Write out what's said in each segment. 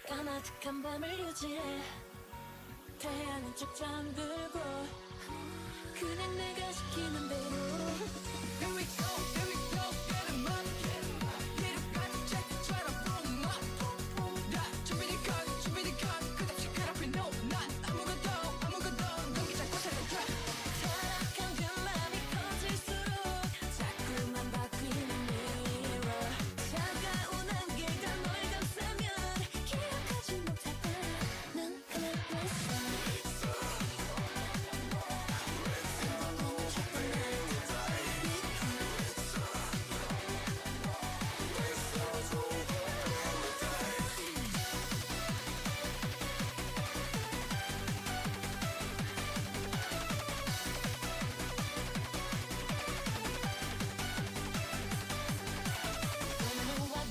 까마득한 밤을 유지해 태양은 쭉 잠들고 그냥 내가 시키는 대로 Here we go, here we go, get 'em up, get 'em up 이륙까지 체크처럼 boom up 다 준비된 건 끝없이 그렇게 no 난 아무것도 넘기지 않고 살아가 타락한 그 맘이 커질수록 자꾸만 바뀌는 mirror 차가운 안개가 널 감싸면 기억하지 못할까 눈 감고 있어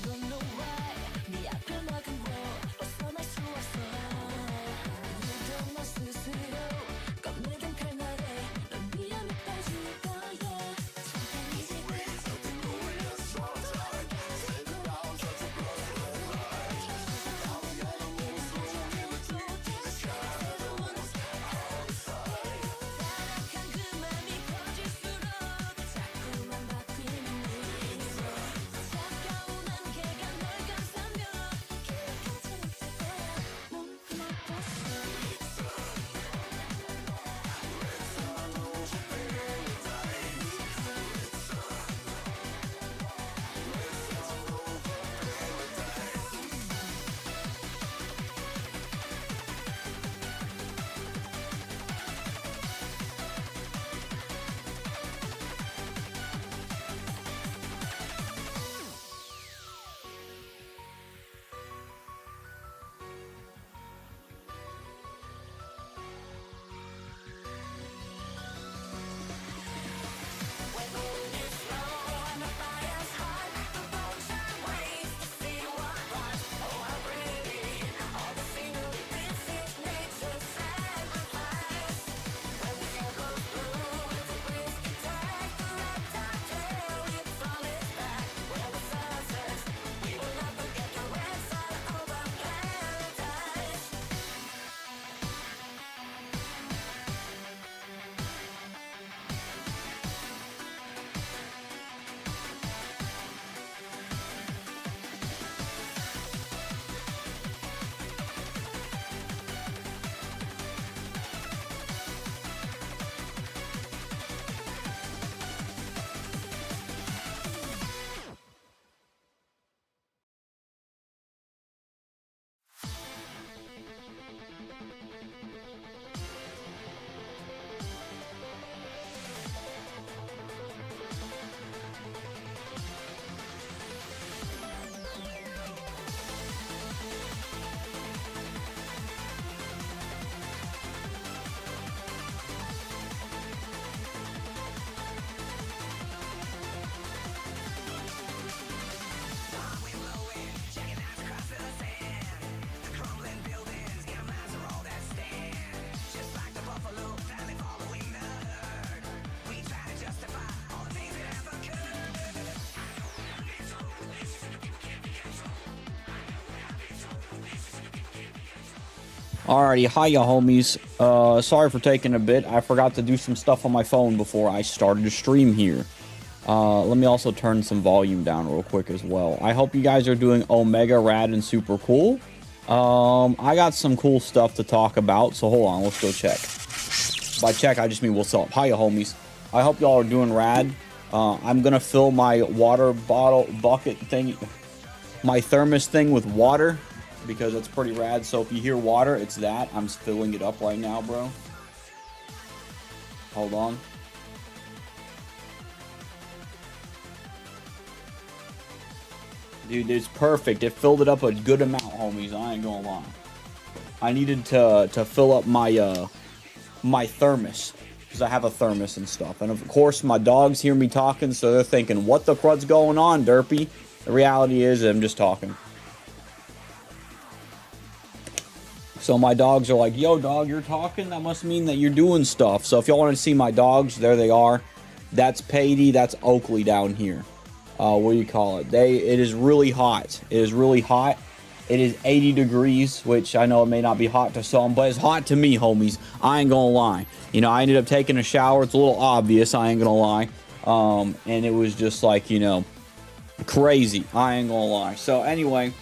Don't know why 네 앞을 막은 거 벗어날 수 없어 유독 너 스스로 꺼내든 칼날에 넌 위험에 빠질 거야 잠깐 이제 타락한 그 맘이 커질수록 자꾸만 바뀌는 mirror 차가운 안개가 널 감싸면 기억하지 못할 거야 눈 감고 있어 Alrighty, hiya homies. Sorry for taking a bit. I forgot to do some stuff on my phone before I started to stream here. Let me also turn some volume down real quick as well. I hope you guys are doing omega rad and super cool. I got some cool stuff to talk about, so hold on, let's go check. By check, I just mean what's up. Hiya homies. I hope y'all are doing rad. I'm gonna fill my water bottle bucket thing, my thermos thing with water, because it's pretty rad. So if you hear water, it's that. I'm filling it up right now, bro. Hold on. Dude, it's perfect. It filled it up a good amount, homies. I ain't gonna lie. I needed to fill up my my thermos, because I have a thermos and stuff. And of course, my dogs hear me talking, so they're thinking, what the crud's going on, Derpy? The reality is, I'm just talking. So my dogs are like, yo, dog, you're talking? That must mean that you're doing stuff. So if y'all want to see my dogs, there they are. That's Patey. That's Oakley down here. What do you call it? It is really hot. It is really hot. It is 80 degrees, which I know it may not be hot to some, but it's hot to me, homies. I ain't gonna lie. You know, I ended up taking a shower. It's a little obvious, I ain't gonna lie. And it was just like, you know, crazy. I ain't gonna lie. So anyway,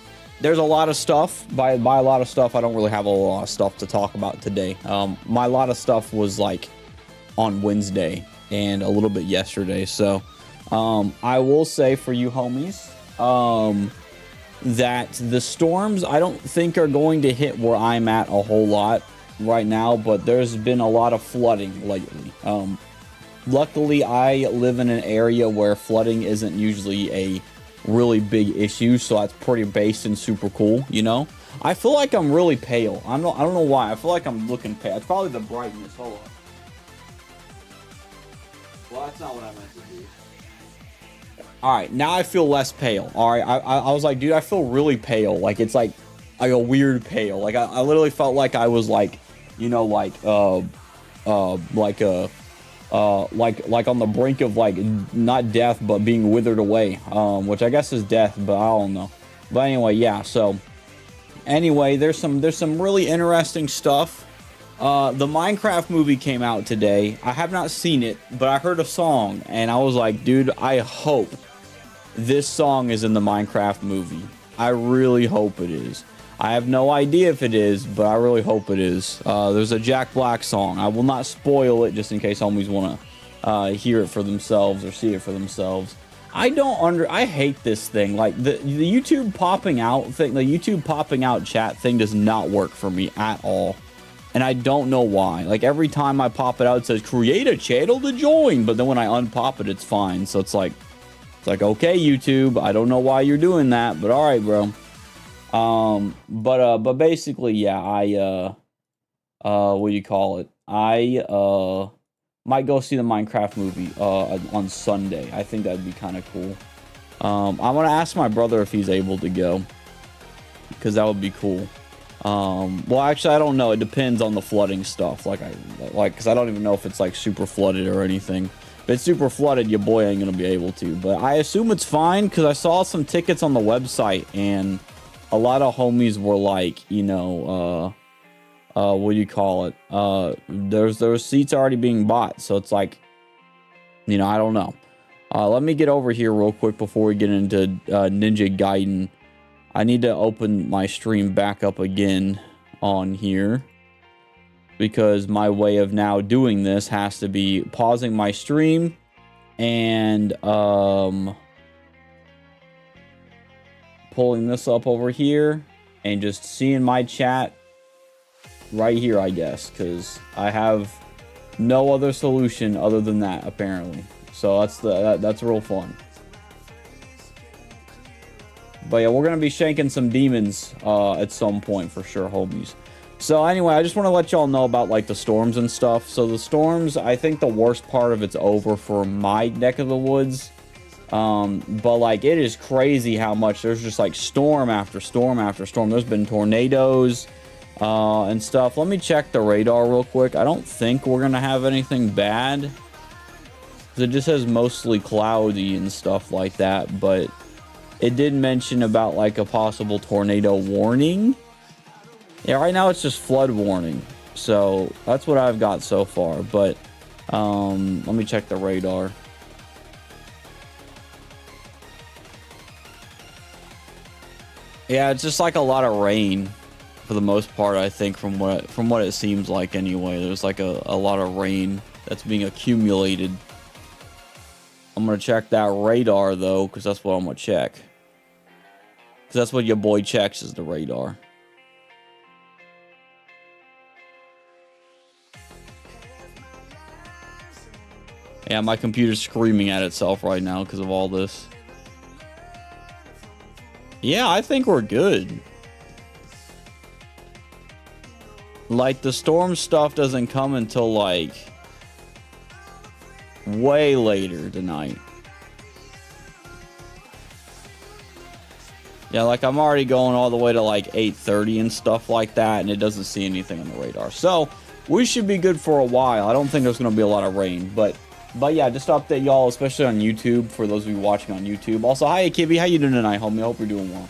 there's a lot of stuff. By a lot of stuff, I don't really have a lot of stuff to talk about today. My lot of stuff was like on Wednesday and a little bit yesterday. So I will say for you homies, that the storms I don't think are going to hit where I'm at a whole lot right now, but there's been a lot of flooding lately. Luckily, I live in an area where flooding isn't usually a really big issue, so that's pretty base and super cool, you know? I feel like I'm really pale. I don't know why. I feel like I'm looking pale. It's probably the brightness. Hold on. Well, that's not what I meant to do. Alright, now I feel less pale. Alright, I was like, dude, I feel really pale. Like, it's like a weird pale. Like, I literally felt like I was like, you know, like on the brink of like, not death, but being withered away. Which I guess is death, but I don't know. But anyway, yeah, so. Anyway, there's some really interesting stuff. The Minecraft movie came out today. I have not seen it, but I heard a song, and I was like, dude, I hope this song is in the Minecraft movie. I really hope it is. I have no idea if it is, but I really hope it is. There's a Jack Black song. I will not spoil it just in case homies want to hear it for themselves or see it for themselves. I hate this thing. Like the YouTube popping out thing, the YouTube popping out chat thing does not work for me at all. And I don't know why. Like every time I pop it out, it says create a channel to join, but then when I unpop it, it's fine. So it's like okay, YouTube, I don't know why you're doing that, but all right, bro. But basically, yeah, what do you call it? I might go see the Minecraft movie on Sunday. I think that'd be kind of cool. I'm gonna ask my brother if he's able to go, because that would be cool. Well, actually, I don't know. It depends on the flooding stuff. Because I don't even know if it's like super flooded or anything. If it's super flooded, your boy ain't gonna be able to. But I assume it's fine, because I saw some tickets on the website, and a lot of homies were like, you know, what do you call it? There's seats already being bought, so it's like, you know, I don't know. Let me get over here real quick before we get into Ninja Gaiden. I need to open my stream back up again on here, because my way of now doing this has to be pausing my stream and pulling this up over here and just seeing my chat right here, I guess, because I have no other solution other than that, apparently. So that's real fun. But yeah, we're gonna be shanking some demons at some point for sure, homies. So anyway, I just want to let y'all know about like the storms and stuff. So the storms, I think the worst part of it's over for my neck of the woods. But like it is crazy how much there's just like storm after storm after storm. There's been tornadoes and stuff. Let me check the radar real quick. I don't think we're gonna have anything bad, 'cause it just says mostly cloudy and stuff like that. But it did mention about like a possible tornado warning. Yeah, right now it's just flood warning. So that's what I've got so far. But let me check the radar. Yeah, it's just like a lot of rain for the most part, I think, from what it seems like anyway. There's like a lot of rain that's being accumulated. I'm gonna check that radar though, because that's what I'm gonna check. Because that's what your boy checks, is the radar. Yeah, my computer's screaming at itself right now because of all this. Yeah, I think we're good. Like, the storm stuff doesn't come until, like, way later tonight. Yeah, like, I'm already going all the way to, like, 8:30 and stuff like that, and it doesn't see anything on the radar. So, we should be good for a while. I don't think there's going to be a lot of rain, but yeah, just to update y'all, especially on YouTube, for those of you watching on YouTube. Also, hi, Kibby. How you doing tonight, homie? I hope you're doing well.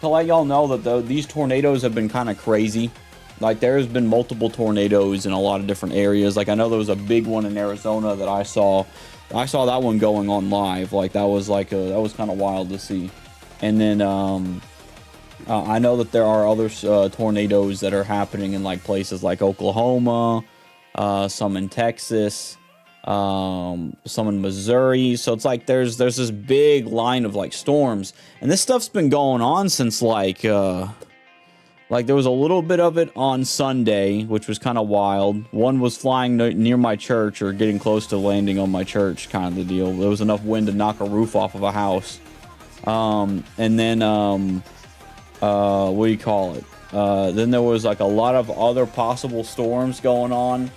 to let y'all know that these tornadoes have been kind of crazy. Like, there's been multiple tornadoes in a lot of different areas. Like, I know there was a big one in Arizona that I saw. I saw that one going on live. Like, that was kind of wild to see. And then I know that there are other tornadoes that are happening in like places like Oklahoma, some in Texas, some in Missouri. So it's like there's this big line of like storms, and this stuff's been going on since like there was a little bit of it on Sunday, which was kind of wild. One was flying near my church, or getting close to landing on my church, kind of the deal. There was enough wind to knock a roof off of a house. And then what do you call it? Then there was like a lot of other possible storms going on.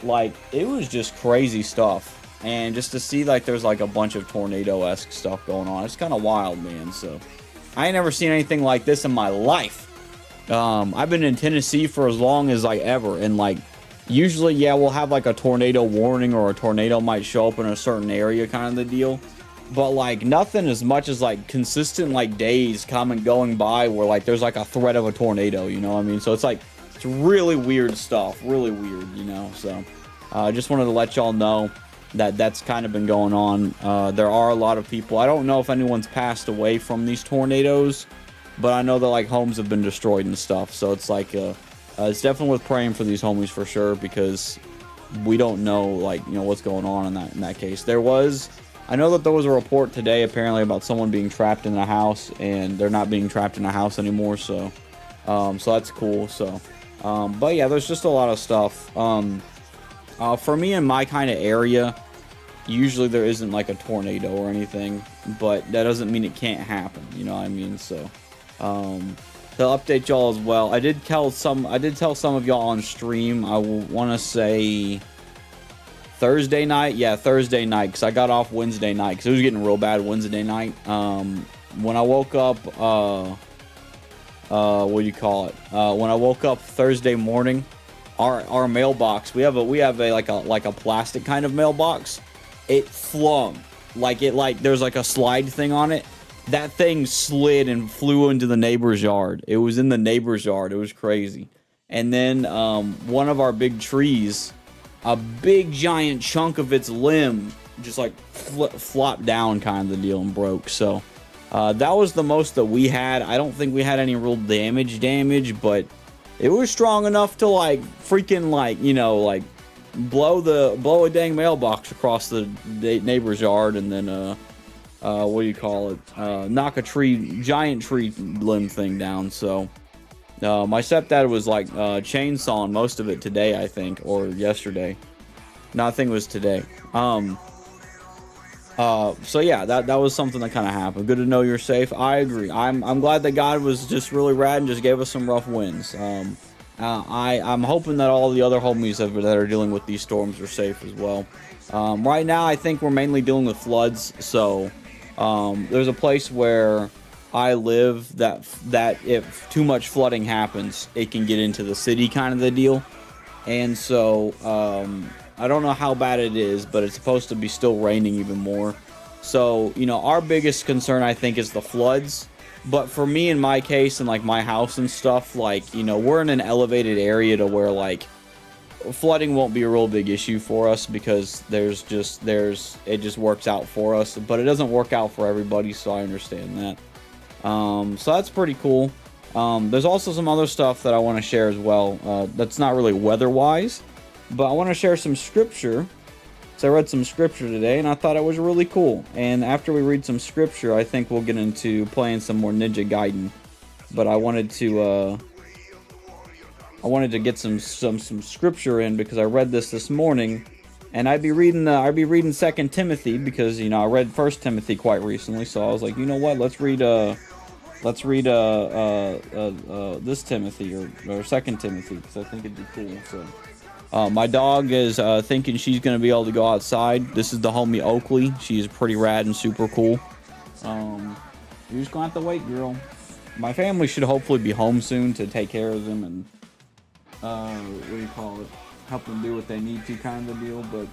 Like, it was just crazy stuff. And just to see like there's like a bunch of tornado-esque stuff going on, it's kind of wild, man. So I ain't never seen anything like this in my life. I've been in Tennessee for as long as like ever, and like usually, yeah, we'll have like a tornado warning, or a tornado might show up in a certain area, kind of the deal. But like nothing as much as like consistent like days going by where like there's like a threat of a tornado, you know what I mean? So it's like, it's really weird stuff, really weird, you know. So I just wanted to let y'all know that that's kind of been going on. There are a lot of people, I don't know if anyone's passed away from these tornadoes, but I know that like homes have been destroyed and stuff. So it's like it's definitely worth praying for these homies for sure, because we don't know like, you know, what's going on in that case. I know that there was a report today apparently about someone being trapped in a house, and they're not being trapped in a house anymore. So so that's cool. So but yeah, there's just a lot of stuff. For me in my kind of area, usually there isn't like a tornado or anything, but that doesn't mean it can't happen, you know what I mean? So to update y'all as well, I did tell some of y'all on stream, I want to say Thursday night, because I got off Wednesday night because it was getting real bad Wednesday night. When I woke up, what do you call it? When I woke up Thursday morning, our mailbox, we have a like a plastic kind of mailbox. It flung there's like a slide thing on it. That thing slid and flew into the neighbor's yard. It was in the neighbor's yard. It was crazy. And then one of our big trees, a big giant chunk of its limb just like flopped down, kind of the deal, and broke. So that was the most that we had. I don't think we had any real damage, but it was strong enough to like freaking like, you know, like blow a dang mailbox across the neighbor's yard, and then what do you call it? Knock a giant tree limb thing down. So my stepdad was like chainsawing most of it today, I think, or yesterday. No, I think it was today. So yeah, that was something that kind of happened. Good to know you're safe. I agree. I'm glad that God was just really rad and just gave us some rough winds. I'm hoping that all the other homies that are dealing with these storms are safe as well. Right now, I think we're mainly dealing with floods. So there's a place where I live that if too much flooding happens, it can get into the city, kind of the deal. And so I don't know how bad it is, but it's supposed to be still raining even more. So, you know, our biggest concern, I think, is the floods. But for me, in my case, and like my house and stuff, like, you know, we're in an elevated area to where like flooding won't be a real big issue for us, because it just works out for us. But it doesn't work out for everybody, so I understand that. So that's pretty cool. There's also some other stuff that I want to share as well. That's not really weather-wise, but I want to share some scripture. So I read some scripture today, and I thought it was really cool. And after we read some scripture, I think we'll get into playing some more Ninja Gaiden. But I wanted to get some scripture in, because I read this morning, and I'd be reading 2 Timothy, because, you know, I read 1 Timothy quite recently. So I was like, you know what? Let's read this Timothy or 2 Timothy, because I think it'd be cool. So. My dog is thinking she's going to be able to go outside. This is the homie Oakley. She's pretty rad and super cool. You're just going to have to wait, girl. My family should hopefully be home soon to take care of them and, what do you call it? Help them do what they need to, kind of the deal. But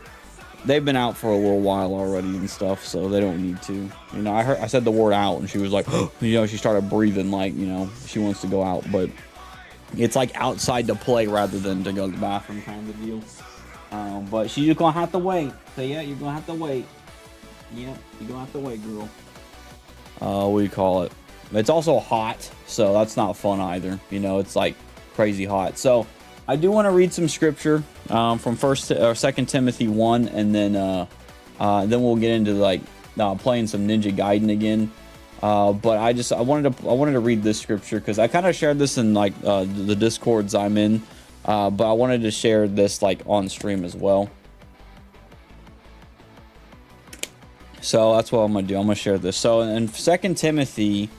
they've been out for a little while already and stuff, so they don't need to. You know, I said the word out, and she was like, you know, she started breathing like, you know, she wants to go out, but it's like outside to play rather than to go to the bathroom kind of deal. But she's gonna have to wait. So yeah, you're gonna have to wait. Yep, you're gonna have to wait, girl. What do you call it? It's also hot, so that's not fun either. You know, it's like crazy hot. So I do want to read some scripture from Second Timothy 1, and then we'll get into like playing some Ninja Gaiden again. But I wanted to read this scripture because I kind of shared this in like the Discords I'm in, but I wanted to share this like on stream as well. So that's what I'm gonna do. I'm gonna share this. So in 2 Timothy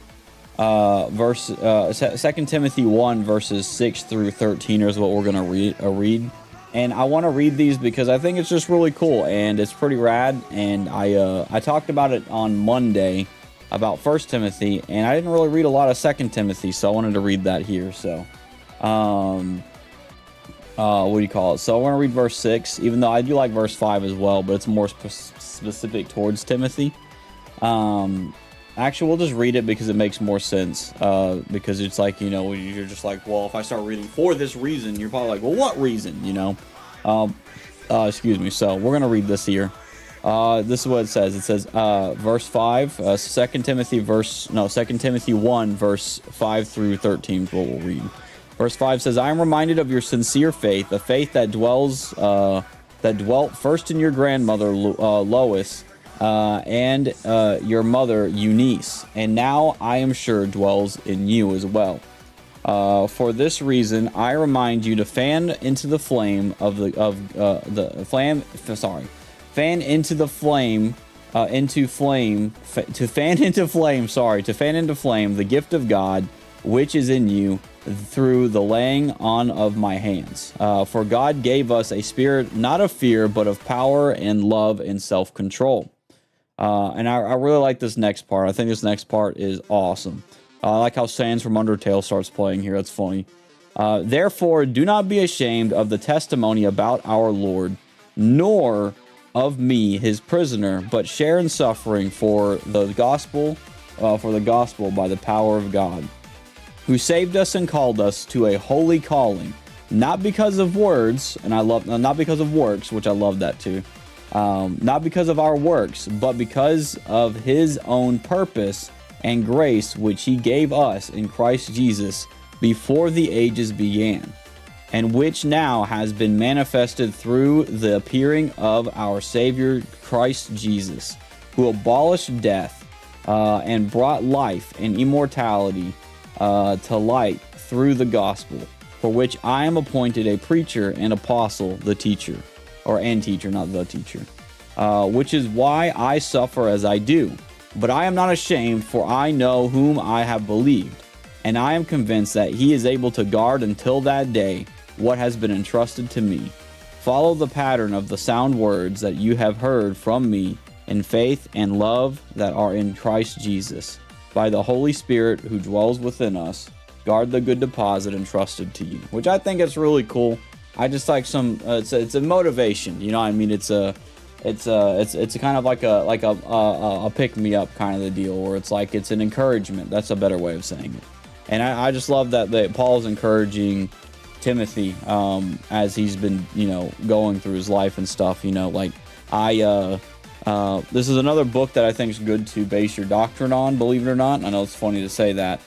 2 Timothy 1 verses 6 through 13 is what we're gonna read. And I want to read these because I think it's just really cool and it's pretty rad. And I talked about it on Monday about 1 Timothy, and I didn't really read a lot of 2 Timothy, so I wanted to read that here. So what do you call it? So I want to read verse 6, even though I do like verse 5 as well, but it's more specific towards Timothy. Actually, we'll just read it because it makes more sense. Because it's like, you know, you're just like, well, if I start reading for this reason, you're probably like, well, what reason? You know? Excuse me. So we're gonna read this here. This is what it says. It says, verse 5, 2 Timothy 1, verse 5 through 13 is what we'll read. Verse 5 says, I am reminded of your sincere faith, a faith that dwelt first in your grandmother Lois, and your mother Eunice, and now I am sure dwells in you as well. For this reason, I remind you to fan into flame the gift of God which is in you through the laying on of my hands. For God gave us a spirit not of fear, but of power and love and self-control. And I really like this next part. I think this next part is awesome. I like how Sans from Undertale starts playing here. That's funny. Therefore, do not be ashamed of the testimony about our Lord, nor of me, his prisoner, but share in suffering for the gospel by the power of God, who saved us and called us to a holy calling, not because of words, and not because of works, which I love that too. Not because of our works, but because of his own purpose and grace, which he gave us in Christ Jesus before the ages began, and which now has been manifested through the appearing of our Savior Christ Jesus, who abolished death and brought life and immortality to light through the gospel, for which I am appointed a preacher and apostle, the teacher, not the teacher, which is why I suffer as I do. But I am not ashamed, for I know whom I have believed, and I am convinced that he is able to guard until that day what has been entrusted to me. Follow the pattern of the sound words that you have heard from me in faith and love that are in Christ Jesus. By the Holy Spirit who dwells within us, guard the good deposit entrusted to you. Which I think is really cool. I just like it's a motivation, you know what I mean? It's a kind of like a pick me up kind of the deal, where it's like it's an encouragement. That's a better way of saying it. And I just love that Paul's encouraging Timothy as he's been, you know, going through his life and stuff. You know, like this is another book that I think is good to base your doctrine on, believe it or not. I know it's funny to say that.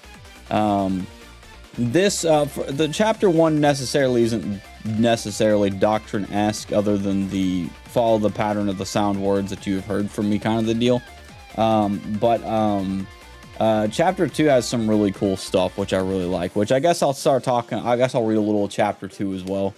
The chapter 1 isn't necessarily doctrine-esque, other than the follow the pattern of the sound words that you have heard from me kind of the deal. Chapter 2 has some really cool stuff, which I really like, which I guess I'll start talking. I guess I'll read a little chapter 2 as well.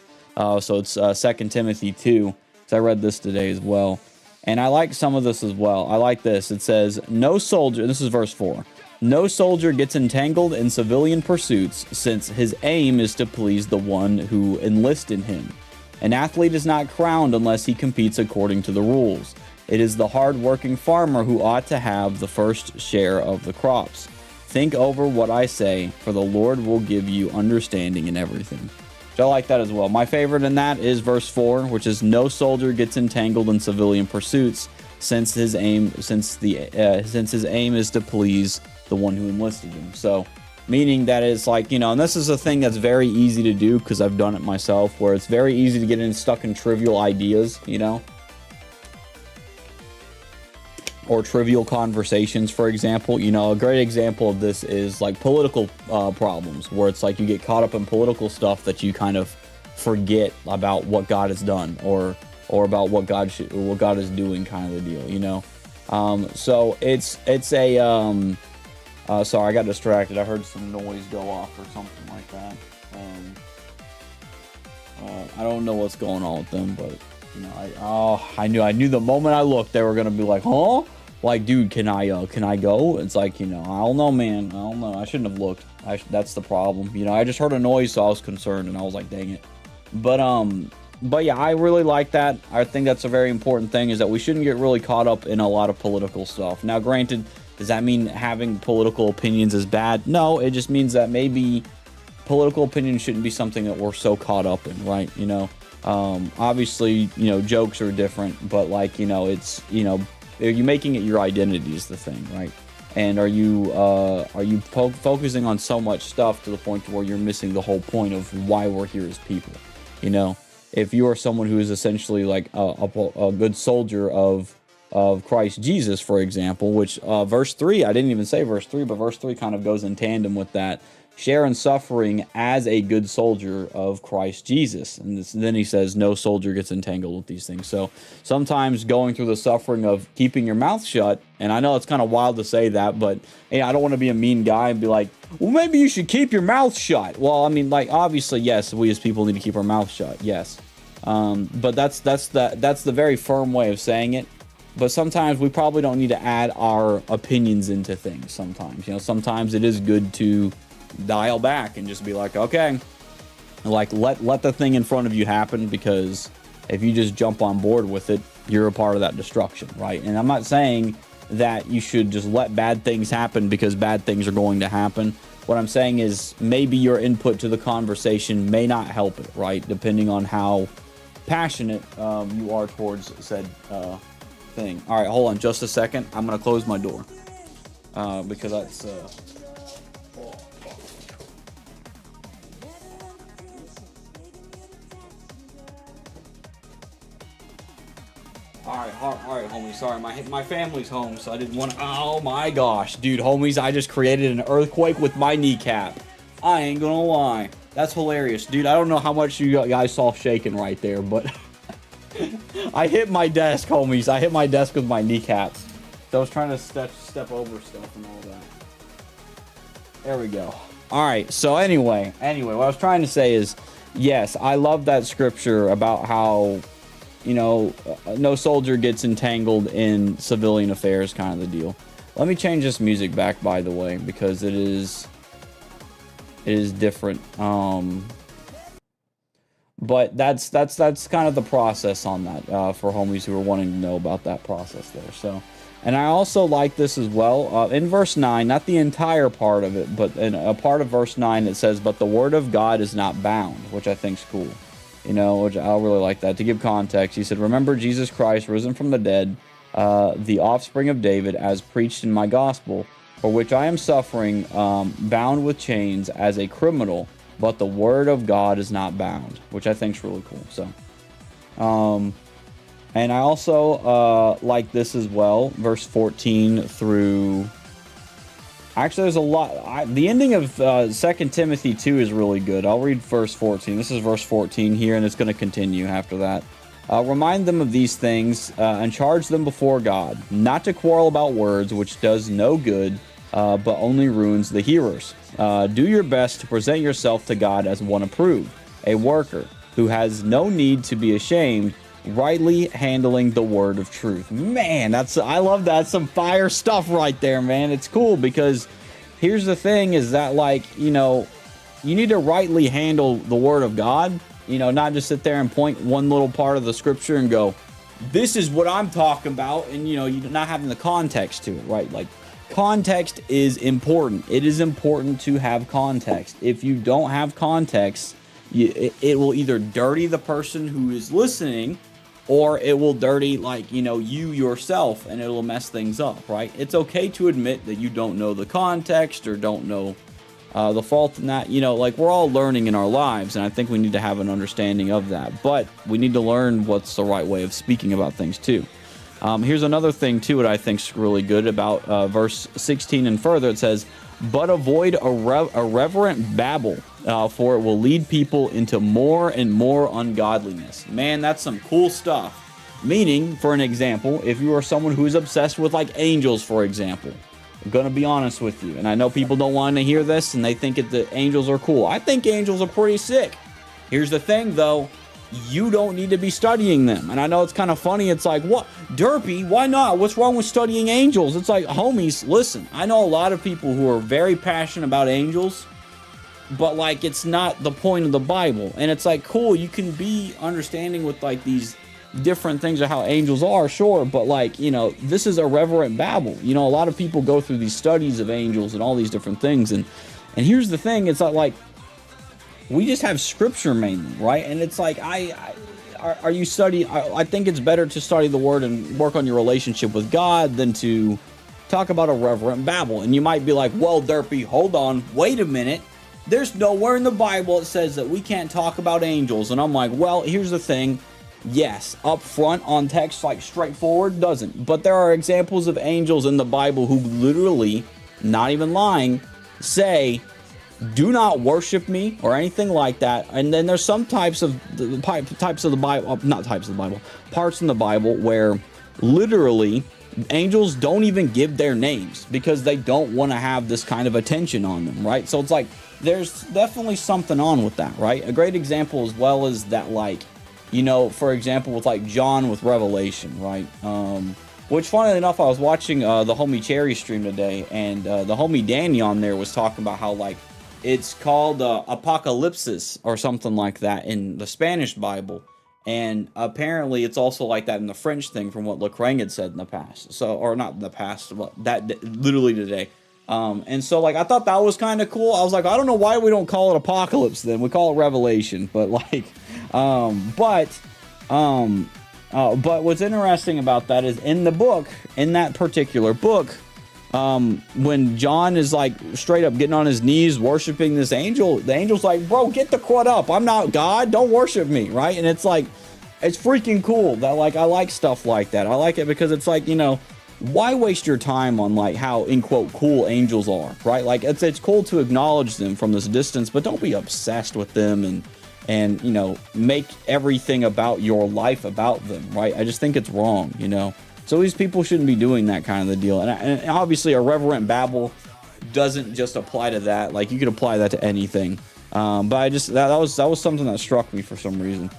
So it's 2 Timothy 2, because I read this today as well. And I like some of this as well. I like this. It says, no soldier, this is verse 4, no soldier gets entangled in civilian pursuits, since his aim is to please the one who enlisted him. An athlete is not crowned unless he competes according to the rules. It is the hard-working farmer who ought to have the first share of the crops. Think over what I say, for the Lord will give you understanding in everything. which I like that as well. My favorite in that is verse 4, which is no soldier gets entangled in civilian pursuits, since his aim is to please the one who enlisted him. So, meaning that it's like, you know, and this is a thing that's very easy to do because I've done it myself, where it's very easy to get stuck in trivial ideas, you know, or trivial conversations, for example. You know, a great example of this is like political problems, where it's like you get caught up in political stuff that you kind of forget about what God has done, or about what God is doing, kind of the deal, you know. So it's a sorry, I got distracted. I heard some noise go off or something like that. I don't know what's going on with them, but you know, I knew the moment I looked, they were gonna be like, huh? Like, dude, can I go? It's like, you know, I don't know, man. I don't know. I shouldn't have looked. That's the problem. You know, I just heard a noise, so I was concerned, and I was like, dang it. But yeah, I really like that. I think that's a very important thing, is that we shouldn't get really caught up in a lot of political stuff. Now, granted, does that mean having political opinions is bad? No, it just means that maybe political opinions shouldn't be something that we're so caught up in, right? You know, obviously, you know, jokes are different, but like, you know, it's, you know, are you making it your identity is the thing, right? And are you focusing on so much stuff to the point to where you're missing the whole point of why we're here as people? You know, if you are someone who is essentially like a good soldier of Christ Jesus, for example, which verse 3, I didn't even say verse 3, but verse 3 kind of goes in tandem with that. Share in suffering as a good soldier of Christ Jesus. And then he says, no soldier gets entangled with these things. So sometimes going through the suffering of keeping your mouth shut, and I know it's kind of wild to say that, but hey, I don't want to be a mean guy and be like, well, maybe you should keep your mouth shut. Well, I mean, like, obviously, yes, we as people need to keep our mouth shut, yes. But that's the very firm way of saying it. But sometimes we probably don't need to add our opinions into things sometimes. You know, sometimes it is good to dial back and just be like, okay, like let the thing in front of you happen, because if you just jump on board with it, you're a part of that destruction, right? And I'm not saying that you should just let bad things happen because bad things are going to happen. What I'm saying is maybe your input to the conversation may not help it, right? Depending on how passionate you are towards said thing. All right, hold on just a second. I'm gonna close my door because that's all right, homies. Sorry, my family's home, so I didn't want to. Oh my gosh, dude, homies, I just created an earthquake with my kneecap. I ain't gonna lie, that's hilarious, dude. I don't know how much you guys saw shaking right there, but I hit my desk, homies. I hit my desk with my kneecaps. So I was trying to step over stuff and all that. There we go. All right. So anyway, what I was trying to say is, yes, I love that scripture about how, you know, no soldier gets entangled in civilian affairs, kind of the deal. Let me change this music back, by the way, because it is different. But that's kind of the process on that for homies who are wanting to know about that process there. So, and I also like this as well. In verse 9, not the entire part of it, but in a part of verse 9, it says, but the word of God is not bound, which I think's cool. You know, which I really like that. To give context, he said, remember Jesus Christ, risen from the dead, the offspring of David, as preached in my gospel, for which I am suffering, bound with chains as a criminal, but the word of God is not bound, which I think is really cool. So, and I also like this as well, verse 14 through. Actually, there's a lot. The ending of 2 Timothy 2 is really good. I'll read verse 14. This is verse 14 here, and it's going to continue after that. Remind them of these things and charge them before God, not to quarrel about words, which does no good, but only ruins the hearers. Do your best to present yourself to God as one approved, a worker who has no need to be ashamed, rightly handling the word of truth. Man, I love that. Some fire stuff right there, man. It's cool because here's the thing is that, like, you know, you need to rightly handle the word of God, you know, not just sit there and point one little part of the scripture and go, this is what I'm talking about. And, you know, you're not having the context to it, right? Like, context is important. It is important to have context. If you don't have context, it will either dirty the person who is listening, or it will dirty, like, you know, you yourself, and it'll mess things up, right? It's okay to admit that you don't know the context or don't know the fault in that. You know, like, we're all learning in our lives, and I think we need to have an understanding of that. But we need to learn what's the right way of speaking about things too. Here's another thing too, what I think's really good about verse 16 and further. It says, "But avoid irreverent babble, for it will lead people into more and more ungodliness." Man, that's some cool stuff. Meaning, for an example, if you are someone who is obsessed with, like, angels, for example, I'm going to be honest with you, and I know people don't want to hear this, and they think that angels are cool. I think angels are pretty sick. Here's the thing, though. You don't need to be studying them. And I know it's kind of funny. It's like, what? Derpy, why not? What's wrong with studying angels? It's like, homies, listen. I know a lot of people who are very passionate about angels, but, like, it's not the point of the Bible. And it's like, cool, you can be understanding with, like, these different things of how angels are, sure, but, like, you know, this is irreverent babble. You know, a lot of people go through these studies of angels and all these different things, and here's the thing. It's not like, we just have scripture mainly, right? And it's like, are you studying? I think it's better to study the word and work on your relationship with God than to talk about irreverent babble. And you might be like, well, Derpy, hold on, wait a minute. There's nowhere in the Bible it says that we can't talk about angels. And I'm like, well, here's the thing. Yes, up front on text, like, straightforward, doesn't. But there are examples of angels in the Bible who literally, not even lying, say, do not worship me or anything like that. And then there's some parts in the Bible where literally angels don't even give their names because they don't want to have this kind of attention on them, right? So it's like, there's definitely something on with that, right? A great example as well is that, like, you know, for example, with, like, John with Revelation, right? Which, funnily enough, I was watching the homie Cherry stream today, and the homie Danny on there was talking about how, like, it's called apocalypsis or something like that in the Spanish Bible. And apparently it's also like that in the French thing, from what Lecrae had said in the past. So, or not in the past, but that literally today. And so, like, I thought that was kind of cool. I was like, I don't know why we don't call it apocalypse then. We call it revelation. But, like, but what's interesting about that is in the book, in that particular book, when John is, like, straight up getting on his knees worshiping this angel, the angel's like, bro, get the crud up. I'm not God. Don't worship me, right? And it's like, it's freaking cool that, like, I like stuff like that. I like it because it's like, you know, why waste your time on, like, how, in quote, cool angels are, right? Like, it's cool to acknowledge them from this distance, but don't be obsessed with them and, you know, make everything about your life about them, right? I just think it's wrong, you know? So these people shouldn't be doing that kind of the deal. And obviously, irreverent babble doesn't just apply to that. Like, you could apply that to anything. But I just, that was something that struck me for some reason.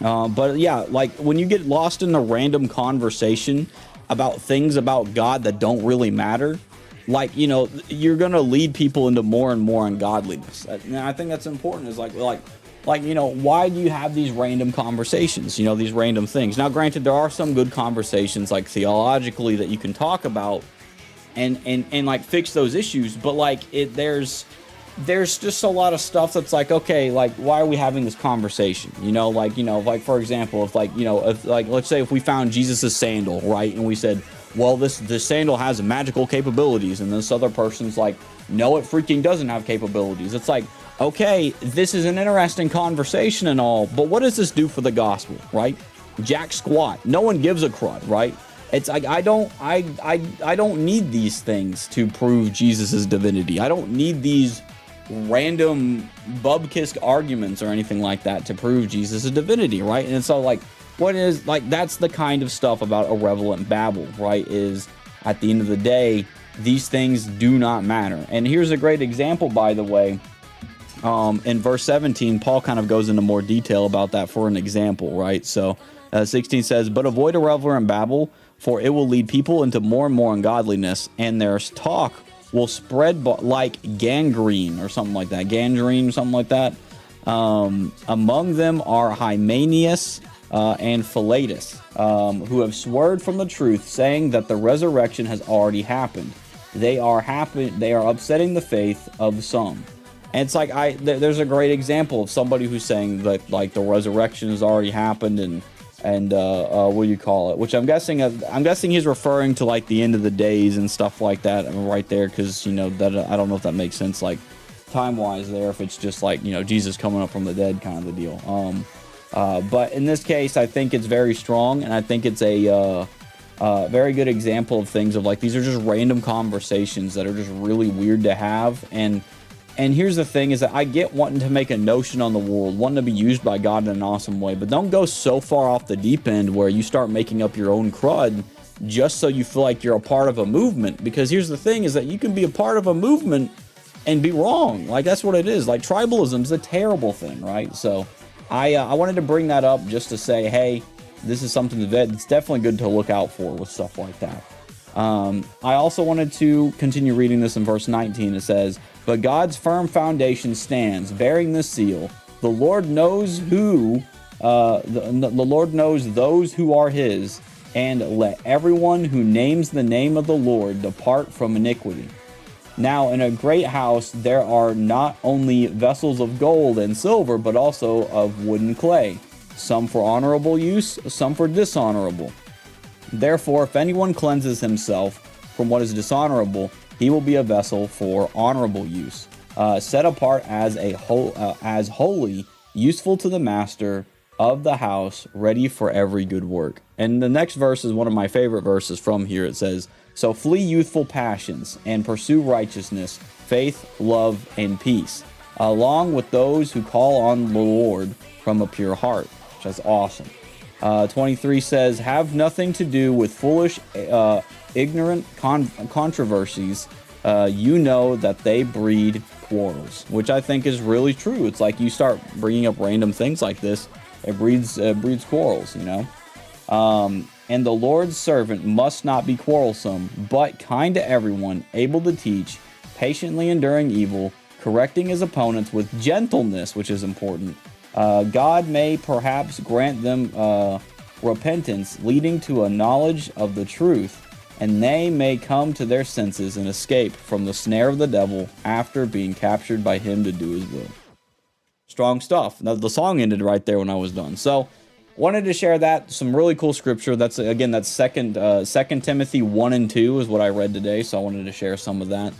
But yeah, like, when you get lost in a random conversation about things about God that don't really matter, like, you know, you're going to lead people into more and more ungodliness. And I think that's important. Is like, you know, why do you have these random conversations, you know, these random things? Now, granted, there are some good conversations, like, theologically, that you can talk about and like, fix those issues. But, like, there's just a lot of stuff that's like, okay, like, why are we having this conversation? You know, like, for example, if, like, you know, if, like, let's say if we found Jesus's sandal, right? And we said, well, this sandal has magical capabilities. And this other person's like, no, it freaking doesn't have capabilities. It's like, okay, this is an interesting conversation and all, but what does this do for the gospel, right? Jack squat. No one gives a crud, right? It's like, I don't need these things to prove Jesus's divinity. I don't need these random bubkisk arguments or anything like that to prove Jesus' divinity, right? And so, like, what is, like, that's the kind of stuff about irreverent babble, right? Is, at the end of the day, these things do not matter. And here's a great example, by the way. In verse 17, Paul kind of goes into more detail about that for an example, right? So 16 says, but avoid irreverent babble, for it will lead people into more and more ungodliness, and their talk will spread like gangrene or something like that. Gangrene, something like that. Among them are Hymenaeus and Philetus, who have swerved from the truth, saying that the resurrection has already happened. They are upsetting the faith of some. And it's like there's a great example of somebody who's saying that like the resurrection has already happened, and what do you call it? Which I'm guessing he's referring to like the end of the days and stuff like that right there, because you know that I don't know if that makes sense like time wise there, if it's just like, you know, Jesus coming up from the dead kind of the deal. But in this case, I think it's very strong, and I think it's a very good example of things of like these are just random conversations that are just really weird to have. And here's the thing is that I get wanting to make a notion on the world, wanting to be used by God in an awesome way, but don't go so far off the deep end where you start making up your own crud just so you feel like you're a part of a movement. Because here's the thing is that you can be a part of a movement and be wrong. Like, that's what it is. Like, tribalism's a terrible thing, right? So I wanted to bring that up just to say, hey, this is something that's definitely good to look out for with stuff like that. I also wanted to continue reading this in verse 19. It says, "But God's firm foundation stands, bearing this seal. The Lord knows the Lord knows those who are his, and let everyone who names the name of the Lord depart from iniquity. Now in a great house there are not only vessels of gold and silver, but also of wood and clay, some for honorable use, some for dishonorable. Therefore, if anyone cleanses himself from what is dishonorable, he will be a vessel for honorable use, set apart as holy, useful to the master of the house, ready for every good work." And the next verse is one of my favorite verses from here. It says, "So flee youthful passions and pursue righteousness, faith, love, and peace, along with those who call on the Lord from a pure heart." Which is awesome. 23 says, "Have nothing to do with foolish, ignorant controversies. You know that they breed quarrels," which I think is really true. It's like you start bringing up random things like this, it breeds quarrels, you know. "And the Lord's servant must not be quarrelsome, but kind to everyone, able to teach, patiently enduring evil, correcting his opponents with gentleness," which is important. "God may perhaps grant them repentance, leading to a knowledge of the truth, and they may come to their senses and escape from the snare of the devil after being captured by him to do his will." Strong stuff. Now, the song ended right there when I was done. So, wanted to share that. Some really cool scripture. That's Second Timothy 1 and 2 is what I read today. So I wanted to share some of that,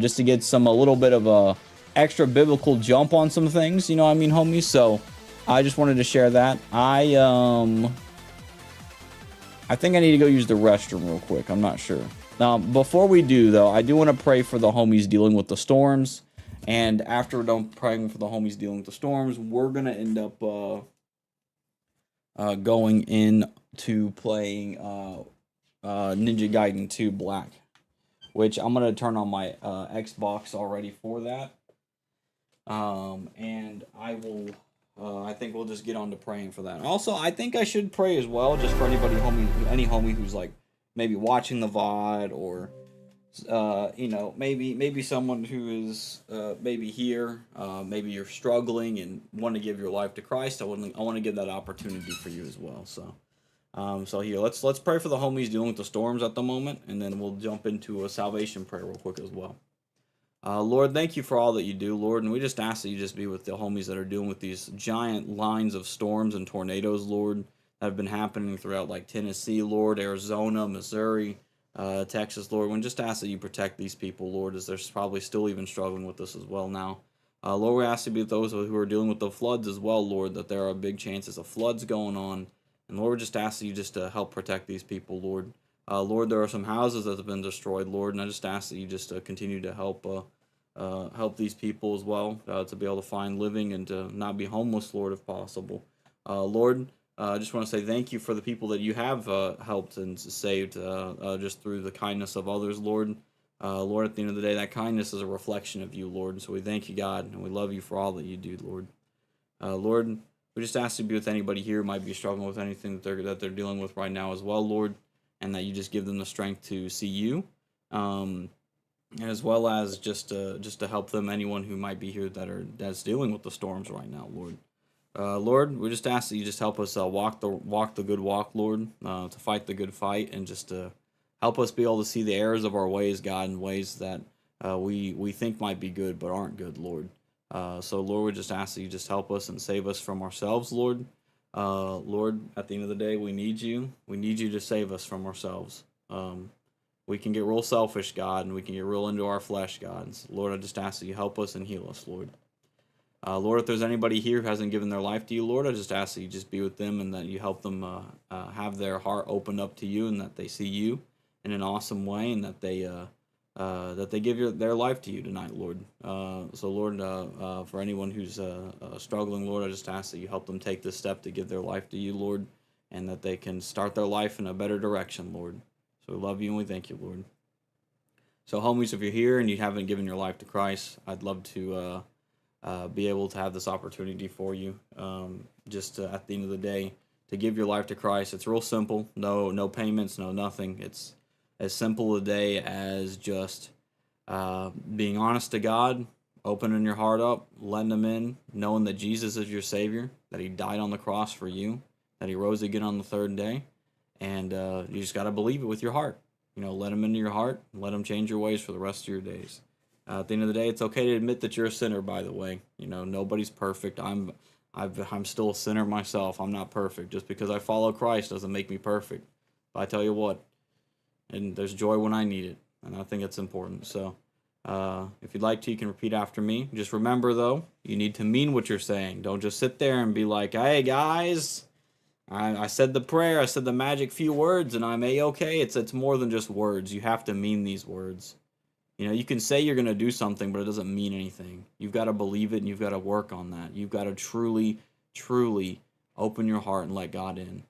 just to get a little bit of a extra biblical jump on some things, you know what I mean, homies? So I just wanted to share that. I think I need to go use the restroom real quick. I'm not sure. Now, before we do, though, I do want to pray for the homies dealing with the storms. And after we're done praying for the homies dealing with the storms, we're going to end up going into playing Ninja Gaiden 2 Black, which I'm going to turn on my Xbox already for that. And I will, I think we'll just get on to praying for that. Also, I think I should pray as well, just for any homie who's like maybe watching the VOD, or, you know, maybe someone who is, maybe here, maybe you're struggling and want to give your life to Christ. I want to give that opportunity for you as well. So, so here, let's pray for the homies dealing with the storms at the moment, and then we'll jump into a salvation prayer real quick as well. Lord, thank you for all that you do, Lord, and we just ask that you just be with the homies that are dealing with these giant lines of storms and tornadoes, Lord, that have been happening throughout, like, Tennessee, Lord, Arizona, Missouri, Texas, Lord. We just ask that you protect these people, Lord, as they're probably still even struggling with this as well now. Lord, we ask to be with those who are dealing with the floods as well, Lord, that there are big chances of floods going on. And Lord, we just ask that you just help protect these people, Lord. Lord, there are some houses that have been destroyed, Lord, and I just ask that you just continue to help these people as well, to be able to find living and to not be homeless, Lord, if possible. Lord, I just want to say thank you for the people that you have helped and saved just through the kindness of others, Lord. Lord, at the end of the day, that kindness is a reflection of you, Lord, and so we thank you, God, and we love you for all that you do, Lord. Lord, we just ask you to be with anybody here who might be struggling with anything that they're dealing with right now as well, Lord, and that you just give them the strength to see you, as well as just to help them, anyone who might be here that's dealing with the storms right now, Lord. Lord, we just ask that you just help us walk the good walk, Lord, to fight the good fight, and just to help us be able to see the errors of our ways, God, in ways that we think might be good but aren't good, Lord. So Lord, we just ask that you just help us and save us from ourselves, Lord. Lord, at the end of the day, we need you. We need you to save us from ourselves. We can get real selfish, God, and we can get real into our flesh, God. So, Lord, I just ask that you help us and heal us, Lord. Lord, if there's anybody here who hasn't given their life to you, Lord, I just ask that you just be with them and that you help them have their heart opened up to you and that they see you in an awesome way and that they give their life to you tonight, Lord. So, Lord, for anyone who's struggling, Lord, I just ask that you help them take this step to give their life to you, Lord, and that they can start their life in a better direction, Lord. So we love you and we thank you, Lord. So, homies, if you're here and you haven't given your life to Christ, I'd love to be able to have this opportunity for you. Just at the end of the day, to give your life to Christ. It's real simple. No payments, no nothing. It's as simple a day as just being honest to God, opening your heart up, letting Him in, knowing that Jesus is your Savior, that He died on the cross for you, that He rose again on the third day, and you just got to believe it with your heart. Let Him into your heart, and let Him change your ways for the rest of your days. At the end of the day, it's okay to admit that you're a sinner, by the way. Nobody's perfect. I'm still a sinner myself. I'm not perfect. Just because I follow Christ doesn't make me perfect. But I tell you what, and there's joy when I need it, and I think it's important. So if you'd like to, you can repeat after me. Just remember, though, you need to mean what you're saying. Don't just sit there and be like, hey, guys, I said the prayer, I said the magic few words, and I'm A-okay. It's more than just words. You have to mean these words. You can say you're going to do something, but it doesn't mean anything. You've got to believe it, and you've got to work on that. You've got to truly, truly open your heart and let God in.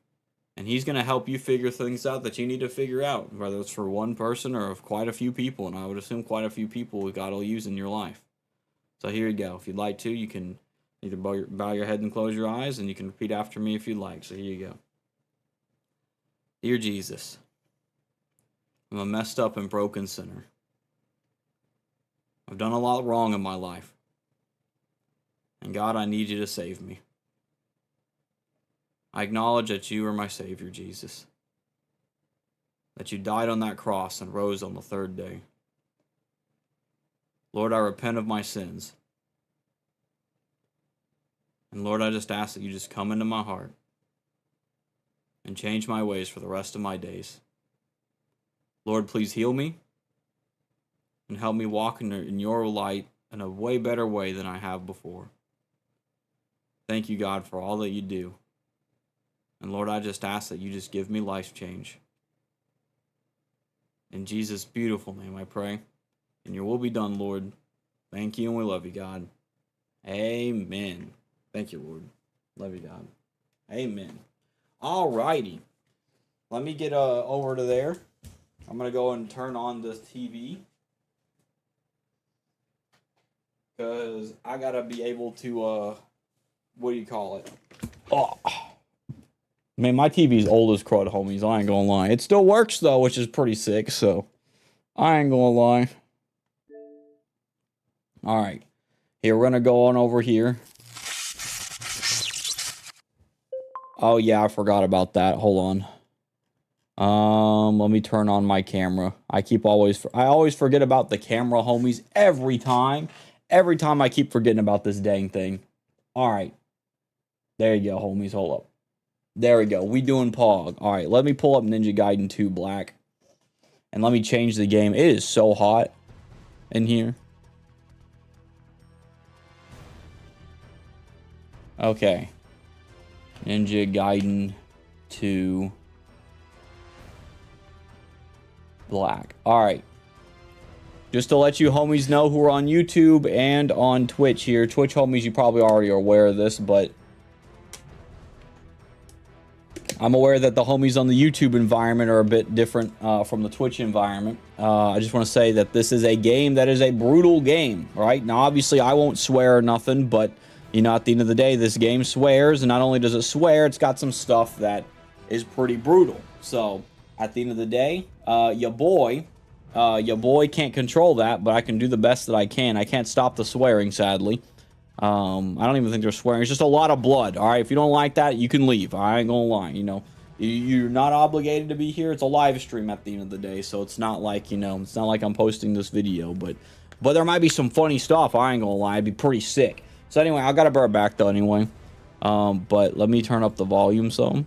And He's going to help you figure things out that you need to figure out, whether it's for one person or of quite a few people. And I would assume quite a few people God will use in your life. So here you go. If you'd like to, you can either bow your head and close your eyes, and you can repeat after me if you'd like. So here you go. Dear Jesus, I'm a messed up and broken sinner. I've done a lot wrong in my life. And God, I need you to save me. I acknowledge that you are my Savior, Jesus. That you died on that cross and rose on the third day. Lord, I repent of my sins. And Lord, I just ask that you just come into my heart and change my ways for the rest of my days. Lord, please heal me and help me walk in your light in a way better way than I have before. Thank you, God, for all that you do. And Lord, I just ask that you just give me life change. In Jesus' beautiful name I pray. And your will be done, Lord. Thank you, and we love you, God. Amen. Thank you, Lord. Love you, God. Amen. All righty. Let me get over to there. I'm going to go and turn on this TV. Because I got to be able to, what do you call it? Oh. Man, my TV's old as crud, homies. I ain't gonna lie. It still works, though, which is pretty sick, so I ain't gonna lie. Alright. Here, we're gonna go on over here. Oh, yeah, I forgot about that. Hold on. Let me turn on my camera. I always forget about the camera, homies, every time. Every time I keep forgetting about this dang thing. Alright. There you go, homies. Hold up. There we go. We doing Pog. Alright, let me pull up Ninja Gaiden 2 Black. And let me change the game. It is so hot in here. Okay. Ninja Gaiden 2 Black. Alright. Just to let you homies know who are on YouTube and on Twitch here. Twitch homies, you probably already are aware of this, but I'm aware that the homies on the YouTube environment are a bit different from the Twitch environment. I just want to say that this is a game that is a brutal game, right? Now, obviously, I won't swear or nothing, but, at the end of the day, this game swears, and not only does it swear, it's got some stuff that is pretty brutal. So, at the end of the day, your boy can't control that, but I can do the best that I can. I can't stop the swearing, sadly. I don't even think they're swearing. It's just a lot of blood. All right, if you don't like that, you can leave. I ain't gonna lie. You're not obligated to be here. It's a live stream at the end of the day, so it's not like, you know, it's not like I'm posting this video, but there might be some funny stuff. I ain't gonna lie, it'd be pretty sick. So anyway, I gotta bear it back though anyway. But let me turn up the volume some.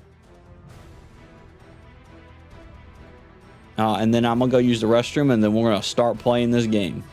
And then I'm gonna go use the restroom, and then we're gonna start playing this game.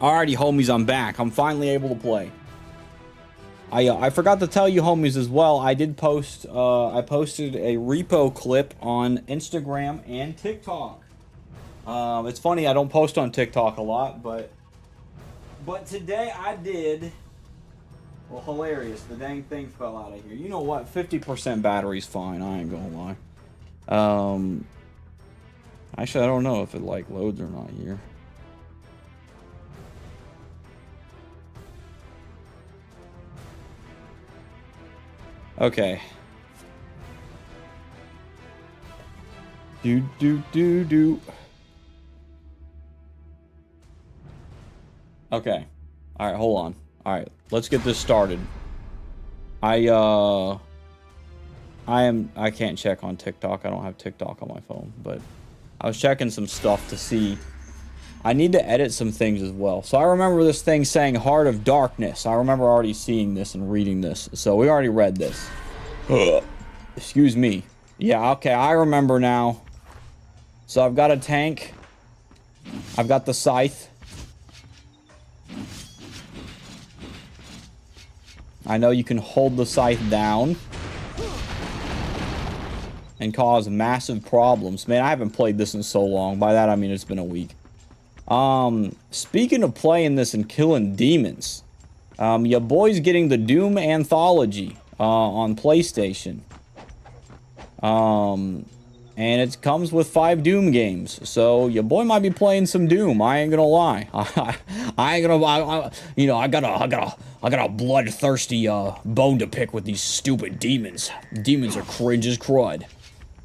Alrighty, homies, I'm back. I'm finally able to play. I forgot to tell you, homies, as well. I did post. I posted a repo clip on Instagram and TikTok. It's funny, I don't post on TikTok a lot, but today I did. Well, hilarious. The dang thing fell out of here. You know what? 50% battery's fine. I ain't gonna lie. Actually, I don't know if it like loads or not here. Okay. Do. Okay. All right, hold on. All right, let's get this started. I can't check on TikTok. I don't have TikTok on my phone, but I was checking some stuff to see. I need to edit some things as well. So I remember this thing saying Heart of Darkness. I remember already seeing this and reading this. So we already read this. Excuse me. Yeah, okay, I remember now. So I've got a tank. I've got the scythe. I know you can hold the scythe down and cause massive problems. Man, I haven't played this in so long. By that, I mean it's been a week. Speaking of playing this and killing demons, Your boy's getting the Doom Anthology on PlayStation. And it comes with 5 Doom games, so your boy might be playing some Doom. I ain't gonna lie. I ain't gonna. You know, I got a bloodthirsty bone to pick with these stupid demons. Demons are cringe as crud.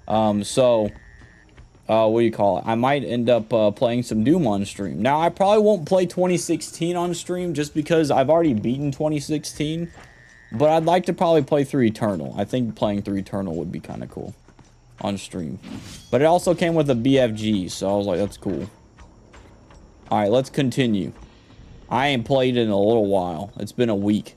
What do you call it? I might end up playing some Doom on stream. Now, I probably won't play 2016 on stream just because I've already beaten 2016. But I'd like to probably play through Eternal. I think playing through Eternal would be kind of cool on stream. But it also came with a BFG, so I was like, that's cool. Alright, let's continue. I ain't played in a little while. It's been a week.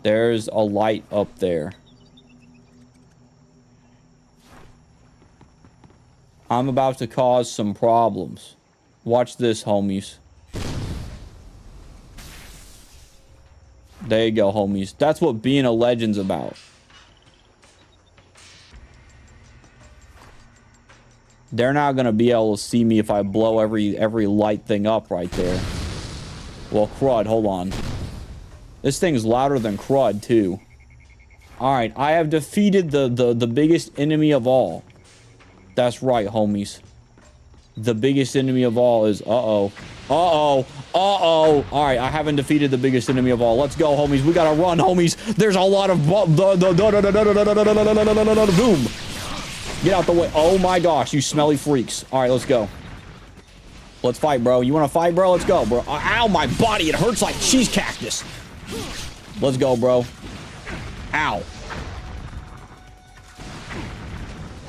There's a light up there. I'm about to cause some problems. Watch this, homies. There you go, homies. That's what being a legend's about. They're not gonna be able to see me if I blow every light thing up right there. Well, crud, hold on. This thing's louder than crud, too. Alright, I have defeated the biggest enemy of all. That's right, homies. The biggest enemy of all is... Uh-oh. Uh-oh. Uh-oh. Alright, I haven't defeated the biggest enemy of all. Let's go, homies. We gotta run, homies. There's a lot of... Boom. Get out the way. Oh my gosh, you smelly freaks. Alright, let's go. Let's fight, bro. You wanna fight, bro? Let's go, bro. Ow, my body. It hurts like cheese cactus. Let's go, bro. Ow.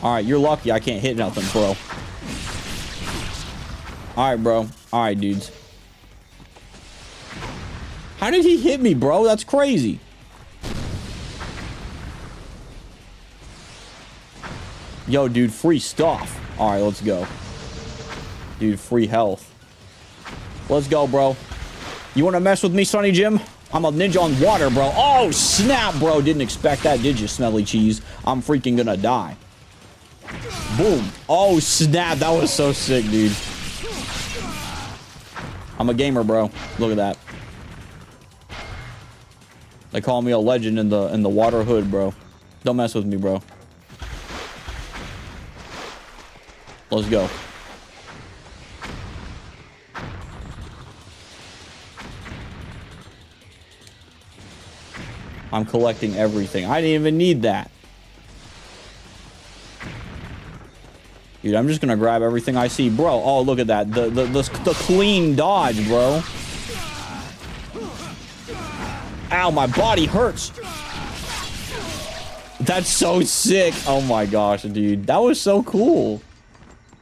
Alright, you're lucky I can't hit nothing, bro. Alright, bro. Alright, dudes. How did he hit me, bro? That's crazy. Yo, dude, free stuff. Alright, let's go. Dude, free health. Let's go, bro. You want to mess with me, Sonny Jim? I'm a ninja on water, bro. Oh, snap, bro. Didn't expect that, did you, smelly cheese? I'm freaking gonna die. Boom. Oh, snap. That was so sick, dude. I'm a gamer, bro. Look at that. They call me a legend in the water hood, bro. Don't mess with me, bro. Let's go. I'm collecting everything. I didn't even need that. Dude, I'm just gonna grab everything I see. Bro, oh, look at that. The clean dodge, bro. Ow, my body hurts. That's so sick. Oh my gosh, dude. That was so cool.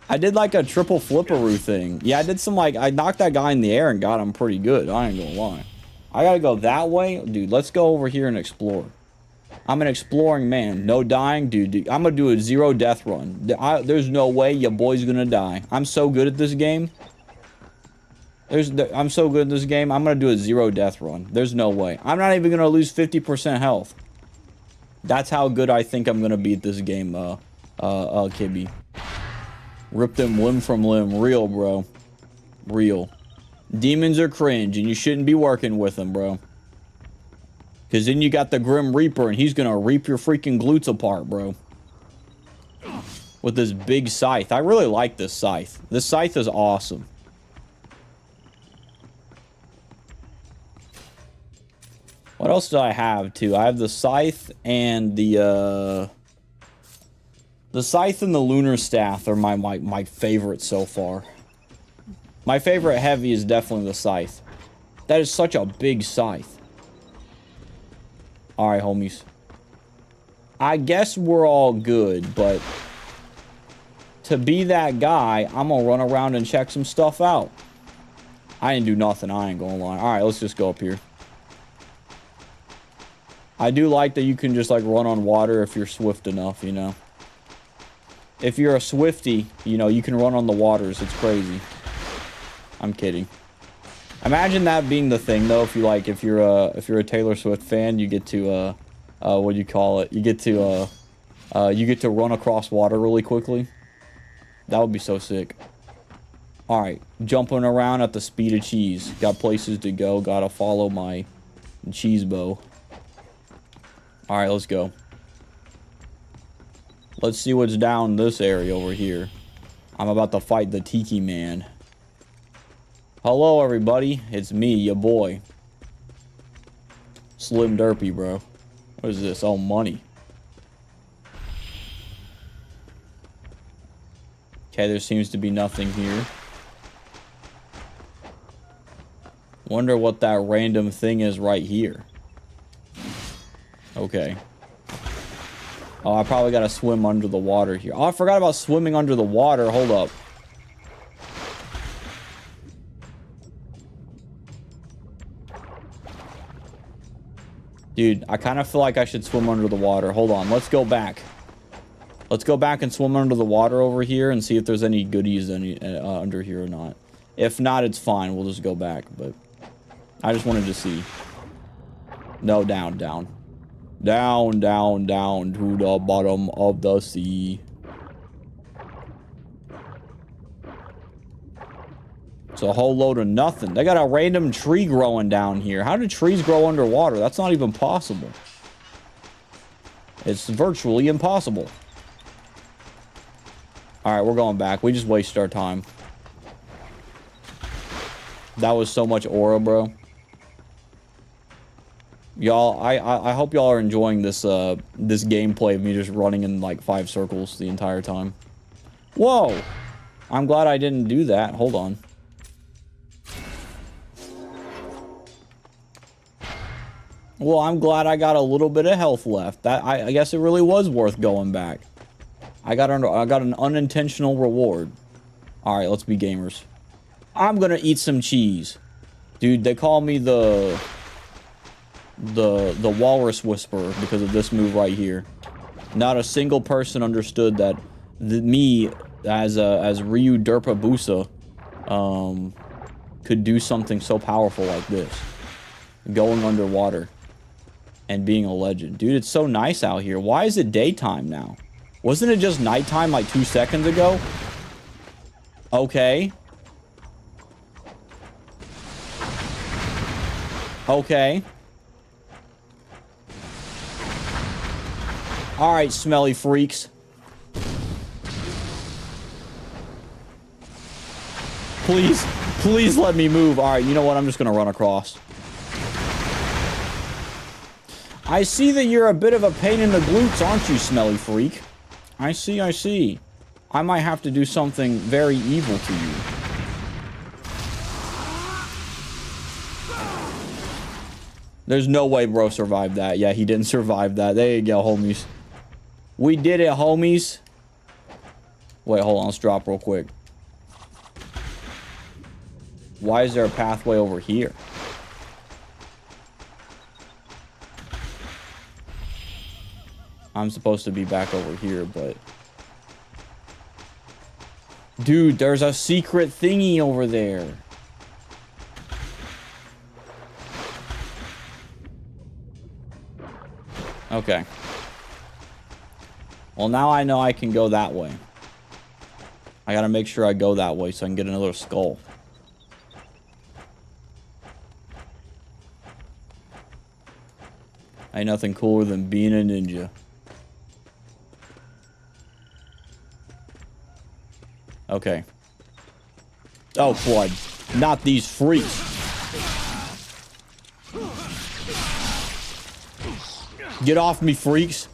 I did like a triple flipperoo thing. Yeah, I did some like... I knocked that guy in the air and got him pretty good. I ain't gonna lie. I gotta go that way. Dude, let's go over here and explore. I'm an exploring man. No dying. Dude, I'm gonna do a 0 death run. There's no way your boy's gonna die. I'm so good at this game. I'm so good at this game. I'm gonna do a 0 death run. There's no way. I'm not even gonna lose 50% health. That's how good I think I'm gonna be at this game, Kibby. Rip them limb from limb. Real, bro. Real. Demons are cringe, and you shouldn't be working with them, bro. Because then you got the Grim Reaper, and he's gonna reap your freaking glutes apart, bro. With this big scythe. I really like this scythe. This scythe is awesome. What else do I have, too? I have the scythe and the scythe and the lunar staff are my favorites so far. My favorite heavy is definitely the scythe. That is such a big scythe. Alright, homies. I guess we're all good, but... to be that guy, I'm gonna run around and check some stuff out. I didn't do nothing, I ain't gonna lie. Alright, let's just go up here. I do like that you can just, like, run on water if you're swift enough, you know? If you're a Swiftie, you know, you can run on the waters. It's crazy. I'm kidding. Imagine that being the thing, though. If you're a Taylor Swift fan, you get to what do you call it? You get to run across water really quickly. That would be so sick. Alright, jumping around at the speed of cheese. Got places to go. Gotta follow my cheese bow. Alright, let's go. Let's see what's down this area over here. I'm about to fight the Tiki Man. Hello, everybody. It's me, your boy. Slim Derpy, bro. What is this? Oh, money. Okay, there seems to be nothing here. Wonder what that random thing is right here. Okay. Oh, I probably gotta swim under the water here. Oh, I forgot about swimming under the water. Hold up. Dude, I kind of feel like I should swim under the water. Hold on, let's go back. Let's go back and swim under the water over here and see if there's any goodies under here or not. If not, it's fine. We'll just go back, but I just wanted to see. No, down, down. Down, down, down to the bottom of the sea. It's a whole load of nothing. They got a random tree growing down here. How do trees grow underwater? That's not even possible. It's virtually impossible. Alright, we're going back. We just wasted our time. That was so much aura, bro. Y'all, I hope y'all are enjoying this this gameplay of me just running in like 5 circles the entire time. Whoa! I'm glad I didn't do that. Hold on. Well, I'm glad I got a little bit of health left. That I guess it really was worth going back. I got an unintentional reward. All right, let's be gamers. I'm gonna eat some cheese, dude. They call me the Walrus Whisperer because of this move right here. Not a single person understood that me as Ryu Derpabusa could do something so powerful like this, going underwater and being a legend. Dude, it's so nice out here. Why is it daytime now? Wasn't it just nighttime like 2 seconds ago? Okay. Okay. Alright, smelly freaks. Please, please let me move. Alright, you know what? I'm just gonna run across. I see that you're a bit of a pain in the glutes, aren't you, smelly freak? I see, I see. I might have to do something very evil to you. There's no way bro survived that. Yeah, he didn't survive that. There you go, homies. We did it, homies. Wait, hold on. Let's drop real quick. Why is there a pathway over here? I'm supposed to be back over here, but... Dude, there's a secret thingy over there. Okay. Well, now I know I can go that way. I gotta make sure I go that way so I can get another skull. Ain't nothing cooler than being a ninja. Okay. Oh, blood. Not these freaks. Get off me, freaks.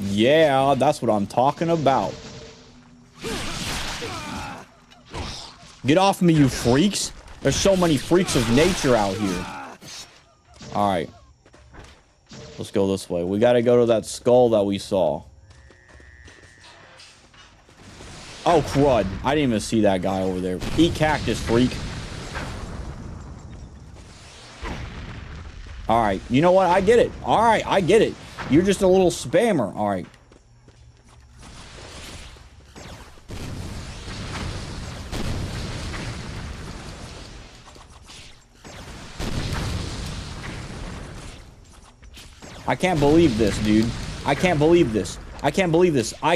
Yeah, that's what I'm talking about. Get off me, you freaks. There's so many freaks of nature out here. Alright. Let's go this way. We gotta go to that skull that we saw. Oh, crud. I didn't even see that guy over there. Eat cactus, freak. Alright. You know what? I get it. Alright, I get it. You're just a little spammer. Alright. I can't believe this, dude. I can't believe this. I can't believe this. Now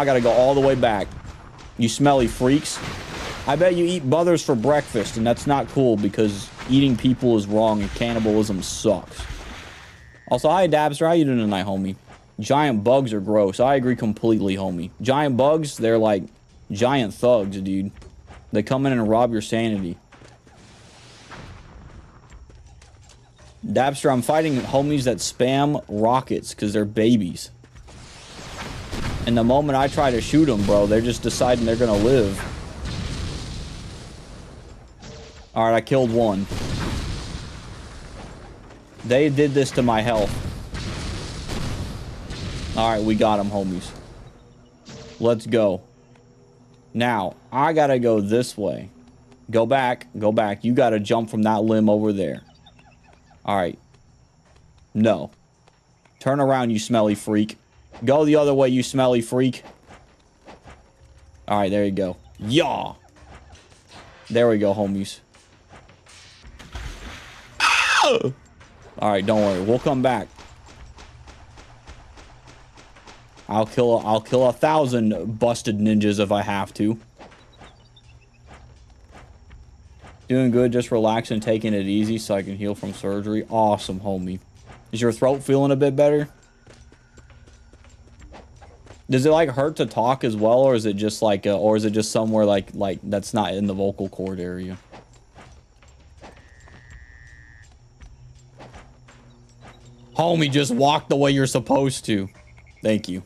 I gotta go all the way back. You smelly freaks. I bet you eat mothers for breakfast, and that's not cool because eating people is wrong and cannibalism sucks. Also, hi, Dabster. How you doing tonight, homie? Giant bugs are gross. I agree completely, homie. Giant bugs, they're like giant thugs, dude. They come in and rob your sanity. Dabster, I'm fighting homies that spam rockets because they're babies. And the moment I try to shoot them, bro, they're just deciding they're gonna live. Alright, I killed one. They did this to my health. Alright, we got them, homies. Let's go. Now, I gotta go this way. Go back, go back. You gotta jump from that limb over there. Alright. No. Turn around, you smelly freak. Go the other way, you smelly freak. Alright, there you go. Yaw! There we go, homies. Alright, don't worry. We'll come back. I'll kill 1,000 busted ninjas if I have to. Doing good, just relaxing, taking it easy so I can heal from surgery. Awesome, homie. Is your throat feeling a bit better? Does it like hurt to talk as well, or is it just like, or is it just somewhere like that's not in the vocal cord area? Homie, just walk the way you're supposed to. Thank you.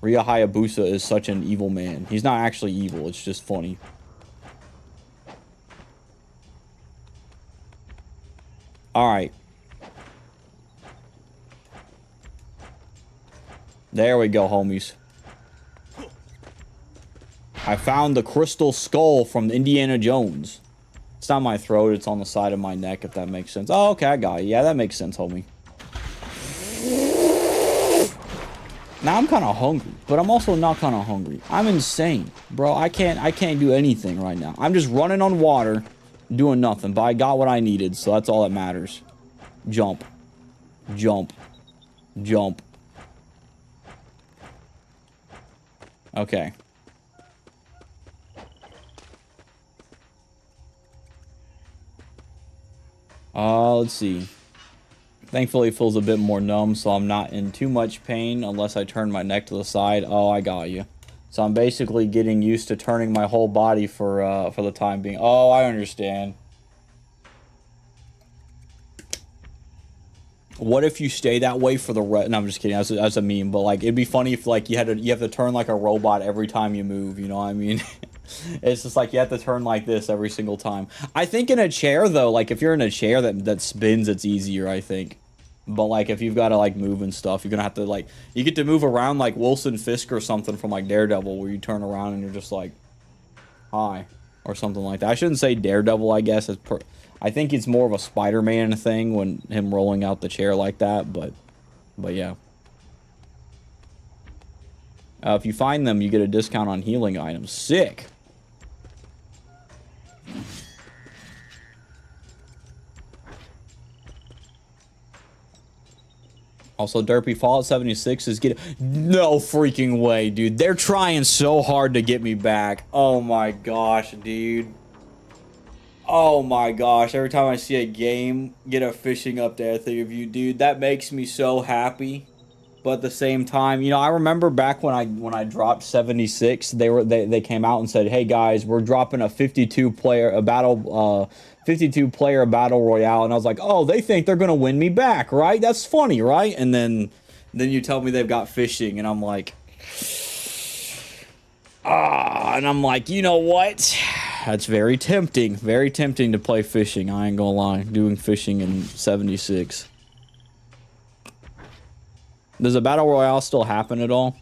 Rhea Hayabusa is such an evil man. He's not actually evil, it's just funny. Alright. There we go, homies. I found the crystal skull from Indiana Jones. It's not my throat, it's on the side of my neck, if that makes sense. Oh, okay, I got it. Yeah, that makes sense, homie. Now I'm kind of hungry, but I'm also not kind of hungry. I'm insane, bro. I can't do anything right now. I'm just running on water, doing nothing, but I got what I needed, so that's all that matters. Jump. Jump. Jump. Okay. Let's see. Thankfully, it feels a bit more numb, so I'm not in too much pain unless I turn my neck to the side. Oh, I got you. So I'm basically getting used to turning my whole body for the time being. Oh, I understand. What if you stay that way for the rest? No, I'm just kidding. That's a meme, but like it'd be funny if like you have to turn like a robot every time you move. You know what I mean? It's just like you have to turn like this every single time. I think in a chair though, like if you're in a chair that spins, it's easier. I think. But like if you've got to like move and stuff, you're gonna have to like you get to move around like Wilson Fisk or something from like Daredevil, where you turn around and you're just like, hi, or something like that. I shouldn't say Daredevil. I guess I think it's more of a Spider-Man thing when him rolling out the chair like that. But yeah. If you find them, you get a discount on healing items. Sick. Also, Derpy, Fallout 76 is getting... No freaking way, dude. They're trying so hard to get me back. Oh my gosh, dude. Oh my gosh. Every time I see a game get a fishing update, I think of you, dude. That makes me so happy. But at the same time, you know, I remember back when I dropped 76, they came out and said, "Hey guys, we're dropping a 52 player battle royale," and I was like, "Oh, they think they're gonna win me back, right? That's funny, right?" And then you tell me they've got fishing, and I'm like, and I'm like, you know what? That's very tempting to play fishing. I ain't gonna lie, doing fishing in 76. Does a battle royale still happen at all?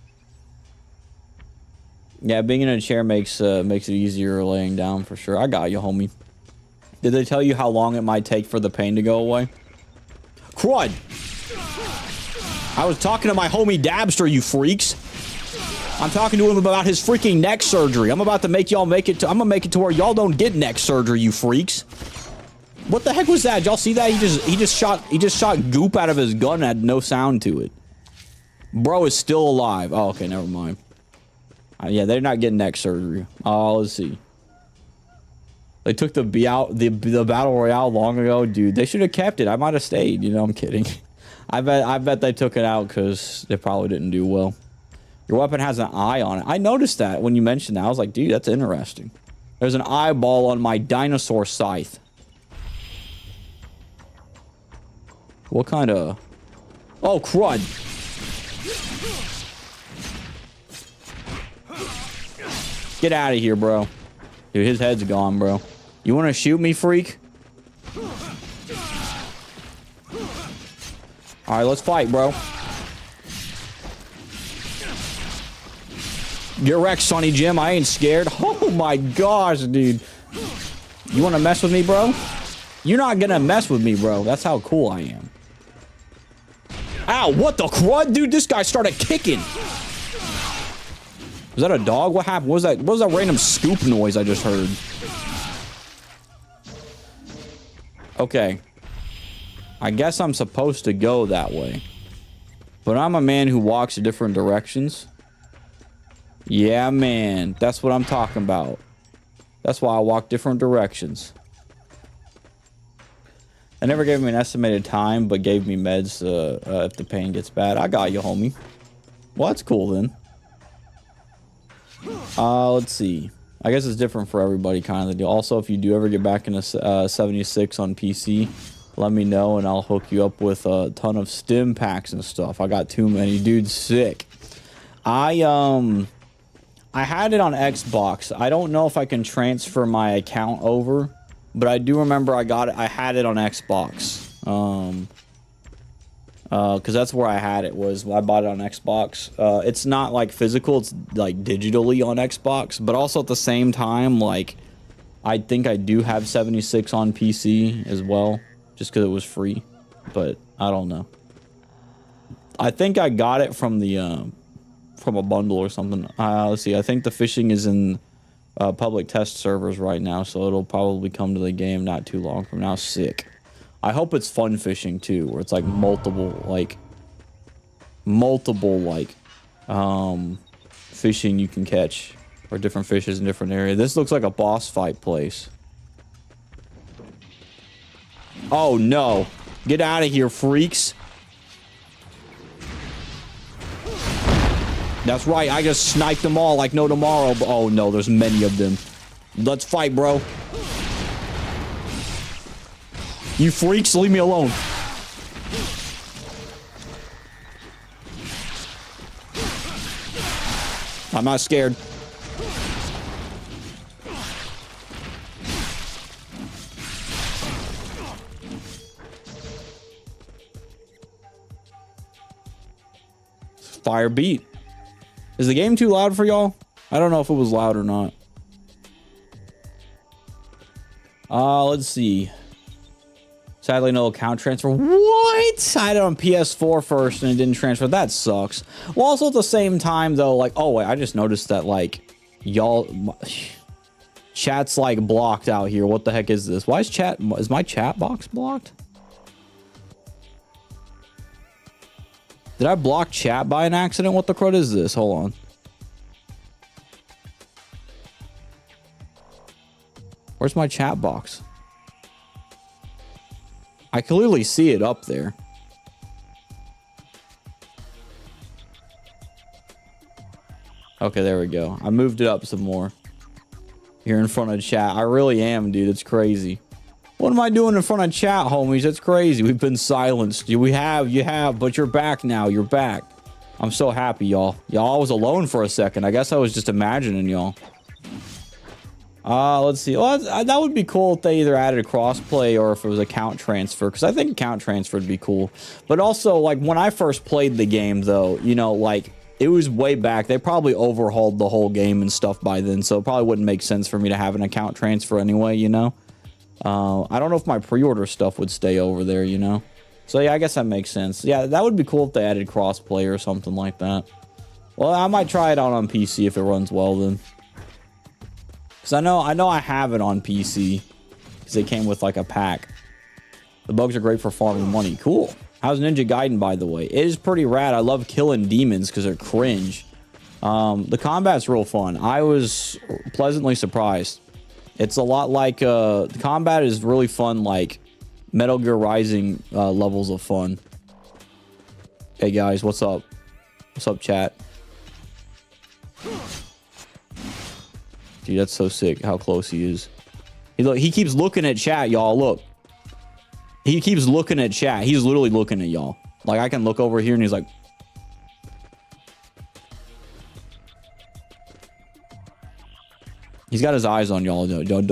Yeah, being in a chair makes it easier laying down for sure. I got you, homie. Did they tell you how long it might take for the pain to go away? Crud! I was talking to my homie Dabster, you freaks. I'm talking to him about his freaking neck surgery. I'm about to make y'all make it to... I'm gonna make it to where y'all don't get neck surgery, you freaks. What the heck was that? Did y'all see that? He just shot goop out of his gun and had no sound to it. Bro is still alive. Oh, okay, never mind. Yeah, they're not getting neck surgery. Oh, let's see. They took the battle royale long ago, dude. They should have kept it. I might have stayed. You know, I'm kidding. I bet they took it out because they probably didn't do well. Your weapon has an eye on it. I noticed that when you mentioned that. I was like, dude, that's interesting. There's an eyeball on my dinosaur scythe. What kind of... Oh, crud. Get out of here, bro. Dude, his head's gone, bro. You want to shoot me, freak? Alright, let's fight, bro. Get wrecked, Sonny Jim. I ain't scared. Oh my gosh, dude. You want to mess with me, bro? You're not gonna mess with me, bro. That's how cool I am. Ow, what the crud? Dude, this guy started kicking. Was that a dog? What happened? What was that random scoop noise I just heard? Okay. I guess I'm supposed to go that way. But I'm a man who walks in different directions. Yeah, man. That's what I'm talking about. That's why I walk different directions. I never gave me an estimated time, but gave me meds if the pain gets bad. I got you, homie. Well, that's cool then. Let's see. I guess it's different for everybody, kind of the deal. Also, if you do ever get back into 76 on PC, let me know and I'll hook you up with a ton of stim packs and stuff. I got too many, dude. Sick. I had it on Xbox. I don't know if I can transfer my account over, but I do remember I had it on Xbox. Because that's where I had it, I bought it on Xbox. It's not like physical, it's like digitally on Xbox, but also at the same time, like, I think I do have 76 on PC as well, just because it was free, but I don't know. I think I got it from the, from a bundle or something. Let's see, I think the fishing is in public test servers right now, so it'll probably come to the game not too long from now. Sick. I hope it's fun fishing too, where it's like multiple fishing you can catch, or different fishes in different areas. This looks like a boss fight place. Oh no, get out of here, freaks. That's right, I just sniped them all like no tomorrow. Oh no, there's many of them. Let's fight, bro. You freaks, leave me alone. I'm not scared. Fire beat. Is the game too loud for y'all? I don't know if it was loud or not. Let's see. Sadly, no account transfer. What? I had it on PS4 first and it didn't transfer. That sucks. Well, also at the same time, though, like, oh, wait, I just noticed that, like, y'all... Chat's, like, blocked out here. What the heck is this? Why is my chat box blocked? Did I block chat by an accident? What the crud is this? Hold on. Where's my chat box? I clearly see it up there. Okay, there we go. I moved it up some more. Here in front of chat. I really am, dude. It's crazy. What am I doing in front of chat, homies? It's crazy. We've been silenced. You have, but you're back now. You're back. I'm so happy, y'all. Y'all was alone for a second. I guess I was just imagining y'all. Let's see. Well, that would be cool if they either added a crossplay or if it was account transfer, because I think account transfer would be cool. But also, like, when I first played the game, though, you know, like, it was way back. They probably overhauled the whole game and stuff by then, so it probably wouldn't make sense for me to have an account transfer anyway, you know? I don't know if my pre-order stuff would stay over there, you know? So, yeah, I guess that makes sense. Yeah, that would be cool if they added crossplay or something like that. Well, I might try it out on PC if it runs well, then. Because I know I have it on PC. Because it came with, like, a pack. The bugs are great for farming money. Cool. How's Ninja Gaiden, by the way? It is pretty rad. I love killing demons because they're cringe. The combat's real fun. I was pleasantly surprised. It's a lot like, the combat is really fun, like Metal Gear Rising levels of fun. Hey guys, what's up? What's up, chat? Dude, that's so sick how close he is. He keeps looking at chat, y'all. Look. He keeps looking at chat. He's literally looking at y'all. Like, I can look over here and he's like... He's got his eyes on y'all. Don't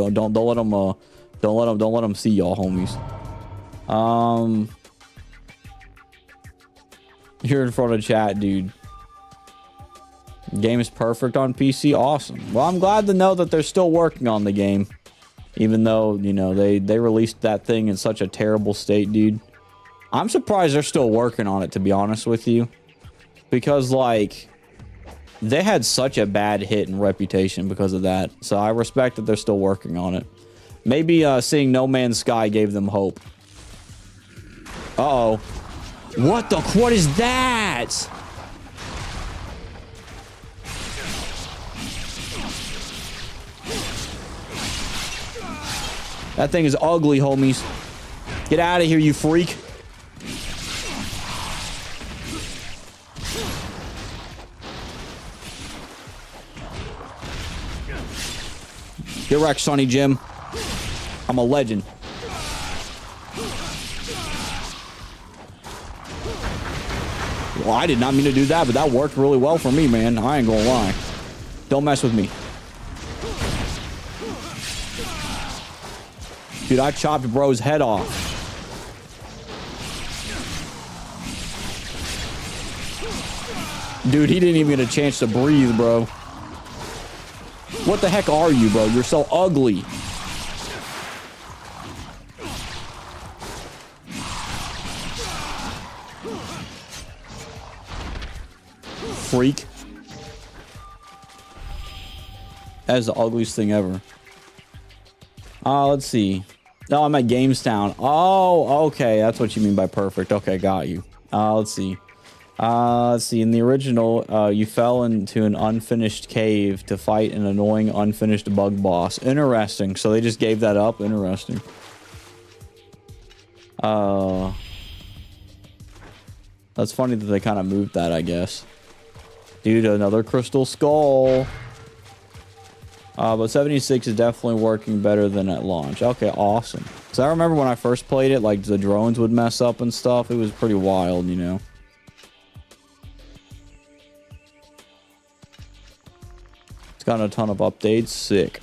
let him see y'all, homies. You're in front of chat, dude. Game is perfect on PC. Awesome. Well, I'm glad to know that they're still working on the game. Even though, you know, they released that thing in such a terrible state, dude. I'm surprised they're still working on it, to be honest with you. Because, like, they had such a bad hit and reputation because of that. So I respect that they're still working on it. Maybe seeing No Man's Sky gave them hope. Uh-oh. What is that? That thing is ugly, homies. Get out of here, you freak. Get wrecked, Sonny Jim. I'm a legend. Well, I did not mean to do that, but that worked really well for me, man. I ain't gonna lie. Don't mess with me. Dude, I chopped bro's head off. Dude, he didn't even get a chance to breathe, bro. What the heck are you, bro? You're so ugly. Freak. That is the ugliest thing ever. Let's see. No, I'm at Gamestown. Oh, okay. That's what you mean by perfect. Okay, got you. Let's see. In the original, you fell into an unfinished cave to fight an annoying unfinished bug boss. Interesting. So they just gave that up. Interesting. That's funny that they kind of moved that, I guess. Dude, another crystal skull. But 76 is definitely working better than at launch. Okay, awesome. So I remember when I first played it, like, the drones would mess up and stuff. It was pretty wild, you know. It's gotten a ton of updates. Sick.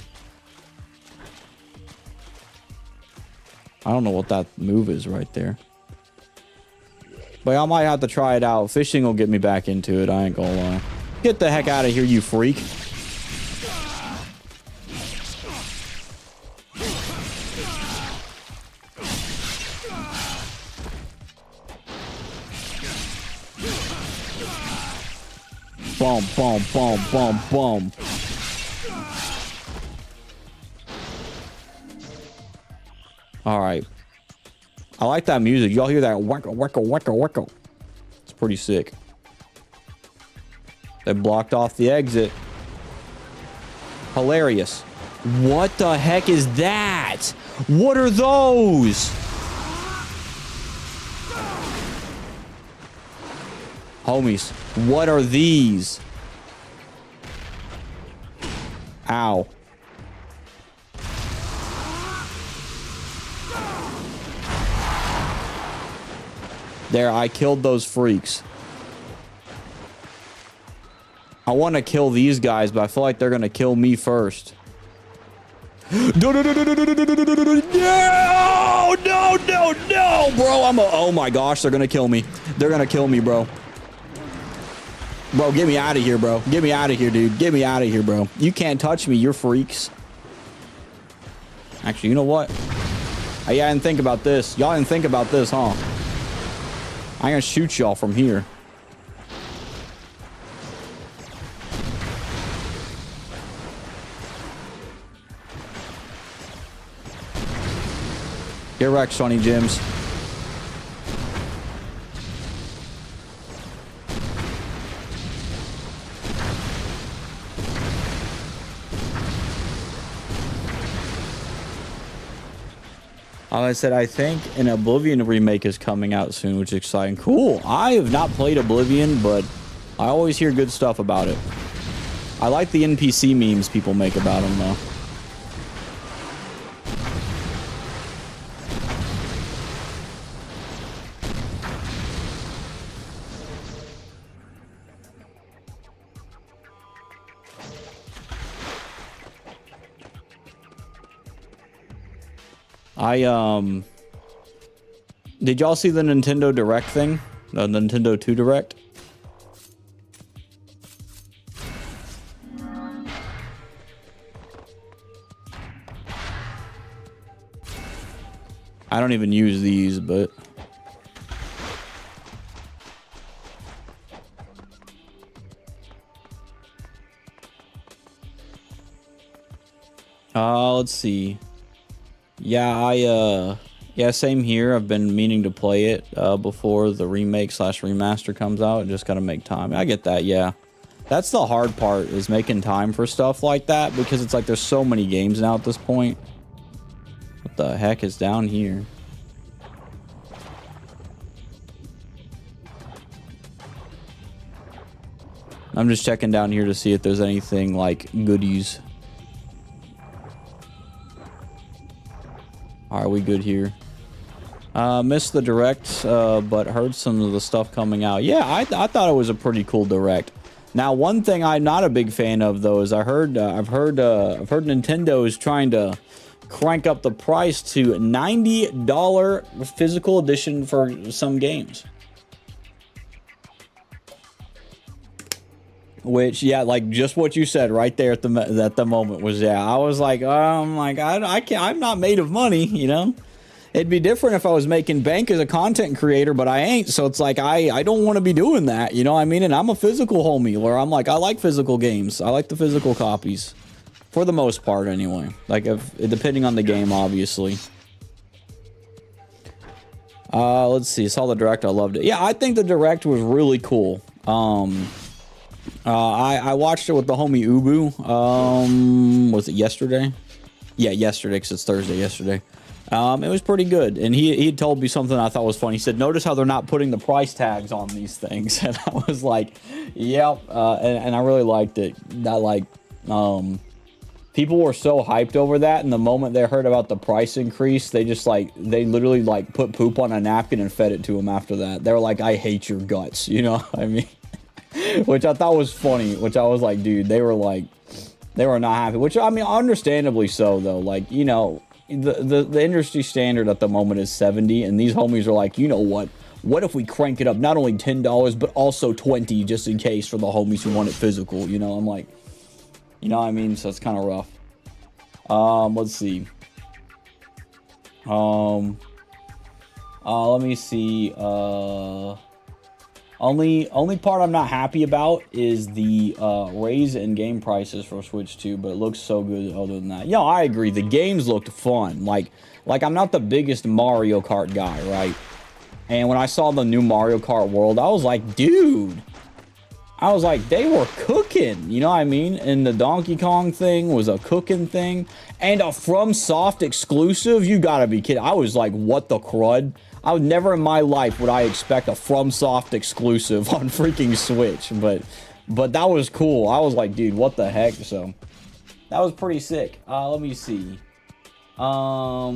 I don't know what that move is right there. But I might have to try it out. Fishing will get me back into it, I ain't gonna lie. Get the heck out of here, you freak. Boom, boom, boom, boom, boom. All right. I like that music. Y'all hear that? Wacko, wacko, wacko, wacko. It's pretty sick. They blocked off the exit. Hilarious. What the heck is that? What are those? Homies, what are these? Ow. There, I killed those freaks. I want to kill these guys, but I feel like they're going to kill me first. No, no, no, no, no, no, no, no, no, no, no, no, no, bro. Oh my gosh, they're going to kill me. They're going to kill me, bro. Bro, get me out of here, bro. Get me out of here, dude. Get me out of here, bro. You can't touch me. You're freaks. Actually, you know what? I didn't think about this. Y'all didn't think about this, huh? I'm gonna shoot y'all from here. Get wrecked, Sonny Jims. I said, I think an Oblivion remake is coming out soon, which is exciting. Cool. I have not played Oblivion, but I always hear good stuff about it. I like the NPC memes people make about them, though. Did y'all see the Nintendo Direct thing? The Nintendo 2 Direct? I don't even use these, but... let's see. Yeah, yeah, same here. I've been meaning to play it before the remake / remaster comes out. Just gotta make time. I get that, yeah. That's the hard part, is making time for stuff like that, because it's like there's so many games now at this point. What the heck is down here? I'm just checking down here to see if there's anything like goodies. Are we good here? Missed the direct, but heard some of the stuff coming out. Yeah, I thought it was a pretty cool direct. Now, one thing I'm not a big fan of, though, is I've heard Nintendo is trying to crank up the price to $90 physical edition for some games. Which, yeah, like just what you said right there at the moment was, yeah. I was like, I can't. I'm not made of money, you know. It'd be different if I was making bank as a content creator, but I ain't. So it's like I don't want to be doing that, you know what I mean? And I'm a physical homie, where I'm like, I like physical games. I like the physical copies, for the most part, anyway. Like, depending on the game, obviously. Let's see. Saw the direct. I loved it. Yeah, I think the direct was really cool. I watched it with the homie Ubu. Was it yesterday? Yeah, yesterday, because it's Thursday yesterday. It was pretty good, and he had told me something I thought was funny. He said, notice how they're not putting the price tags on these things. And I was like, yep. And I really liked it. That, like, people were so hyped over that, and the moment they heard about the price increase, they literally, like, put poop on a napkin and fed it to him after that. They were like, I hate your guts, you know what I mean? Which I thought was funny, which I was like, dude, they were not happy, which, I mean, understandably so, though. Like, you know, the industry standard at the moment is 70, and these homies are like, you know what if we crank it up not only $10 but also 20, just in case, for the homies who want it physical, you know? I'm like, you know what I mean? So it's kind of rough. Let's see. Let me see. Only part I'm not happy about is the raise in game prices for Switch 2, but it looks so good other than that. Yeah, I agree. The games looked fun. Like I'm not the biggest Mario Kart guy, right? And when I saw the new Mario Kart World, I was like, dude. I was like, they were cooking, you know what I mean? And the Donkey Kong thing was a cooking thing. And a FromSoft exclusive? You gotta be kidding. I was like, what the crud? I would never in my life would I expect a FromSoft exclusive on freaking Switch. But that was cool. I was like, dude, what the heck? So, that was pretty sick. Let me see. Let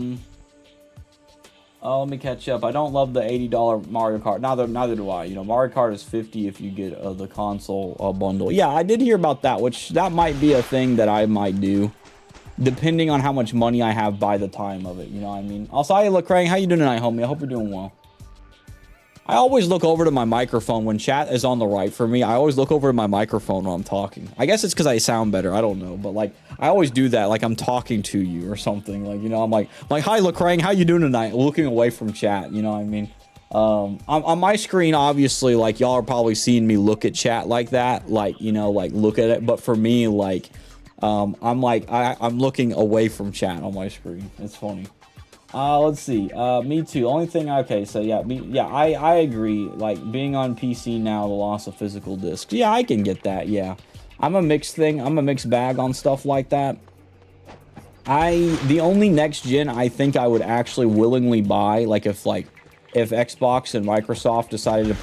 me catch up. I don't love the $80 Mario Kart. Neither do I. You know, Mario Kart is $50 if you get the console bundle. Yeah, I did hear about that, which that might be a thing that I might do, depending on how much money I have by the time of it. You know what I mean? Also, hi, Lecrae. How you doing tonight, homie? I hope you're doing well. I always look over to my microphone when chat is on the right for me. I always look over to my microphone when I'm talking. I guess it's because I sound better. I don't know. But, like, I always do that. Like, I'm talking to you or something. Like, you know, I'm like, hi, Lecrae. How you doing tonight? Looking away from chat. You know what I mean? On my screen, obviously, like, y'all are probably seeing me look at chat like that. Like, you know, like, look at it. But for me, like, I'm looking away from chat on my screen. It's funny. Let's see. Me too. Only thing. Okay, so yeah, I agree. Like, being on PC now, the loss of physical discs. Yeah, I can get that. Yeah, I'm a mixed thing. I'm a mixed bag on stuff like that. The only next gen I think I would actually willingly buy, like if Xbox and Microsoft decided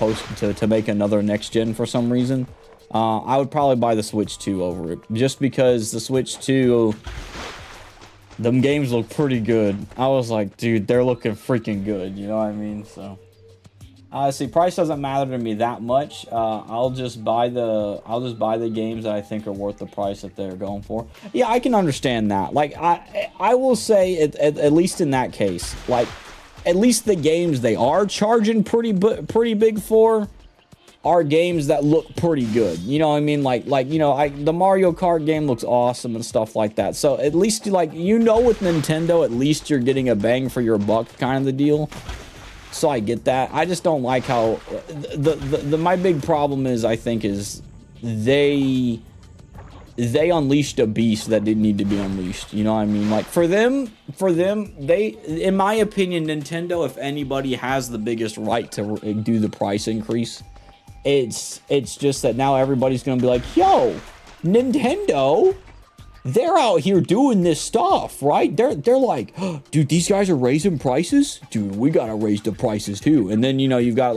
to make another next gen for some reason, I would probably buy the Switch 2 over it, just because the Switch 2, them games look pretty good. I was like, dude, they're looking freaking good, you know what I mean? So see, price doesn't matter to me that much. I'll just buy the games that I think are worth the price that they're going for. Yeah, I can understand that. Like, I will say, at least in that case, like, at least the games they are charging pretty big for are games that look pretty good. You know what I mean? Like you know, the Mario Kart game looks awesome and stuff like that. So at least, like, you know, with Nintendo, at least you're getting a bang for your buck kind of the deal. So I get that. I just don't like how my big problem is, I think, is they unleashed a beast that didn't need to be unleashed. You know what I mean? Like, for them, they, in my opinion, Nintendo, if anybody has the biggest right to do the price increase, it's just that now everybody's gonna be like, yo, Nintendo, they're out here doing this stuff, right? They're like, oh, dude, these guys are raising prices, dude, we gotta raise the prices too. And then, you know, you've got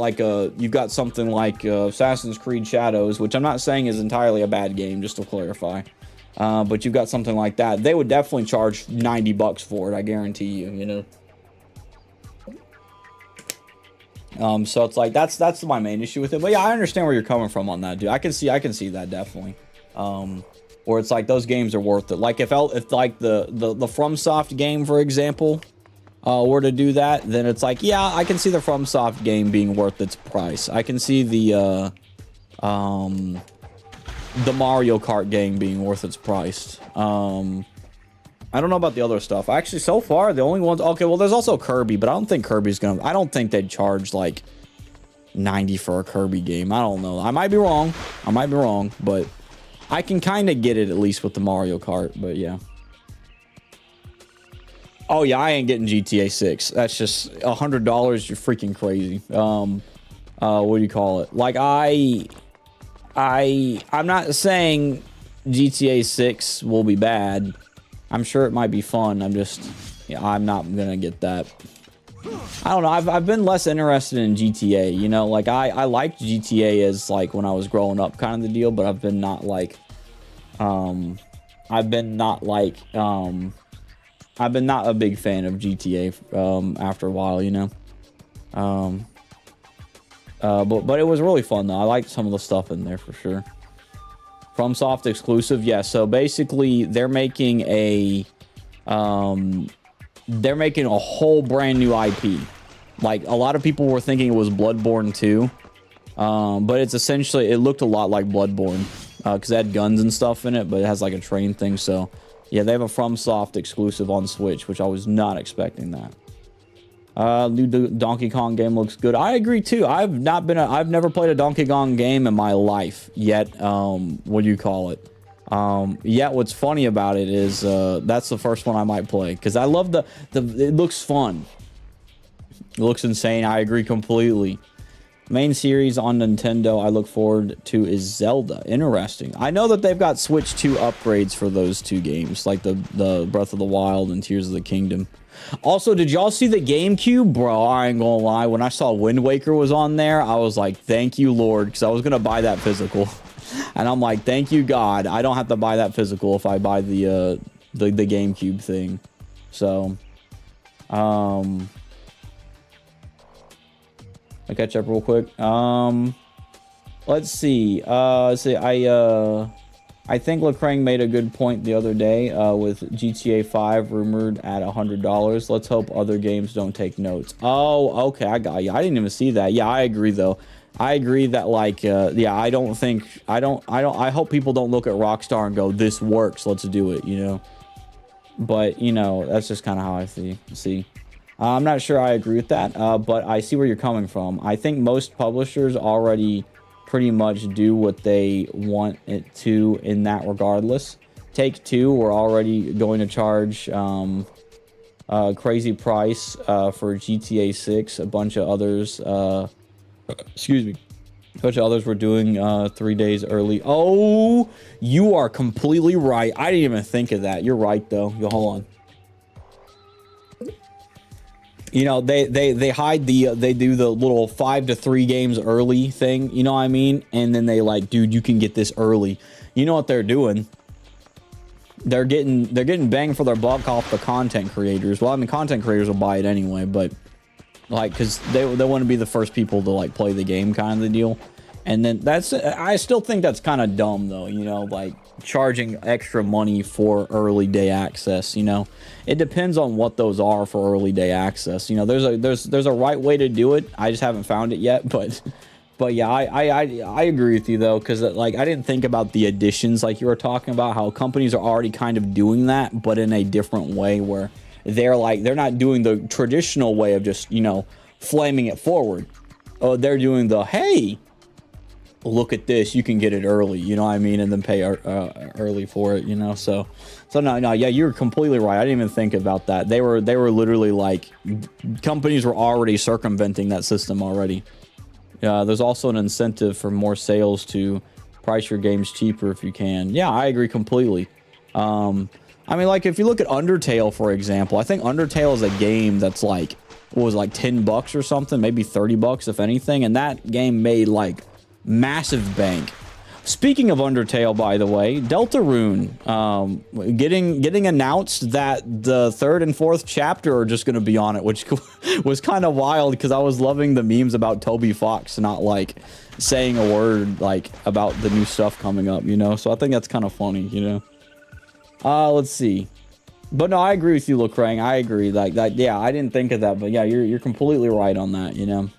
something like Assassin's Creed Shadows, which I'm not saying is entirely a bad game, just to clarify, but you've got something like that. They would definitely charge $90 for it, I guarantee you, you know. So it's like, that's my main issue with it. But yeah, I understand where you're coming from on that, dude. I can see that definitely. Or it's like those games are worth it. Like if like the FromSoft game, for example, were to do that, then it's like, yeah, I can see the FromSoft game being worth its price. I can see the Mario Kart game being worth its price. I don't know about the other stuff. Actually, so far, the only ones... Okay, well, there's also Kirby, but I don't think Kirby's gonna... I don't think they'd charge, like, 90 for a Kirby game. I don't know. I might be wrong. But I can kind of get it, at least with the Mario Kart, but yeah. Oh, yeah, I ain't getting GTA 6. That's just $100. You're freaking crazy. What do you call it? Like, I'm not saying GTA 6 will be bad. I'm sure it might be fun. I'm not gonna get that. I don't know. I've been less interested in GTA. You know, like I liked GTA as like when I was growing up, kind of the deal. But I've been not a big fan of GTA after a while. You know. But it was really fun though. I liked some of the stuff in there for sure. FromSoft exclusive, yeah. So basically, they're making a whole brand new IP. Like, a lot of people were thinking it was Bloodborne 2, but it's essentially, it looked a lot like Bloodborne because it had guns and stuff in it, but it has like a train thing. So yeah, they have a FromSoft exclusive on Switch, which I was not expecting that. New Donkey Kong game looks good. I agree too. I've never played a Donkey Kong game in my life yet. What do you call it? Yet what's funny about it is that's the first one I might play because I love it looks fun. It looks insane. I agree completely. Main series on Nintendo I look forward to is Zelda. Interesting. I know that they've got Switch 2 upgrades for those two games, like the Breath of the Wild and Tears of the Kingdom. Also, did y'all see the GameCube? Bro, I ain't gonna lie. When I saw Wind Waker was on there, I was like, thank you, Lord, because I was gonna buy that physical. And I'm like, thank you, God. I don't have to buy that physical if I buy the GameCube thing. So, I'll catch up real quick. Let's see. I think Lecrae made a good point the other day with GTA 5 rumored at $100. Let's hope other games don't take notes. Oh, okay, I got you. I didn't even see that. Yeah, I agree though. I agree that like, yeah, I hope people don't look at Rockstar and go, this works, let's do it, you know? But, you know, that's just kind of how I see. I'm not sure I agree with that, but I see where you're coming from. I think most publishers already pretty much do what they want it to in that regardless. Take-Two were already going to charge a crazy price for GTA 6. A bunch of others, excuse me, a bunch of others were doing 3 days early. Oh, you are completely right. I didn't even think of that. You're right, though. Hold on. You know, they hide they do the little 5 to 3 games early thing, you know what I mean? And then they like, dude, you can get this early. You know what they're doing? They're getting bang for their buck off the content creators. Well, I mean, content creators will buy it anyway, but like, because they want to be the first people to like play the game, kind of the deal. And then I still think that's kind of dumb though, you know, like charging extra money for early day access. You know, it depends on what those are for early day access. You know, there's a right way to do it. I just haven't found it yet, but yeah, I agree with you though, because like I didn't think about the additions like you were talking about, how companies are already kind of doing that, but in a different way, where they're not doing the traditional way of just, you know, flaming it forward. Oh, they're doing the, hey, look at this, you can get it early, you know what I mean, and then pay early for it, you know. So no, yeah, you're completely right. I didn't even think about that. They were literally like, companies were already circumventing that system already. There's also an incentive for more sales to price your games cheaper if you can. Yeah, I agree completely. I mean, like if you look at Undertale, for example, I think Undertale is a game that's like, what was it, like $10 or something, maybe $30 if anything, and that game made like massive bank. Speaking of Undertale, by the way, Deltarune, getting announced that the 3rd and 4th chapter are just going to be on it, which was kind of wild, because I was loving the memes about Toby Fox not like saying a word like about the new stuff coming up, you know. So I think that's kind of funny, you know. Let's see. But no, I agree with you, Lecrae. I agree, like that. Yeah, I didn't think of that, but yeah, you're completely right on that, you know.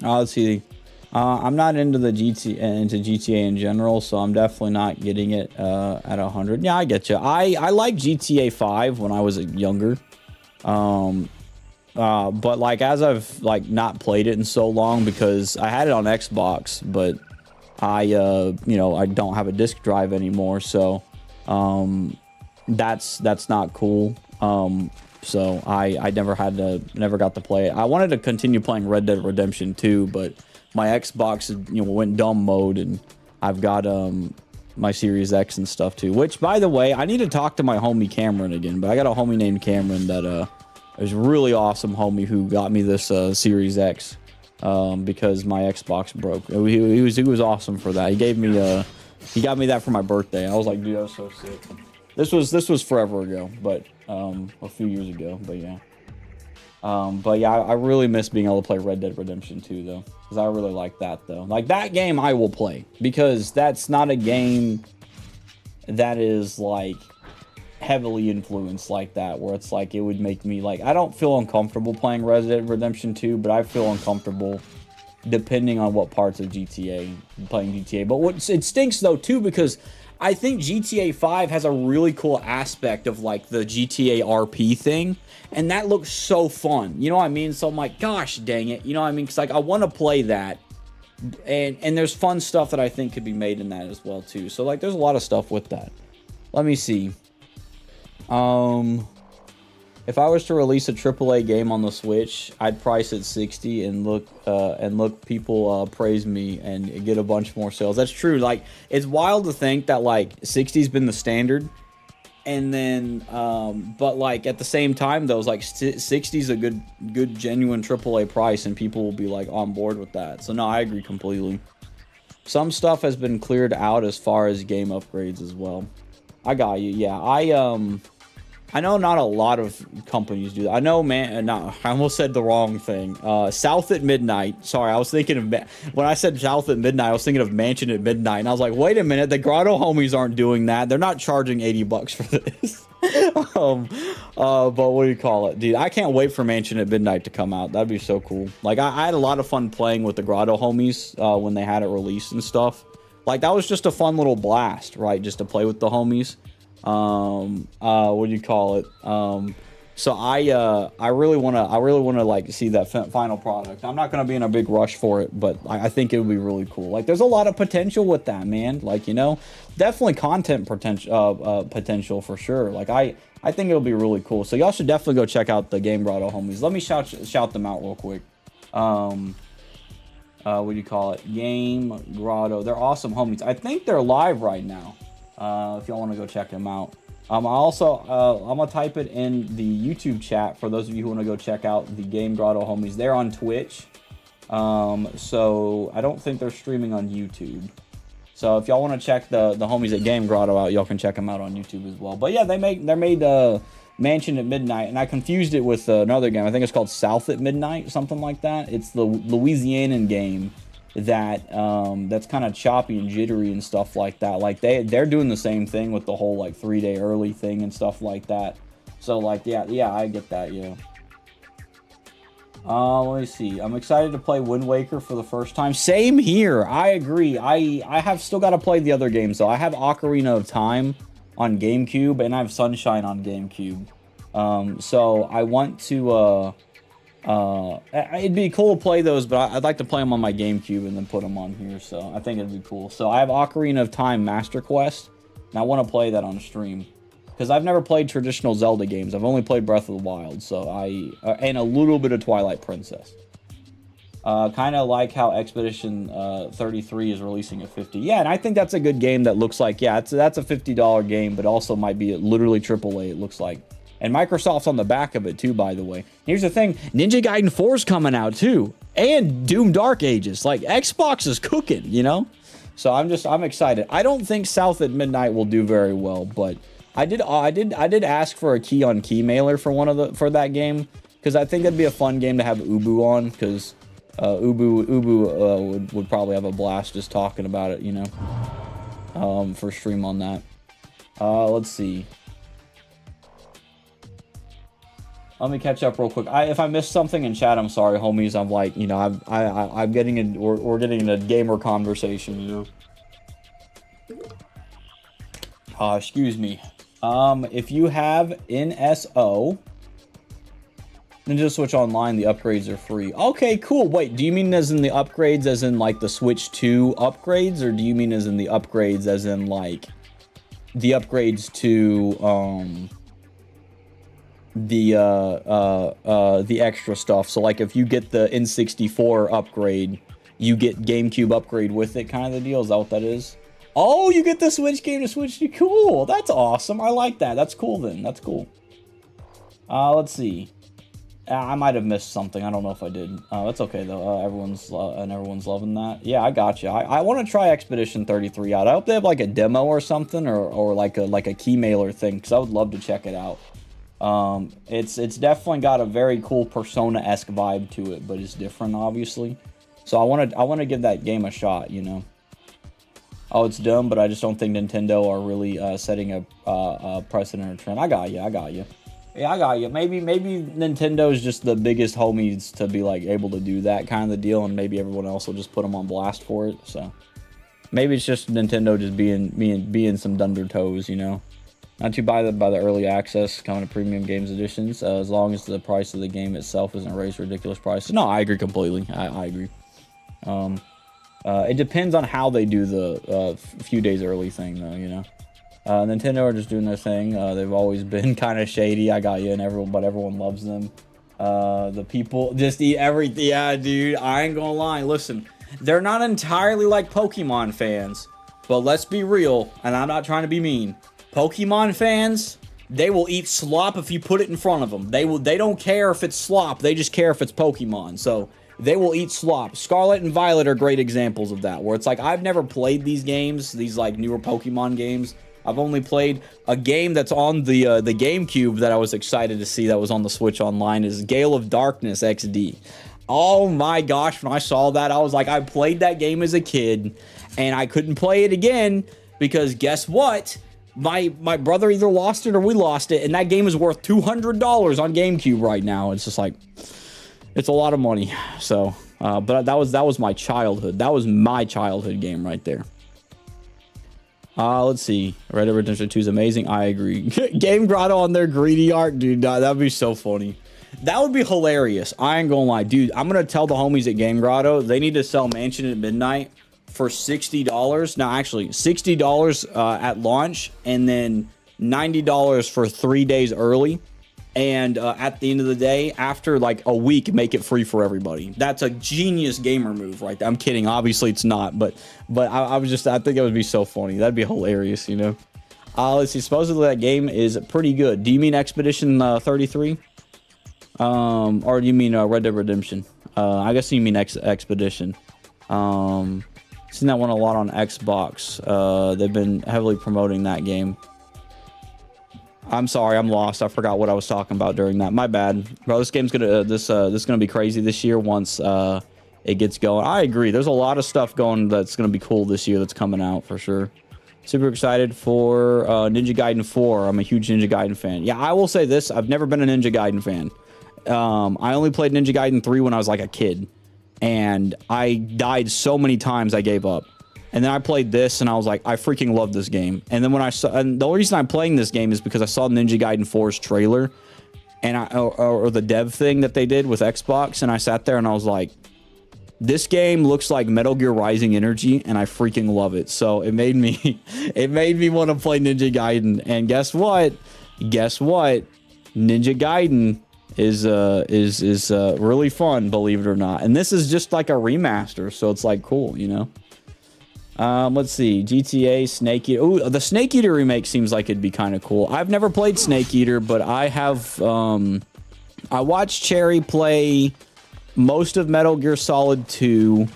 Let's see. I'm not into GTA in general, so I'm definitely not getting it at 100. Yeah, I get you. I like GTA 5 when I was younger, but like as I've like not played it in so long, because I had it on Xbox, but I you know, I don't have a disc drive anymore, so that's not cool. So I never got to play it. I wanted to continue playing Red Dead Redemption 2, but my Xbox, you know, went dumb mode, and I've got my Series X and stuff too. Which, by the way, I need to talk to my homie Cameron again. But I got a homie named Cameron that is really awesome homie who got me this Series X because my Xbox broke. He was awesome for that. He got me that for my birthday. I was like, dude, that was so sick. This was forever ago, but a few years ago. But yeah. I really miss being able to play Red Dead Redemption 2 though, because I really like that though. Like that game I will play, because that's not a game that is like heavily influenced like that, where it's like it would make me like, I don't feel uncomfortable playing Red Dead Redemption 2, but I feel uncomfortable depending on what parts of GTA, playing GTA. But it stinks though too, because I think GTA 5 has a really cool aspect of like the GTA RP thing, and that looks so fun, you know what I mean? So I'm like, gosh dang it, you know what I mean? Because like I want to play that, and there's fun stuff that I think could be made in that as well too. So like there's a lot of stuff with that. Let me see. If I was to release a AAA game on the Switch, I'd price it 60 and look people praise me and get a bunch more sales. That's true. Like, it's wild to think that like 60's been the standard, and then but like at the same time though, it's like 60's a good genuine AAA price, and people will be like on board with that. So no, I agree completely. Some stuff has been cleared out as far as game upgrades as well. I got you. Yeah, I know not a lot of companies do that. I know, man, no, I almost said the wrong thing. South at Midnight. Sorry, I was thinking of, when I said South at Midnight, I was thinking of Mansion at Midnight. And I was like, wait a minute, the Grotto homies aren't doing that. They're not charging $80 for this. But what do you call it? Dude, I can't wait for Mansion at Midnight to come out. That'd be so cool. Like, I had a lot of fun playing with the Grotto homies when they had it released and stuff. Like, that was just a fun little blast, right? Just to play with the homies. What do you call it? So I really want to like see that final product. I'm not going to be in a big rush for it, but I think it would be really cool. Like, there's a lot of potential with that, man. Like, you know, definitely content potential for sure. Like, I think it'll be really cool. So y'all should definitely go check out the Game Grotto homies. Let me shout them out real quick. What do you call it? Game Grotto. They're awesome homies. I think they're live right now. If y'all want to go check them out. I also, I'm gonna type it in the YouTube chat for those of you who want to go check out the Game Grotto homies. They're on Twitch, so I don't think they're streaming on YouTube. So if y'all want to check the homies at Game Grotto out, y'all can check them out on YouTube as well. But yeah, they made Mansion at Midnight, and I confused it with another game. I think it's called South at Midnight, something like that. It's the Louisianan game that that's kind of choppy and jittery and stuff like that. Like they're doing the same thing with the whole like 3-day early thing and stuff like that. So like yeah, I get that. Yeah. Let me see. I'm excited to play Wind Waker for the first time. Same here. I agree. I have still got to play the other games though. I have Ocarina of Time on GameCube and I have Sunshine on GameCube. So I want to it'd be cool to play those, but I'd like to play them on my GameCube and then put them on here. So I think it'd be cool. So I have Ocarina of Time Master Quest, and I want to play that on stream because I've never played traditional Zelda games. I've only played Breath of the Wild, so and a little bit of Twilight Princess. Kind of like how Expedition 33 is releasing at 50. Yeah, and I think that's a good game that looks like, yeah, that's a $50 game, but also might be literally AAA, it looks like. And Microsoft's on the back of it too, by the way. Here's the thing, Ninja Gaiden 4 is coming out too. And Doom Dark Ages. Like, Xbox is cooking, you know? So I'm excited. I don't think South at Midnight will do very well, but I did ask for a key-on-key mailer for that game, because I think it'd be a fun game to have Ubu on, because Ubu would probably have a blast just talking about it, you know? For stream on that. Let's see. Let me catch up real quick. If I missed something in chat, I'm sorry, homies. I'm like, you know, I'm getting in, we're getting in a gamer conversation, you know. Excuse me. If you have NSO, Nintendo Switch Online, the upgrades are free. Okay, cool. Wait, do you mean as in the upgrades as in like the Switch 2 upgrades, or do you mean as in the upgrades as in like the upgrades to the extra stuff? So like if you get the N64 upgrade, you get GameCube upgrade with it, kind of the deal. Is that what that is? Oh, you get the Switch game to Switch 2. Cool. That's awesome. I like that. That's cool then. That's cool. Let's see. I might have missed something. I don't know if I did. That's okay though. Everyone's loving that. Yeah, I got you. I want to try Expedition 33 out. I hope they have like a demo or something, or like a key mailer thing, because I would love to check it out. It's definitely got a very cool Persona-esque vibe to it, but it's different, obviously. So I want to give that game a shot, you know. Oh, it's dumb, but I just don't think Nintendo are really setting a precedent or trend. I got you. Yeah, I got you. Maybe Nintendo is just the biggest homies to be like able to do that kind of the deal, and maybe everyone else will just put them on blast for it. So maybe it's just Nintendo just being some dunder toes, you know. Not too by the early access coming to premium games editions, as long as the price of the game itself isn't raised to ridiculous prices. No, I agree completely. I agree. It depends on how they do the few days early thing, though, you know. Nintendo are just doing their thing. They've always been kind of shady. I got you, but everyone loves them. The people just eat everything. Yeah, dude, I ain't gonna lie. Listen, they're not entirely like Pokemon fans, but let's be real, and I'm not trying to be mean. Pokemon fans, they will eat slop if you put it in front of them. They don't care if it's slop. They just care if it's Pokemon. So they will eat slop. Scarlet and Violet are great examples of that, where it's like, I've never played these games, these like newer Pokemon games. I've only played a game that's on the GameCube that I was excited to see that was on the Switch Online, is Gale of Darkness XD. Oh my gosh, when I saw that, I was like, I played that game as a kid, and I couldn't play it again, because guess what? My brother either lost it or we lost it, and that game is worth $200 on GameCube right now. It's just like, it's a lot of money. So, but that was my childhood. That was my childhood game right there. Let's see. Red Dead Redemption 2 is amazing. I agree. Game Grotto on their greedy art, dude. That'd be so funny. That would be hilarious. I ain't gonna lie, dude. I'm gonna tell the homies at Game Grotto they need to sell Mansion at Midnight for $60. No, actually, $60 at launch, and then $90 for 3 days early. And at the end of the day, after like a week, make it free for everybody. That's a genius gamer move right there. I'm kidding. Obviously, it's not. But I think it would be so funny. That'd be hilarious, you know. Let's see. Supposedly that game is pretty good. Do you mean Expedition 33? Or do you mean Red Dead Redemption? I guess you mean Expedition. Seen that one a lot on Xbox. They've been heavily promoting that game. I'm sorry, I'm lost. I forgot what I was talking about during that. My bad, bro. This game's gonna this is gonna be crazy this year once it gets going. I agree. There's a lot of stuff going that's gonna be cool this year that's coming out for sure. Super excited for Ninja Gaiden 4. I'm a huge Ninja Gaiden fan. Yeah, I will say this. I've never been a Ninja Gaiden fan. I only played Ninja Gaiden 3 when I was like a kid. And I died so many times I gave up. And then I played this and I was like, I freaking love this game. And then when I saw, and the only reason I'm playing this game is because I saw Ninja Gaiden 4's trailer and or the dev thing that they did with Xbox. And I sat there and I was like, this game looks like Metal Gear Rising energy and I freaking love it. So it made me, want to play Ninja Gaiden. And guess what? Ninja Gaiden is really fun, believe it or not. And this is just like a remaster, so it's like cool, you know. Let's see, GTA Snake Eater. Ooh, the Snake Eater remake seems like it'd be kind of cool. I've never played Snake Eater, but I have I watched Cherry play most of Metal Gear Solid 2.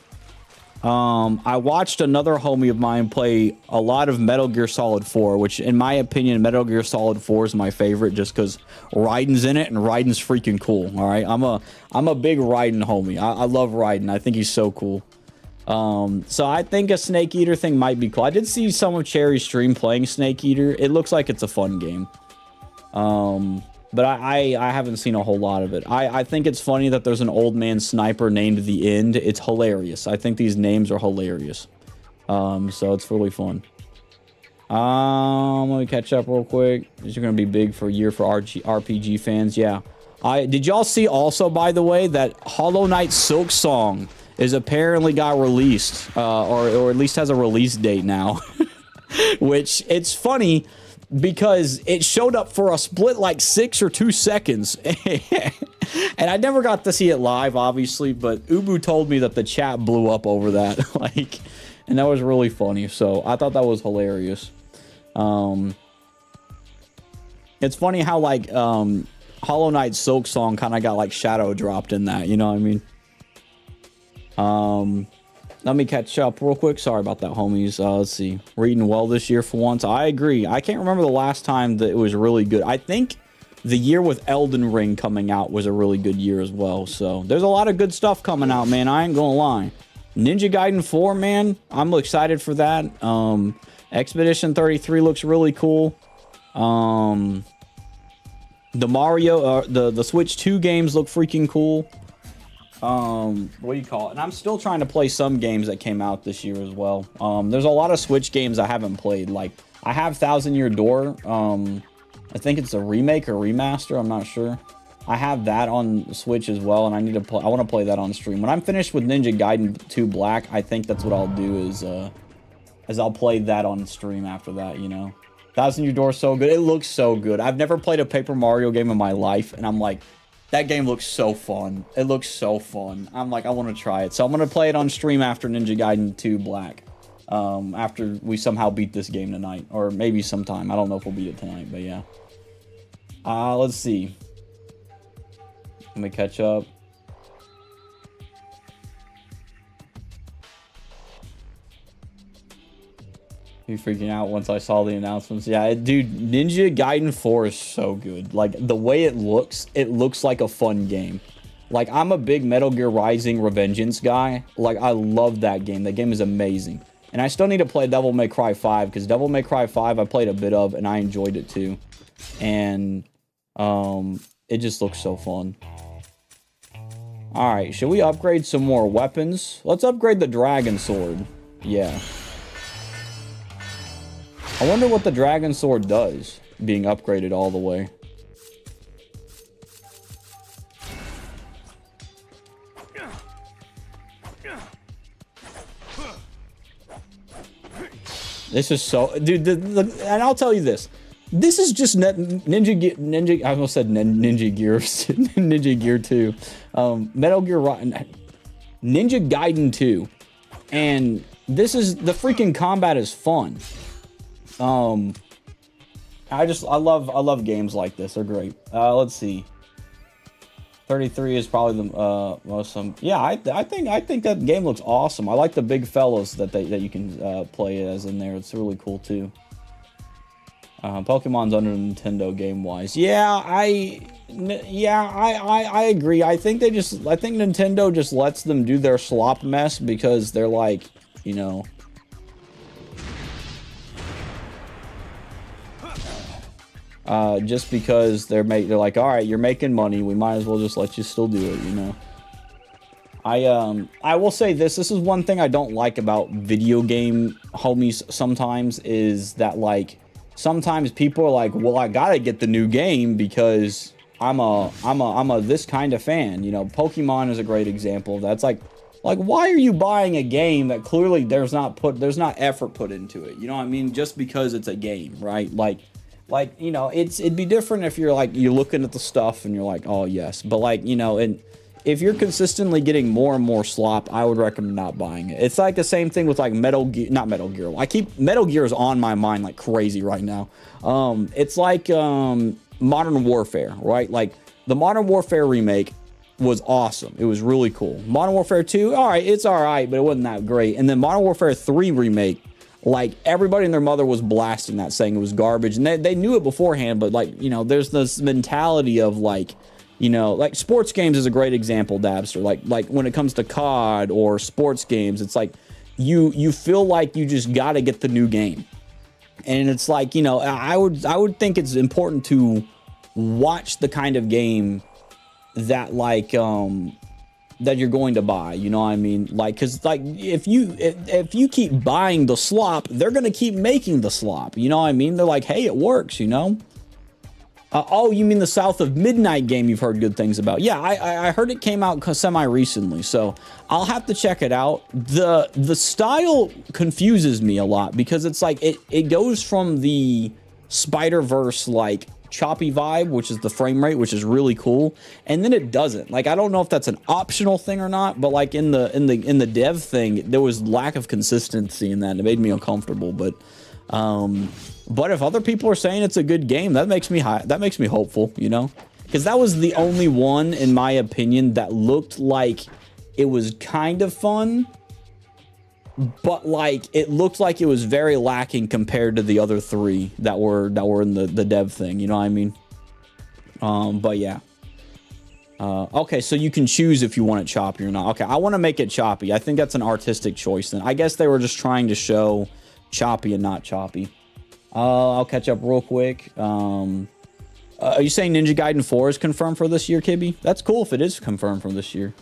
I watched another homie of mine play a lot of Metal Gear Solid 4, which in my opinion, Metal Gear Solid 4 is my favorite just because Raiden's in it and Raiden's freaking cool. All right. I'm a big Raiden homie. I love Raiden. I think he's so cool. So I think a Snake Eater thing might be cool. I did see some of Cherry's stream playing Snake Eater. It looks like it's a fun game. But I haven't seen a whole lot of it. I think it's funny that there's an old man sniper named The End. It's hilarious. I think these names are hilarious. So it's really fun. Let me catch up real quick. These are going to be big for a year for RPG fans. Yeah. Did y'all see also, by the way, that Hollow Knight Silk Song is apparently got released, or at least has a release date now. Which, it's funny because it showed up for a split like 6 or 2 seconds. And I never got to see it live, obviously, but Ubu told me that the chat blew up over that. And that was really funny. So I thought that was hilarious. It's funny how Hollow Knight Silk Song kind of got like shadow dropped in that, you know what I mean? Let me catch up real quick. Sorry about that, homies. Let's see. Reading well this year for once. I agree. I can't remember the last time that it was really good. I think the year with Elden Ring coming out was a really good year as well. So there's a lot of good stuff coming out, man. I ain't gonna lie. Ninja Gaiden 4, man. I'm excited for that. Expedition 33 looks really cool. The Mario, the Switch 2 games look freaking cool. What do you call it? And I'm still trying to play some games that came out this year as well. There's a lot of Switch games I haven't played. Like, I have Thousand Year Door. I think it's a remake or remaster. I'm not sure. I have that on Switch as well, and I need to play. I want to play that on stream. When I'm finished with Ninja Gaiden 2 Black, I think that's what I'll do is I'll play that on stream after that, you know. Thousand Year Door is so good. It looks so good. I've never played a Paper Mario game in my life, and I'm like, that game looks so fun. It looks so fun. I'm like, I want to try it. So I'm going to play it on stream after Ninja Gaiden 2 Black. After we somehow beat this game tonight. Or maybe sometime. I don't know if we'll beat it tonight, but yeah. Let's see. Let me catch up. You freaking out once I saw the announcements. Yeah, dude, Ninja Gaiden 4 is so good. Like, the way it looks like a fun game. Like, I'm a big Metal Gear Rising Revengeance guy. Like, I love that game. That game is amazing. And I still need to play Devil May Cry 5, because Devil May Cry 5 I played a bit of, and I enjoyed it too. And, it just looks so fun. Alright, should we upgrade some more weapons? Let's upgrade the Dragon Sword. Yeah. I wonder what the Dragon Sword does, being upgraded all the way. This is so... Dude, and I'll tell you this. This is just Ninja... I almost said Ninja Gear. Ninja Gear 2. Metal Gear... Ninja Gaiden 2. And this is... The freaking combat is fun. I love games like this. They're great. Let's see. 33 is probably the most. Yeah, I think that game looks awesome. I like the big fellows that you can play as in there. It's really cool too. Pokemon's under Nintendo game wise. Yeah, I agree. I think Nintendo just lets them do their slop mess because they're like, you know. Just because they're like, all right, you're making money, we might as well just let you still do it, you know. I will say this is one thing I don't like about video game homies sometimes, is that like sometimes people are like, well, I gotta get the new game because I'm a this kind of fan, you know. Pokemon is a great example of that. It's like why are you buying a game that clearly there's not effort put into it, you know what I mean, just because it's a game, right? Like, you know, it'd be different if you're looking at the stuff and you're like, oh yes, but like, you know, and if you're consistently getting more and more slop, I would recommend not buying it. It's like the same thing with like Metal Gear. Metal Gear is on my mind like crazy right now. It's like Modern Warfare, right? Like the Modern Warfare remake was awesome. It was really cool. Modern Warfare 2, all right, it's all right, but it wasn't that great. And then Modern Warfare 3 remake, like everybody and their mother was blasting that, saying it was garbage, and they knew it beforehand, but like, you know, there's this mentality of like, you know, like sports games is a great example, Dabster. Like when it comes to COD or sports games, it's like you feel like you just got to get the new game, and it's like, you know, I would think it's important to watch the kind of game that like that you're going to buy, you know what I mean? Like, because like if you keep buying the slop, they're gonna keep making the slop, you know what I mean? They're like, hey, it works, you know. Oh, you mean the South of Midnight game you've heard good things about? Yeah, I heard it came out semi recently, so I'll have to check it out. The style confuses me a lot because it's like it goes from the Spider-Verse like choppy vibe, which is the frame rate, which is really cool, and then it doesn't. Like, I don't know if that's an optional thing or not, but like in the dev thing, there was lack of consistency in that, and it made me uncomfortable. But if other people are saying it's a good game, that makes me hopeful, you know, because that was the only one, in my opinion, that looked like it was kind of fun, but like it looked like it was very lacking compared to the other three that were in the dev thing, you know what I mean? But yeah. Okay, so you can choose if you want it choppy or not. Okay, I want to make it choppy. I think that's an artistic choice then. I guess they were just trying to show choppy and not choppy. I'll catch up real quick. Are you saying Ninja Gaiden 4 is confirmed for this year, Kibby? That's cool if it is confirmed for this year.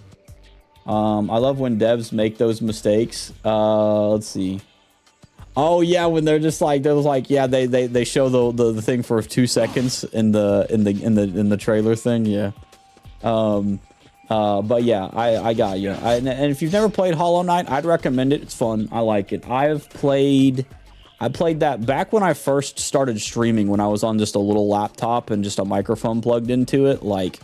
I love when devs make those mistakes. Let's see. Oh yeah, when they're like, yeah, they show the thing for 2 seconds in the trailer thing, yeah. But yeah, I got you. And if you've never played Hollow Knight, I'd recommend it. It's fun. I like it. I played that back when I first started streaming, when I was on just a little laptop and just a microphone plugged into it. Like,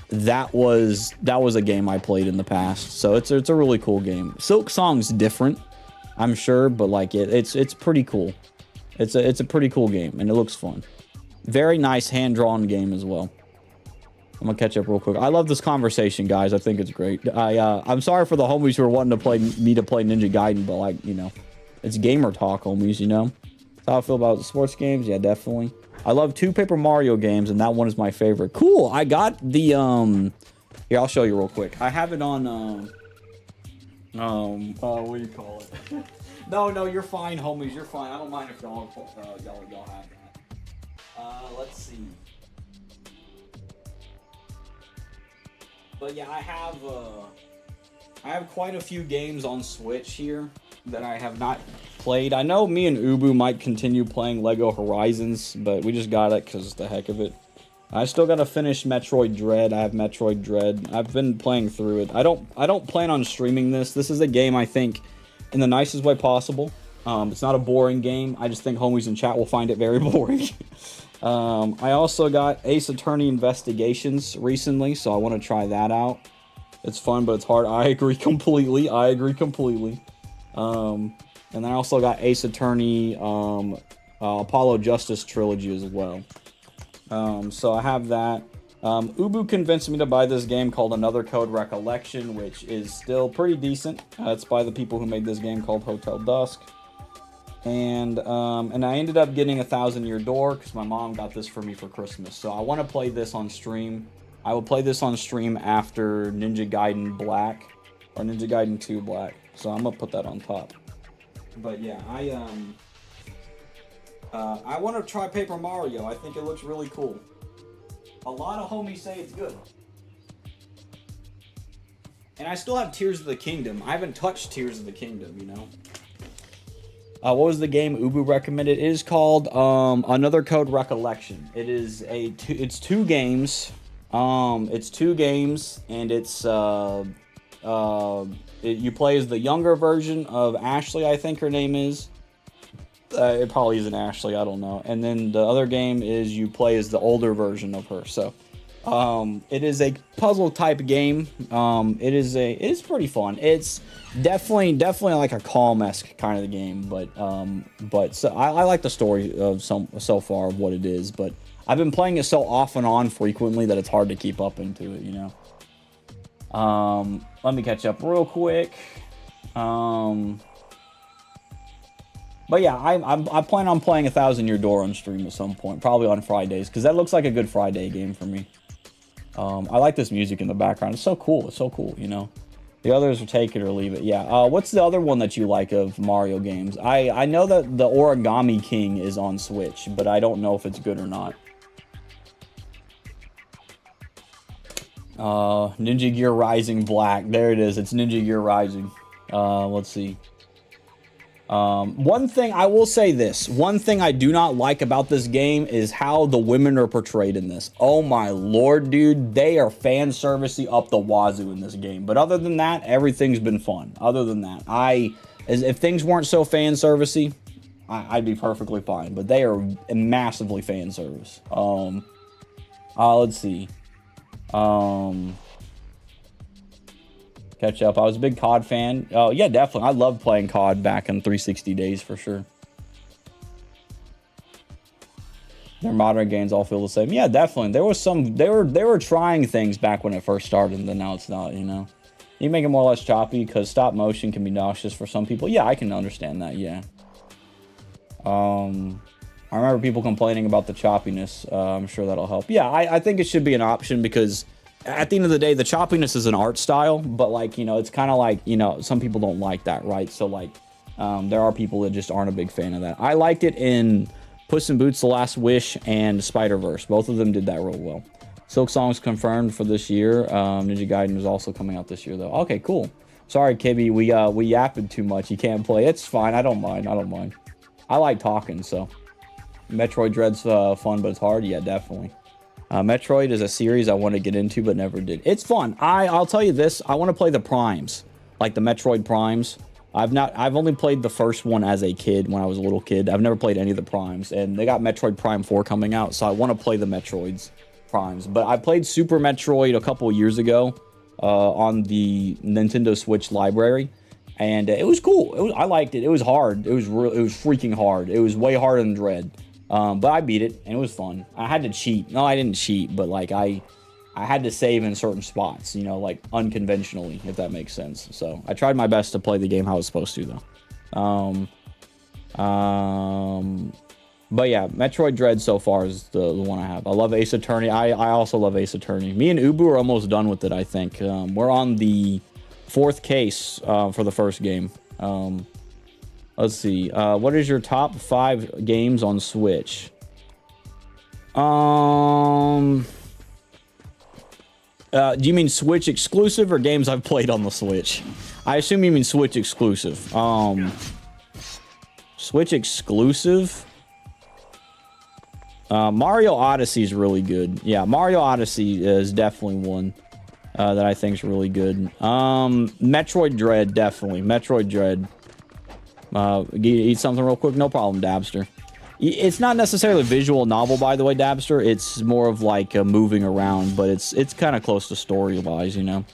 that was a game I played in the past. So it's a really cool game. Silk Song's different, I'm sure, but like it's pretty cool. It's a pretty cool game, and it looks fun. Very nice hand-drawn game as well. I'm gonna catch up real quick. I love this conversation, guys. I think it's great. I'm sorry for the homies who are wanting to play Ninja Gaiden, but like, you know, it's gamer talk, homies, you know. That's how I feel about the sports games. Yeah, definitely. I love 2 Paper Mario games, and that one is my favorite. Cool. I got the here, I'll show you real quick. I have it on what do you call it? No, you're fine, homies. You're fine. I don't mind if y'all have that. Let's see. But yeah, I have quite a few games on Switch here that I have not played. I know me and Ubu might continue playing Lego Horizons, but we just got it because the heck of it. I still gotta finish Metroid Dread. I have Metroid Dread. I've been playing through it. I don't plan on streaming this. This is a game, I think, in the nicest way possible. It's not a boring game. I just think homies in chat will find it very boring. I also got Ace Attorney Investigations recently, so I want to try that out. It's fun, but it's hard. I agree completely. And then I also got Ace Attorney Apollo Justice trilogy as well. So I have that. Ubu convinced me to buy this game called Another Code Recollection, which is still pretty decent. It's by the people who made this game called Hotel Dusk. And I ended up getting 1,000 Year Door because my mom got this for me for Christmas. So I want to play this on stream. I will play this on stream after Ninja Gaiden Black or Ninja Gaiden 2 Black. So I'm gonna put that on top. But yeah, I want to try Paper Mario. I think it looks really cool. A lot of homies say it's good. And I still have Tears of the Kingdom. I haven't touched Tears of the Kingdom, you know. What was the game Ubu recommended? It is called Another Code Recollection. It is it's 2 games. It's 2 games, and it's you play as the younger version of Ashley, I think her name is. It probably isn't Ashley, I don't know. And then the other game is you play as the older version of her. So it is a puzzle type game. It's pretty fun. It's definitely like a Calm-esque kind of game, but so I like the story of so far of what it is, but I've been playing it so off and on frequently that it's hard to keep up into it, you know. Let me catch up real quick. But yeah, I plan on playing 1,000 Year Door on stream at some point, probably on Fridays, because that looks like a good Friday game for me. I like this music in the background. It's so cool. It's so cool, you know. The others are take it or leave it. Yeah. What's the other one that you like of Mario games? I know that the Origami King is on Switch, but I don't know if it's good or not. Ninja Gear Rising Black. There it is. It's Ninja Gear Rising. Let's see. One thing I will say this. One thing I do not like about this game is how the women are portrayed in this. Oh my lord, dude. They are fan servicey up the wazoo in this game. But other than that, everything's been fun. Other than that, if things weren't so fan servicey, I'd be perfectly fine. But they are massively fan service. Let's see. Catch up. I was a big COD fan. Oh, yeah, definitely. I loved playing COD back in 360 days for sure. Their modern games all feel the same. Yeah, definitely. There was some. They were trying things back when it first started, and then now it's not. You know, you make it more or less choppy because stop motion can be nauseous for some people. Yeah, I can understand that. Yeah. I remember people complaining about the choppiness. I'm sure that'll help. Yeah, I think it should be an option because at the end of the day, the choppiness is an art style, but like, you know, it's kind of like, you know, some people don't like that, right? So like, there are people that just aren't a big fan of that. I liked it in Puss in Boots: The Last Wish and Spider-Verse. Both of them did that real well. Silk Song's confirmed for this year. Ninja Gaiden is also coming out this year, though. Okay, cool. Sorry, Kibby, we yapped too much. You can't play. It's fine. I don't mind. I like talking, so. Metroid Dread's fun, but it's hard. Yeah, definitely. Metroid is a series I want to get into, but never did. It's fun. I'll tell you this. I want to play the Primes, like the Metroid Primes. I've only played the first one as a kid when I was a little kid. I've never played any of the Primes, and they got Metroid Prime 4 coming out, so I want to play the Metroids Primes. But I played Super Metroid a couple of years ago on the Nintendo Switch library, and it was cool. I liked it. It was hard. It was freaking hard. It was way harder than Dread. But I beat it, and it was fun. I had to cheat. No, I didn't cheat, but like I had to save in certain spots, you know, like unconventionally, if that makes sense. So I tried my best to play the game how I was supposed to, though. But yeah, Metroid Dread so far is the one I have. I love Ace Attorney. I also love Ace Attorney. Me and Ubu are almost done with it, I think. We're on the 4th case for the first game. Let's see. What is your top 5 games on Switch? Do you mean Switch exclusive or games I've played on the Switch? I assume you mean Switch exclusive. Switch exclusive? Mario Odyssey is really good. Yeah, Mario Odyssey is definitely one that I think is really good. Metroid Dread, definitely. Metroid Dread. Eat something real quick? No problem, Dabster. It's not necessarily a visual novel, by the way, Dabster. It's more of like moving around, but it's kind of close to story-wise, you know.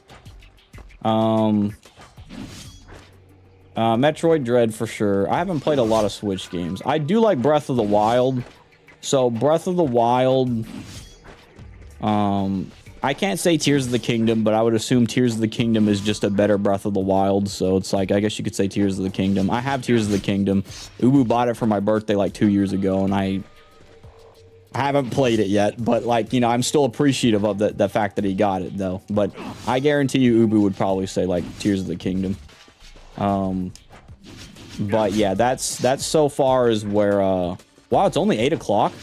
Metroid Dread for sure. I haven't played a lot of Switch games. I do like Breath of the Wild. So Breath of the Wild, I can't say Tears of the Kingdom, but I would assume Tears of the Kingdom is just a better Breath of the Wild. So it's like, I guess you could say Tears of the Kingdom. I have Tears of the Kingdom. Ubu bought it for my birthday like 2 years ago, and I haven't played it yet. But like, you know, I'm still appreciative of the fact that he got it though. But I guarantee you Ubu would probably say like Tears of the Kingdom. But yeah, that's so far as where, wow, it's only 8 o'clock?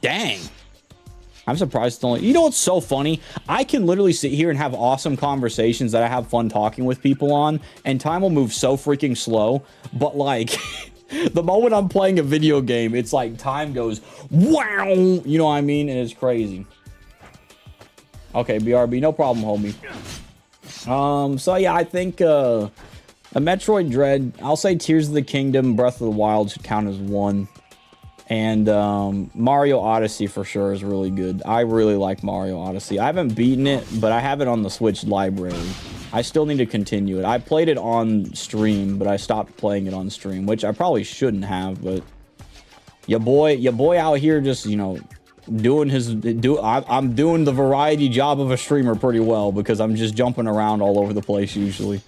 Dang. I'm surprised it's only... You know what's so funny? I can literally sit here and have awesome conversations that I have fun talking with people on, and time will move so freaking slow. But, like, the moment I'm playing a video game, it's like time goes, wow! You know what I mean? And it's crazy. Okay, BRB, no problem, homie. So yeah, I think, a Metroid Dread, I'll say Tears of the Kingdom, Breath of the Wild should count as one. And Mario Odyssey for sure is really good. I really like Mario Odyssey. I haven't beaten it, but I have it on the Switch library. I still need to continue it. I played it on stream, but I stopped playing it on stream, which I probably shouldn't have, but your boy out here just, you know, doing his I'm doing the variety job of a streamer pretty well, because I'm just jumping around all over the place usually.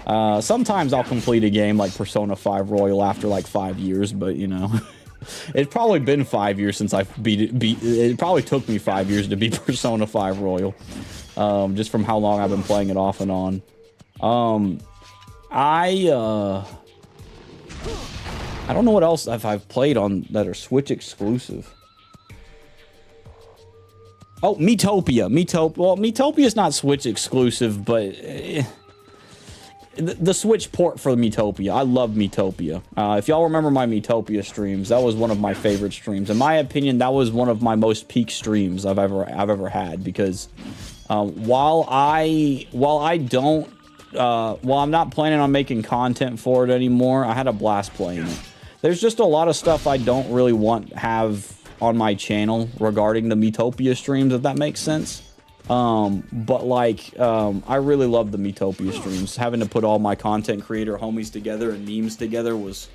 Sometimes I'll complete a game like Persona 5 Royal after like 5 years, but you know, it's probably been 5 years since I beat it. It probably took me 5 years to beat Persona 5 Royal, just from how long I've been playing it off and on. I don't know what else I've played on that are Switch exclusive. Oh, Miitopia. Well, Miitopia is not Switch exclusive, but the Switch port for Miitopia. I love Miitopia. If y'all remember my Miitopia streams, that was one of my favorite streams. In my opinion, that was one of my most peak streams I've ever had, because while I'm not planning on making content for it anymore, I had a blast playing it. There's just a lot of stuff I don't really want have on my channel regarding the Miitopia streams, if that makes sense. But like, I really love the Miitopia streams. Having to put all my content creator homies together and memes together was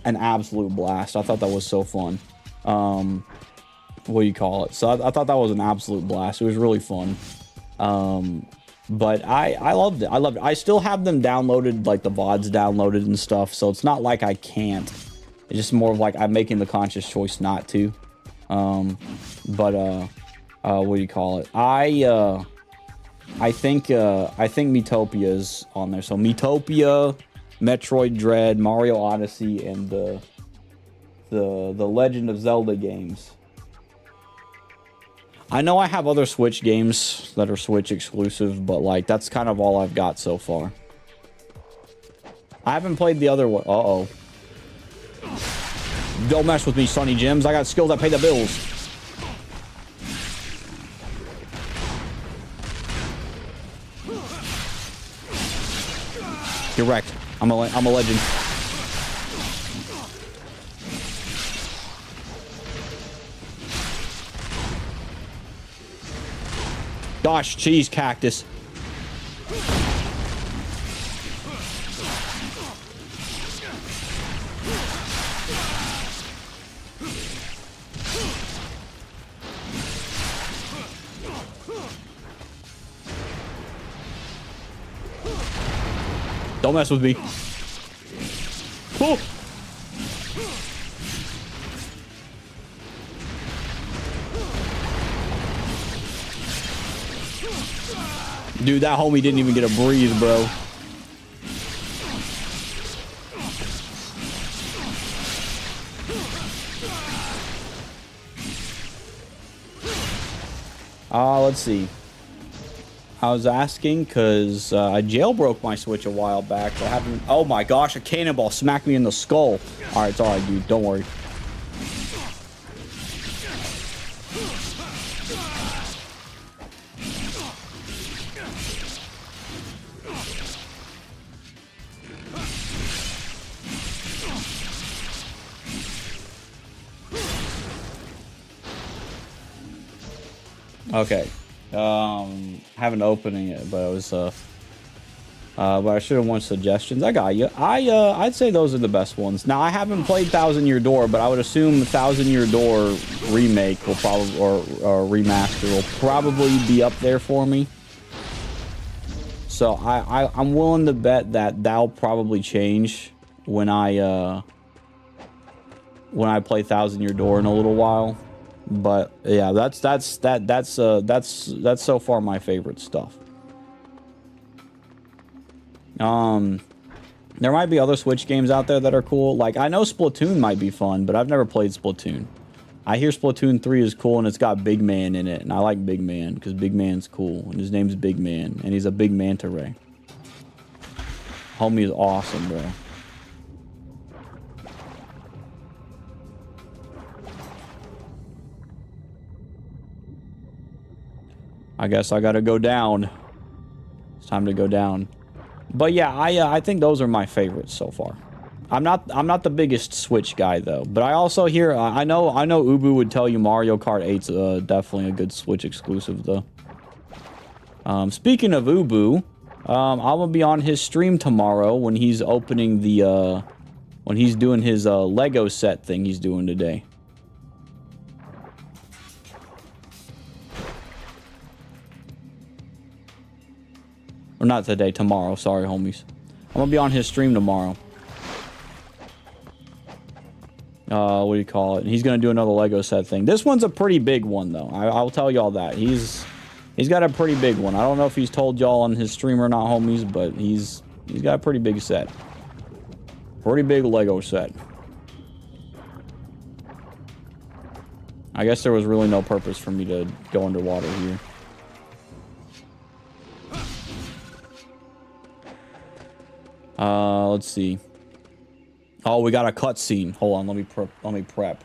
an absolute blast. I thought that was so fun. What do you call it? So I thought that was an absolute blast. It was really fun. But I loved it. I loved it. I still have them downloaded, like the VODs downloaded and stuff. So it's not like I can't. It's just more of like I'm making the conscious choice not to. What do you call it? I think Miitopia is on there. So Miitopia, Metroid Dread, Mario Odyssey, and the Legend of Zelda games. I know I have other Switch games that are Switch exclusive, but like that's kind of all I've got so far. I haven't played the other one. Uh-oh. Don't mess with me, Sonny Jims. I got skills that pay the bills. You're wrecked. I'm a legend. Gosh, cheese cactus. Don't mess with me. Oh. Dude, that homie didn't even get a breathe, bro. Let's see. I was asking because I jailbroke my Switch a while back. I haven't. Oh my gosh, a cannonball smacked me in the skull. All right, it's all right, dude. Don't worry. Okay. Haven't opened it, but it was But I should have won suggestions. I got you. I'd say those are the best ones. Now, I haven't played Thousand Year Door, but I would assume Thousand Year Door remake will probably, or remaster will probably be up there for me. So I'm willing to bet that that'll probably change when I play Thousand Year Door in a little while. But yeah, that's so far my favorite stuff. There might be other Switch games out there that are cool. Like, I know Splatoon might be fun, but I've never played Splatoon. I hear Splatoon 3 is cool, and it's got Big Man in it, and I like Big Man, because Big Man's cool, and his name's Big Man, and he's a big manta ray. Homie is awesome, bro. I guess I gotta go down. It's time to go down. But yeah, I think those are my favorites so far. I'm not the biggest Switch guy though, but I also hear I know Ubu would tell you Mario Kart 8's definitely a good Switch exclusive though. Speaking of Ubu, I'm gonna be on his stream tomorrow when he's opening the when he's doing his Lego set thing he's doing today. Or not today, tomorrow. Sorry, homies. I'm gonna be on his stream tomorrow. What do you call it? He's gonna do another Lego set thing. This one's a pretty big one, though. I'll tell y'all that. He's got a pretty big one. I don't know if he's told y'all on his stream or not, homies, but he's got a pretty big set. Pretty big Lego set. I guess there was really no purpose for me to go underwater here. Let's see. Oh, we got a cutscene. Hold on, let me prep.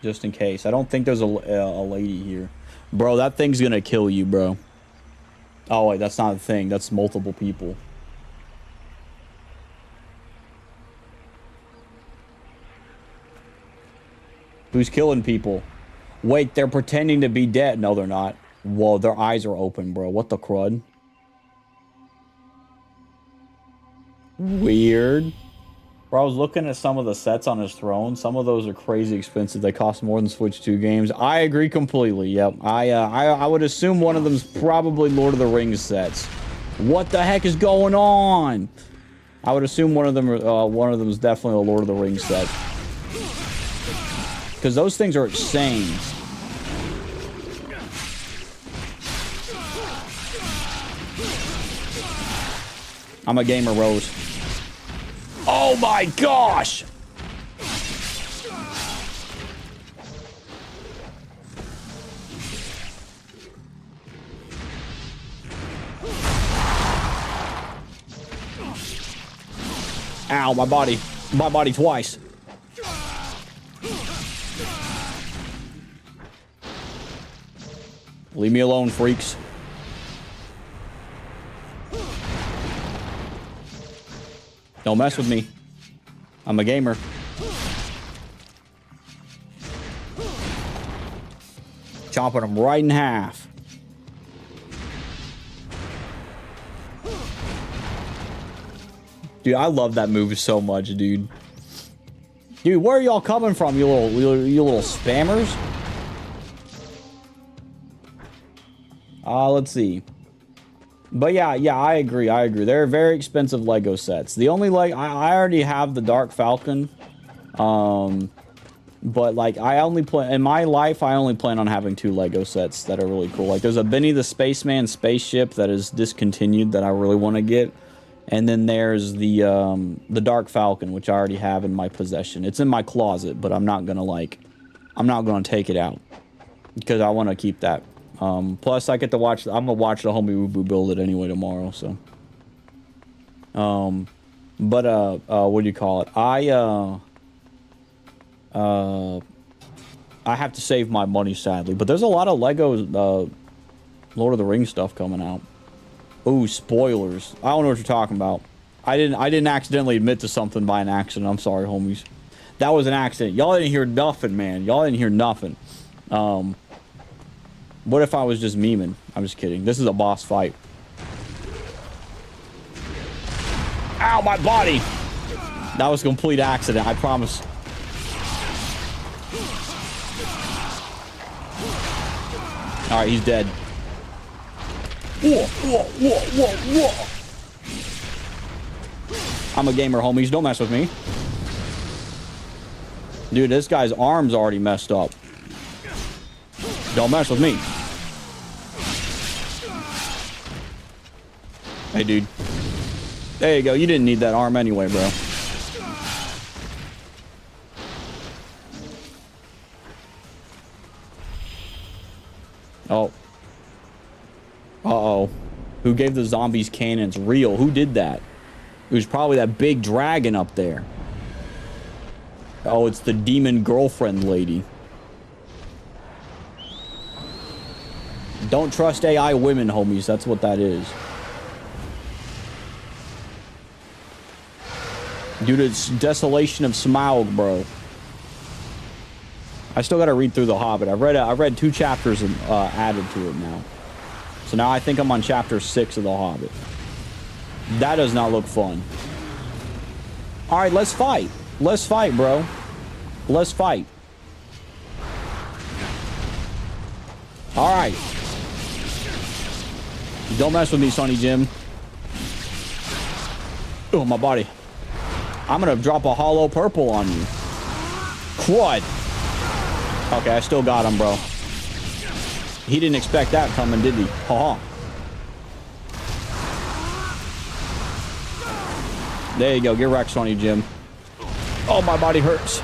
Just in case. I don't think there's a lady here. Bro, that thing's gonna kill you, bro. Oh, wait, that's not a thing. That's multiple people. Who's killing people? Wait, they're pretending to be dead. No, they're not. Whoa, their eyes are open, bro. What the crud? Weird. Bro, I was looking at some of the sets on his throne. Some of those are crazy expensive. They cost more than Switch 2 games. I agree completely. Yep. I would assume one of them's probably Lord of the Rings sets. What the heck is going on? I would assume one of them is definitely a Lord of the Rings set. Because those things are insane. I'm a gamer, Rose. Oh my gosh! Ow, my body. My body twice. Leave me alone, freaks. Don't mess with me. I'm a gamer. Chopping them right in half. Dude, I love that move so much, dude. Dude, where are y'all coming from, you little spammers? Let's see. But yeah, I agree. They're very expensive Lego sets. The only I already have the Dark Falcon. But like I only play in my life I only plan on having 2 Lego sets that are really cool. Like there's a Benny the Spaceman spaceship that is discontinued that I really want to get. And then there's the Dark Falcon, which I already have in my possession. It's in my closet, but I'm not gonna take it out because I want to keep that. Plus I get to watch, I'm gonna watch the homie Ubu build it anyway tomorrow, so. What do you call it? I have to save my money, sadly, but there's a lot of Lego, Lord of the Rings stuff coming out. Ooh, spoilers. I don't know what you're talking about. I didn't accidentally admit to something by an accident. I'm sorry, homies. That was an accident. Y'all didn't hear nothing, man. Y'all didn't hear nothing. What if I was just memeing? I'm just kidding. This is a boss fight. my body. That was a complete accident, I promise. All right, he's dead. Whoa, whoa, whoa, whoa, whoa. I'm a gamer, homies. Don't mess with me. Dude, this guy's arm's already messed up. Don't mess with me. Hey, dude. There you go. You didn't need that arm anyway, bro. Oh. Uh-oh. Who gave the zombies cannons? Real. Who did that? It was probably that big dragon up there. Oh, it's the demon girlfriend lady. Don't trust AI women, homies. That's what that is. Dude, it's Desolation of Smaug, bro. I still gotta read through The Hobbit. I've read 2 chapters added to it now. So now I think I'm on chapter 6 of The Hobbit. That does not look fun. Alright, let's fight. Let's fight, bro. Let's fight. Alright. Don't mess with me, Sonny Jim. Oh, my body. I'm gonna drop a hollow purple on you. Crud. Okay, I still got him, bro. He didn't expect that coming, did he? Ha-ha. There you go. Get wrecked, Sonny Jim. Oh, my body hurts.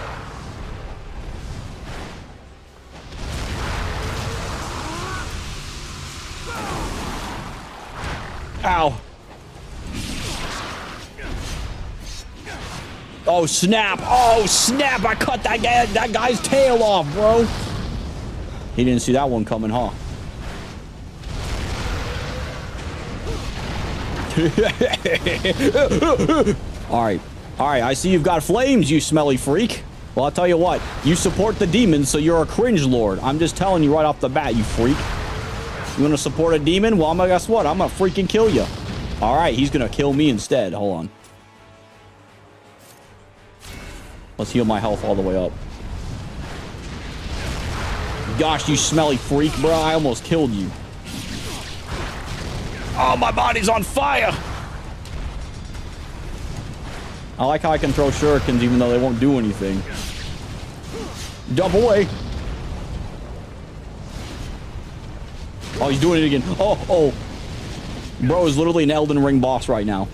Ow. Oh, snap. Oh, snap. I cut that guy's tail off, bro. He didn't see that one coming, huh? Alright. Alright, I see you've got flames, you smelly freak. Well, I'll tell you what. You support the demons, so you're a cringe lord. I'm just telling you right off the bat, you freak. You want to support a demon? Well, guess what? I'm gonna freaking kill you. Alright, he's gonna kill me instead. Hold on. Let's heal my health all the way up. Gosh, you smelly freak, bro. I almost killed you. Oh, my body's on fire. I like how I can throw shurikens even though they won't do anything. Jump away. Oh, he's doing it again. Oh, oh. Bro is literally an Elden Ring boss right now.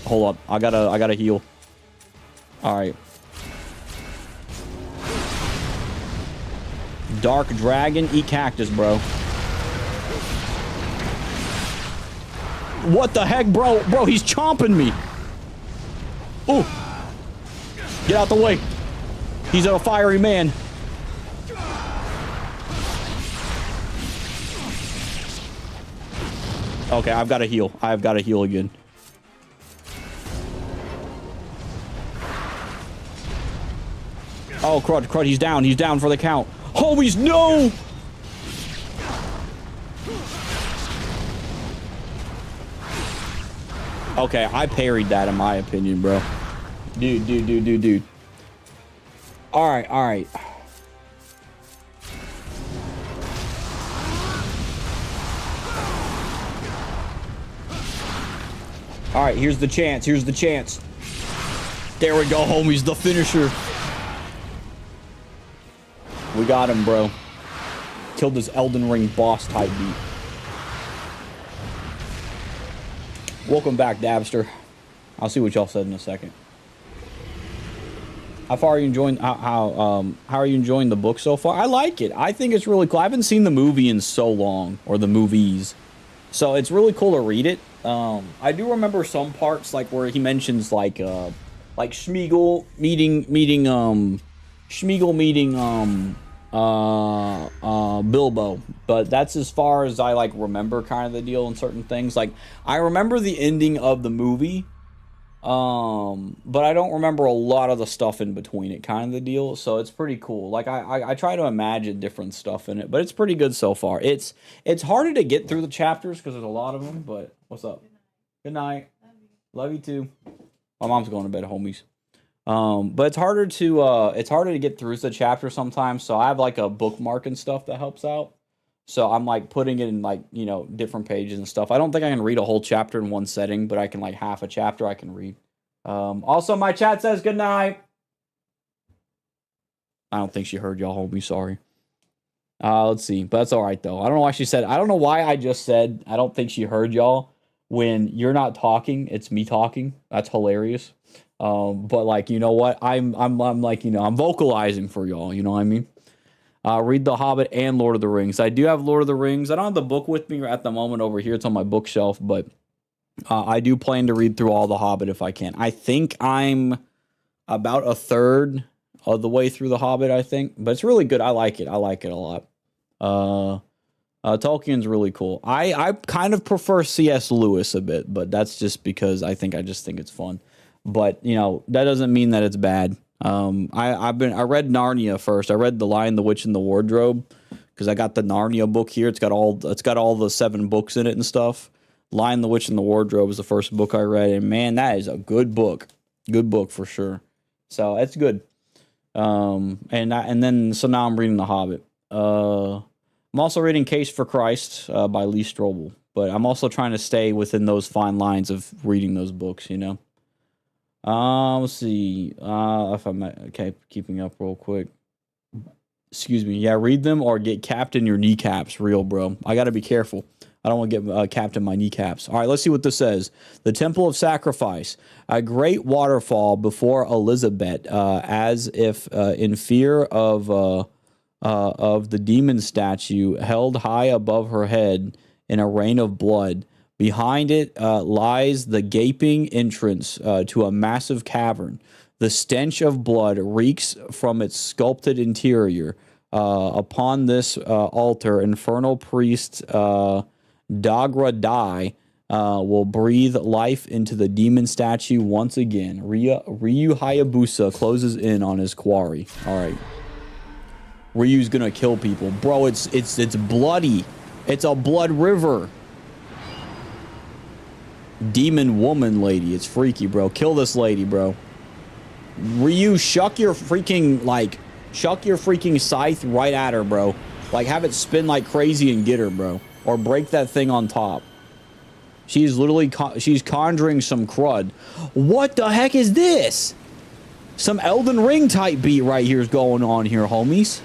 Hold up. I gotta heal. Alright. Dark Dragon, eat cactus, bro. What the heck, bro? Bro, he's chomping me. Ooh. Get out the way. He's a fiery man. Okay, I've got to heal. I've got to heal again. Oh, crud, crud, he's down. He's down for the count. Homies, no! Okay, I parried that in my opinion, bro. Dude. Alright, alright. Alright, here's the chance. Here's the chance. There we go, homies. The finisher. We got him, bro. Killed this Elden Ring boss type beat. Welcome back, Dabster. I'll see what y'all said in a second. How far are you enjoying? How are you enjoying the book so far? I like it. I think it's really cool. I haven't seen the movie in so long, or the movies, so it's really cool to read it. I do remember some parts, like where he mentions like Schmeagol meeting Bilbo, but that's as far as I remember kind of the deal and certain things. Like, I remember the ending of the movie, But I don't remember a lot of the stuff in between it, kind of the deal. So it's pretty cool. Like I try to imagine different stuff in it, but it's pretty good so far. It's harder to get through the chapters because there's a lot of them. But what's up? Good night. Love you too. My mom's going to bed, homies. But it's harder to get through the chapter sometimes. So I have like a bookmark and stuff that helps out. So I'm like putting it in like, you know, different pages and stuff. I don't think I can read a whole chapter in one setting, but I can like half a chapter I can read. Also my chat says good night. I don't think she heard y'all, homie. Sorry. Let's see. But that's all right though. I don't know why she said, I don't know why I just said I don't think she heard y'all when you're not talking. It's me talking. That's hilarious. But like, you know what? I'm like, you know, I'm vocalizing for y'all, you know what I mean? Read The Hobbit and Lord of the Rings. I do have Lord of the Rings. I don't have the book with me at the moment over here. It's on my bookshelf, but I do plan to read through all The Hobbit if I can. I think I'm about a third of the way through The Hobbit, I think. But it's really good. I like it. I like it a lot. Tolkien's really cool. I kind of prefer C.S. Lewis a bit, but that's just because I just think it's fun. But, you know, that doesn't mean that it's bad. I read Narnia first. I read The Lion, the Witch, and the Wardrobe because I got the Narnia book here. It's got all the 7 books in it and stuff. Lion, the Witch, and the Wardrobe is the first book I read, and man, that is a good book. Good book for sure. So it's good. So now I'm reading The Hobbit. I'm also reading Case for Christ by Lee Strobel, but I'm also trying to stay within those fine lines of reading those books, you know. Let's see. If I'm okay, keeping up real quick. Excuse me. Yeah, read them or get capped in your kneecaps. Real, bro. I gotta be careful. I don't want to get capped in my kneecaps. All right, let's see what this says. The Temple of Sacrifice. A great waterfall before Elizabeth, as if in fear of the demon statue held high above her head in a rain of blood. Behind it lies the gaping entrance to a massive cavern. The stench of blood reeks from its sculpted interior. Upon this altar, infernal priest Dagra Dai will breathe life into the demon statue once again. Ryu Hayabusa closes in on his quarry. All right. Ryu's gonna kill people. Bro, it's bloody. It's a blood river. Demon woman lady. It's freaky, bro. Kill this lady, bro. Ryu, shuck your freaking scythe right at her, bro. Like, have it spin like crazy and get her, bro. Or break that thing on top. She's literally, she's conjuring some crud. What the heck is this? Some Elden Ring type beat right here is going on here, homies.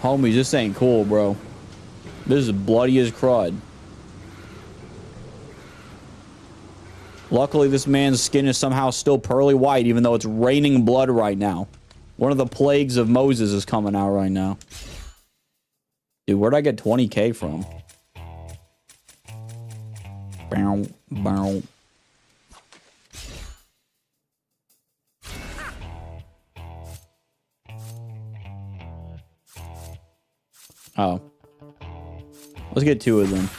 Homies, this ain't cool, bro. This is bloody as crud. Luckily, this man's skin is somehow still pearly white, even though it's raining blood right now. One of the plagues of Moses is coming out right now. Dude, where'd I get 20K from? Bow, bow. Oh. Let's get 2 of them.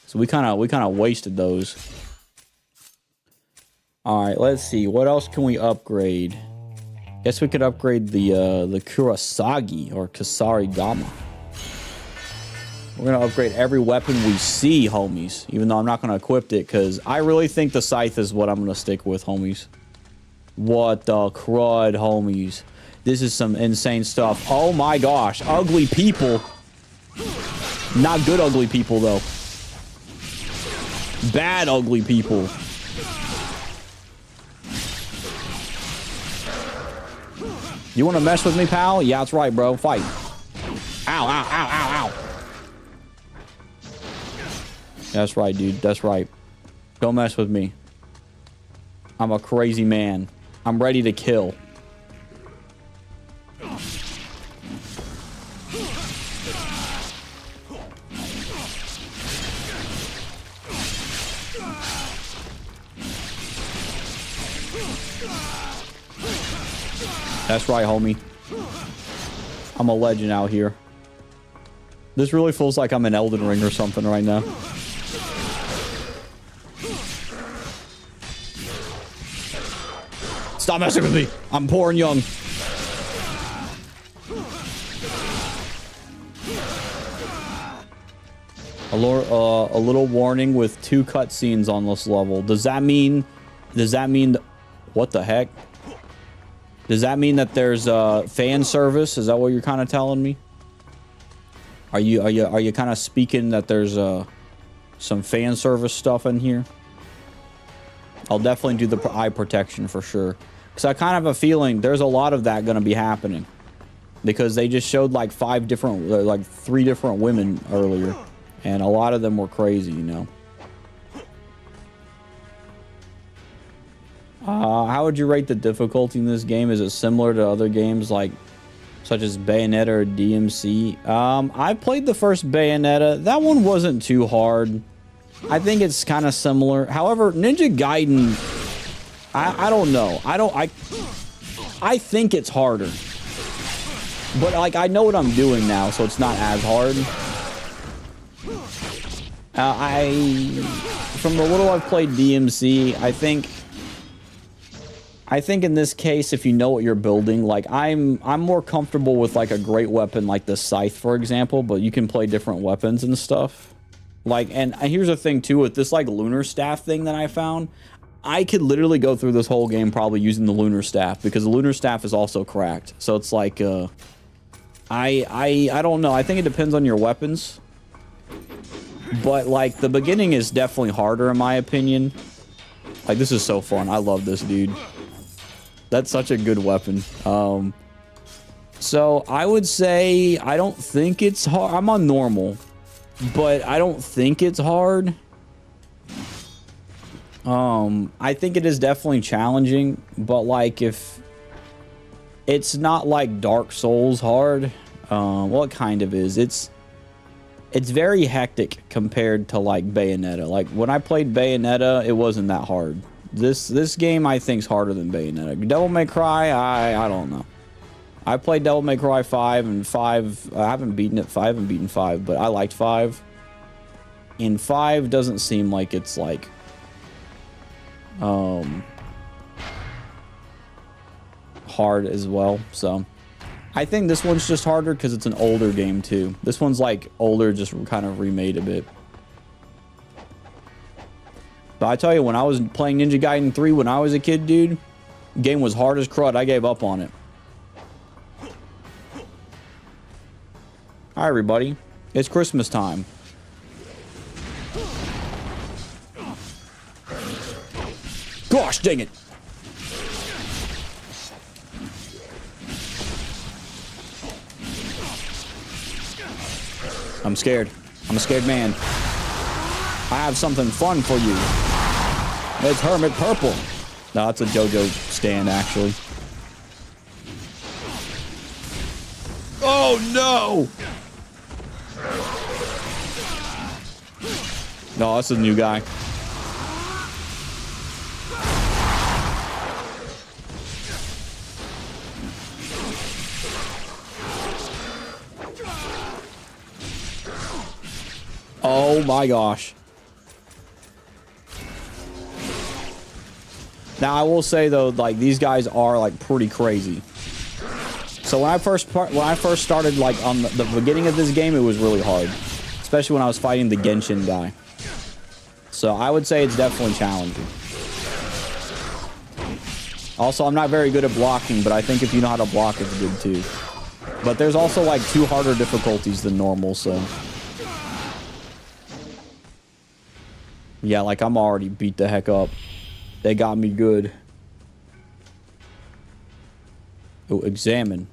So we kind of wasted those. All right, let's see. What else can we upgrade? Guess we could upgrade the Kurosagi or Kasarigama. We're going to upgrade every weapon we see, homies. Even though I'm not going to equip it because I really think the scythe is what I'm going to stick with, homies. What the crud, homies. This is some insane stuff. Oh my gosh. Ugly people. Not good ugly people, though. Bad ugly people. You want to mess with me, pal? Yeah, that's right, bro. Fight. Ow, ow, ow, ow, ow. That's right, dude. That's right. Don't mess with me. I'm a crazy man. I'm ready to kill. That's right, homie. I'm a legend out here. This really feels like I'm in Elden Ring or something right now. Stop messing with me. I'm poor and young. A little warning with 2 cutscenes on this level. Does that mean what the heck? Does that mean that there's fan service? Is that what you're kind of telling me? Are you kind of speaking that there's some fan service stuff in here? I'll definitely do the eye protection for sure, because I kind of have a feeling there's a lot of that going to be happening, because they just showed like 3 different women earlier, and a lot of them were crazy, you know. How would you rate the difficulty in this game? Is it similar to other games like such as Bayonetta or DMC? I played the first Bayonetta. That one wasn't too hard. I think it's kind of similar. However, Ninja Gaiden, I don't know. I think it's harder. But like I know what I'm doing now, so it's not as hard. From the little I've played DMC, I think in this case, if you know what you're building, like I'm more comfortable with like a great weapon like the scythe, for example, but you can play different weapons and stuff. Like, and here's the thing too, with this like lunar staff thing that I found, I could literally go through this whole game probably using the lunar staff, because the lunar staff is also cracked. So it's like, I don't know. I think it depends on your weapons. But like the beginning is definitely harder in my opinion. Like this is so fun. I love this dude. That's such a good weapon. So I would say I don't think it's hard. I'm on normal, but I don't think it's hard. I think it is definitely challenging, but like if it's not like Dark Souls hard, well, it kind of is. It's very hectic compared to like Bayonetta. Like when I played Bayonetta, it wasn't that hard. This game I think is harder than Bayonetta. Devil May Cry, I don't know. I played Devil May Cry 5 and 5. I haven't beaten it. I haven't beaten 5, but I liked 5. And 5 doesn't seem like it's like hard as well. So I think this one's just harder because it's an older game too. This one's like older, just kind of remade a bit. But I tell you, when I was playing Ninja Gaiden 3 when I was a kid, dude, game was hard as crud. I gave up on it. Hi, everybody. It's Christmas time. Gosh dang it. I'm scared. I'm a scared man. I have something fun for you. It's Hermit Purple. No, that's a JoJo stand, actually. Oh, no! No, that's a new guy. Oh my gosh. Now I will say though, like these guys are like pretty crazy. So when I first started like on the beginning of this game, it was really hard, especially when I was fighting the Genshin guy. So I would say it's definitely challenging. Also, I'm not very good at blocking, but I think if you know how to block, it's good too. But there's also like 2 harder difficulties than normal, so. Yeah, like I'm already beat the heck up. They got me good. Oh, examine.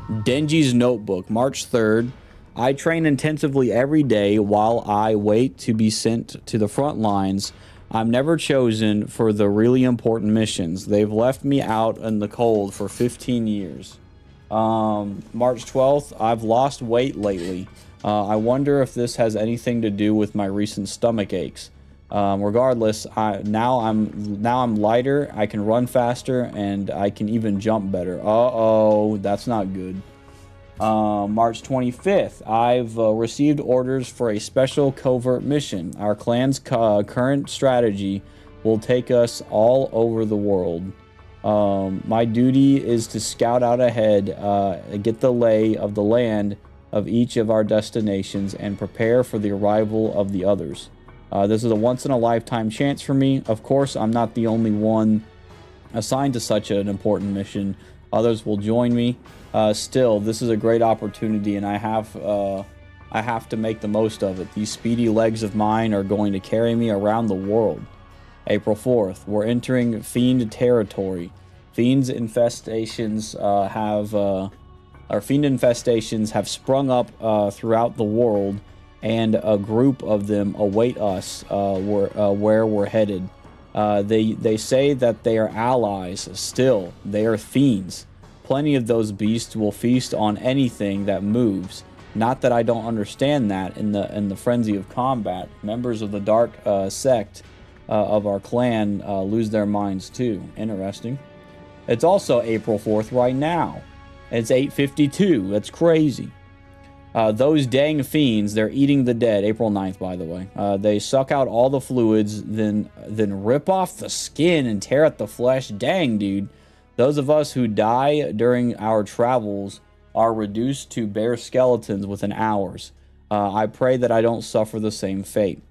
Denji's Notebook, March 3rd. I train intensively every day while I wait to be sent to the front lines. I'm never chosen for the really important missions. They've left me out in the cold for 15 years. March 12th. I've lost weight lately. I wonder if this has anything to do with my recent stomach aches. Regardless, now I'm lighter. I can run faster, and I can even jump better. Uh-oh, that's not good. March 25th, I've received orders for a special covert mission. Our clan's current strategy will take us all over the world. My duty is to scout out ahead, get the lay of the land of each of our destinations, and prepare for the arrival of the others. This is a once-in-a-lifetime chance for me. Of course, I'm not the only one assigned to such an important mission. Others will join me. Still, this is a great opportunity, and I have to make the most of it. These speedy legs of mine are going to carry me around the world. April 4th, we're entering Fiend territory. Fiend infestations have sprung up throughout the world, and a group of them await us where we're headed. They say that they are allies. Still, they are fiends. Plenty of those beasts will feast on anything that moves. Not that I don't understand that. In the frenzy of combat, members of the dark sect of our clan lose their minds too. Interesting. It's also April 4th right now. It's 8:52. That's crazy. Those dang fiends, they're eating the dead. April 9th, by the way. They suck out all the fluids, then rip off the skin and tear at the flesh. Dang, dude. Those of us who die during our travels are reduced to bare skeletons within hours. I pray that I don't suffer the same fate.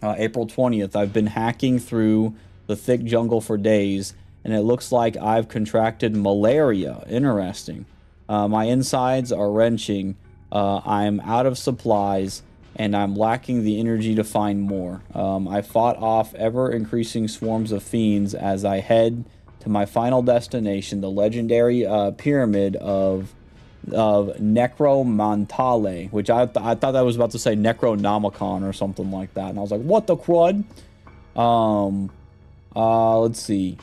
April 20th, I've been hacking through the thick jungle for days, and it looks like I've contracted malaria. Interesting. My insides are wrenching. I'm out of supplies, and I'm lacking the energy to find more. I fought off ever-increasing swarms of fiends as I head to my final destination, the legendary pyramid of Necromantale, which I thought that was about to say Necronomicon or something like that, and I was like, what the crud? Let's see.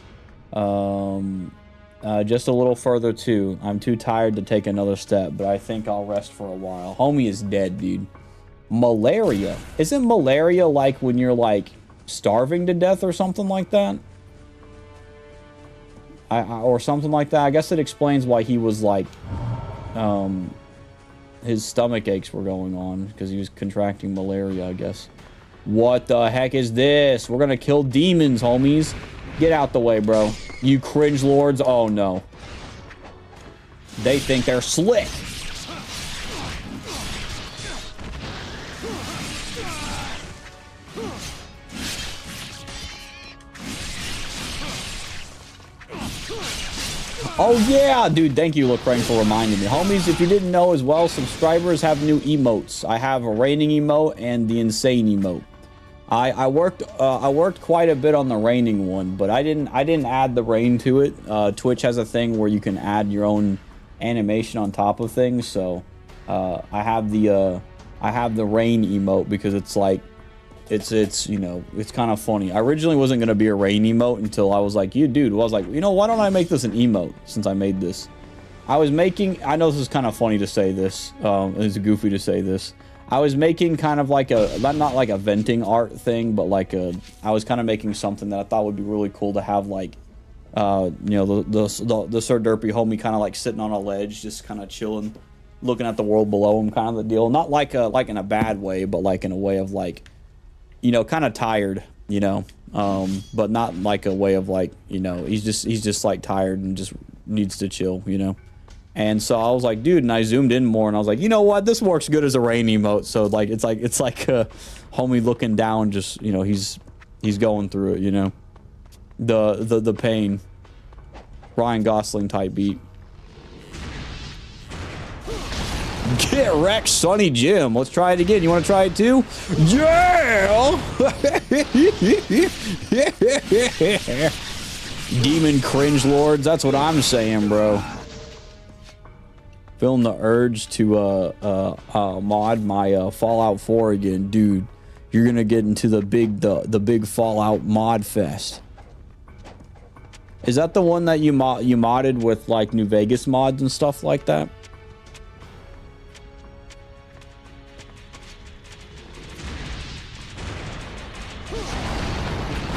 Just a little further too. I'm too tired to take another step, but I think I'll rest for a while. Homie is dead, dude. Malaria. Isn't malaria like when you're like starving to death or something like that? Or something like that. I guess it explains why he was like, his stomach aches were going on because he was contracting malaria, I guess. What the heck is this? We're gonna kill demons, homies. Get out the way, bro. You cringe lords. Oh, no. They think they're slick. Oh, yeah. Dude, thank you, Lacrane, for reminding me. Homies, if you didn't know as well, subscribers have new emotes. I have a raining emote and the insane emote. I worked quite a bit on the raining one, but I didn't add the rain to it. Twitch has a thing where you can add your own animation on top of things, so I have the rain emote because it's like it's you know, it's kind of funny. I originally wasn't gonna be a rain emote until I was like, why don't I make this an emote since I made this? I know this is kind of funny to say this, it's goofy to say this. I was making kind of like not like a venting art thing, but like I was kind of making something that I thought would be really cool to have, like, you know, the Sir Derpy homie kind of like sitting on a ledge, just kind of chilling, looking at the world below him, kind of the deal. Not like in a bad way, but like in a way of like, you know, kind of tired, you know, but not like a way of like, you know, he's just like tired and just needs to chill, you know. And so I was like, dude, and I zoomed in more, and I was like, you know what? This works good as a rain emote. So like, it's like a homie looking down, just, you know, he's going through it, you know, the pain. Ryan Gosling type beat. Get wrecked, Sonny Jim. Let's try it again. You want to try it too? Yeah. Demon cringe lords. That's what I'm saying, bro. Feeling the urge to mod my Fallout 4 again, dude. You're gonna get into the big Fallout mod fest. Is that the one that you modded with like New Vegas mods and stuff like that?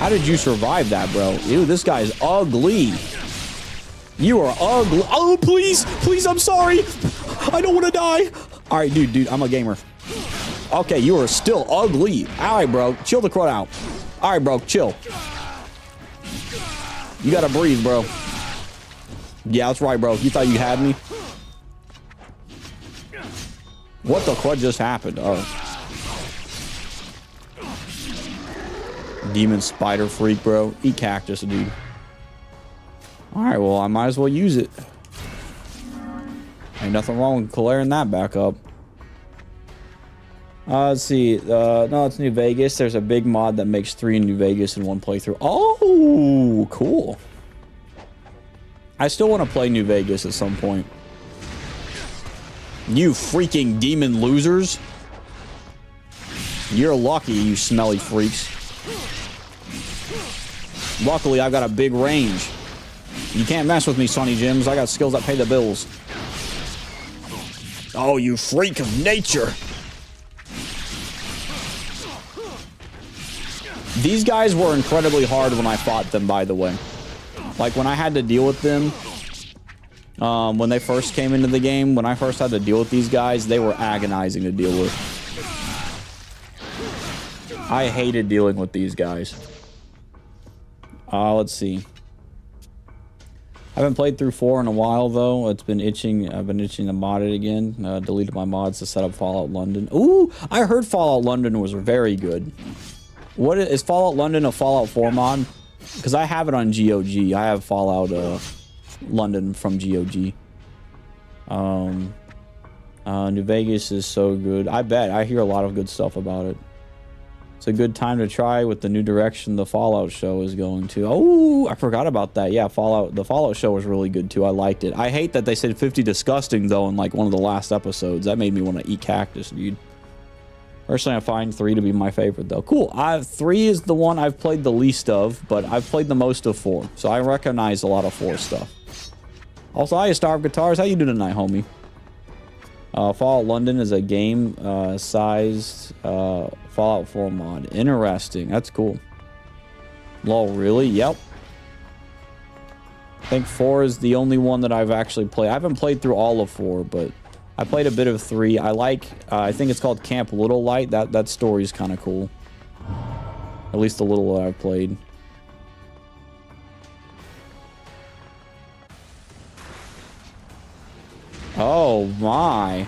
How did you survive that, bro? Ew, this guy is ugly. You are ugly. Oh, please. Please, I'm sorry. I don't want to die. All right, dude, I'm a gamer. Okay, you are still ugly. All right, bro. Chill the crud out. All right, bro. Chill. You got to breathe, bro. Yeah, that's right, bro. You thought you had me? What the crud just happened? Oh. Demon spider freak, bro. Eat cactus, dude. Alright, well, I might as well use it. Ain't nothing wrong with clearing that back up. Let's see. No, it's New Vegas. There's a big mod that makes 3 in New Vegas in one playthrough. Oh, cool. I still want to play New Vegas at some point. You freaking demon losers. You're lucky, you smelly freaks. Luckily, I've got a big range. You can't mess with me, Sonny Jims. I got skills that pay the bills. Oh, you freak of nature. These guys were incredibly hard when I fought them, by the way. Like, when I had to deal with them, when they first came into the game, when I first had to deal with these guys, they were agonizing to deal with. I hated dealing with these guys. Let's see. I haven't played through 4 in a while, though. It's been itching. I've been itching to mod it again. Deleted my mods to set up Fallout London. Ooh, I heard Fallout London was very good. What is Fallout London a Fallout 4 mod? Because I have it on GOG. I have Fallout London from GOG. New Vegas is so good. I bet. I hear a lot of good stuff about it. It's a good time to try with the new direction the Fallout show is going to. Oh, I forgot about that. Yeah, the Fallout show was really good too. I liked it. I hate that they said 50 disgusting though in like one of the last episodes. That made me want to eat cactus, dude. Personally, I find 3 to be my favorite though. Cool. 3 is the one I've played the least of, but I've played the most of 4. So I recognize a lot of 4 stuff. Also, hi, Starve Guitars. How you doing tonight, homie? Fallout London is a game-sized Fallout 4 mod. Interesting. That's cool. Lol, really? Yep. I think 4 is the only one that I've actually played. I haven't played through all of 4, but I played a bit of 3. I like, I think it's called Camp Little Light. That story's kind of cool. At least the little that I've played. Oh my.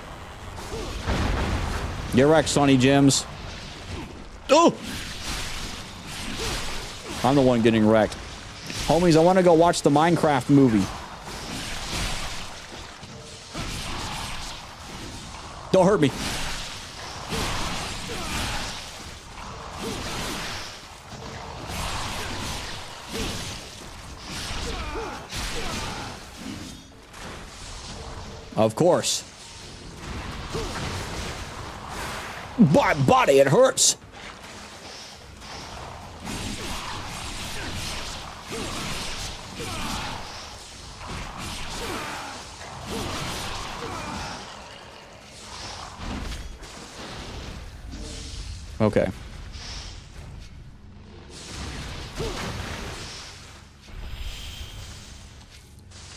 You're wrecked, Sonny Jims. Oh! I'm the one getting wrecked. Homies, I want to go watch the Minecraft movie. Don't hurt me. Of course. My body, it hurts. Okay.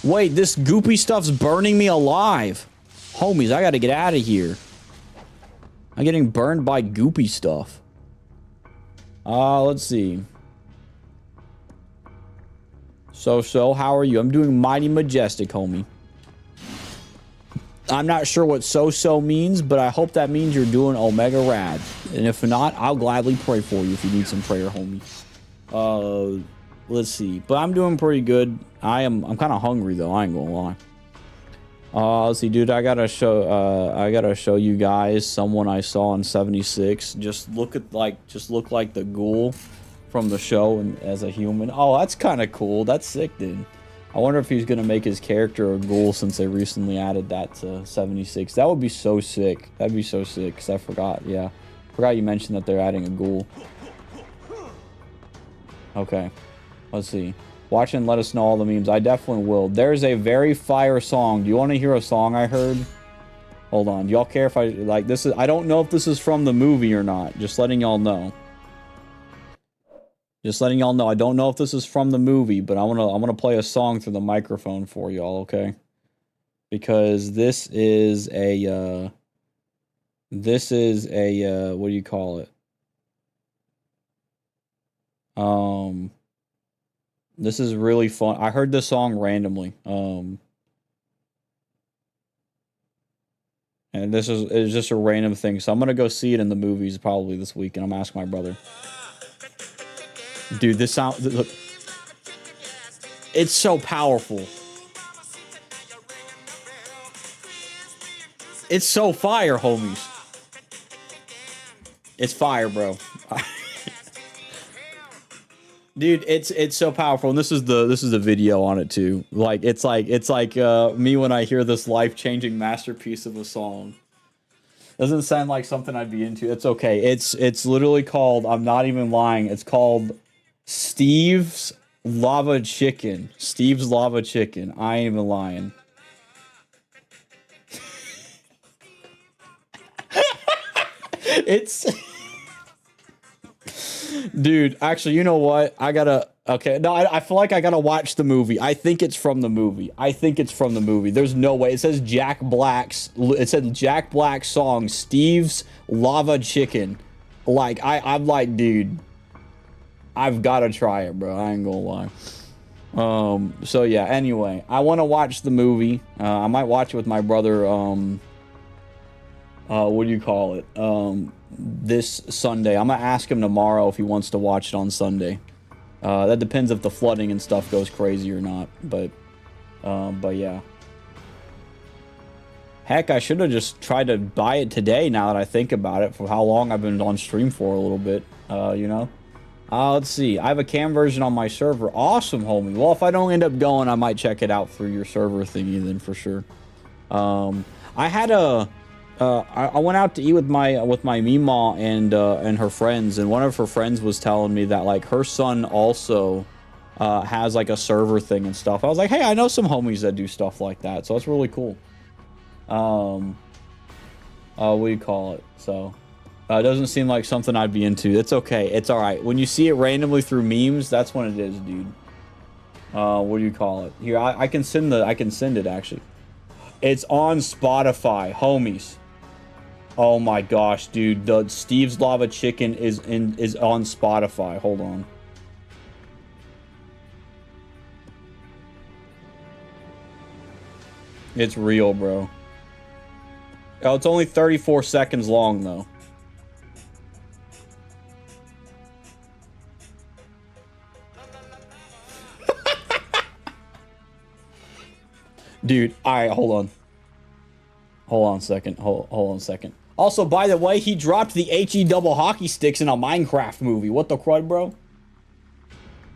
Wait, this goopy stuff's burning me alive. Homies, I gotta get out of here. I'm getting burned by goopy stuff. Let's see. So, how are you? I'm doing mighty majestic, homie. I'm not sure what so means, but I hope that means you're doing omega rad. And if not, I'll gladly pray for you if you need some prayer, homie. Let's see. But I'm doing pretty good. I'm kind of hungry though, I ain't gonna lie. Let's see, dude, I gotta show you guys someone I saw in 76. Just look like the ghoul from the show and as a human. Oh, that's kind of cool. That's sick, dude. I wonder if he's gonna make his character a ghoul since they recently added that to 76. That would be so sick. That'd be so sick, because I forgot, yeah. Forgot you mentioned that they're adding a ghoul. Okay. Let's see. Watch and let us know all the memes. I definitely will. There's a very fire song. Do you want to hear a song I heard? Hold on. Do y'all care if I, like, this is, I don't know if this is from the movie or not. Just letting y'all know. Just letting y'all know. I don't know if this is from the movie, but I'm gonna play a song through the microphone for y'all, okay? Because this is a what do you call it? This is really fun. I heard this song randomly. And it's just a random thing. So I'm gonna go see it in the movies probably this week, and I'm gonna ask my brother. Dude, this sound, look, it's so powerful. It's so fire, homies. It's fire, bro. Dude, it's so powerful, and this is the video on it too. Like it's like me when I hear this life-changing masterpiece of a song. Doesn't sound like something I'd be into. It's okay. It's literally called, I'm not even lying, it's called Steve's Lava Chicken. Steve's Lava Chicken. I ain't even lying. It's dude, actually, you know what? Okay, no, I feel like I gotta watch the movie. I think it's from the movie. There's no way. It says Jack Black's song, Steve's Lava Chicken. Like, I'm like, dude, I've gotta try it, bro. I ain't gonna lie. So yeah, anyway, I want to watch the movie. I might watch it with my brother, what do you call it? This Sunday. I'm gonna ask him tomorrow if he wants to watch it on Sunday. That depends if the flooding and stuff goes crazy or not, but yeah. Heck, I should have just tried to buy it today now that I think about it, for how long I've been on stream for a little bit, you know? Let's see. I have a cam version on my server. Awesome, homie. Well, if I don't end up going, I might check it out through your server thingy then for sure. I had a... I went out to eat with my Meemaw and her friends, and one of her friends was telling me that like her son also has like a server thing and stuff. I was like, hey, I know some homies that do stuff like that, so that's really cool. What do you call it? So it doesn't seem like something I'd be into. It's okay. It's all right. When you see it randomly through memes, that's when it is, dude. What do you call it? Here, I can send it actually. It's on Spotify, homies. Oh my gosh, dude, the Steve's Lava Chicken is on Spotify. Hold on. It's real, bro. Oh, it's only 34 seconds long though. Dude, all right, hold on. Hold on a second. Hold on a second. Also, by the way, he dropped the HE double hockey sticks in a Minecraft movie. What the crud, bro?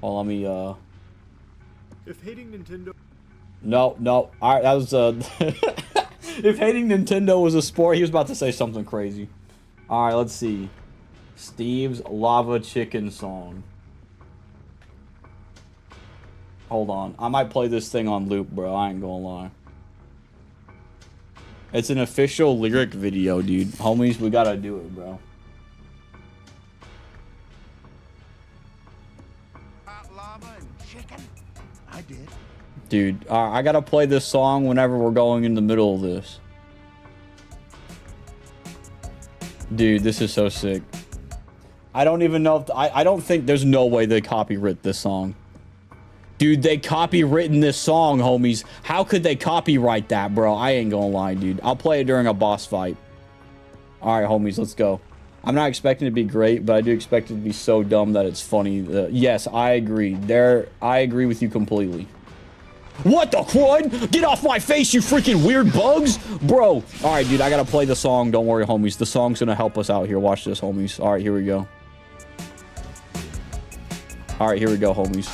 Oh, let me, If hating Nintendo... No. All right, that was, If hating Nintendo was a sport, he was about to say something crazy. All right, let's see. Steve's Lava Chicken song. Hold on. I might play this thing on loop, bro. I ain't gonna lie. It's an official lyric video, dude. Homies, we gotta do it, bro. Hot lava and chicken? I did. Dude, I gotta play this song whenever we're going in the middle of this. Dude, this is so sick. I don't even know if... I don't think... There's no way they copyright this song. Dude, they copywritten this song, homies. How could they copyright that, bro? I ain't gonna lie, dude. I'll play it during a boss fight. Alright, homies, let's go. I'm not expecting it to be great, but I do expect it to be so dumb that it's funny. Yes, I agree. I agree with you completely. What the crud? Get off my face, you freaking weird bugs! Bro. Alright, dude, I gotta play the song. Don't worry, homies. The song's gonna help us out here. Watch this, homies. Alright, here we go. Alright, here we go, homies.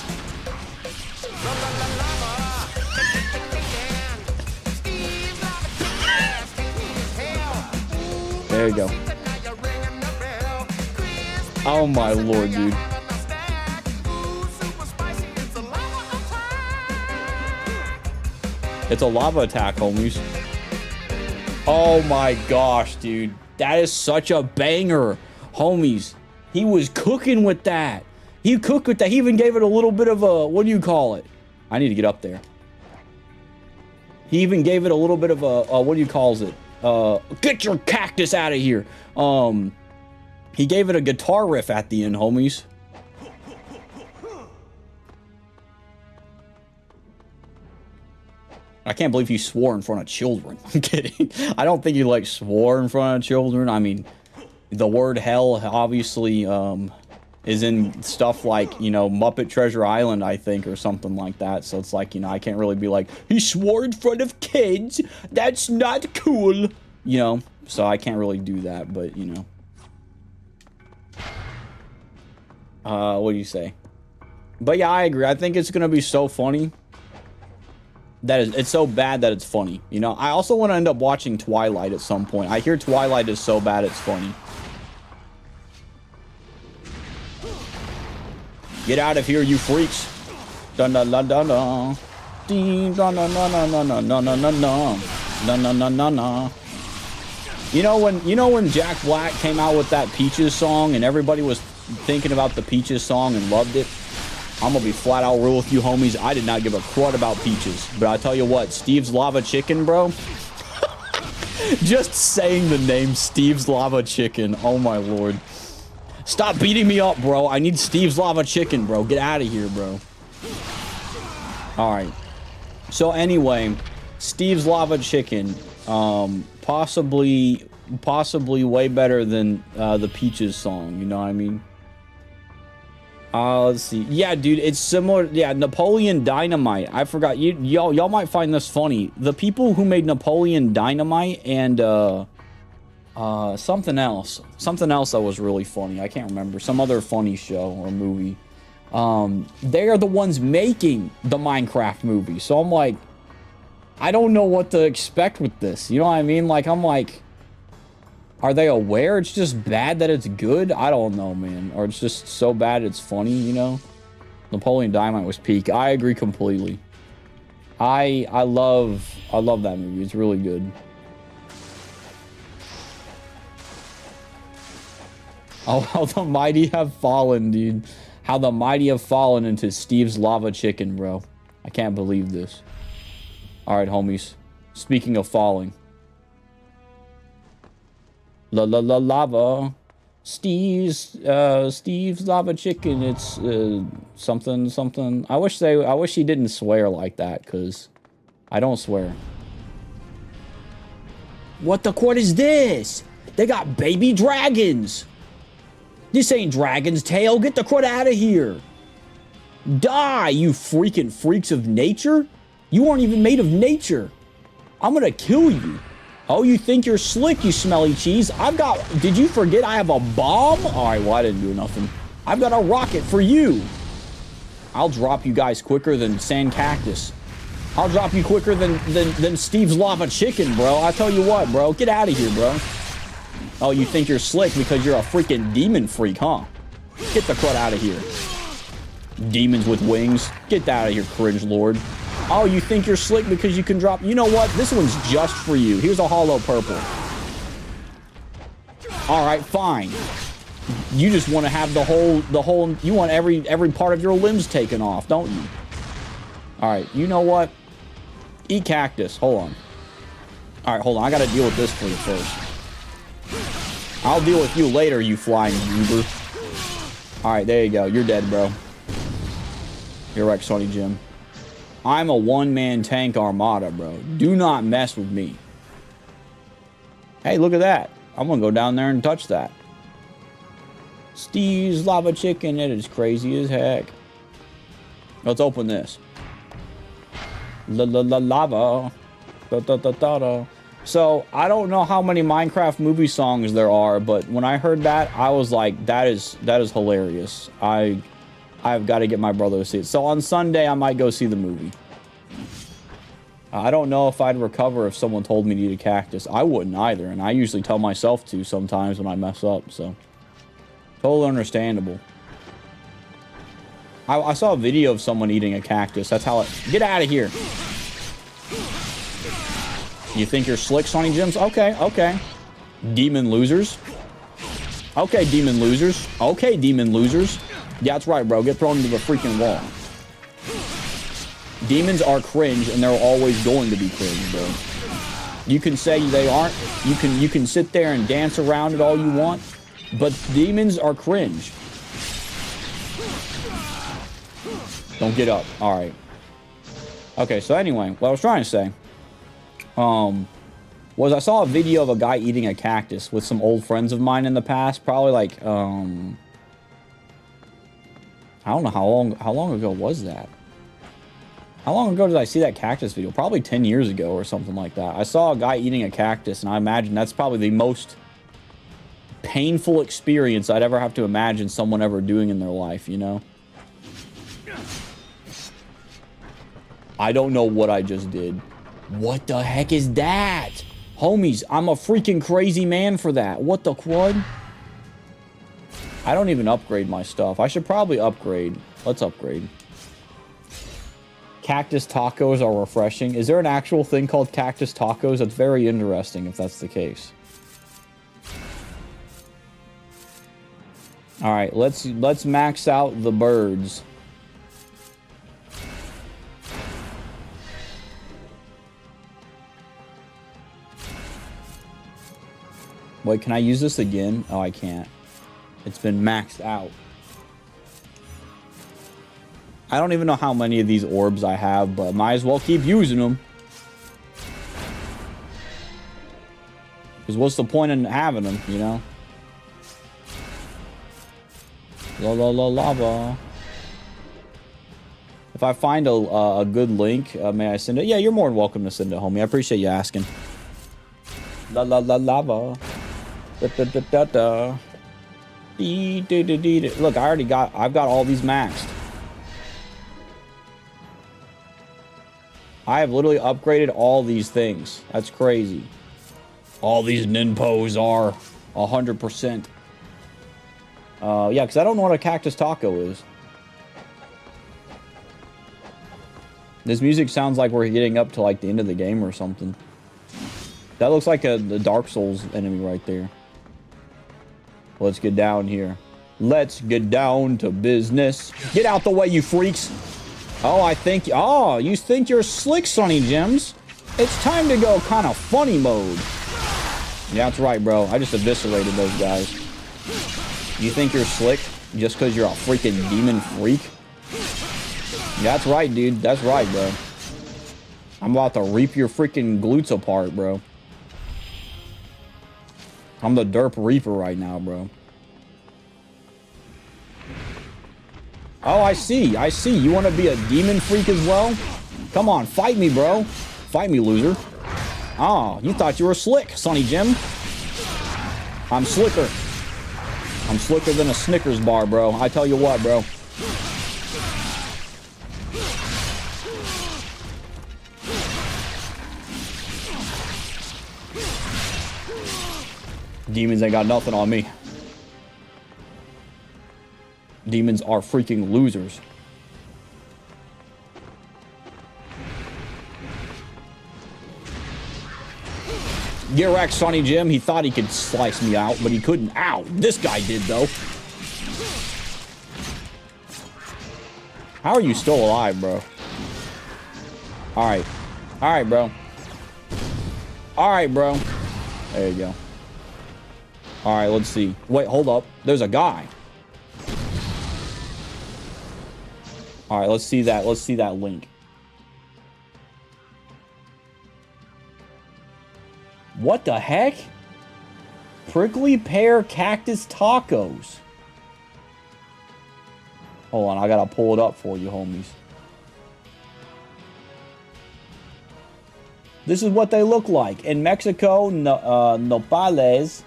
There you go. Oh my lord, dude. It's a lava attack, homies. Oh my gosh, dude. That is such a banger. Homies, he was cooking with that. He cooked with that. He even gave it a little bit of a, what do you call it? I need to get up there. He even gave it a little bit of a what do you calls it? Get your cactus out of here. He gave it a guitar riff at the end, homies. I can't believe he swore in front of children. I'm kidding. I don't think he, like, swore in front of children. I mean, the word hell obviously is in stuff like, you know, Muppet Treasure Island, I think, or something like that. So it's like, you know, I can't really be like, he swore in front of kids. That's not cool. You know, so I can't really do that, but, you know. What do you say? But yeah, I agree. I think it's going to be so funny. It's so bad that it's funny. You know, I also want to end up watching Twilight at some point. I hear Twilight is so bad it's funny. Get out of here, you freaks. Dun dun dun dun dun. Ding dun dun dun dun dun dun dun dun dun dun dun dun dun dun. You know when Jack Black came out with that Peaches song and everybody was thinking about the Peaches song and loved it? I'm gonna be flat out real with you, homies. I did not give a crud about Peaches. But I tell you what, Steve's Lava Chicken, bro. Just saying the name Steve's Lava Chicken. Oh my lord. Stop beating me up, bro. I need Steve's Lava Chicken, bro. Get out of here, bro. Alright. So anyway, Steve's Lava Chicken. Possibly way better than the Peaches song, you know what I mean? Let's see. Yeah, dude, it's similar. Yeah, Napoleon Dynamite. I forgot. Y'all might find this funny. The people who made Napoleon Dynamite and something else that was really funny. I can't remember. Some other funny show or movie. They are the ones making the Minecraft movie. So I'm like, I don't know what to expect with this. You know what I mean? Like, I'm like, are they aware it's just bad that it's good? I don't know, man. Or it's just so bad it's funny, you know? Napoleon Dynamite was peak. I agree completely. I love that movie. It's really good. Oh, how the mighty have fallen, dude. How the mighty have fallen into Steve's Lava Chicken, bro. I can't believe this. Alright, homies. Speaking of falling. Lava. Steve's Lava Chicken. It's something. I wish he didn't swear like that, cause I don't swear. What is this? They got baby dragons. This ain't Dragon's Tail. Get the crud out of here. Die, you freaking freaks of nature. You aren't even made of nature. I'm gonna kill you. Oh, you think you're slick, you smelly cheese? Did you forget I have a bomb? All right, well, I didn't do nothing. I've got a rocket for you. I'll drop you guys quicker than Sand Cactus. I'll drop you quicker than Steve's Lava Chicken, bro. I tell you what, bro. Get out of here, bro. Oh, you think you're slick because you're a freaking demon freak, huh? Get the crud out of here. Demons with wings. Get out of here, cringe lord. Oh, you think you're slick because you can drop... You know what? This one's just for you. Here's a hollow purple. All right, fine. You just want to have the whole... You want every part of your limbs taken off, don't you? All right, you know what? Eat cactus. Hold on. All right, hold on. I got to deal with this for you first. I'll deal with you later, you flying goober. All right, there you go. You're dead, bro. You're right, Sonny Jim. I'm a one-man tank armada, bro. Do not mess with me. Hey, look at that. I'm gonna go down there and touch that. Steve's Lava Chicken. It is crazy as heck. Let's open this. Lava. So, I don't know how many Minecraft movie songs there are, but when I heard that, I was like, that is hilarious. I've got to get my brother to see it. So on Sunday, I might go see the movie. I don't know if I'd recover if someone told me to eat a cactus. I wouldn't either, and I usually tell myself to sometimes when I mess up, so. Totally understandable. I saw a video of someone eating a cactus. That's how it... Get out of here. You think you're slick, Sonny Jims? Okay, okay. Demon losers. Okay, demon losers. Okay, demon losers. Yeah, that's right, bro. Get thrown into the freaking wall. Demons are cringe, and they're always going to be cringe, bro. You can say they aren't. You can sit there and dance around it all you want, but demons are cringe. Don't get up. All right. Okay, so anyway, what I was trying to say, was I saw a video of a guy eating a cactus with some old friends of mine in the past, probably like, I don't know how long ago was that? How long ago did I see that cactus video? Probably 10 years ago or something like that. I saw a guy eating a cactus, and I imagine that's probably the most painful experience I'd ever have to imagine someone ever doing in their life, you know? I don't know what I just did. What the heck is that? Homies, I'm a freaking crazy man for that. What the quad? I don't even upgrade my stuff. I should probably upgrade. Let's upgrade. Cactus tacos are refreshing. Is there an actual thing called cactus tacos? That's very interesting if that's the case. All right, let's max out the birds. Wait, can I use this again? Oh, I can't. It's been maxed out. I don't even know how many of these orbs I have, but might as well keep using them. Because what's the point in having them, you know? Lava. If I find a good link, may I send it? Yeah, you're more than welcome to send it, homie. I appreciate you asking. Lava. Da. Look, I've got all these maxed. I have literally upgraded all these things. That's crazy. All these ninpos are 100%. Yeah, because I don't know what a cactus taco is. This music sounds like we're getting up to like the end of the game or something. That looks like the Dark Souls enemy right there. Let's get down here. Let's get down to business. Get out the way, you freaks. Oh, you think you're slick, Sonny Gems. It's time to go kind of funny mode. Yeah, that's right, bro. I just eviscerated those guys. You think you're slick just because you're a freaking demon freak? Yeah, that's right, dude. That's right, bro. I'm about to reap your freaking glutes apart, bro. I'm the Derp Reaper right now, bro. Oh, I see. You want to be a demon freak as well? Come on, fight me, bro. Fight me, loser. Oh, you thought you were slick, Sonny Jim. I'm slicker. I'm slicker than a Snickers bar, bro. I tell you what, bro. Demons ain't got nothing on me. Demons are freaking losers. Get wrecked, Sonny Jim. He thought he could slice me out, but he couldn't. Ow! This guy did, though. How are you still alive, bro? Alright. Alright, bro. Alright, bro. There you go. Alright, let's see. Wait, hold up. There's a guy. Alright, let's see that. Let's see that link. What the heck? Prickly pear cactus tacos. Hold on, I gotta pull it up for you, homies. This is what they look like. In Mexico, nopales,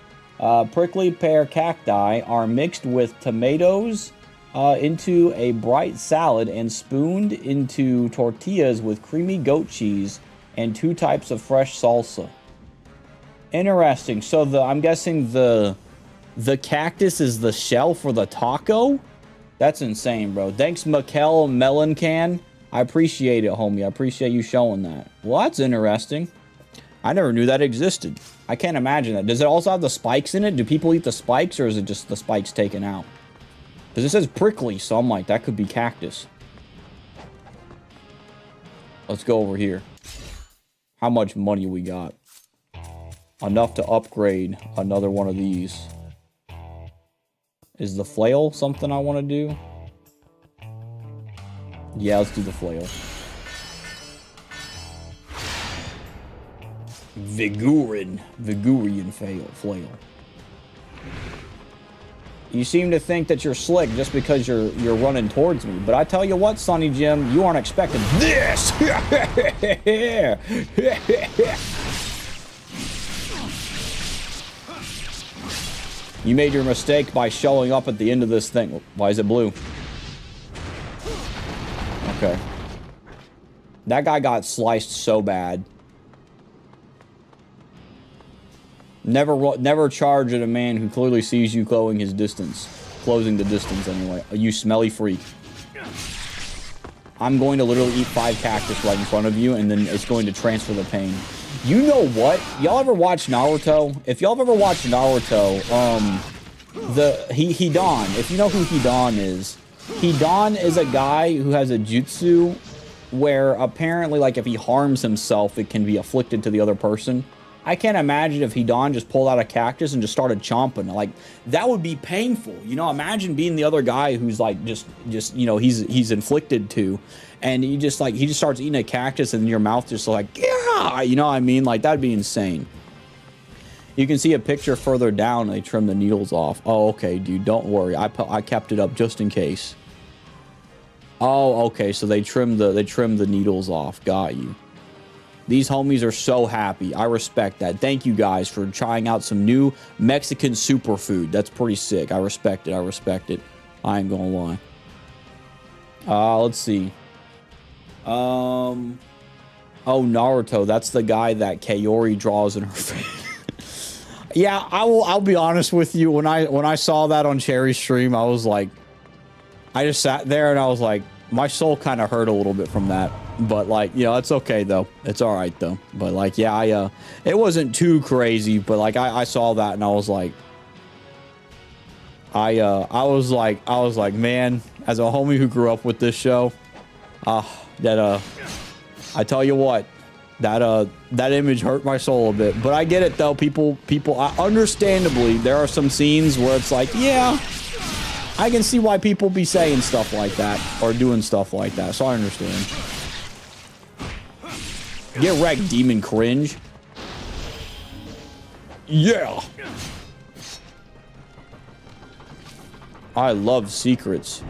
prickly pear cacti are mixed with tomatoes into a bright salad and spooned into tortillas with creamy goat cheese and 2 types of fresh salsa. Interesting. So I'm guessing the cactus is the shell for the taco? That's insane, bro. Thanks, Mikkel Melon Can. I appreciate it, homie. I appreciate you showing that. Well, that's interesting. I never knew that existed. I can't imagine that. Does it also have the spikes in it? Do people eat the spikes, or is it just the spikes taken out? Because it says prickly, so I'm like, that could be cactus. Let's go over here. How much money we got? Enough to upgrade another one of these. Is the flail something I want to do? Yeah, let's do the flail. Vigorian flail. You seem to think that you're slick just because you're running towards me. But I tell you what, Sonny Jim, you aren't expecting this. You made your mistake by showing up at the end of this thing. Why is it blue? Okay. That guy got sliced so bad. Never charge at a man who clearly sees you closing his distance. Closing the distance, anyway. You smelly freak. I'm going to literally eat 5 cactus right in front of you, and then it's going to transfer the pain. You know what? Y'all ever watch Naruto? If y'all have ever watched Naruto, Hidan, if you know who Hidan is, Hidan is a guy who has a jutsu where apparently, like, if he harms himself, it can be afflicted to the other person. I can't imagine if Hidan just pulled out a cactus and just started chomping. Like, that would be painful. You know, imagine being the other guy who's like, just you know, he's inflicted to, and he just starts eating a cactus and your mouth just like, yeah, you know what I mean? Like, that'd be insane. You can see a picture further down, they trim the needles off. Oh, okay, dude, don't worry. I kept it up just in case. Oh, okay, so they trim the needles off. Got you. These homies are so happy. I respect that. Thank you guys for trying out some new Mexican superfood. That's pretty sick. I respect it. I respect it. I ain't gonna lie. Let's see. Oh, Naruto. That's the guy that Kaori draws in her face. Yeah, I'll be honest with you. When I saw that on Cherry's stream, I was like, I just sat there and I was like, my soul kind of hurt a little bit from that. But, like, you know, it's okay, though. It's all right, though. But, like, yeah, it wasn't too crazy. But, like, I saw that and I was like, I was like, man, as a homie who grew up with this show, I tell you what, that image hurt my soul a bit. But I get it, though. People, understandably, there are some scenes where it's like, yeah, I can see why people be saying stuff like that or doing stuff like that. So I understand. Get wrecked, demon cringe. Yeah. I love secrets.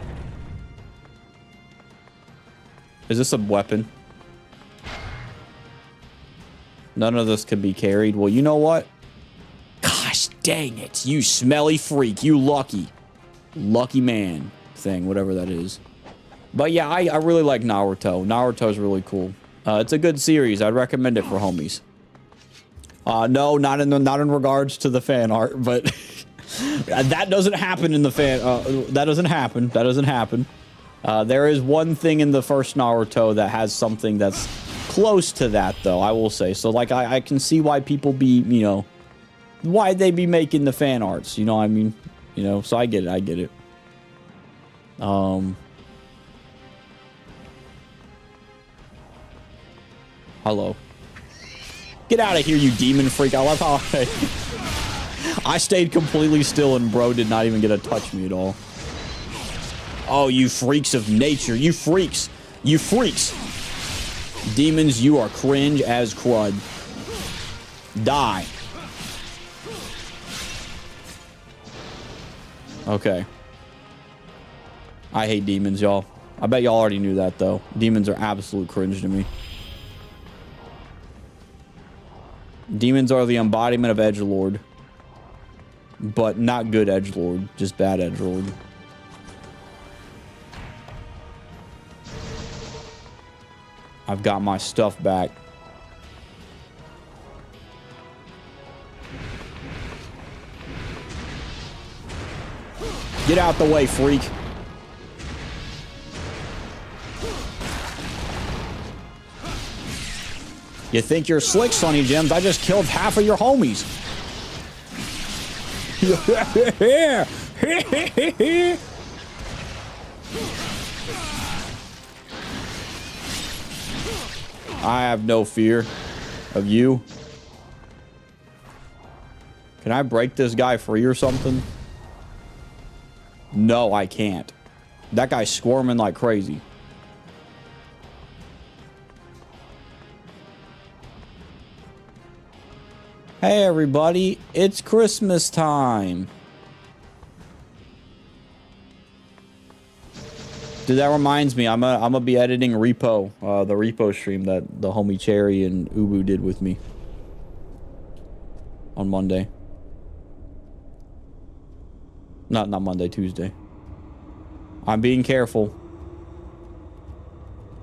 Is this a weapon? None of this can be carried. Well, you know what? Gosh dang it. You smelly freak. You lucky man thing, whatever that is. But yeah, I really like Naruto. Naruto's really cool. It's a good series. I'd recommend it for homies. No, not in regards to the fan art, but that doesn't happen in the fan. That doesn't happen. That doesn't happen. There is one thing in the first Naruto that has something that's close to that, though, I will say. So, like, I can see why people be, you know, why they be making the fan arts. You know what I mean? You know, so I get it. I get it. Hello. Get out of here, you demon freak. I love how I stayed completely still and bro did not even get to touch me at all. Oh, you freaks of nature. You freaks. You freaks. Demons, you are cringe as crud. Die. Okay. I hate demons, y'all. I bet y'all already knew that, though. Demons are absolute cringe to me. Demons are the embodiment of edgelord. But not good edgelord, just bad edgelord. I've got my stuff back. Get out the way, freak. You think you're slick, Sonny Gems? I just killed half of your homies. I have no fear of you. Can I break this guy free or something? No, I can't. That guy's squirming like crazy. Hey everybody, it's Christmas time. Dude, that reminds me, I'm gonna be editing Repo, the Repo stream that the homie Cherry and Ubu did with me on Monday. Not Monday, Tuesday. I'm being careful.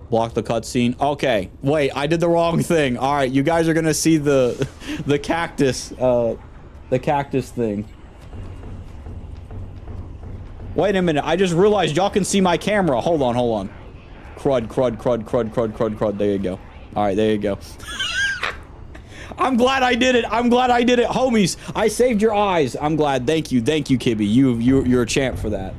Block the cutscene. Okay, wait, I did the wrong thing. All right, you guys are gonna see the cactus, the cactus thing. Wait a minute, I just realized y'all can see my camera. Hold on, hold on. Crud, crud, crud, crud, crud, crud, crud. There you go. All right, there you go. I'm glad I did it. I'm glad I did it. Homies, I saved your eyes. I'm glad. Thank you, Kibby. You're a champ for that.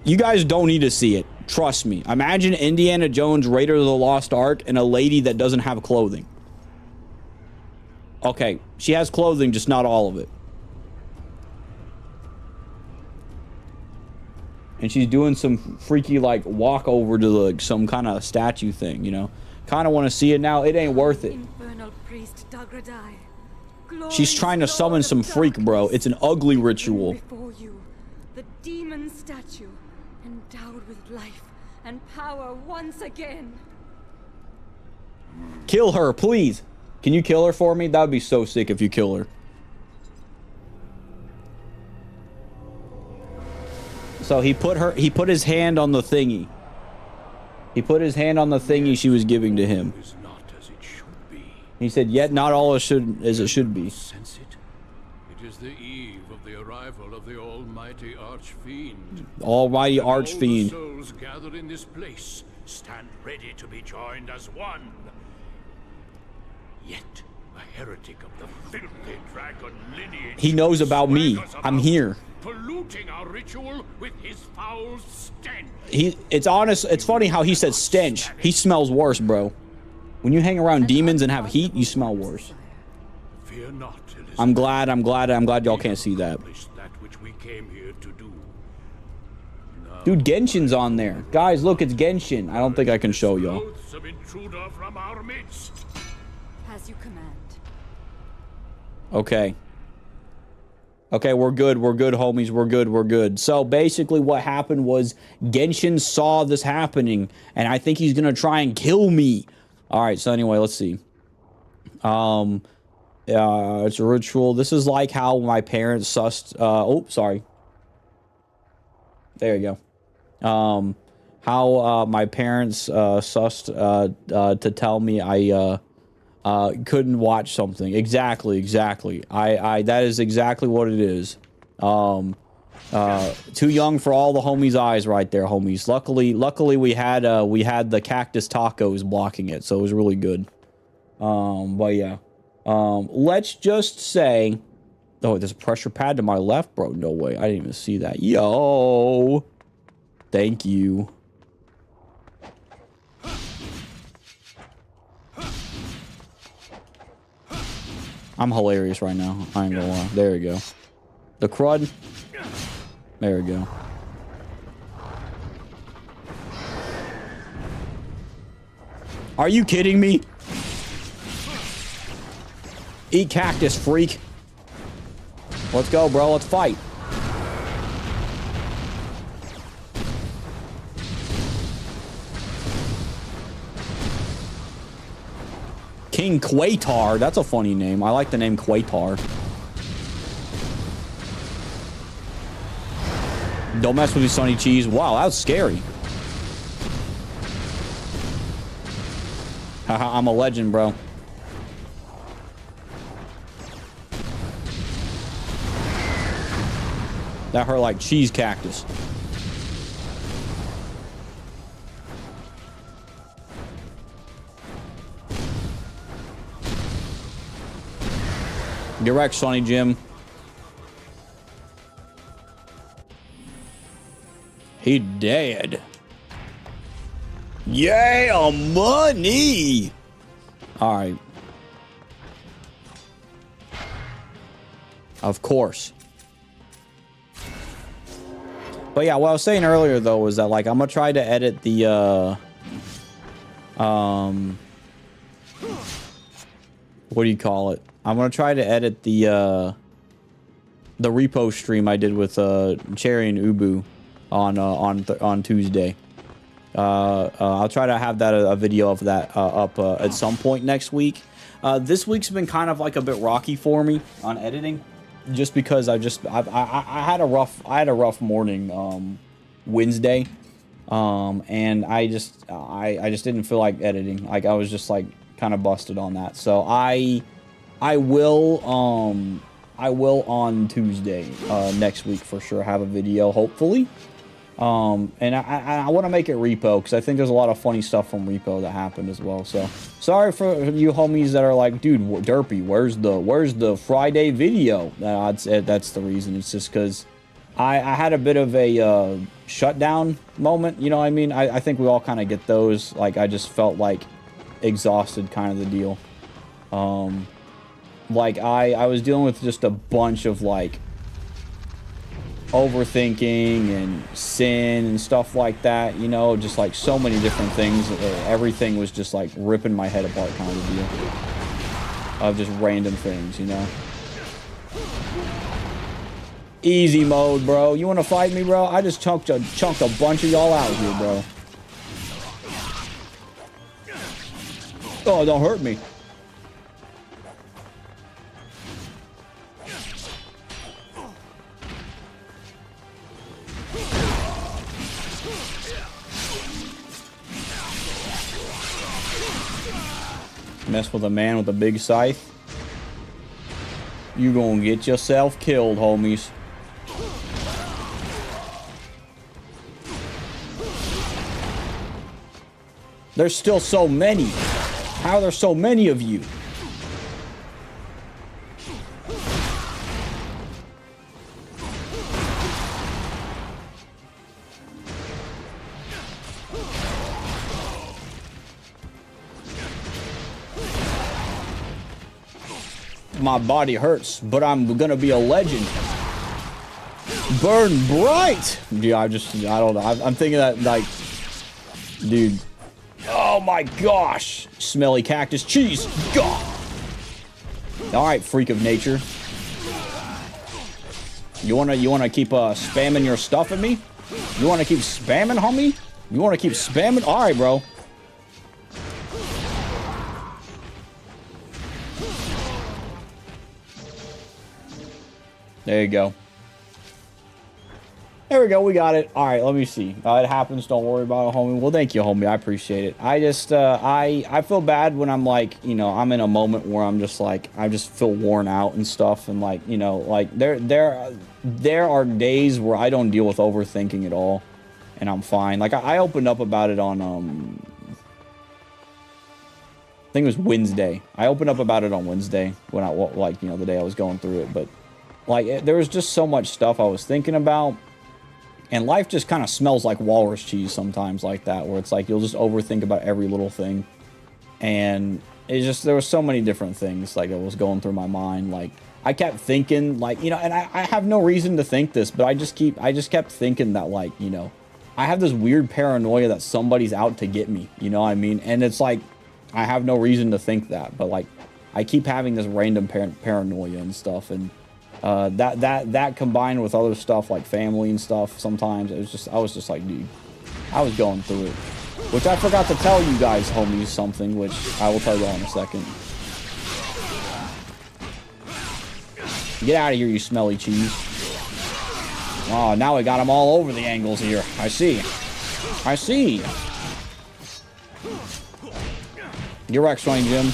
You guys don't need to see it. Trust me. Imagine Indiana Jones, Raiders of the Lost Ark, and a lady that doesn't have clothing. Okay, she has clothing, just not all of it. And she's doing some freaky, like, walk over to, like, some kind of statue thing, you know? Kind of want to see it now. It ain't worth it. She's trying to summon some freak, bro. It's an ugly ritual. Before you, the demon statue, endowed with life and power once again. Kill her, please. Can you kill her for me? That would be so sick if you kill her. So he put his hand on the thingy. He put his hand on the thingy she was giving to him. He said, yet not all as it should be. Sense it? It is the eve of the arrival of the almighty archfiend. Almighty archfiend. All the souls gathered in this place stand ready to be joined as one. Yet a heretic of the filthy dragon lineage. He knows about me. I'm here. Polluting our ritual with his foul stench. It's funny how he said stench. He smells worse, bro. When you hang around demons and have heat, you smell worse. Fear not, Elizabeth. I'm glad y'all can't see that. That which we came here to do. Dude, Genshin's on there. Guys, look, it's Genshin. I don't think I can show y'all. Loathsome intruder from our midst. As you command. Okay. Okay, we're good, homies, we're good. So basically what happened was Genshin saw this happening, and I think he's gonna try and kill me. Alright, so anyway, let's see. It's a ritual. This is like how my parents sussed, oh, sorry. There you go. How my parents sussed to tell me I couldn't watch something. Exactly. That is exactly what it is. Too young for all the homies' eyes right there, homies. Luckily we had the cactus tacos blocking it, so it was really good. But yeah. Let's just say, oh, there's a pressure pad to my left, bro. No way. I didn't even see that. Yo. Thank you. I'm hilarious right now. I ain't gonna lie. There we go. The crud. There we go. Are you kidding me? Eat cactus, freak. Let's go, bro. Let's fight. King Quatar. That's a funny name. I like the name Quatar. Don't mess with me, Sonny Cheese. Wow, that was scary. Haha, I'm a legend, bro. That hurt like cheese cactus. Get wrecked, Sonny Jim. He dead. Yeah, money. All right. Of course. But yeah, what I was saying earlier though was that like I'm gonna try to edit the what do you call it? I'm gonna try to edit the repo stream I did with Cherry and Ubu on Tuesday. I'll try to have that a video of that up at some point next week. This week's been kind of like a bit rocky for me on editing, just because I had a rough morning Wednesday, and I just didn't feel like editing. Like I was just like kind of busted on that. So I will on Tuesday next week for sure have a video, hopefully. And I want to make it repo because I think there's a lot of funny stuff from repo that happened as well. So sorry for you homies that are like, dude, Derpy, where's the Friday video? I'd say that's the reason. It's just because I had a bit of a shutdown moment. You know what I mean? I think we all kind of get those. Like I just felt like exhausted, kind of the deal. Like I was dealing with just a bunch of like overthinking and sin and stuff like that, you know, just like so many different things. Everything was just like ripping my head apart, kind of deal, of just random things, you know. Easy mode, bro. You want to fight me, bro? I just chunked a bunch of y'all out here, bro. Oh, don't hurt me. Mess with a man with a big scythe, you gonna get yourself killed, homies. There's still so many. How are there so many of you? My body hurts, but I'm gonna be a legend. Burn bright. Yeah, I don't know. I'm thinking that, like, dude. Oh my gosh. Smelly cactus cheese. God. All right, freak of nature. You wanna keep spamming your stuff at me? You wanna keep spamming, homie? You wanna keep spamming? All right, bro. There you go. There we go. We got it. All right, let me see. It happens. Don't worry about it, homie. Well, thank you, homie. I appreciate it. I just, I feel bad when I'm like, you know, I'm in a moment where I'm just like, I just feel worn out and stuff. And like, you know, like there are days where I don't deal with overthinking at all. And I'm fine. Like I opened up about it on, I think it was Wednesday. I opened up about it on Wednesday when I, like, you know, the day I was going through it. But like, there was just so much stuff I was thinking about, and life just kind of smells like walrus cheese sometimes, like that, where it's like you'll just overthink about every little thing, and it's just, there was so many different things like that was going through my mind. Like I kept thinking, like, you know, and I have no reason to think this, but I just kept thinking that, like, you know, I have this weird paranoia that somebody's out to get me, you know what I mean? And it's like I have no reason to think that, but like I keep having this random paranoia and stuff, and that combined with other stuff like family and stuff, sometimes it was just, I was just like, dude, I was going through it. Which I forgot to tell you guys, homies, something, which I will tell you all in a second. Get out of here, you smelly cheese. Oh, now we got them all over the angles here. I see. I see. You're X-Wing, Jim.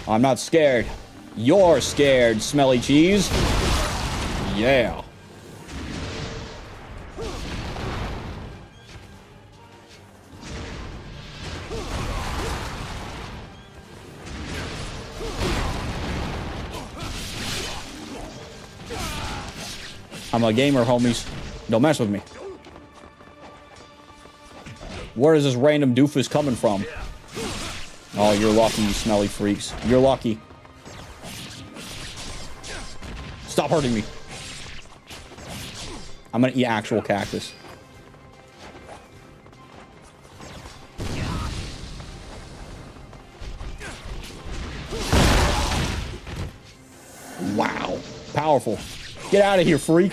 I'm not scared. You're scared, smelly cheese. Yeah. I'm a gamer, homies. Don't mess with me. Where is this random doofus coming from? Oh, you're lucky, you smelly freaks. You're lucky. Stop hurting me. I'm gonna eat actual cactus. Wow. Powerful. Get out of here, freak.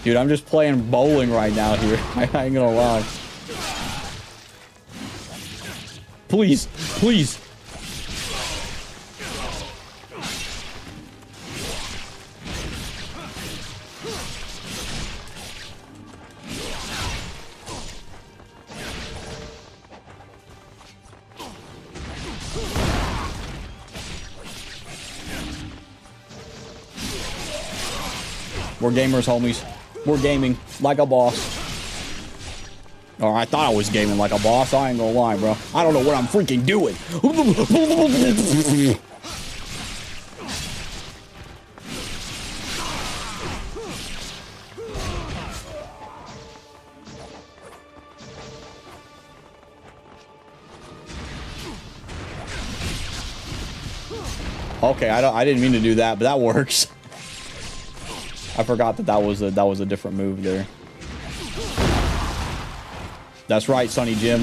Dude, I'm just playing bowling right now here. I ain't gonna lie. Please, please. We're gamers, homies. We're gaming like a boss. Or I thought I was gaming like a boss. I ain't gonna lie, bro. I don't know what I'm freaking doing. Okay, I didn't mean to do that, but that works. I forgot that that was a different move there. That's right, Sonny Jim.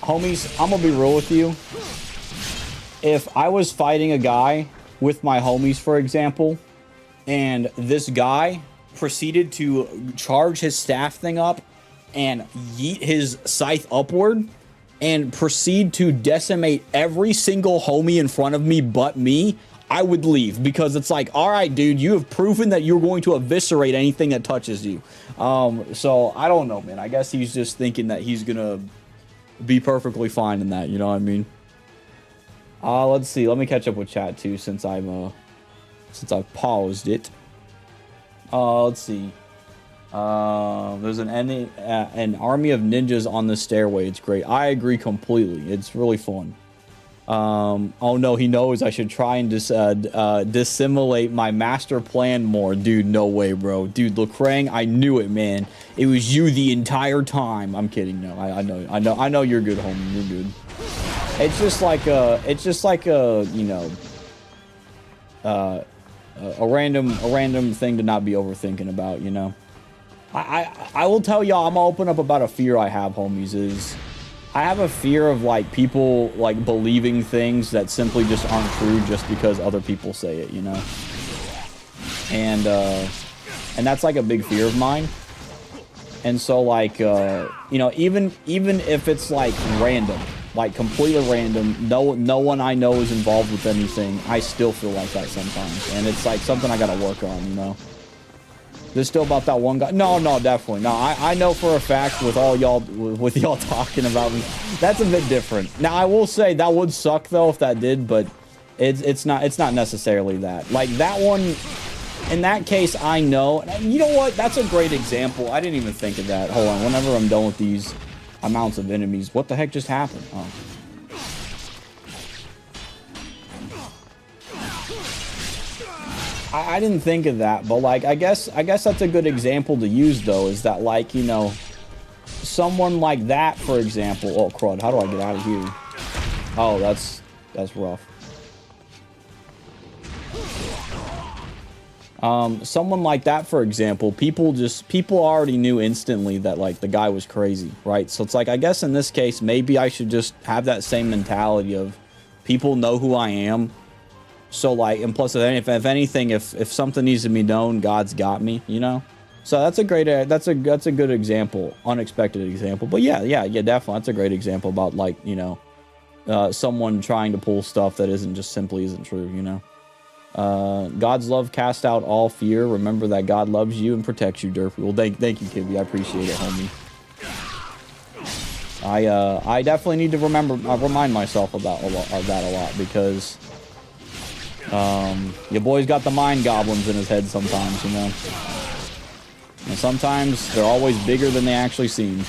Homies, I'm gonna be real with you. If I was fighting a guy with my homies, for example, and this guy proceeded to charge his staff thing up and yeet his scythe upward and proceed to decimate every single homie in front of me but me, I would leave, because it's like, all right, dude, you have proven that you're going to eviscerate anything that touches you. So I don't know, man. I guess he's just thinking that he's gonna be perfectly fine in that, you know what I mean? Let's see. Let me catch up with chat too, since I've paused it. Let's see. There's an army of ninjas on the stairway. It's great. I agree completely. It's really fun. Oh no, he knows I should try and dissimulate my master plan more. Dude, no way, bro. Dude, Lecrang, I knew it, man. It was you the entire time. I'm kidding. No, I know you're good, homie. You're good. It's just like you know, a random thing to not be overthinking about, you know. I will tell y'all, I'm gonna open up about a fear I have, homies, is I have a fear of like people like believing things that simply just aren't true just because other people say it, you know. And that's like a big fear of mine. And so like you know, even if it's like random, like completely random, no one I know is involved with anything, I still feel like that sometimes, and it's like something I gotta work on, you know. There's still about that one guy. No, definitely. No, I know for a fact with y'all talking about me, that's a bit different. Now, I will say that would suck though if that did, but it's not necessarily that. Like that one, in that case, I know. You know what? That's a great example. I didn't even think of that. Hold on. Whenever I'm done with these amounts of enemies, what the heck just happened? Oh. I didn't think of that, but like I guess that's a good example to use though, is that like, you know, someone like that, for example. Oh crud, how do I get out of here? Oh, that's rough. Someone like that, for example, people already knew instantly that like the guy was crazy, right? So it's like, I guess in this case, maybe I should just have that same mentality of people know who I am. So like, and plus if anything, if something needs to be known, God's got me, you know? So that's a good example, unexpected example. But yeah, definitely. That's a great example about like, you know, someone trying to pull stuff that simply isn't true, you know? God's love cast out all fear. Remember that God loves you and protects you, Derpy. Well, thank you, Kibby. I appreciate it, homie. I definitely need to remind myself about that a lot, because Your boy's got the mind goblins in his head sometimes, you know. And sometimes they're always bigger than they actually seem.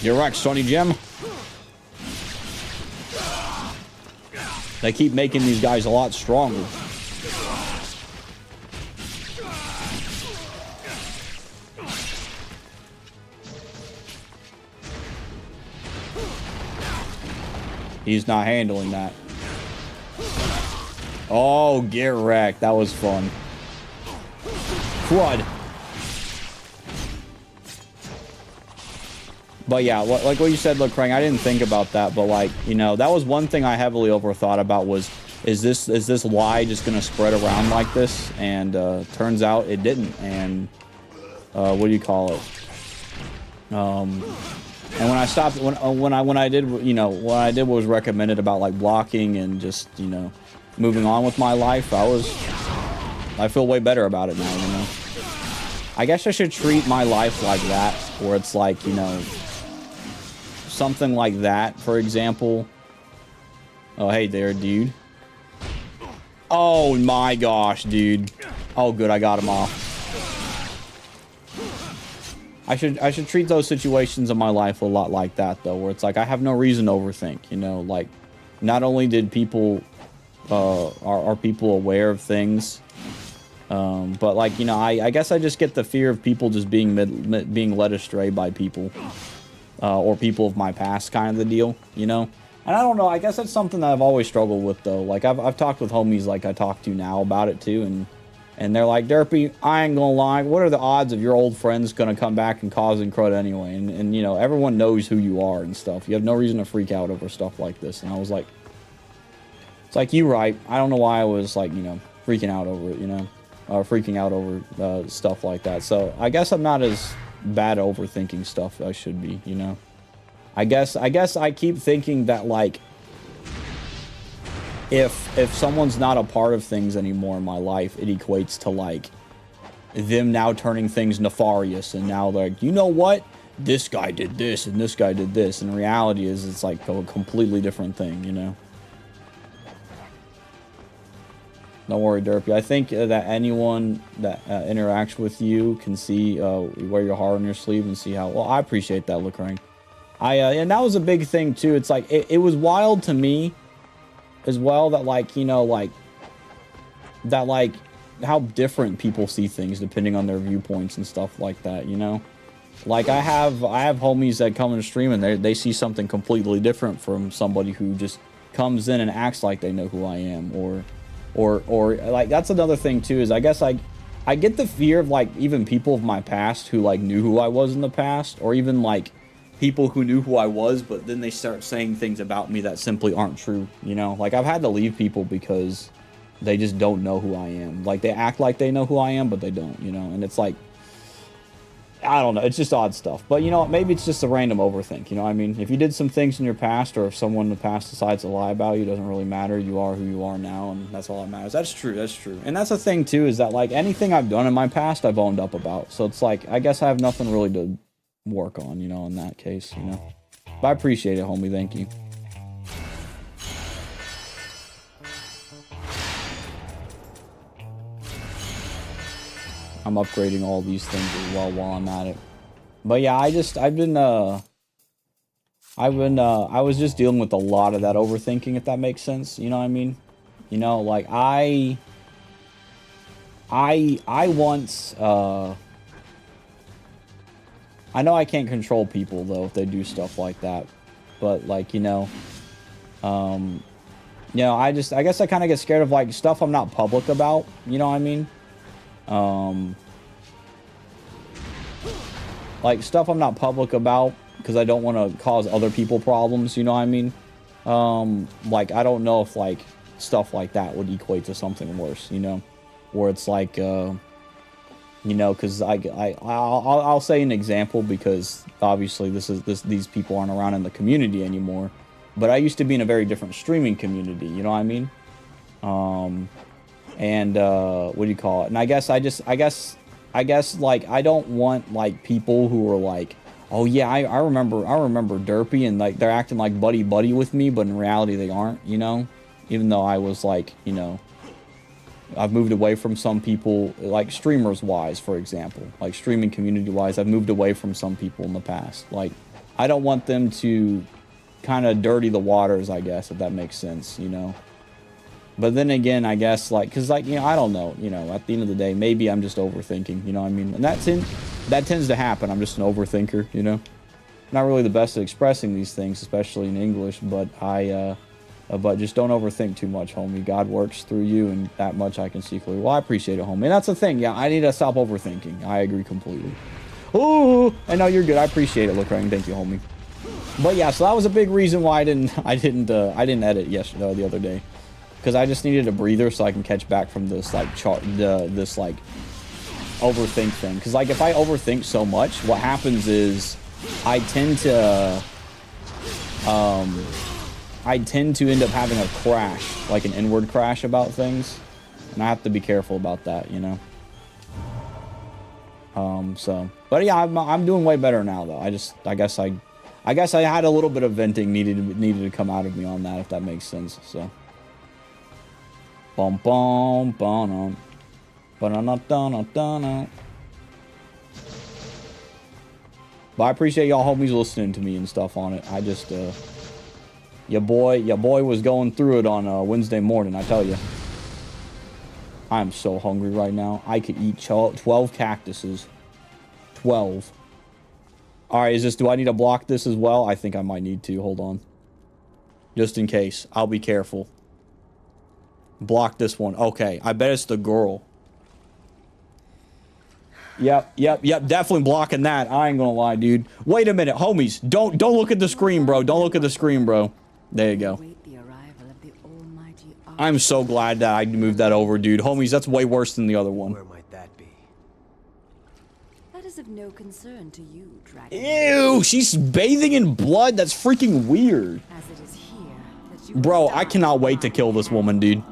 You're right, Sonny Jim. They keep making these guys a lot stronger. He's not handling that. Oh, get wrecked. That was fun. Crud. But yeah, like what you said, look, Krang, I didn't think about that, but like, you know, that was one thing I heavily overthought about was, is this lie just gonna spread around like this? And turns out it didn't. And what do you call it? And when I stopped, when I did, you know, what I did was recommended about like blocking and just, you know, moving on with my life, I feel way better about it now, you know. I guess I should treat my life like that, where it's like, you know, something like that, for example. Oh, hey there, dude. Oh my gosh, dude. Oh, good, I got him off. I should treat those situations in my life a lot like that, though, where it's like I have no reason to overthink, you know. Like, not only did people are people aware of things, but like, you know, I guess I just get the fear of people just being led astray by people, or people of my past, kind of the deal, you know. And I don't know, I guess that's something that I've always struggled with, though. Like, I've talked with homies like I talk to now about it too, and they're like, Derpy, I ain't gonna lie, what are the odds of your old friends gonna come back and causing crud anyway? And you know, everyone knows who you are and stuff. You have no reason to freak out over stuff like this. And I was like, it's like, you right. I don't know why I was like, you know, freaking out over it, you know, or freaking out over stuff like that. So I guess I'm not as bad at overthinking stuff as I should be, you know. I guess I keep thinking that, like, if someone's not a part of things anymore in my life, it equates to like them now turning things nefarious, and now they're like, you know what, this guy did this and this guy did this, and the reality is it's like a completely different thing, you know. Don't worry, Derpy. I think that anyone that interacts with you can see wear your heart on your sleeve and see how well. I appreciate that, Lecrae. And that was a big thing too. It's like it was wild to me as well that, like, you know, like that, like how different people see things depending on their viewpoints and stuff like that, you know. Like I have homies that come in the stream and they see something completely different from somebody who just comes in and acts like they know who I am, or like, that's another thing too, is I guess I get the fear of like even people of my past who like knew who I was in the past, or even like people who knew who I was, but then they start saying things about me that simply aren't true, you know. Like, I've had to leave people because they just don't know who I am. Like, they act like they know who I am, but they don't, you know. And it's like, I don't know, it's just odd stuff. But you know what, maybe it's just a random overthink, you know what I mean? If you did some things in your past, or if someone in the past decides to lie about you, it doesn't really matter. You are who you are now, and that's all that matters. That's true, that's true. And that's the thing too, is that like anything I've done in my past, I've owned up about. So it's like, I guess I have nothing really to work on, you know, in that case, you know. But I appreciate it, homie. Thank you. I'm upgrading all these things as well while I'm at it. But yeah, I was just dealing with a lot of that overthinking, if that makes sense, you know what I mean? You know, like I once I know I can't control people, though, if they do stuff like that. But, like, you know, I guess I kind of get scared of, like, stuff I'm not public about, you know what I mean? Like, stuff I'm not public about because I don't want to cause other people problems, you know what I mean? Like, I don't know if, like, stuff like that would equate to something worse, you know? Where it's like, you know, because I'll say an example, because obviously these people aren't around in the community anymore. But I used to be in a very different streaming community, you know what I mean? And what do you call it? And I guess I guess, like, I don't want, like, people who are like, oh yeah, I remember Derpy, and like they're acting like buddy with me, but in reality they aren't, you know? Even though I was like, you know, I've moved away from some people, like streamers wise, for example, like streaming community wise, I've moved away from some people in the past. Like, I don't want them to kind of dirty the waters, I guess, if that makes sense, you know? But then again, I guess, like, because, like, you know, I don't know, you know, at the end of the day, maybe I'm just overthinking, you know what I mean? And that tends to happen. I'm just an overthinker, you know? Not really the best at expressing these things, especially in English, but but just don't overthink too much, homie. God works through you, and that much I can see clearly. Well, I appreciate it, homie. And that's the thing. Yeah, I need to stop overthinking. I agree completely. Oh, I know you're good. I appreciate it, Lookrang. Thank you, homie. But yeah, so that was a big reason why I didn't edit yesterday, the other day. Because I just needed a breather so I can catch back from this, like, this, like, overthink thing. Because, like, if I overthink so much, what happens is I tend to end up having a crash, like an inward crash about things. And I have to be careful about that, you know? But yeah, I'm doing way better now, though. I guess I had a little bit of venting needed to come out of me on that, if that makes sense, so. Bum bum bum ba-na-na-na-na-na. But I appreciate y'all homies listening to me and stuff on it. I just your boy was going through it on Wednesday morning, I tell you. I'm so hungry right now. I could eat 12 cactuses. 12. Alright, do I need to block this as well? I think I might need to. Hold on. Just in case. I'll be careful. Block this one. Okay, I bet it's the girl. Yep, definitely blocking that. I ain't gonna lie, dude. Wait a minute, homies. Don't look at the screen, bro. Don't look at the screen, bro. There you go. I'm so glad that I moved that over, dude. Homies, that's way worse than the other one. Where might that be? That is of no concern to you, Dragon. Ew, she's bathing in blood. That's freaking weird. As it is here that you Bro, I cannot wait to kill this woman, dude.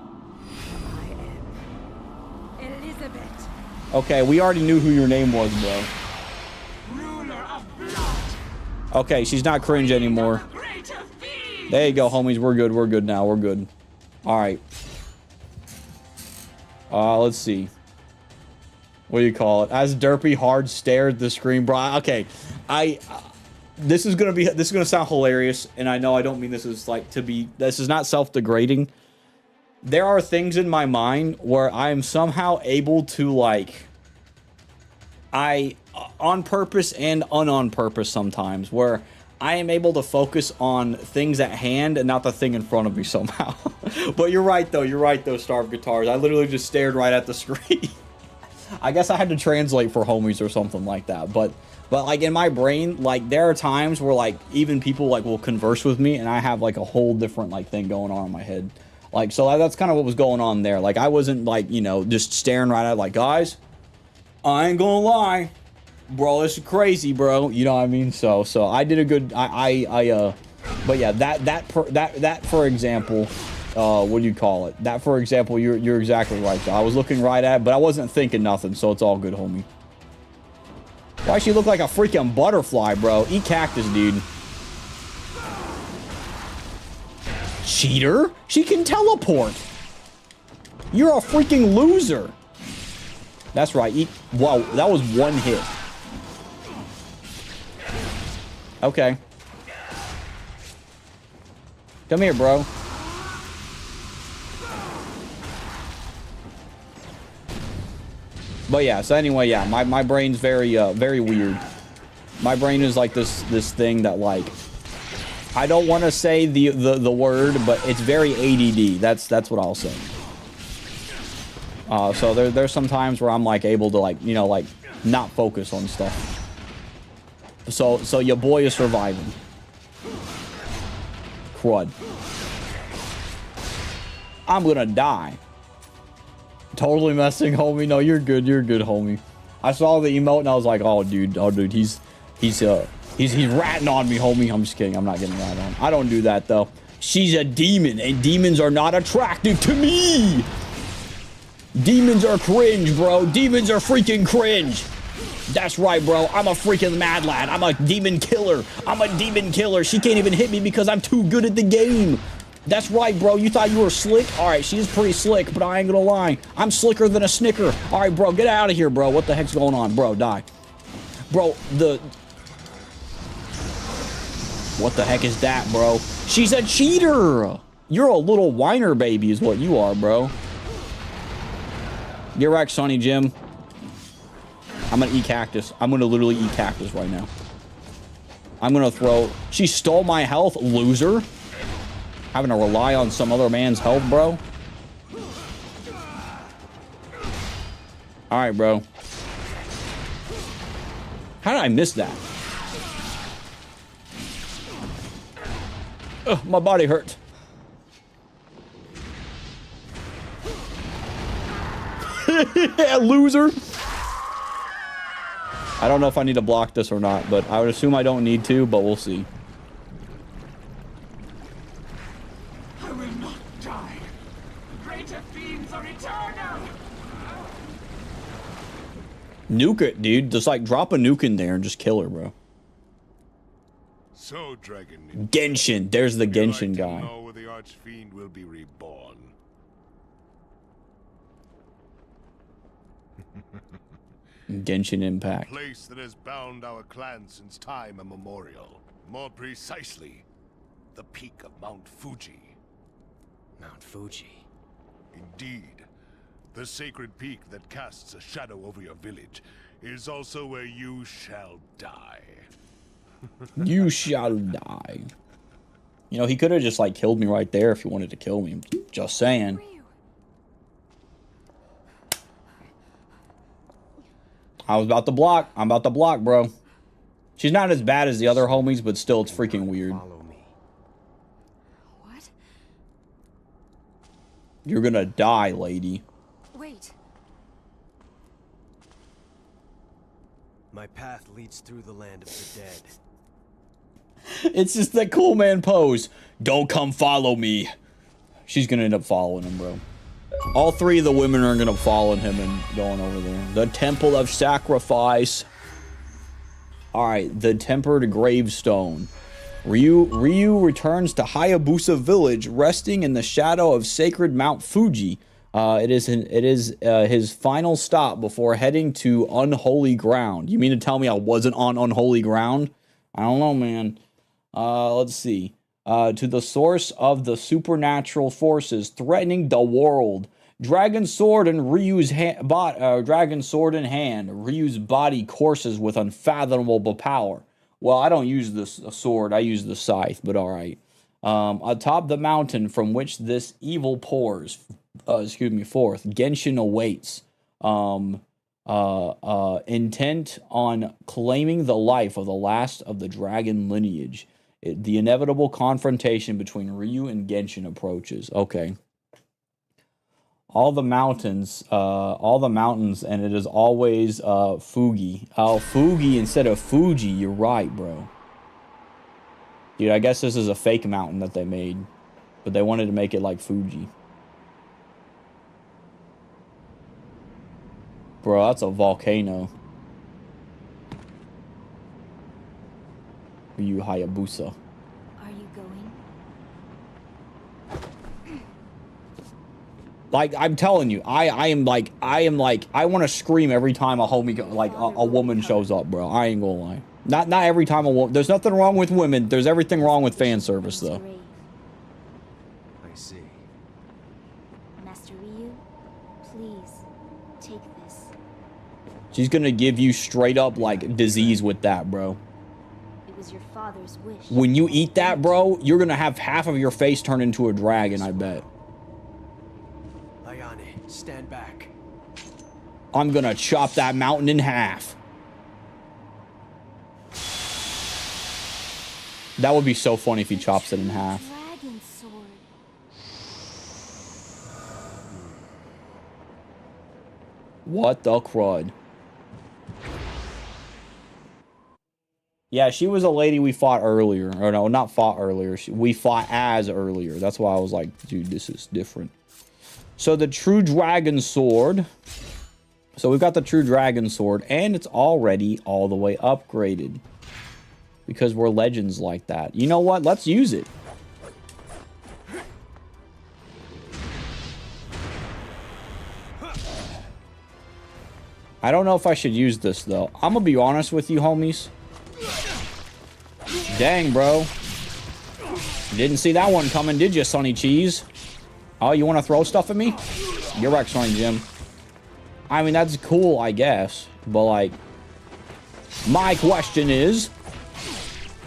I am Elizabeth. Okay, we already knew who your name was, bro. Ruler of blood. Okay, she's not cringe anymore. There you go, homies. We're good. We're good now. We're good. All right. Let's see. What do you call it? As Derpy hard stared at the screen, bro. Okay, this is gonna sound hilarious, and I know I don't mean this is like to be. This is not self-degrading. There are things in my mind where I am somehow able to, like, on purpose and on purpose sometimes, where I am able to focus on things at hand and not the thing in front of me somehow. But you're right, though, Starved Guitars. I literally just stared right at the screen. I guess I had to translate for homies or something like that. But like, in my brain, like, there are times where, like, even people, like, will converse with me, and I have, like, a whole different, like, thing going on in my head. Like, so that's kind of what was going on there. Like, I wasn't, like, you know, just staring right at it, like, guys, I ain't gonna lie, bro, this is crazy, bro. You know what I mean? So I did a good, but yeah, that for example, what do you call it? That, for example, you're exactly right. I was looking right at it, but I wasn't thinking nothing, so it's all good, homie. Why she look like a freaking butterfly, bro? Eat cactus, dude. Cheater? She can teleport. You're a freaking loser. That's right. Wow, that was one hit. Okay. Come here, bro. But yeah, so anyway, yeah, my brain's very weird. My brain is like this thing that, like, I don't want to say the word, but it's very ADD. That's what I'll say. So there's some times where I'm, like, able to, like, you know, like, not focus on stuff. So your boy is surviving. Crud. I'm gonna die. Totally messing, homie. No, you're good, homie. I saw the emote and I was like, oh dude, he's ratting on me, homie. I'm just kidding. I'm not getting rat on. I don't do that though. She's a demon, and demons are not attractive to me. Demons are cringe, bro. Demons are freaking cringe. That's right, bro. I'm a freaking mad lad. I'm a demon killer. I'm a demon killer. She can't even hit me because I'm too good at the game. That's right, bro. You thought you were slick? All right, she's pretty slick, but I ain't gonna lie. I'm slicker than a Snicker. All right, bro, get out of here, bro. What the heck's going on? Bro, die. Bro, what the heck is that, bro? She's a cheater. You're a little whiner baby is what you are, bro. Get wrecked, Sonny Jim. I'm gonna eat cactus. I'm gonna literally eat cactus right now. I'm gonna throw... She stole my health, loser. Having to rely on some other man's health, bro. Alright, bro. How did I miss that? Ugh, my body hurt. Yeah, loser. I don't know if I need to block this or not, but I would assume I don't need to, but we'll see. I will not die. Greater fiends are eternal. Nuke it, dude. Just like drop a nuke in there and just kill her, bro. So, Dragon. Genshin. There's the Genshin like guy. to know where the Archfiend will be reborn. Genshin Impact. A place that has bound our clan since time immemorial. More precisely, the peak of Mount Fuji. Mount Fuji. Indeed, the sacred peak that casts a shadow over your village is also where you shall die. You shall die. You know, he could have just like killed me right there if he wanted to kill me. Just saying. I was about to block. I'm about to block, bro. She's not as bad as the other homies, but still, it's freaking weird. Follow me. What? You're gonna die, lady. Wait. My path leads through the land of the dead. It's just that cool man pose. Don't come follow me. She's gonna end up following him, bro. All three of the women are gonna follow him and going over there. The Temple of Sacrifice. Alright, the Tempered Gravestone. Ryu returns to Hayabusa Village, resting in the shadow of sacred Mount Fuji. It is his final stop before heading to unholy ground. You mean to tell me I wasn't on unholy ground? I don't know, man. Let's see. To the source of the supernatural forces threatening the world. Dragon sword and Ryu's dragon sword in hand. Ryu's body courses with unfathomable power. Well, I don't use this sword. I use the scythe, but all right. Atop the mountain from which this evil pours, forth, Genshin awaits. Intent on claiming the life of the last of the dragon lineage. The inevitable confrontation between Ryu and Genshin approaches. Okay. All the mountains, and it is always Fugi. Oh, Fugi instead of Fuji. You're right, bro. Dude, I guess this is a fake mountain that they made, but they wanted to make it like Fuji. Bro, that's a volcano. Ryu Hayabusa. Are you going? Like, I'm telling you, I am like, I want to scream every time a homie, a woman shows up, bro. I ain't gonna lie. Not every time a woman. There's nothing wrong with women. There's everything wrong with fan service, though. I see. Master Ryu, please take this. She's gonna give you straight up, like, disease with that, bro. It was your father's wish. When you eat that, bro, you're gonna have half of your face turn into a dragon, I bet. Ayane, stand back. I'm gonna chop that mountain in half. That would be so funny if he chops it in half. Dragon sword. What the crud? Yeah, she was a lady we fought earlier. Or no, not fought earlier. We fought as earlier. That's why I was like, dude, this is different. So the True Dragon Sword. So we've got the True Dragon Sword, and it's already all the way upgraded. Because we're legends like that. You know what? Let's use it. I don't know if I should use this, though. I'm gonna be honest with you, homies. Dang, bro. Didn't see that one coming, did you, Sonny Cheese? Oh, you want to throw stuff at me? You're right, Sonny Jim. I mean, that's cool, I guess. But, like, my question is...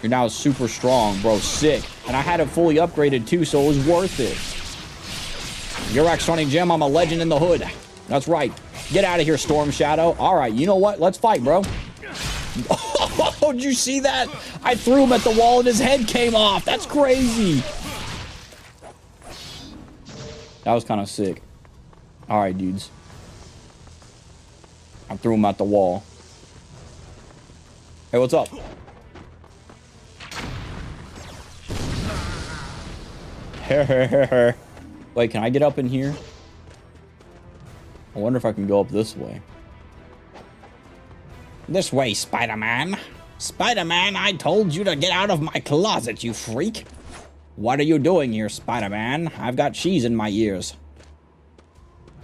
You're now super strong, bro. Sick. And I had it fully upgraded, too, so it was worth it. You're right, Sonny Jim. I'm a legend in the hood. That's right. Get out of here, Storm Shadow. All right, you know what? Let's fight, bro. Oh, did you see that? I threw him at the wall and his head came off. That's crazy. That was kind of sick. All right, dudes. I threw him at the wall. Hey, what's up? Wait, can I get up in here? I wonder if I can go up this way. This way, Spider-Man. Spider-Man, I told you to get out of my closet, you freak. What are you doing here, Spider-Man? I've got cheese in my ears.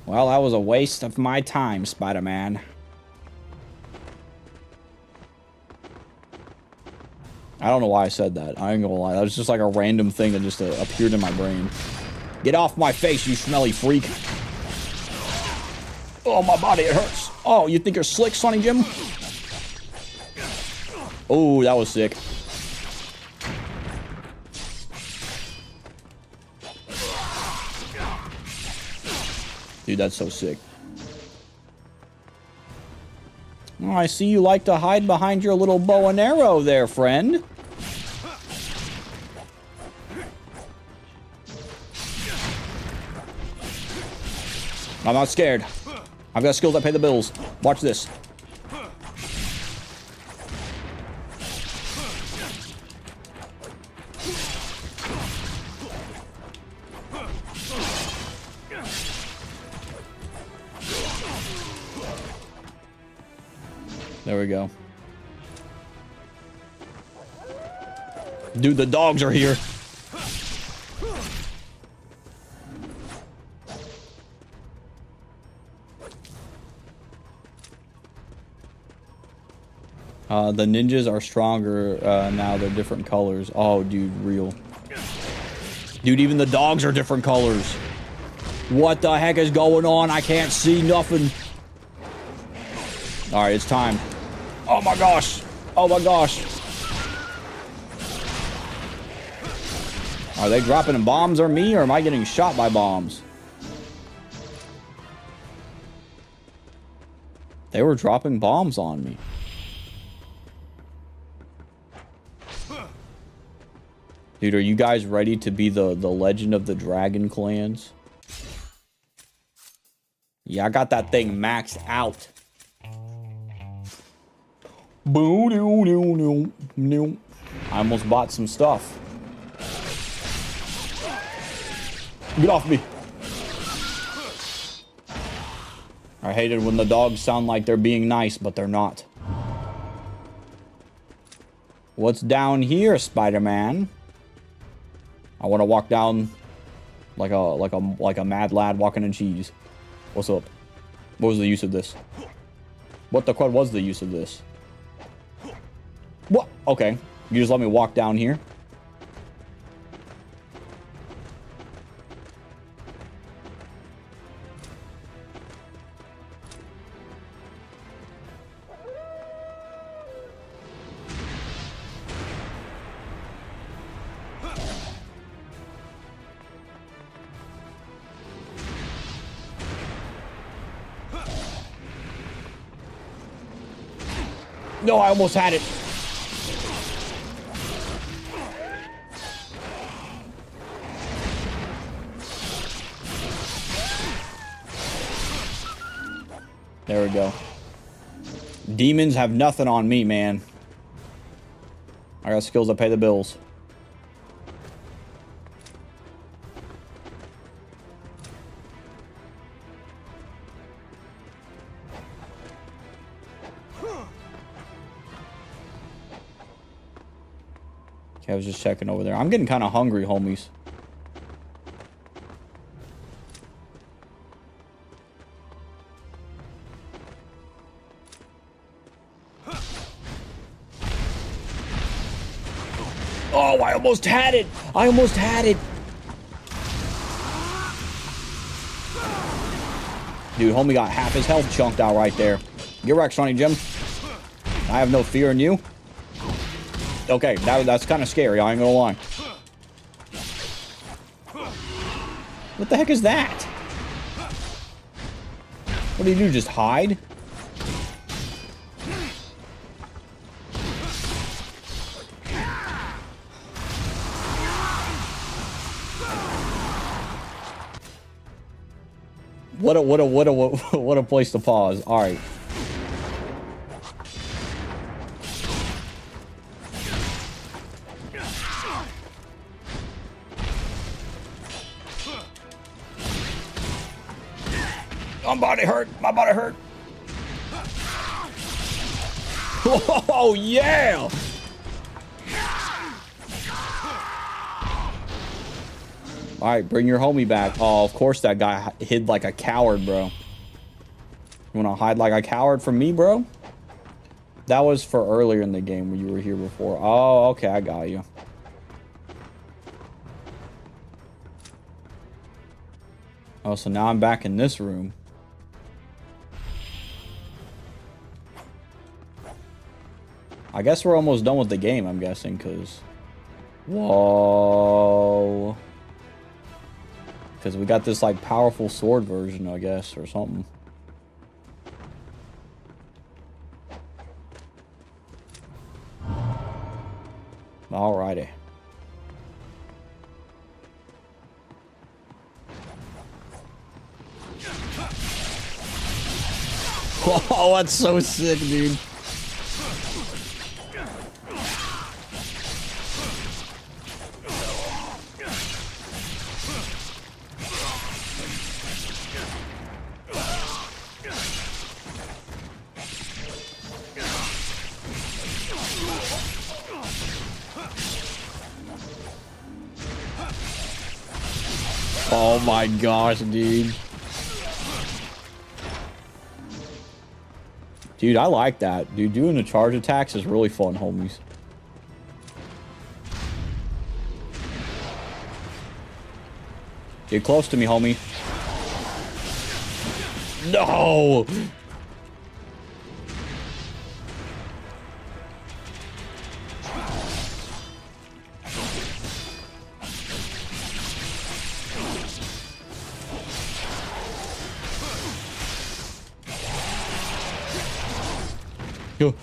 Well, that was a waste of my time, Spider-Man. I don't know why I said that. I ain't gonna lie. That was just like a random thing that just appeared in my brain. Get off my face, you smelly freak. Oh, my body, it hurts. Oh, you think you're slick, Sonny Jim? Oh, that was sick. Dude, that's so sick. Oh, I see you like to hide behind your little bow and arrow there, friend. I'm not scared. I've got skills that pay the bills. Watch this. There we go. Dude, the dogs are here. The ninjas are stronger now. They're different colors. Oh, dude, real. Dude, even the dogs are different colors. What the heck is going on? I can't see nothing. All right, it's time. Oh my gosh. Oh my gosh. Are they dropping bombs on me, or am I getting shot by bombs? They were dropping bombs on me. Dude, are you guys ready to be the legend of the Dragon Clans? Yeah, I got that thing maxed out. I almost bought some stuff. Get off me. I hate it when the dogs sound like they're being nice, but they're not. What's down here, Spider-Man? I want to walk down like a mad lad walking in cheese. What's up? What was the use of this? What the crud was the use of this? What? Okay. You just let me walk down here. No, I almost had it. There we go. Demons have nothing on me, man. I got skills that pay the bills. Okay, I was just checking over there. I'm getting kind of hungry, homies. Oh, I almost had it. I almost had it. Dude, homie got half his health chunked out right there. Get wrecked, Sonny Jim. I have no fear in you. Okay, that's kind of scary. I ain't gonna lie. What the heck is that? What do you do? Just hide? What a place to pause. All right. My body hurt. My body hurt. Oh yeah. All right, bring your homie back. Oh, of course that guy hid like a coward, bro. You want to hide like a coward from me, bro? That was for earlier in the game when you were here before. Oh, okay, I got you. Oh, so now I'm back in this room. I guess we're almost done with the game, I'm guessing, because... Whoa... Because we got this, like, powerful sword version, I guess, or something. Alrighty. Oh, that's so sick, dude. Oh my gosh, dude. Dude, I like that. Dude, doing the charge attacks is really fun, homies. Get close to me, homie. No! Yo.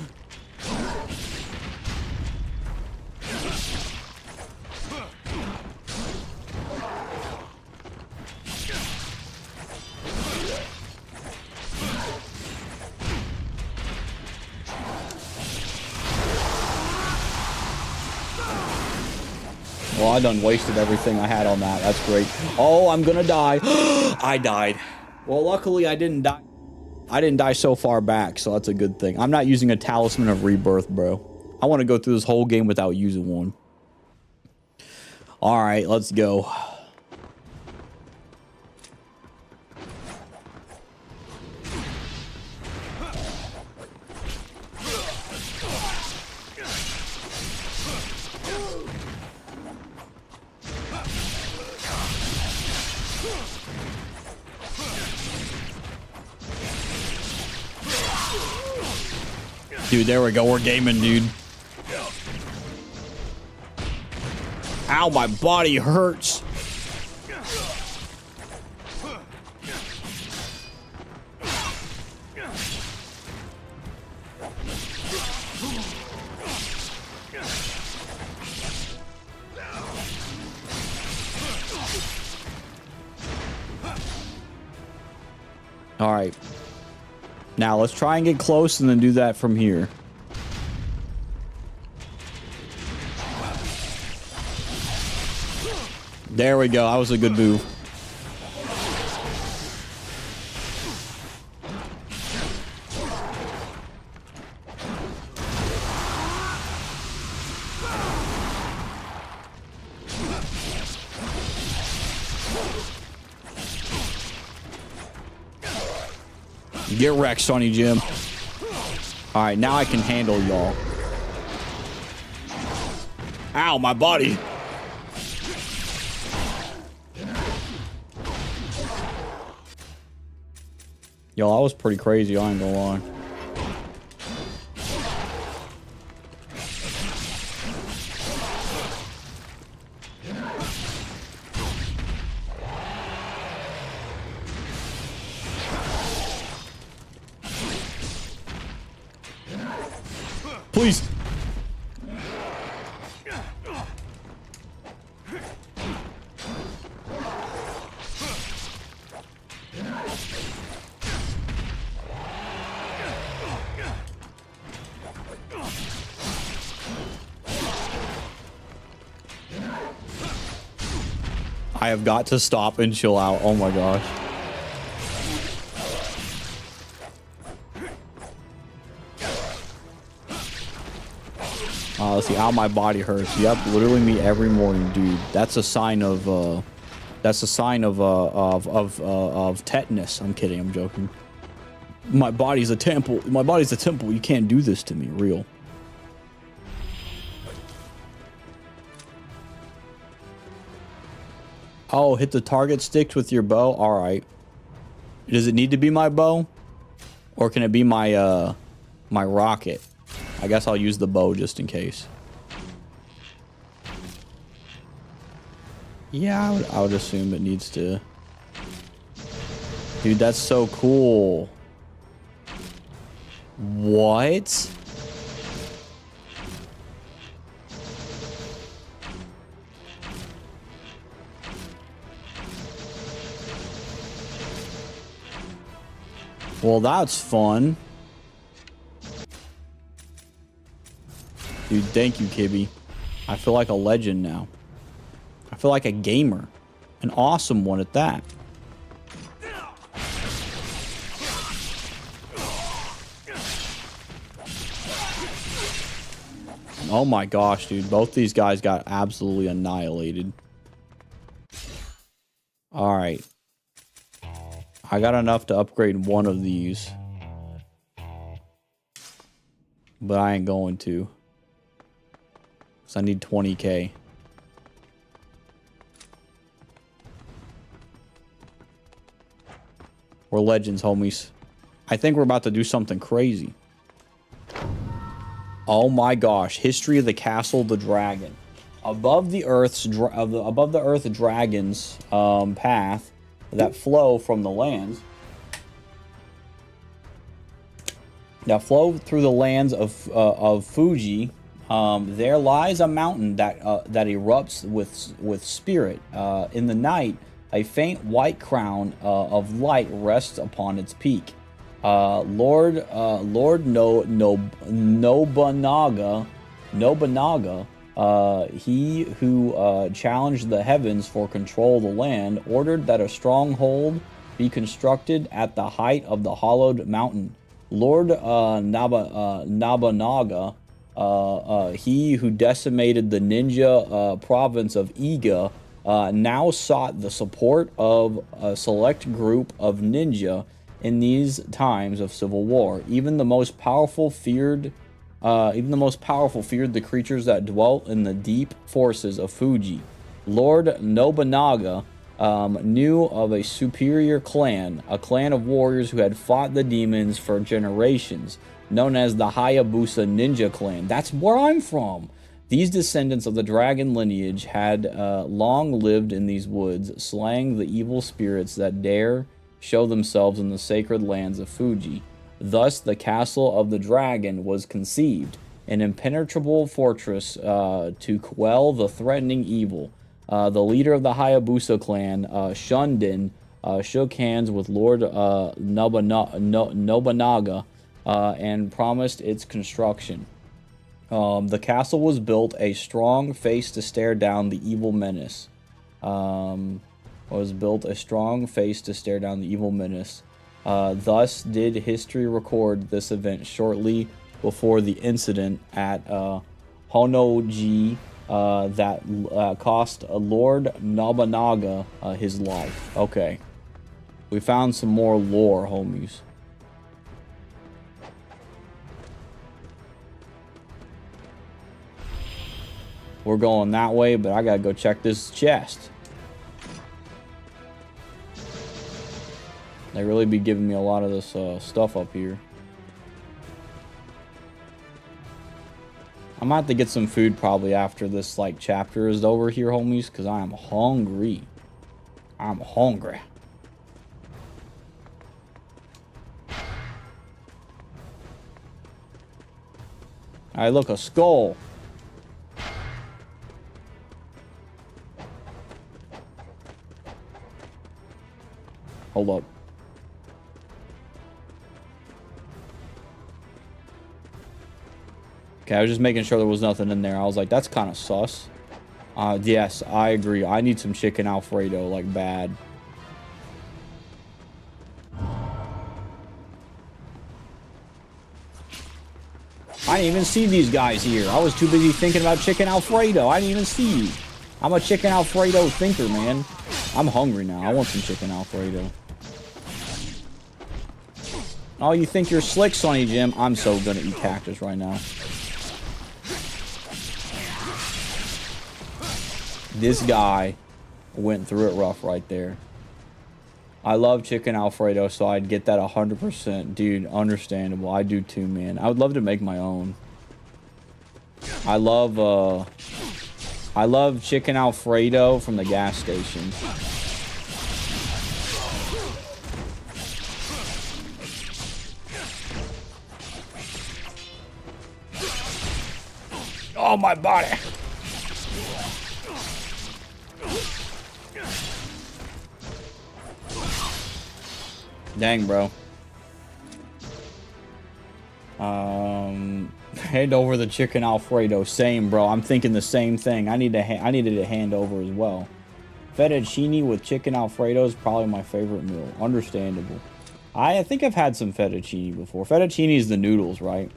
Well, I done wasted everything I had on that. That's great. Oh, I'm gonna die. I died. Well, luckily I didn't die. I didn't die so far back, so that's a good thing. I'm not using a Talisman of Rebirth, bro. I want to go through this whole game without using one. All right, let's go. Dude, there we go. We're gaming, dude. Ow, my body hurts. All right. Now, let's try and get close and then do that from here. There we go. That was a good move. Get wrecked, Sonny Jim. All right, now I can handle y'all. Ow, my body. Yo, that was pretty crazy, I ain't gonna lie. Please. I have got to stop and chill out. Oh my gosh. Let's see how my body hurts. Yep, literally me every morning, dude. That's a sign of tetanus. I'm kidding. I'm joking. My body's a temple. My body's a temple. You can't do this to me, real. Oh, hit the target sticks with your bow. All right. Does it need to be my bow, or can it be my my rocket? I guess I'll use the bow just in case. Yeah, I would assume it needs to. Dude, that's so cool. What? Well, that's fun. Dude, thank you, Kibby. I feel like a legend now. I feel like a gamer. An awesome one at that. Oh my gosh, dude. Both these guys got absolutely annihilated. Alright. I got enough to upgrade one of these. But I ain't going to. Because I need 20k. We're legends, homies. I think we're about to do something crazy. Oh my gosh. History of the Castle the Dragon. Above the Earth's dragons path that flow from the lands. That flow through the lands of Fuji. There lies a mountain that erupts with spirit. In the night, a faint white crown of light rests upon its peak. Lord Nobunaga, he who challenged the heavens for control of the land, ordered that a stronghold be constructed at the height of the hollowed mountain. Lord Nobunaga, he who decimated the ninja province of Iga, now sought the support of a select group of ninja in these times of civil war. Even the most powerful feared the creatures that dwelt in the deep forests of Fuji. Lord Nobunaga knew of a superior clan, a clan of warriors who had fought the demons for generations, known as the Hayabusa Ninja Clan. That's where I'm from. These descendants of the dragon lineage had long lived in these woods, slaying the evil spirits that dare show themselves in the sacred lands of Fuji. Thus, the Castle of the Dragon was conceived, an impenetrable fortress to quell the threatening evil. The leader of the Hayabusa clan, Shundin, shook hands with Lord Nobunaga and promised its construction. The castle was built a strong face to stare down the evil menace. Thus did history record this event shortly before the incident at Honoji that cost Lord Nobunaga his life. Okay. We found some more lore, homies. We're going that way, but I gotta go check this chest. They really be giving me a lot of this stuff up here. I'm gonna have to get some food probably after this like chapter is over here, homies, because I am hungry. I'm hungry. Alright, look, a skull. Hold up. Okay, I was just making sure there was nothing in there. I was like, that's kind of sus. Yes, I agree. I need some chicken Alfredo, like, bad. I didn't even see these guys here. I was too busy thinking about chicken Alfredo. I didn't even see you. I'm a chicken Alfredo thinker, man. I'm hungry now. I want some chicken Alfredo. Oh, you think you're slick, Sonny Jim? I'm so gonna eat cactus right now. This guy went through it rough right there. I love chicken Alfredo, so I'd get that 100%. Dude, understandable. I do too, man. I would love to make my own. I love chicken Alfredo from the gas station. Oh, my body. Dang, bro. Hand over the chicken Alfredo. Same, bro. I'm thinking the same thing. I needed to hand over as well. Fettuccine with chicken Alfredo is probably my favorite meal. Understandable. I think I've had some fettuccine before. Fettuccine is the noodles, right?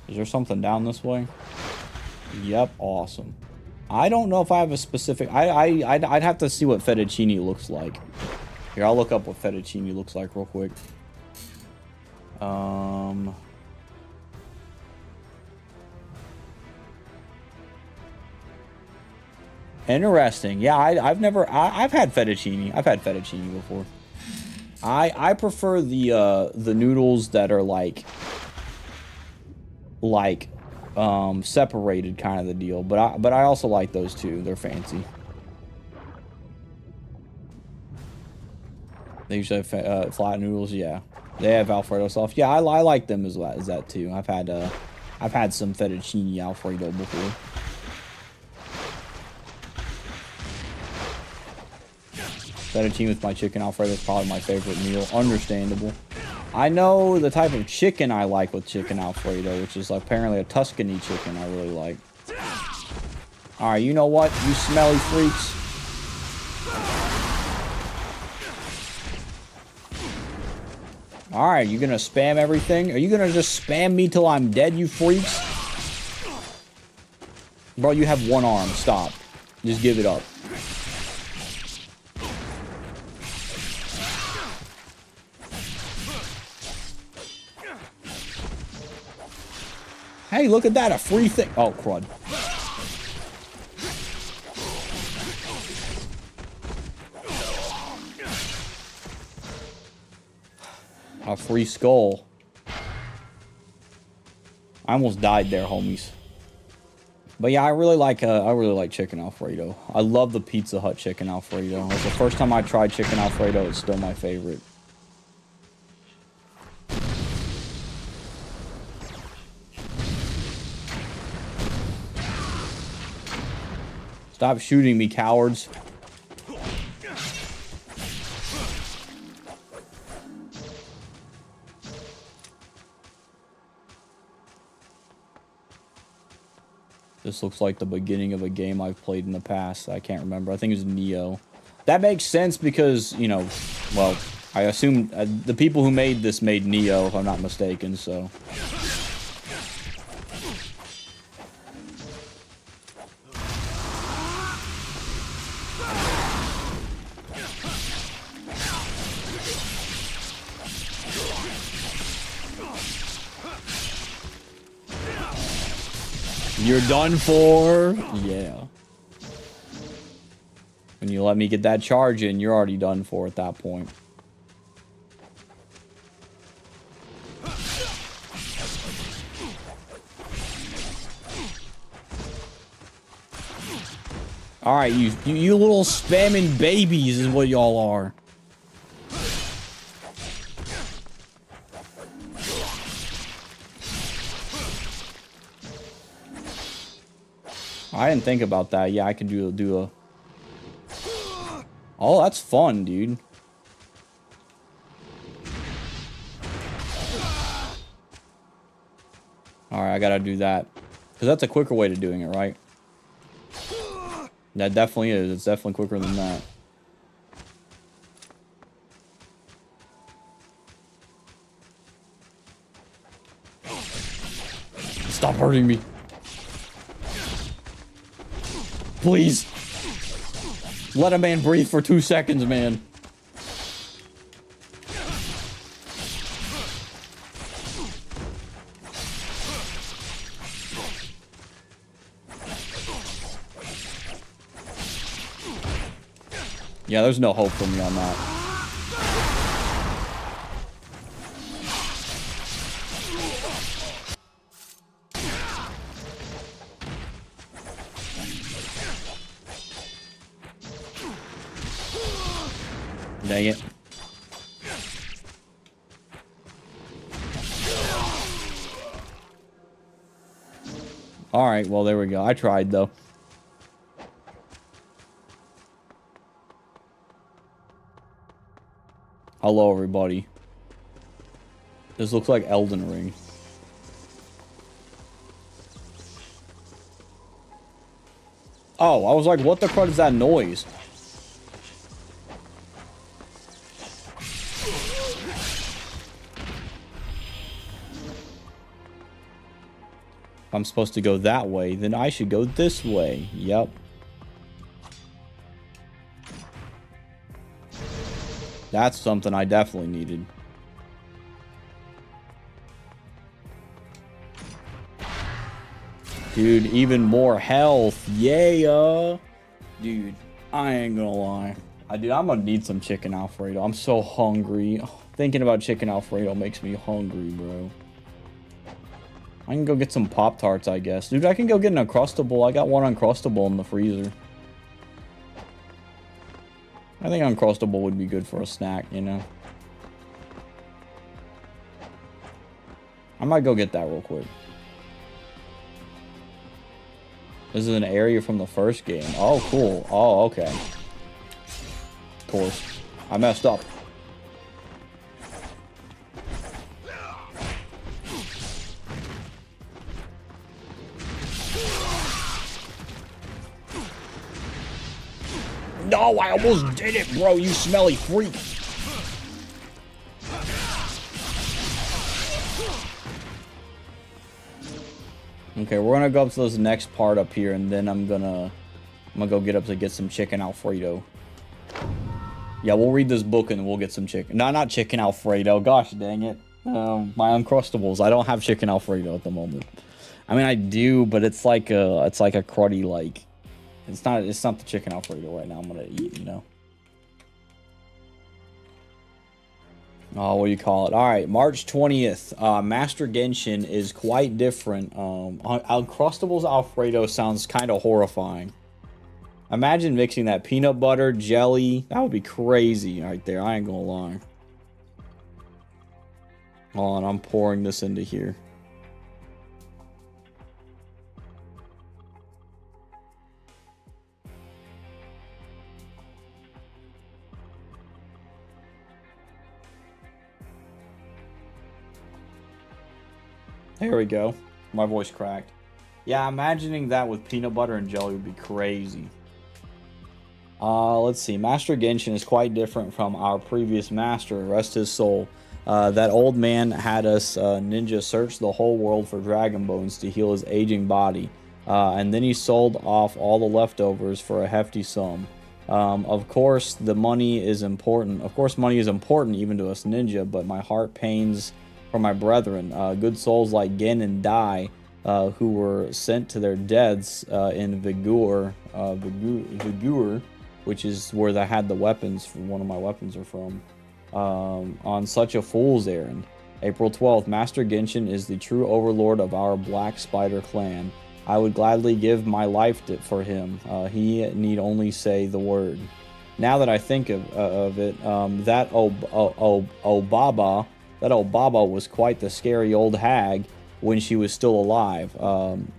Is there something down this way? Yep, awesome. I don't know if I have a specific... I'd have to see what fettuccine looks like. Here, I'll look up what fettuccine looks like real quick. Interesting. Yeah, I've had fettuccine. I've had fettuccine before. I prefer the noodles that are like separated kind of the deal, but I also like those too. They're fancy. They usually have flat noodles. Yeah, they have Alfredo sauce. Yeah, I like them as that too. I've had some fettuccine Alfredo before. Fettuccine with my chicken Alfredo is probably my favorite meal. Understandable. I know the type of chicken I like with chicken Alfredo, which is apparently a Tuscany chicken I really like. Alright, you know what? You smelly freaks. Alright, you gonna spam everything? Are you gonna just spam me till I'm dead, you freaks? Bro, you have one arm. Stop. Just give it up. Hey, look at that, a free thing. Oh, crud. A free skull. I almost died there, homies. But yeah, I really like chicken Alfredo. I love the Pizza Hut chicken Alfredo. It's the first time I tried chicken Alfredo, it's still my favorite. Stop shooting me, cowards. This looks like the beginning of a game I've played in the past. I can't remember. I think it was Neo. That makes sense because, you know, well, I assume the people who made this made Neo, if I'm not mistaken, so... You're done for. Yeah. When you let me get that charge in, you're already done for at that point. Alright, you little spamming babies is what y'all are. I didn't think about that. Yeah, I could do a... Oh, that's fun, dude. Alright, I gotta do that. Because that's a quicker way to doing it, right? That definitely is. It's definitely quicker than that. Stop hurting me. Please. Let a man breathe for 2 seconds, man. Yeah, there's no hope for me on that. Dang it. Alright, well, there we go. I tried, though. Hello, everybody. This looks like Elden Ring. Oh, I was like, what the crud is that noise? If I'm supposed to go that way, then I should go this way. Yep. That's something I definitely needed. Dude, even more health. Yeah. Dude, I ain't gonna lie. Dude, I'm gonna need some chicken Alfredo. I'm so hungry. Thinking about chicken Alfredo makes me hungry, bro. I can go get some Pop-Tarts, I guess. Dude, I can go get an Uncrustable. I got one Uncrustable in the freezer. I think Uncrustable would be good for a snack, you know? I might go get that real quick. This is an area from the first game. Oh, cool. Oh, okay. Of course. I messed up. No, I almost did it, bro. You smelly freak. Okay, we're gonna go up to this next part up here, and then I'm gonna go get up to get some chicken Alfredo. Yeah, we'll read this book and we'll get some chicken. No, not chicken Alfredo. Gosh dang it. My Uncrustables. I don't have chicken Alfredo at the moment. I mean, I do, but it's like a cruddy, like, it's not the chicken Alfredo right now I'm gonna eat, you know. Oh, what do you call it? All right, March 20th. Master Genshin is quite different. Uncrustables Alfredo sounds kind of horrifying. Imagine mixing that peanut butter, jelly. That would be crazy right there. I ain't gonna lie. Hold on, I'm pouring this into here. There we go. My voice cracked. Yeah, imagining that with peanut butter and jelly would be crazy. Let's see. Master Genshin is quite different from our previous master, rest his soul. That old man had us ninja search the whole world for dragon bones to heal his aging body. And then he sold off all the leftovers for a hefty sum. Of course, the money is important. Of course, money is important even to us ninja, but my heart pains for my brethren. Good souls like Gen and Dai who were sent to their deaths in Vigor, which is where they had the weapons. One of my weapons are from. On such a fool's errand. April 12th, Master Genshin is the true overlord of our Black Spider clan. I would gladly give my life for him. He need only say the word. Now that I think of it, that Baba was quite the scary old hag when she was still alive.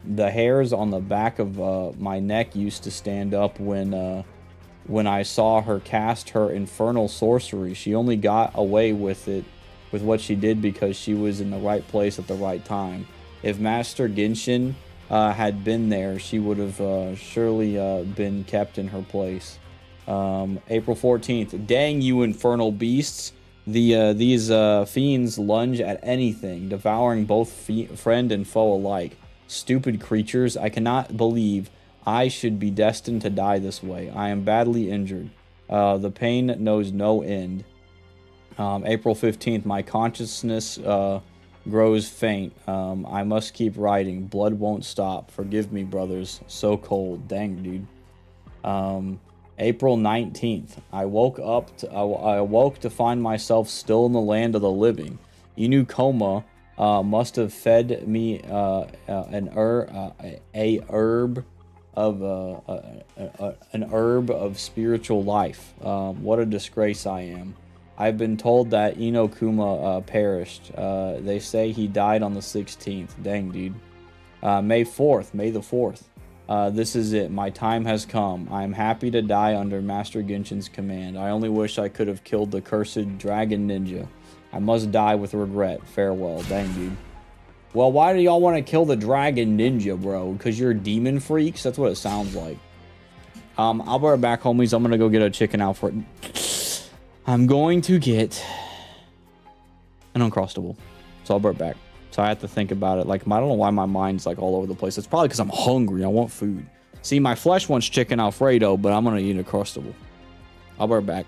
The hairs on the back of my neck used to stand up when I saw her cast her infernal sorcery. She only got away with it, with what she did, because she was in the right place at the right time. If Master Genshin had been there, she would have surely been kept in her place. April 14th. Dang you infernal beasts. These fiends lunge at anything, devouring both friend and foe alike. Stupid creatures. I cannot believe I should be destined to die this way. I am badly injured. The pain knows no end. April 15th. My consciousness grows faint. I must keep writing. Blood won't stop. Forgive me, brothers. So cold. Dang, dude. April 19th. I woke to find myself still in the land of the living. Inu Koma must have fed me an herb of spiritual life. What a disgrace I am. I've been told that Inokuma perished. They say he died on the 16th. Dang, dude. May 4th. May the 4th. This is it. My time has come. I am happy to die under Master Genshin's command. I only wish I could have killed the cursed dragon ninja. I must die with regret. Farewell. Dang, dude. Well, why do y'all want to kill the dragon ninja, bro? Because you're demon freaks? That's what it sounds like. I'll be right back, homies. I'm going to go get a chicken Alfred. I'm going to get an Uncrustable. So I'll be right back. So I have to think about it. Like, I don't know why my mind's like all over the place. It's probably because I'm hungry. I want food. See, my flesh wants chicken Alfredo, but I'm going to eat a Crustable. I'll be right back.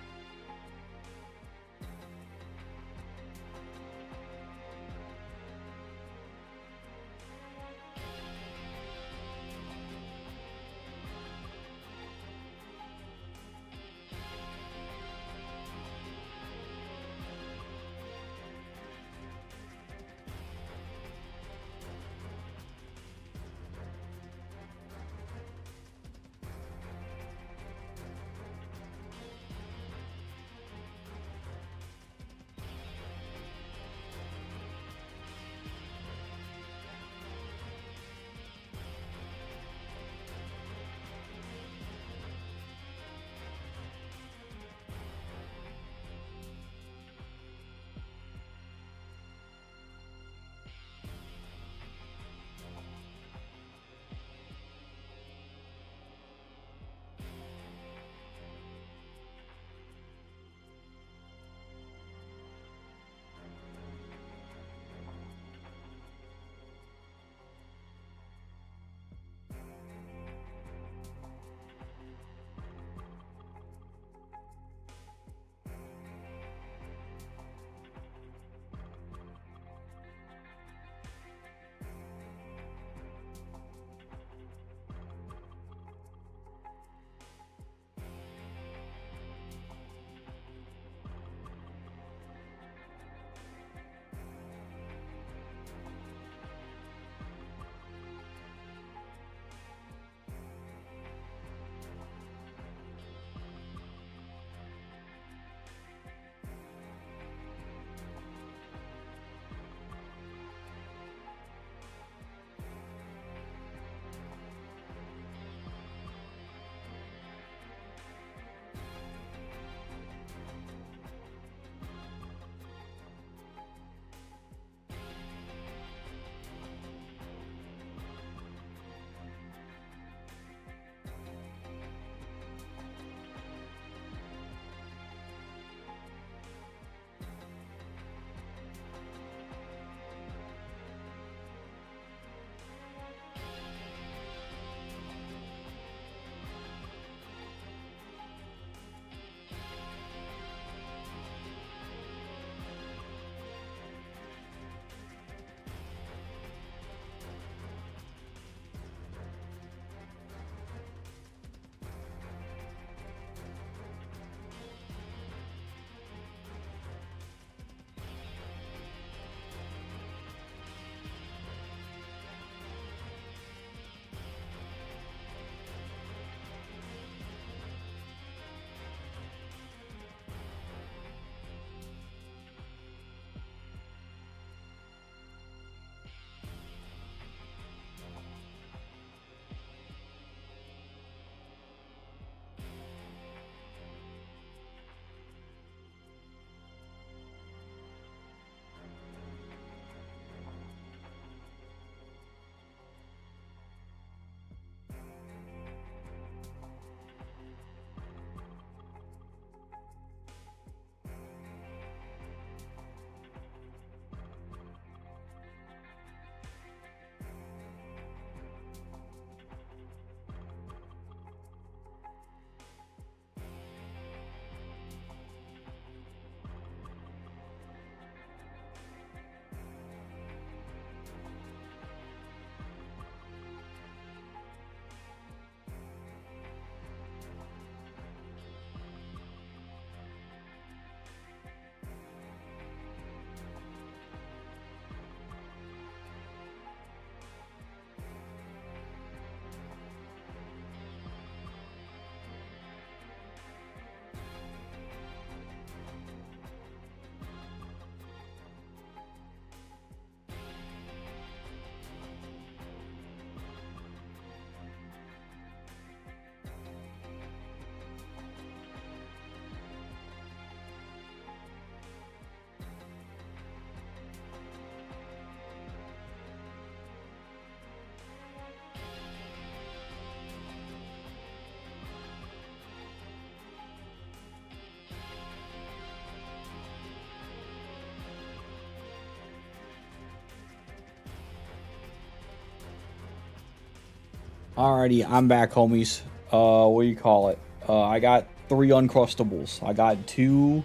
Alrighty, I'm back, homies. What do you call it? I got 3 Uncrustables. I got 2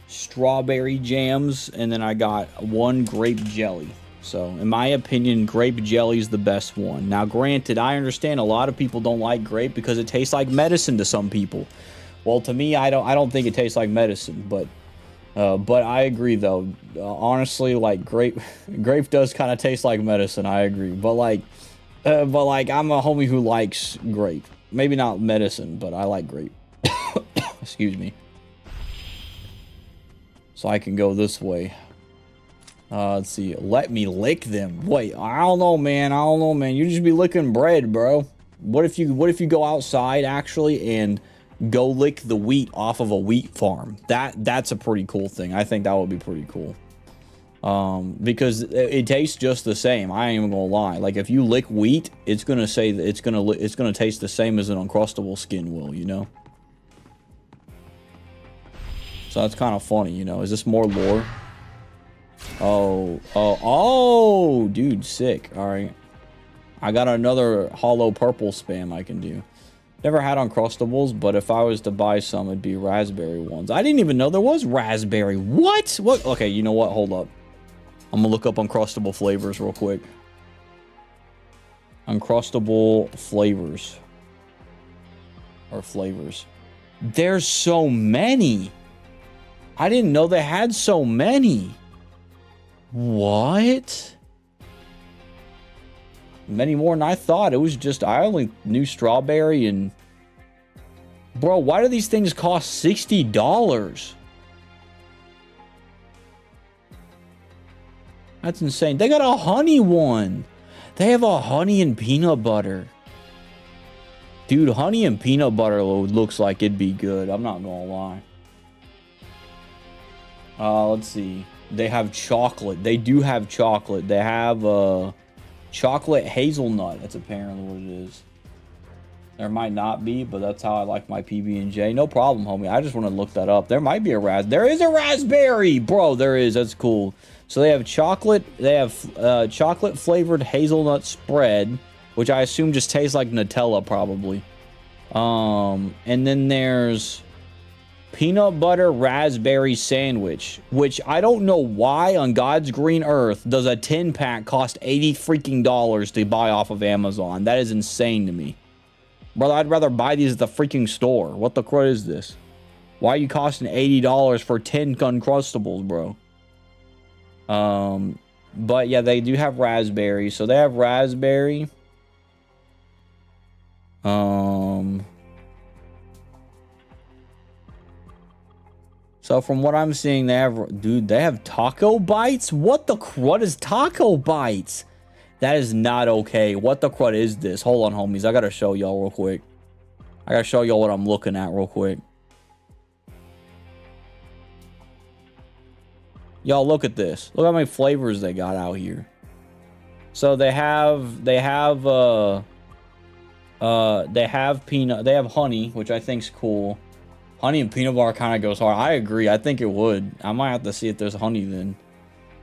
strawberry jams, and then I got 1 grape jelly. So, in my opinion, grape jelly is the best one. Now, granted, I understand a lot of people don't like grape because it tastes like medicine to some people. Well, to me, I don't think it tastes like medicine, but I agree though. Honestly, like grape does kind of taste like medicine. I agree, but like I'm a homie who likes grape. Maybe not medicine, but I like grape. Excuse me. So I can go this way. Let's see. Let me lick them. Wait, I don't know, man. You just be licking bread, bro. What if you go outside actually and go lick the wheat off of a wheat farm? That's a pretty cool thing. I think that would be pretty cool. Because it tastes just the same. I ain't even gonna lie. Like if you lick wheat, it's gonna say that it's gonna taste the same as an Uncrustable skin will, you know. So that's kind of funny, you know. Is this more lore? Oh, dude, sick. All right, I got another hollow purple spam I can do. Never had Uncrustables, but if I was to buy some, it'd be raspberry ones. I didn't even know there was raspberry. What? Okay, you know what? Hold up. I'm gonna look up Uncrustable flavors real quick. Uncrustable flavors. Or flavors. There's so many. I didn't know they had so many. What? Many more than I thought. It was just, I only knew strawberry and... Bro, why do these things cost $60? That's insane. They got a honey one. They have a honey and peanut butter. Dude, honey and peanut butter looks like it'd be good. I'm not gonna lie. Let's see. They have chocolate. They do have chocolate. They have chocolate hazelnut. That's apparently what it is. There might not be, but that's how I like my PB&J. No problem, homie. I just want to look that up. There might be a there is a raspberry, bro. There is. That's cool. So they have chocolate. They have chocolate flavored hazelnut spread, which I assume just tastes like Nutella, probably. And then there's peanut butter raspberry sandwich, which I don't know why on God's green earth does a 10-pack cost $80 freaking to buy off of Amazon. That is insane to me. Brother, I'd rather buy these at the freaking store. What the crud is this? Why are you costing $80 for 10 Uncrustables, bro? But yeah, they do have raspberry. So they have raspberry. So from what I'm seeing, they have taco bites? What the crud is taco bites? That is not okay. What the crud is this? Hold on, homies. I gotta show y'all real quick. I gotta show y'all what I'm looking at real quick. Y'all look at this. Look how many flavors they got out here. So they have honey, which I think's cool. Honey and peanut butter kind of goes hard. I agree. I think it would. I might have to see if there's honey then.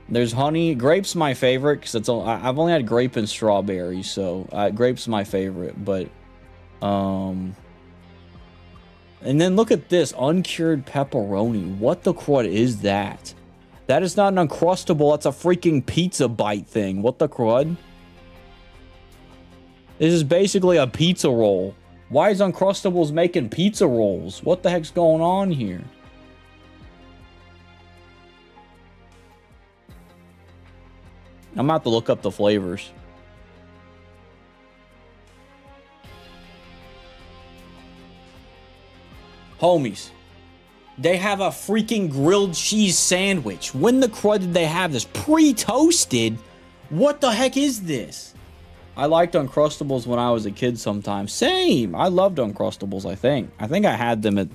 There's honey. Grape's my favorite because I've only had grape and strawberry, so grape's my favorite. But and then look at this uncured pepperoni. What the crud is that? That is not an Uncrustable. That's a freaking pizza bite thing. What the crud? This is basically a pizza roll. Why is Uncrustables making pizza rolls? What the heck's going on here? I'm about to look up the flavors. Homies, they have a freaking grilled cheese sandwich. When the crud did they have this? Pre-toasted? What the heck is this? I liked Uncrustables when I was a kid sometimes. Same. I loved Uncrustables, I think. I think I had them at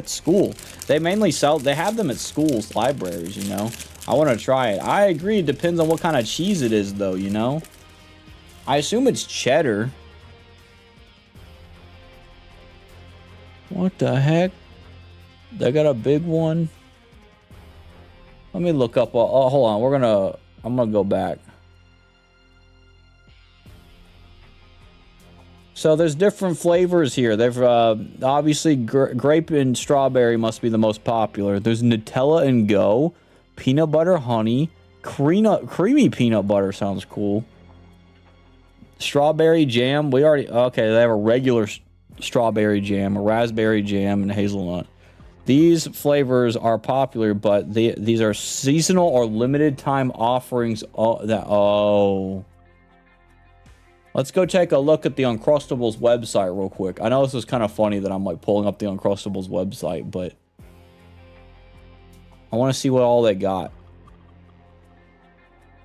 school. They have them at schools, libraries, you know. I want to try it. I agree. It depends on what kind of cheese it is, though, you know. I assume it's cheddar. What the heck? They got a big one. Let me look up. Oh, hold on. I'm gonna go back. So there's different flavors here. They've obviously grape and strawberry must be the most popular. There's Nutella and Go, peanut butter honey, creamy peanut butter sounds cool. Strawberry jam. We already okay. They have a regular strawberry jam, a raspberry jam, and hazelnut. These flavors are popular, but these are seasonal or limited time offerings. Let's go take a look at the Uncrustables website real quick. I know this is kind of funny that I'm like pulling up the Uncrustables website, but I want to see what all they got.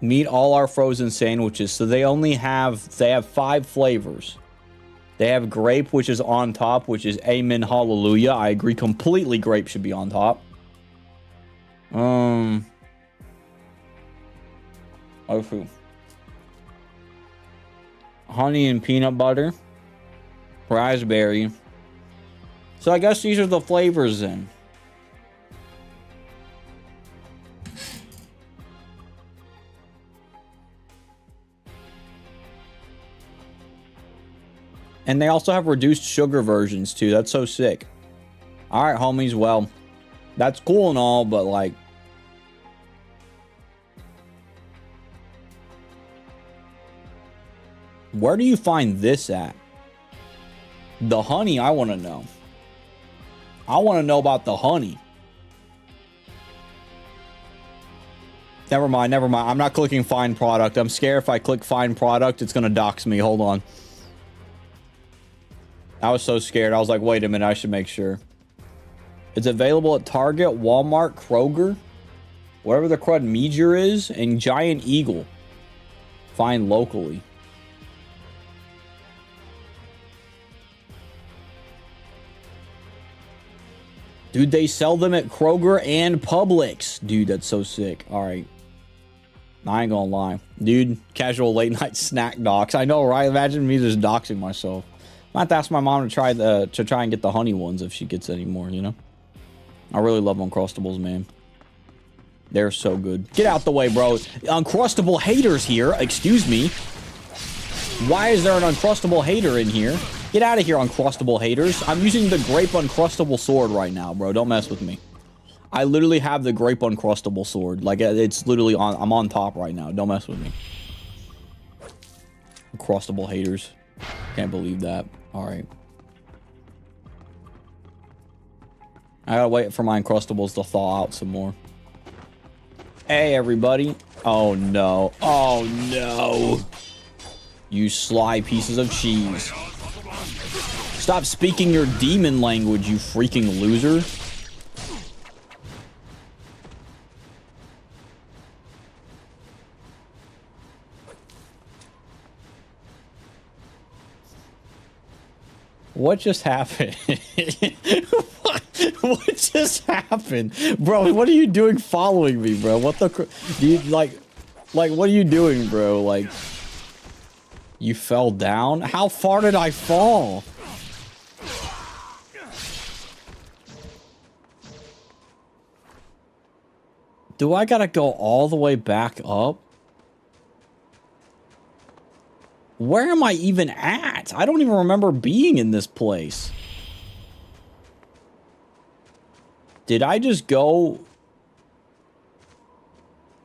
Meet all our frozen sandwiches. So they have 5 flavors. They have grape, which is on top, which is amen, hallelujah. I agree completely. Grape should be on top. Honey and peanut butter, raspberry. So I guess these are the flavors then. And they also have reduced sugar versions too. That's so sick. All right, homies. Well, that's cool and all, but like, where do you find this at? The honey, I want to know. I want to know about the honey. Never mind, never mind. I'm not clicking find product. I'm scared if I click find product, it's going to dox me. Hold on. I was so scared. I was like, wait a minute, I should make sure. It's available at Target, Walmart, Kroger, whatever the crud Meager is, and Giant Eagle. Find locally. Dude, they sell them at Kroger and Publix. Dude, that's so sick. All right. I ain't gonna lie. Dude, casual late night snack docs. I know, right? Imagine me just doxing myself. I have to ask my mom to try and get the honey ones if she gets any more, you know? I really love Uncrustables, man. They're so good. Get out the way, bro. Uncrustable haters here. Excuse me. Why is there an Uncrustable hater in here? Get out of here, Uncrustable haters. I'm using the Grape Uncrustable sword right now, bro. Don't mess with me. I literally have the Grape Uncrustable sword. Like, it's literally on... I'm on top right now. Don't mess with me. Uncrustable haters. Can't believe that. Alright. I gotta wait for my Uncrustables to thaw out some more. Hey, everybody. Oh, no. Oh, no. You sly pieces of cheese. Stop speaking your demon language, you freaking loser. What just happened? What just happened? Bro, what are you doing following me, bro? What the... Do you, like, what are you doing, bro? Like, you fell down? How far did I fall? Do I gotta go all the way back up? Where am I even at? I don't even remember being in this place. Did I just go...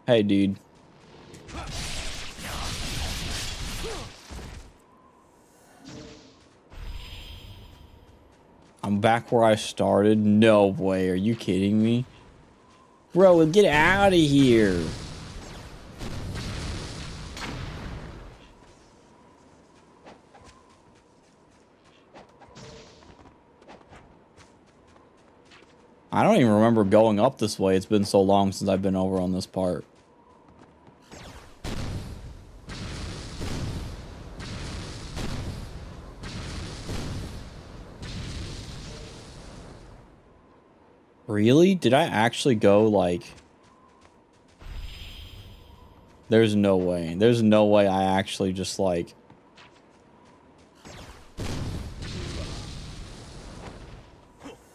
Hey, dude. I'm back where I started? No way. Are you kidding me? Bro, get out of here. I don't even remember going up this way. It's been so long since I've been over on this part. Really? Did I actually go, like... There's no way. There's no way I actually just, like...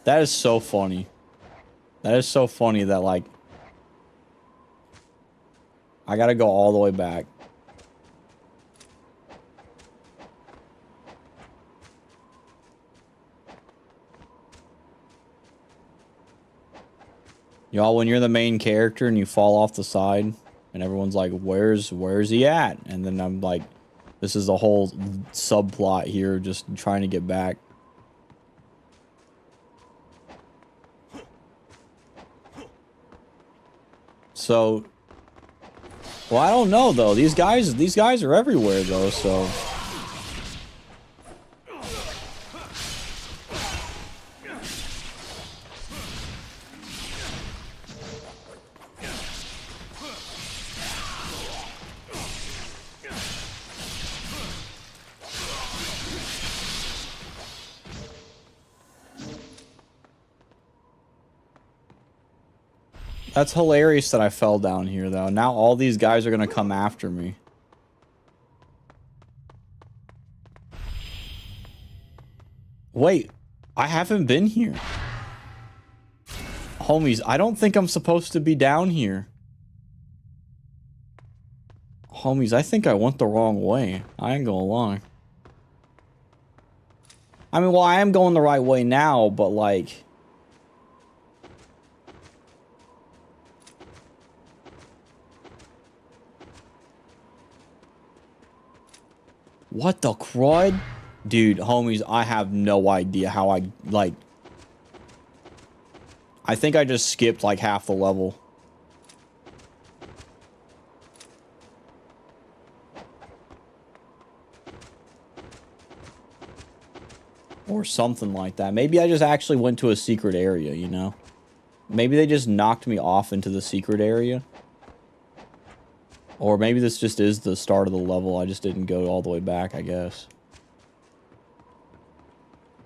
That is so funny. That is so funny that, like... I gotta go all the way back. Y'all, when you're the main character and you fall off the side, and everyone's like, where's he at? And then I'm like, this is the whole subplot here, just trying to get back. So, well, I don't know though. These guys are everywhere though, so. That's hilarious that I fell down here, though. Now all these guys are gonna come after me. Wait, I haven't been here. Homies, I don't think I'm supposed to be down here. Homies, I think I went the wrong way. I ain't gonna lie. I mean, well, I am going the right way now, but like... What the crud? Dude, homies, I have no idea how I, like... I think I just skipped, like, half the level. Or something like that. Maybe I just actually went to a secret area, you know? Maybe they just knocked me off into the secret area. Or maybe this just is the start of the level. I just didn't go all the way back, I guess.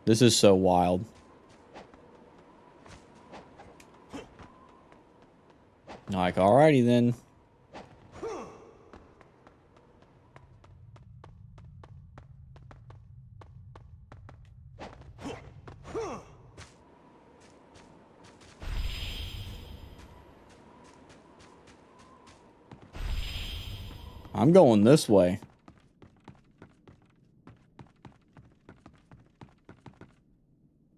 This is so wild. Like, alrighty then. I'm going this way.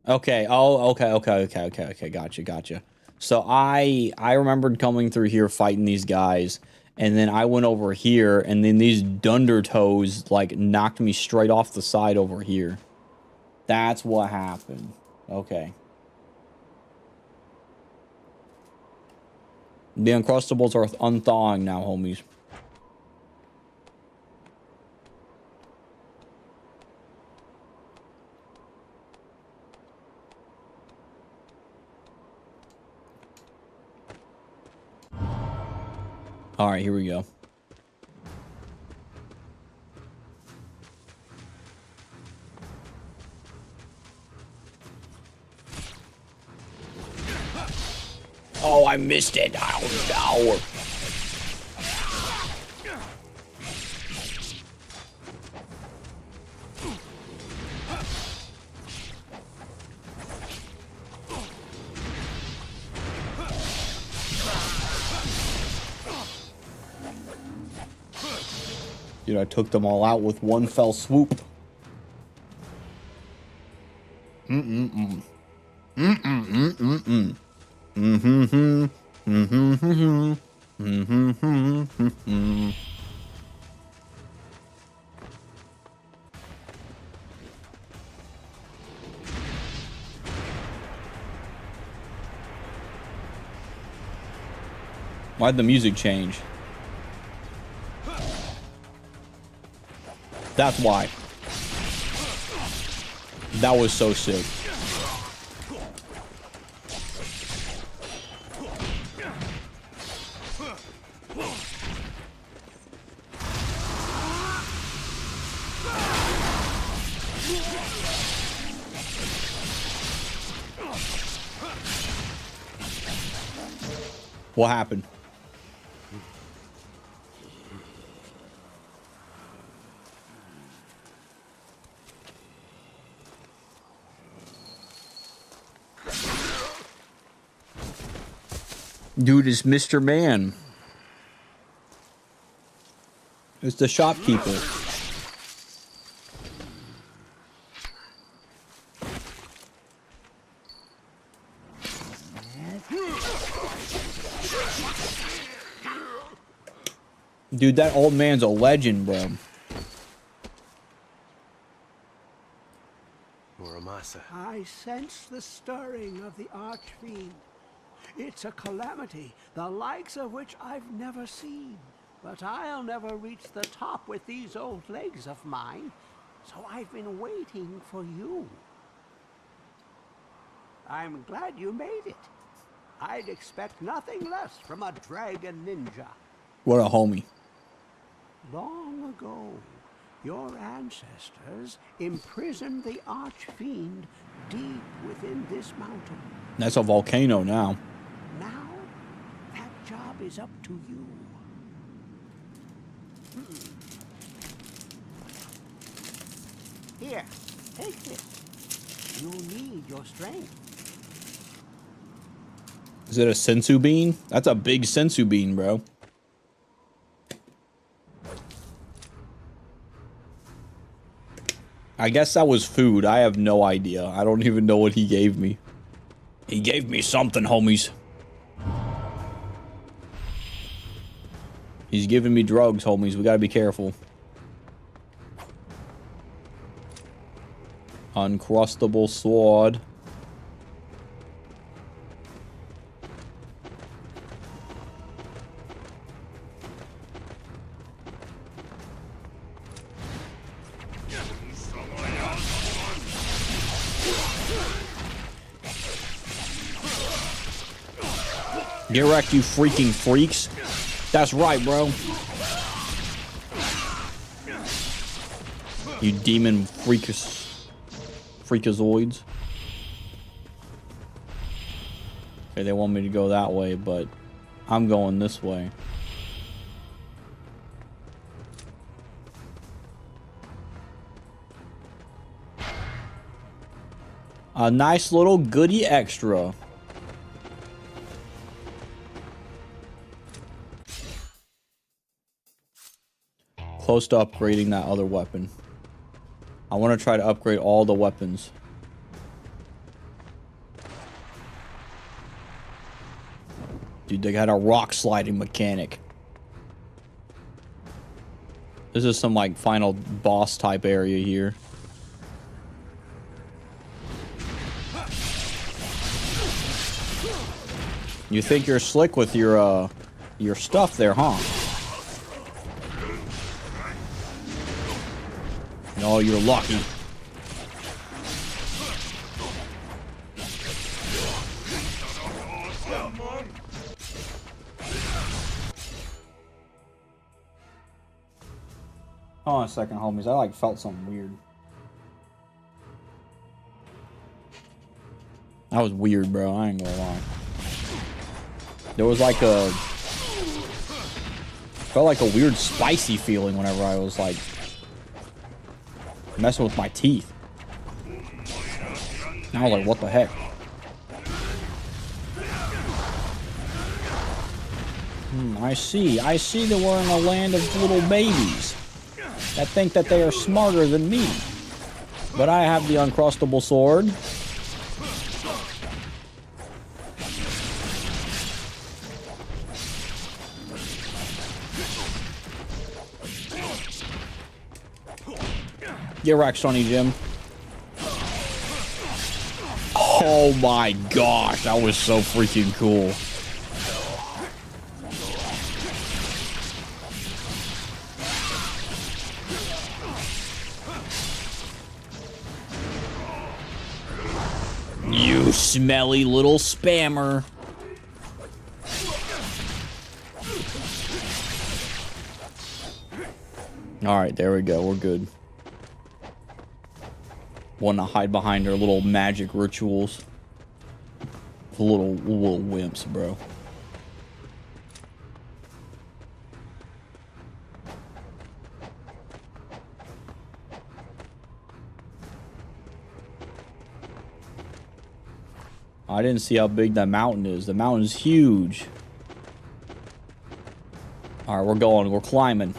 Okay. Oh, okay. Gotcha. So I remembered coming through here fighting these guys, and then I went over here, and then these dunder toes like knocked me straight off the side over here. That's what happened. Okay. The Uncrustables are unthawing now, homies. All right, here we go. Oh, I missed it. Oh, no. Dude, I took them all out with one fell swoop. Why'd the music change? That's why. That was so sick. What happened? Dude is Mr. Man. It's the shopkeeper. Dude, that old man's a legend, bro. Muramasa. I sense the stirring of the Archfiend. It's a calamity, the likes of which I've never seen. But I'll never reach the top with these old legs of mine, so I've been waiting for you. I'm glad you made it. I'd expect nothing less from a dragon ninja. What a homie. Long ago, your ancestors imprisoned the Archfiend deep within this mountain. That's a volcano now. Now, that job is up to you. Here, take this. You'll need your strength. Is it a sensu bean? That's a big sensu bean, bro. I guess that was food. I have no idea. I don't even know what he gave me. He gave me something, homies. He's giving me drugs, homies. We gotta be careful. Uncrustable sword. Get wrecked, you freaking freaks. That's right, bro. You demon freakazoids. Okay, they want me to go that way, but I'm going this way. A nice little goodie extra. Close to upgrading that other weapon. I want to try to upgrade all the weapons. Dude, they got a rock sliding mechanic. This is some like final boss type area here. You think you're slick with your stuff there, huh? No, you're lucky. Hold on a second, homies. I like felt something weird. That was weird, bro. I ain't gonna lie. There was like a... felt like a weird spicy feeling whenever I was like... messing with my teeth. And I was like, what the heck? I see that we're in a land of little babies that think that they are smarter than me. But I have the uncrustable sword. Get wrecked, Sonny Jim. Oh my gosh, that was so freaking cool. You smelly little spammer. Alright, there we go. We're good. Want to hide behind their little magic rituals. Little wimps, bro. I didn't see how big that mountain is. The mountain's huge. Alright, we're going. We're climbing.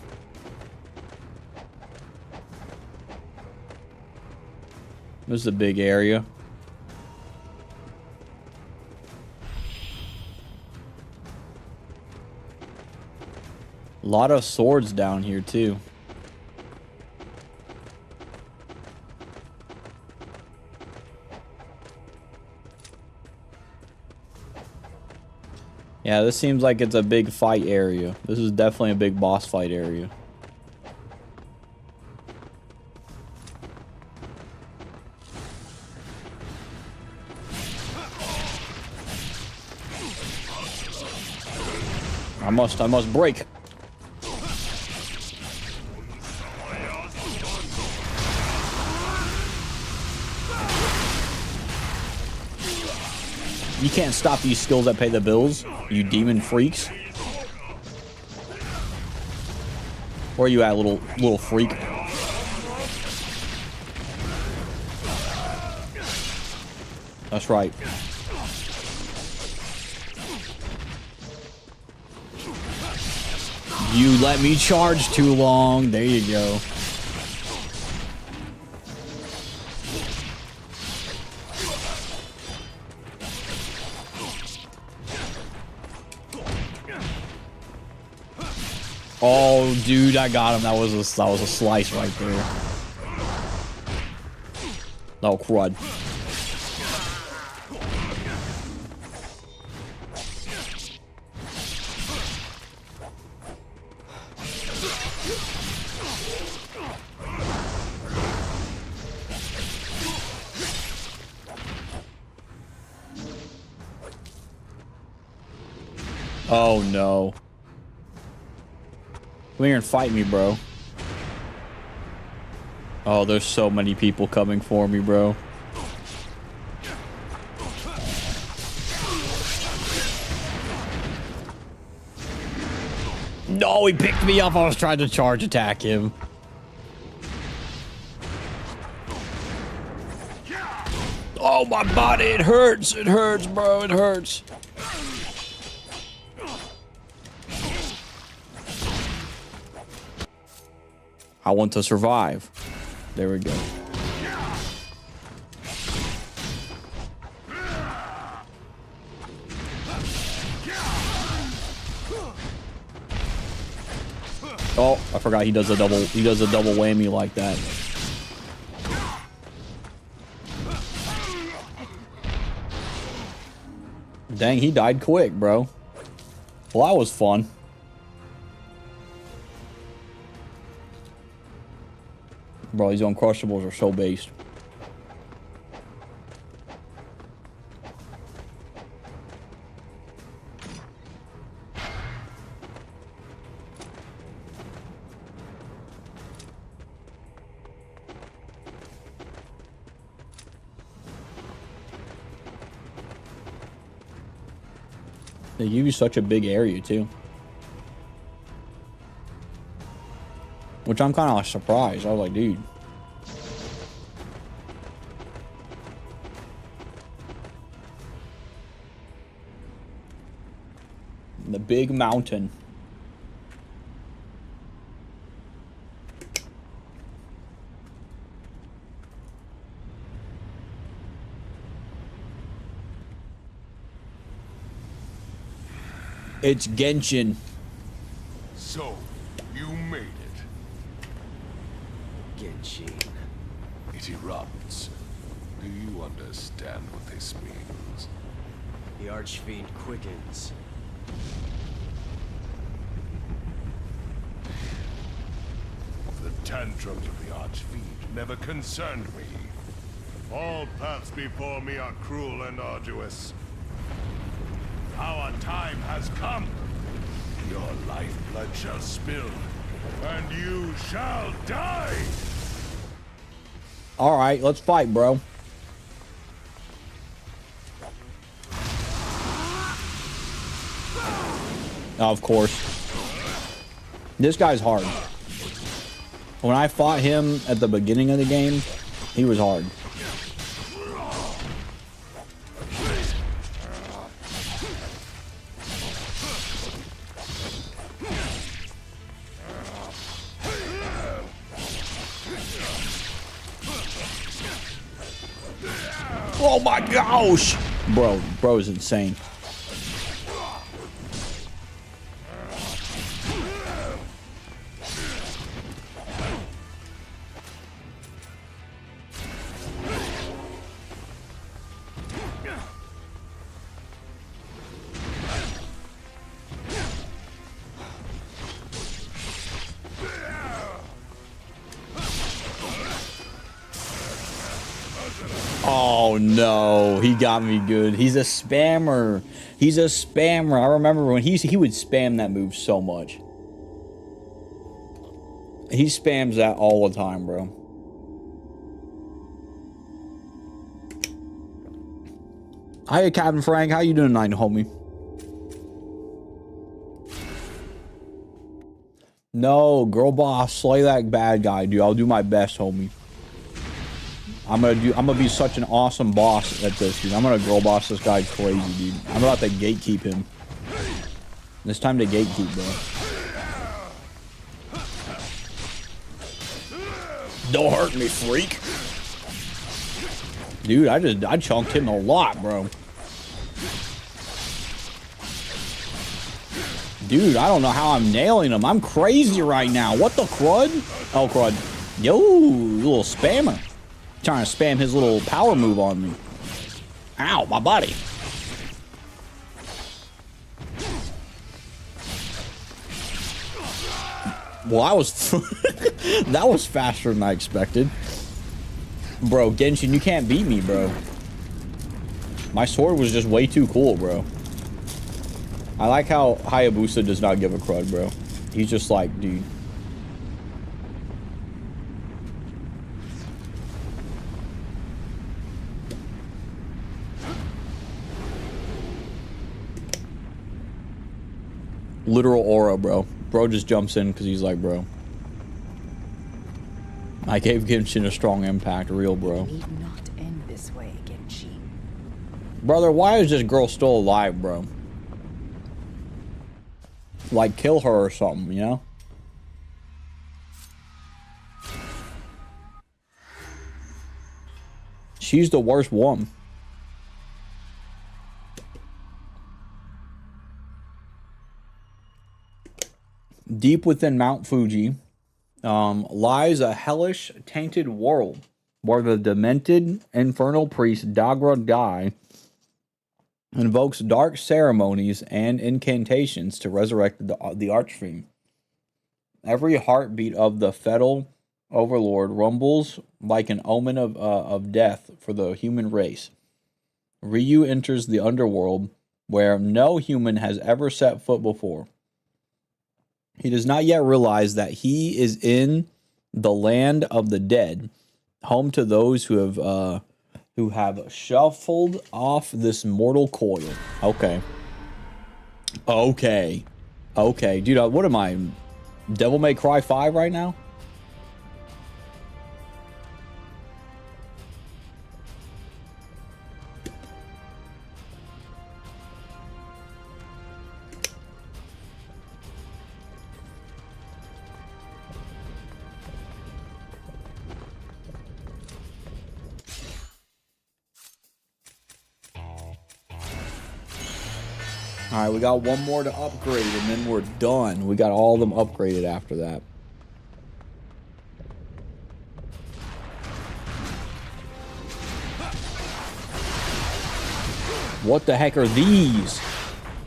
This is a big area. A lot of swords down here, too. Yeah, this seems like it's a big fight area. This is definitely a big boss fight area. I must break. You can't stop these skills that pay the bills, you demon freaks. Where are you at, little freak? That's right. You let me charge too long. There you go. Oh, dude, I got him. That was a slice right there. Oh, crud. Oh, no. Come here and fight me, bro. Oh, there's so many people coming for me, bro. No, he picked me up. I was trying to charge attack him. Oh, my body. It hurts. It hurts, bro. It hurts. I want to survive. There we go. Oh, I forgot he does a double whammy like that. Dang, he died quick, bro. Well, that was fun. Bro, these Uncrustables are so based. They give you such a big area, too. Which I'm kind of like surprised. I was like, dude. The big mountain. It's Genshin. So, you made it. Genshin. It erupts. Do you understand what this means? The Archfiend quickens. The tantrums of the Archfiend never concerned me. All paths before me are cruel and arduous. Our time has come. Your lifeblood shall spill, and you shall die! Alright, let's fight, bro. Of course. This guy's hard. When I fought him at the beginning of the game, he was hard. Oh my gosh! Bro is insane. Oh no, he got me good. He's a spammer. He's a spammer. I remember when he would spam that move so much. He spams that all the time, bro. Hiya, Captain Frank. How you doing tonight, homie? No, girl boss, slay that bad guy, dude. I'll do my best, homie. I'm gonna be such an awesome boss at this, dude. I'm gonna girl boss this guy crazy, dude. I'm about to gatekeep him. It's time to gatekeep, bro. Don't hurt me, freak. Dude, I chunked him a lot, bro. Dude, I don't know how I'm nailing him. I'm crazy right now. What the crud? Oh, crud. Yo, little spammer. Trying to spam his little power move on me. Ow, my body. Well, I was... that was faster than I expected. Bro, Genshin, you can't beat me, bro. My sword was just way too cool, bro. I like how Hayabusa does not give a crud, bro. He's just like, dude. Literal aura, bro. Bro just jumps in because he's like, bro. I gave Genshin a strong impact, real bro. It need not end this way, Genshin. Brother, why is this girl still alive, bro? Like, kill her or something, you know? She's the worst one. Deep within Mount Fuji lies a hellish, tainted world where the demented infernal priest Dagra Dai invokes dark ceremonies and incantations to resurrect the Archfiend. Every heartbeat of the fetal overlord rumbles like an omen of death for the human race. Ryu enters the underworld where no human has ever set foot before. He does not yet realize that he is in the land of the dead, home to those who have shuffled off this mortal coil. Okay. Dude, what am I? Devil May Cry 5 right now? Alright, we got one more to upgrade and then we're done. We got all of them upgraded after that. What the heck are these?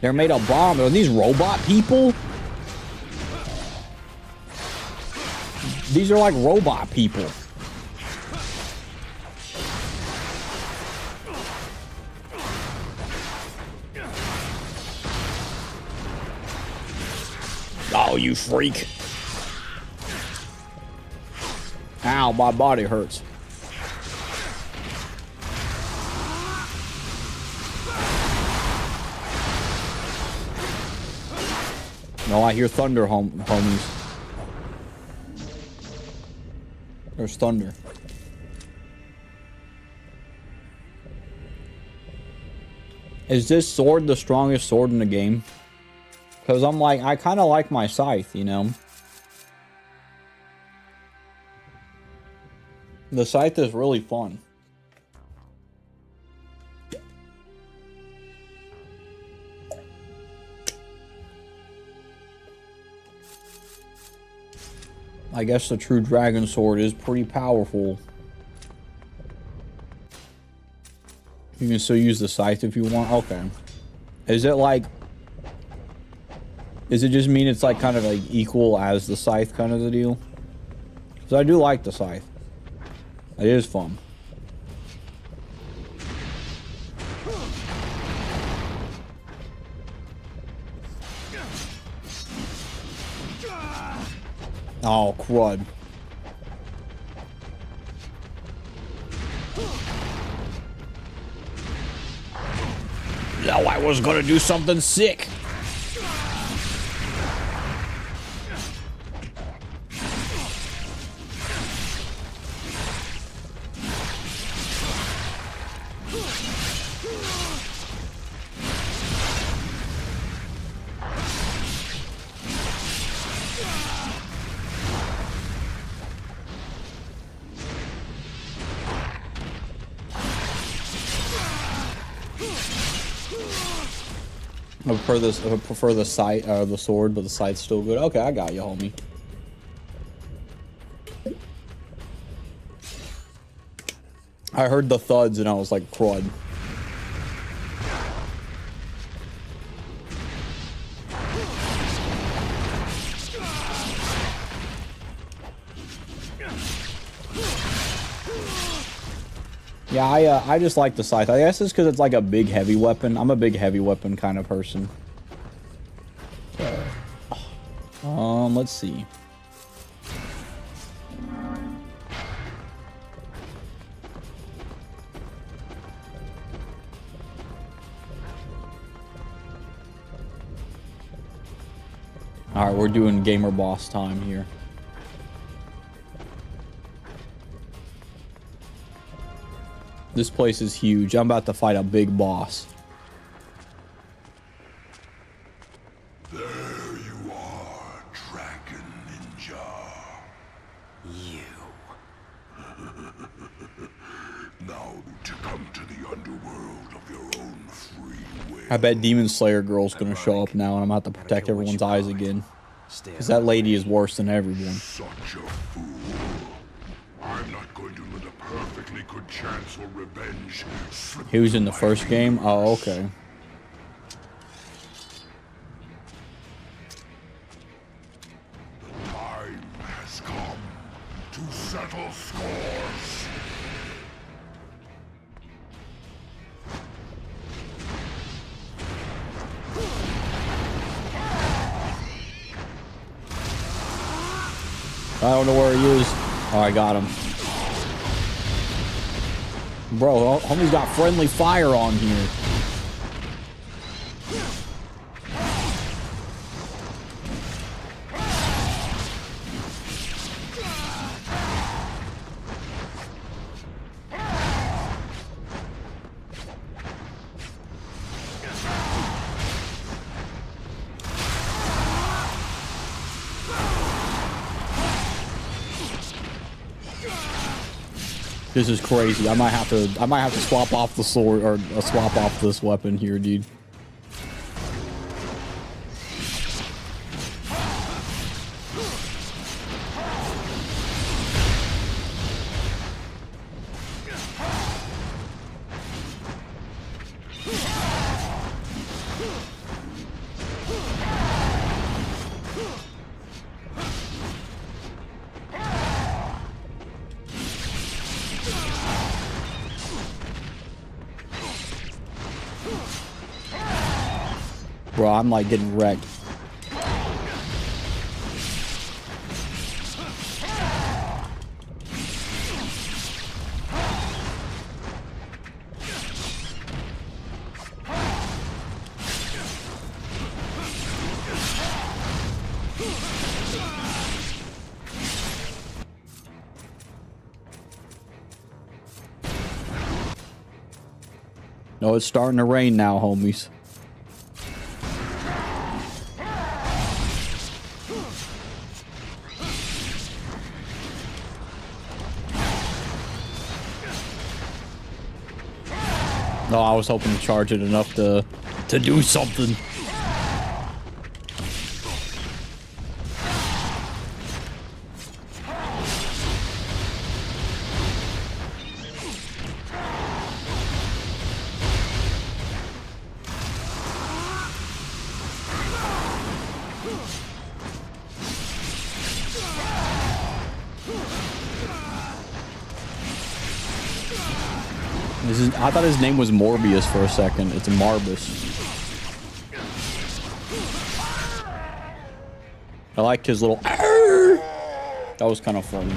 They're made of bomb. Are these robot people? These are like robot people. Oh, you freak. Ow, my body hurts. No, I hear thunder, homies. There's thunder. Is this sword the strongest sword in the game? Because I'm like, I kind of like my scythe, you know? The scythe is really fun. I guess the true dragon sword is pretty powerful. You can still use the scythe if you want. Okay. Is it like... Does it just mean it's like kind of like equal as the scythe kind of the deal? Because I do like the scythe. It is fun. Oh, crud. No, I was gonna do something sick. I prefer the sight, the sword, but the sight's still good. Okay, I got you, homie. I heard the thuds and I was like, crud. Yeah, I just like the scythe. I guess it's because it's like a big heavy weapon. I'm a big heavy weapon kind of person. Let's see. Alright, we're doing gamer boss time here. This place is huge. I'm about to fight a big boss. There you are, Dragon Ninja. You. Now to come to the underworld of your own free will. I bet Demon Slayer Girl's gonna show up now and I'm about to protect everyone's eyes again. Because that lady is worse than everyone. Such a fool. I'm not going to let a perfectly good chance or revenge slip He was in the my first game? Oh, fingers. okay. The time has come to settle scores. I don't know where he is. Oh, I got him. Bro, homie's got friendly fire on here. This is crazy. I might have to swap off the sword or swap off this weapon here, dude. Bro, I'm like getting wrecked. No, it's starting to rain now, homies. No, I was hoping to charge it enough to do something. I thought his name was Morbius for a second. It's Marbus. I like his little... That was kind of funny.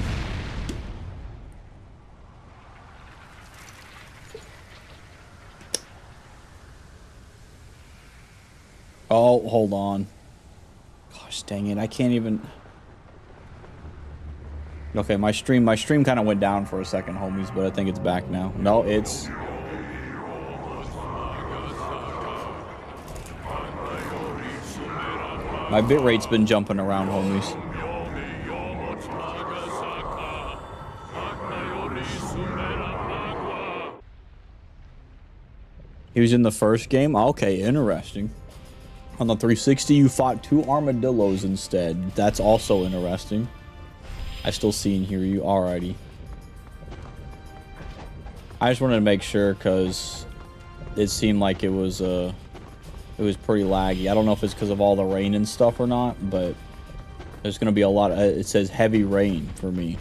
Oh, hold on. Gosh, dang it. I can't even... Okay, my stream kind of went down for a second, homies, but I think it's back now. No, it's... My bitrate's been jumping around, homies. He was in the first game? Okay, interesting. On the 360, you fought 2 armadillos instead. That's also interesting. I still see and hear you. Alrighty. I just wanted to make sure because it seemed like it was pretty laggy. I don't know if it's because of all the rain and stuff or not, but there's going to be a lot of... it says heavy rain for me.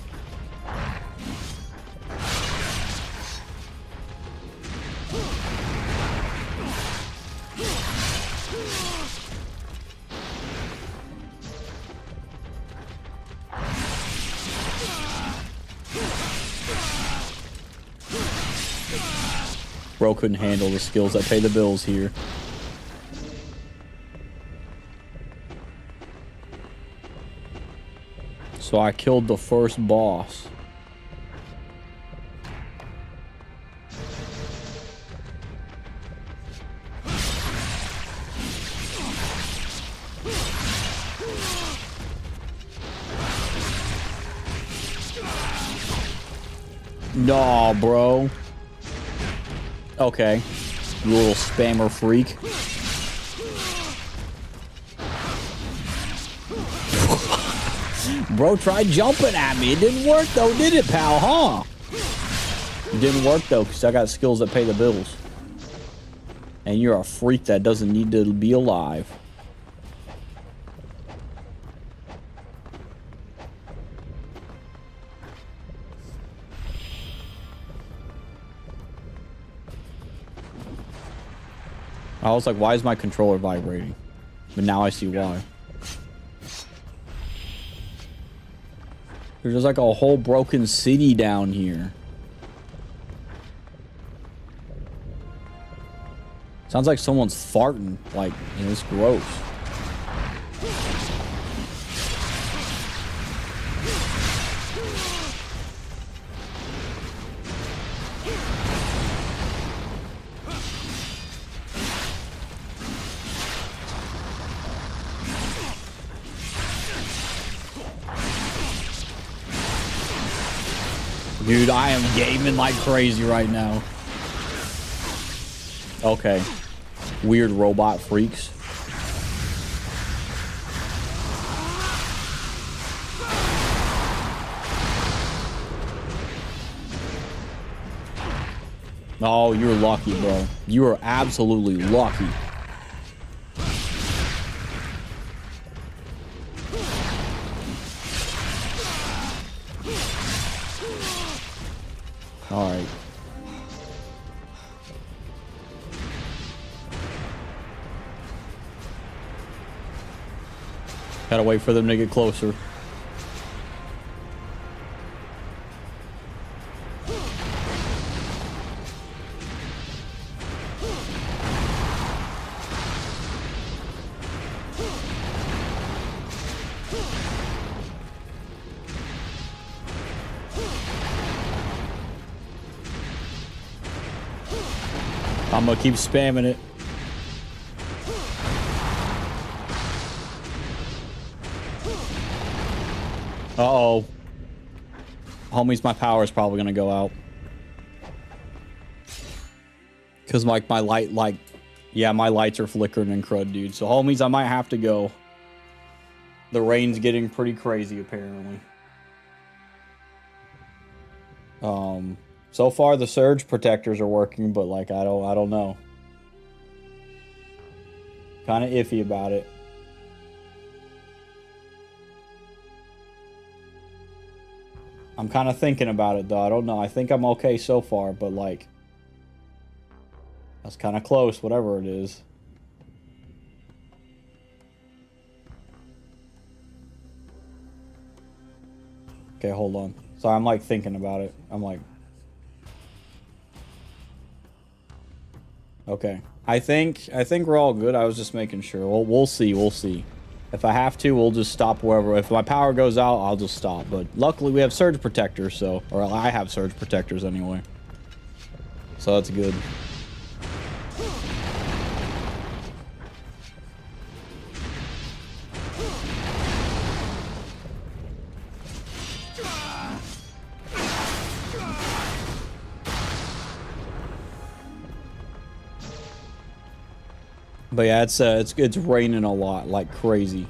Bro couldn't handle the skills that pay the bills here. So I killed the first boss. Nah, bro. Okay. You little spammer freak. Bro tried jumping at me. It didn't work though, did it, pal, huh? It didn't work though, because I got skills that pay the bills. And you're a freak that doesn't need to be alive. I was like, why is my controller vibrating? But now I see why. There's like a whole broken city down here. Sounds like someone's farting, like, and it's gross. Dude, I am gaming like crazy right now. Okay. Weird robot freaks. Oh, you're lucky, bro. You are absolutely lucky. All right. Gotta wait for them to get closer. I'm gonna keep spamming it. Uh-oh. Homies, my power is probably gonna go out. Cause like my light, like, yeah, my lights are flickering and crud, dude. So homies, I might have to go. The rain's getting pretty crazy, apparently. So far the surge protectors are working, but like I don't know. Kind of iffy about it. I'm kind of thinking about it though. I don't know. I think I'm okay so far, but like that's kind of close, whatever it is. Okay, hold on. So I'm like thinking about it. I'm like, okay. I think we're all good. I was just making sure. We'll see. We'll see. If I have to, we'll just stop wherever. If my power goes out, I'll just stop. But luckily, we have surge protectors, so, or I have surge protectors anyway. So that's good. But yeah, it's raining a lot, like crazy.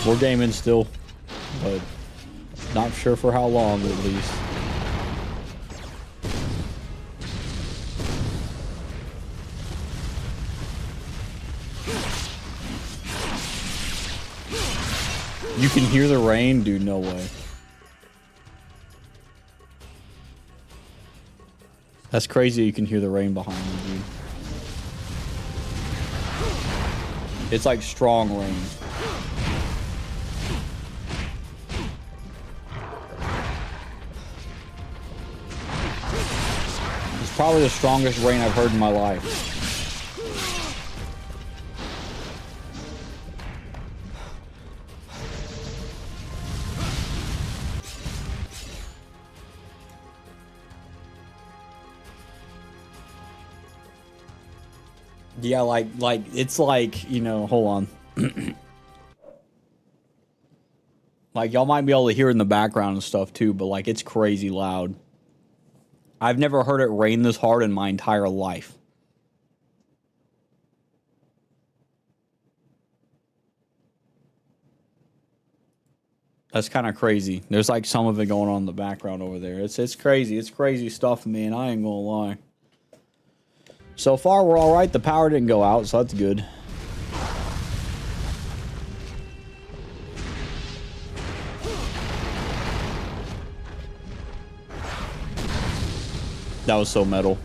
We're gaming still, but not sure for how long at least. You can hear the rain? Dude, no way. That's crazy you can hear the rain behind you, dude. It's like strong rain. It's probably the strongest rain I've heard in my life. Yeah, like it's like, you know, hold on. Like y'all might be able to hear it in the background and stuff too, but like it's crazy loud. I've never heard it rain this hard in my entire life. That's kind of crazy. There's like some of it going on in the background over there. It's crazy. It's crazy stuff, man. I ain't gonna lie. So far, we're all right. The power didn't go out, so that's good. That was so metal.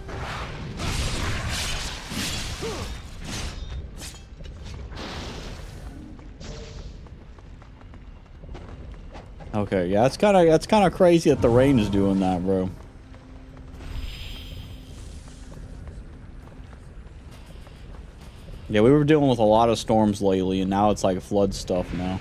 Okay, yeah, that's kind of crazy that the rain is doing that, bro. Yeah, we were dealing with a lot of storms lately, and now it's like flood stuff now.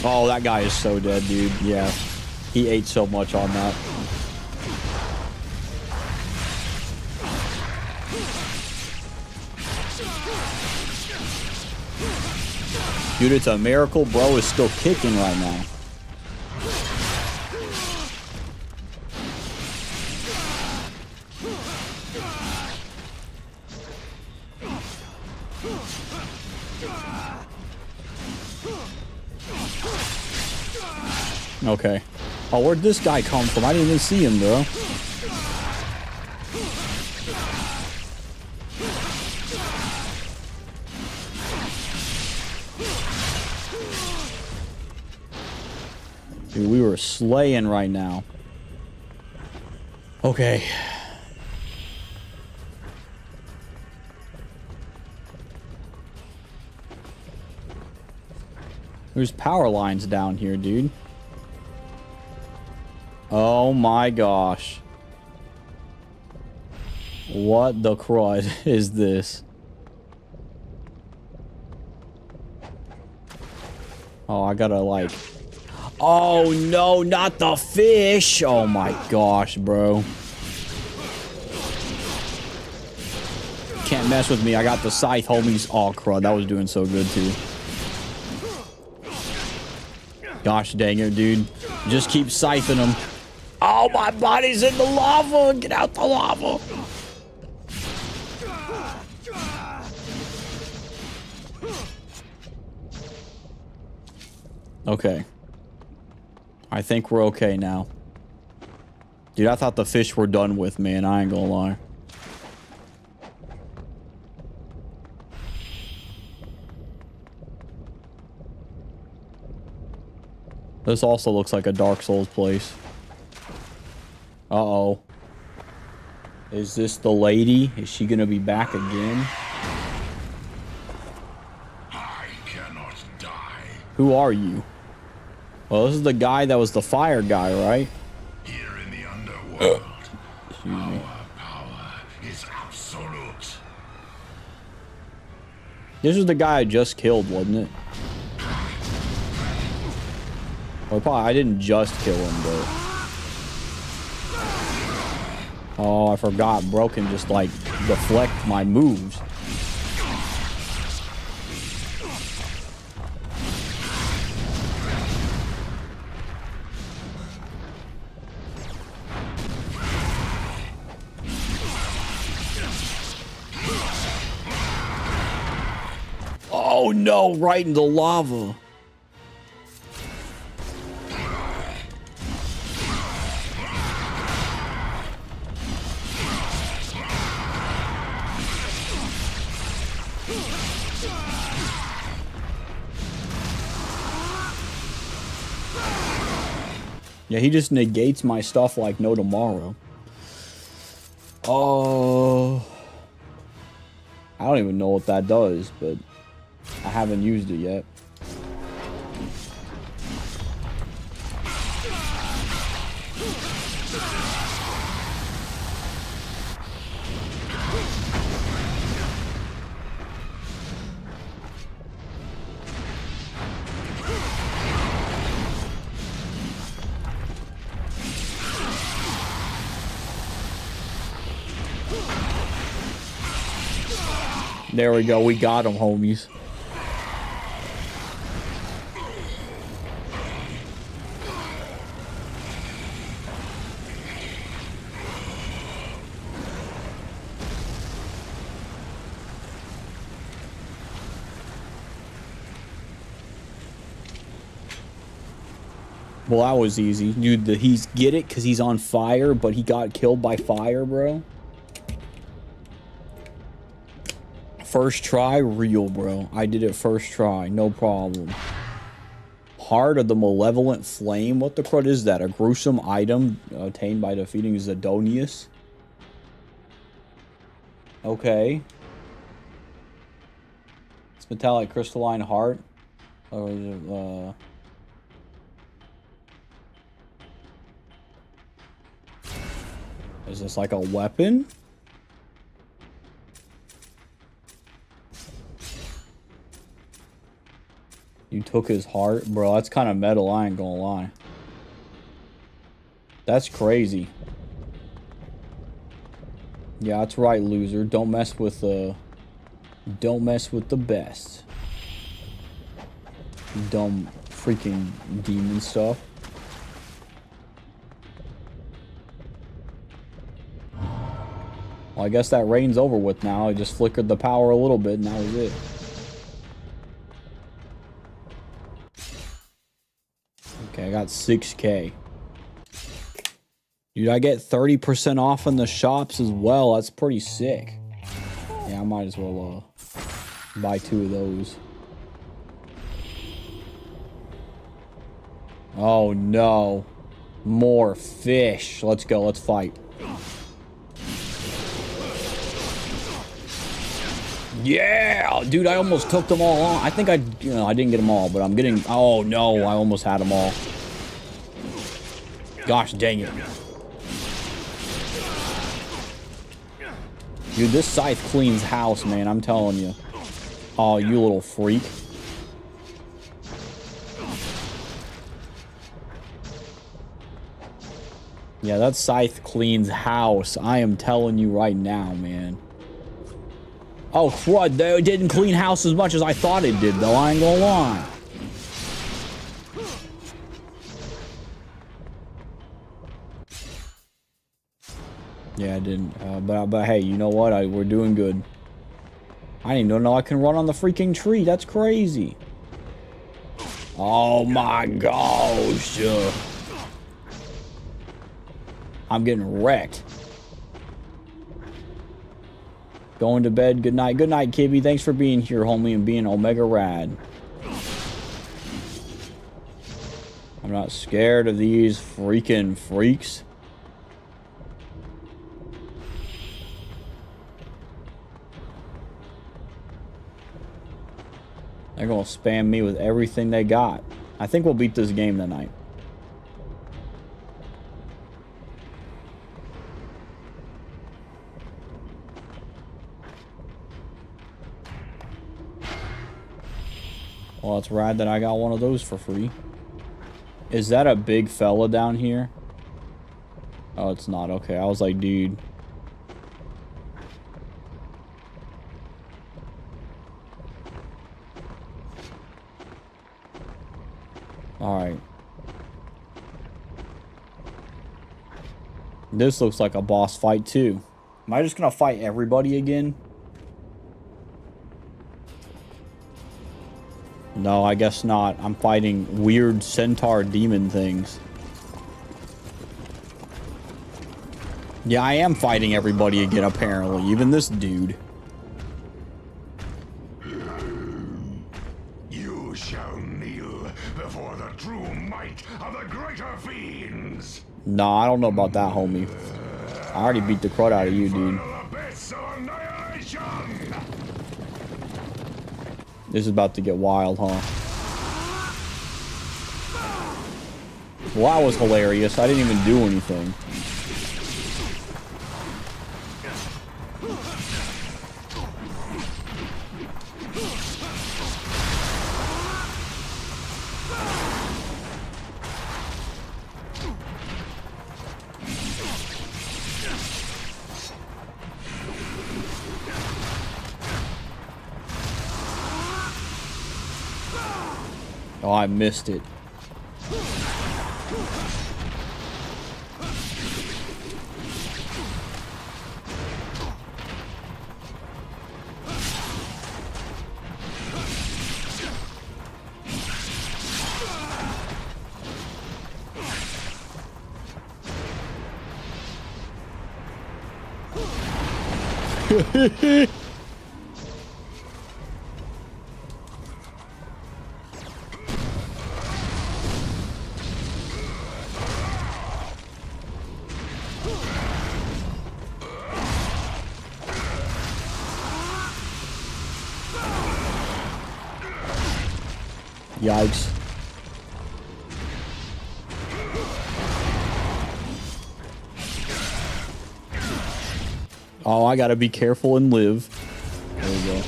Oh, that guy is so dead, dude. Yeah, he ate so much on that. Dude, it's a miracle bro is still kicking right now. Okay. Oh, where'd this guy come from? I didn't even see him, bro. Dude, we were slaying right now. Okay. There's power lines down here, dude. Oh my gosh. What the crud is this? Oh, I gotta like... Oh no, not the fish! Oh my gosh, bro. Can't mess with me. I got the scythe, homies. Oh crud, that was doing so good too. Gosh dang it, dude. Just keep scything them. Oh, my body's in the lava. Get out the lava. Okay. I think we're okay now. Dude, I thought the fish were done with, man. I ain't gonna lie. This also looks like a Dark Souls place. Uh-oh. Is this the lady? Is she gonna be back again? I cannot die. Who are you? Well, this is the guy that was the fire guy, right? Here in the underworld, Excuse me. our power is absolute. This is the guy I just killed, wasn't it? Well, probably I didn't just kill him, but... Oh, I forgot. Bro can just, like, deflect my moves. Oh, no! Right in the lava. Yeah, he just negates my stuff like no tomorrow. Oh. I don't even know what that does, but I haven't used it yet. There we go. We got him, homies. Well, that was easy. Dude, he's get it because he's on fire, but he got killed by fire, bro. First try, real, bro. I did it first try, no problem. Heart of the Malevolent Flame. What the crud is that? A gruesome item attained by defeating Zidonius. Okay. It's metallic crystalline heart. Or is it, is this like a weapon? You took his heart? Bro, that's kind of metal, I ain't gonna lie. That's crazy. Yeah, that's right, loser. Don't mess with the best. Dumb freaking demon stuff. Well, I guess that rain's over with now. I just flickered the power a little bit and that was it. Okay, I got 6K. Dude, I get 30% off in the shops as well. That's pretty sick. Yeah, I might as well buy 2 of those. Oh no. More fish. Let's go, let's fight. Yeah, dude, I almost took them all on. I think I didn't get them all, but I'm getting... Oh, no, I almost had them all. Gosh, dang it. Dude, this scythe cleans house, man, I'm telling you. Oh, you little freak. Yeah, that scythe cleans house. I am telling you right now, man. Oh, crud. They didn't clean house as much as I thought it did, though. I ain't gonna lie. Yeah, I didn't. But hey, you know what? We're doing good. I didn't even know I can run on the freaking tree. That's crazy. Oh my gosh. I'm getting wrecked. Going to bed. Good night. Good night, Kibby. Thanks for being here, homie, and being Omega Rad. I'm not scared of these freaking freaks. They're gonna spam me with everything they got. I think we'll beat this game tonight. Well, it's rad that I got one of those for free. Is that a big fella down here? Oh, it's not. Okay, I was like, dude. Alright. This looks like a boss fight, too. Am I just gonna fight everybody again? No, I guess not. I'm fighting weird centaur demon things. Yeah, I am fighting everybody again, apparently. Even this dude. You shall kneel before the true might of the greater fiends. Nah, I don't know about that, homie. I already beat the crud out of you, dude. This is about to get wild, huh? Well, that was hilarious. I didn't even do anything. Oh, I missed it. Yikes. Oh, I gotta be careful and live. There we go.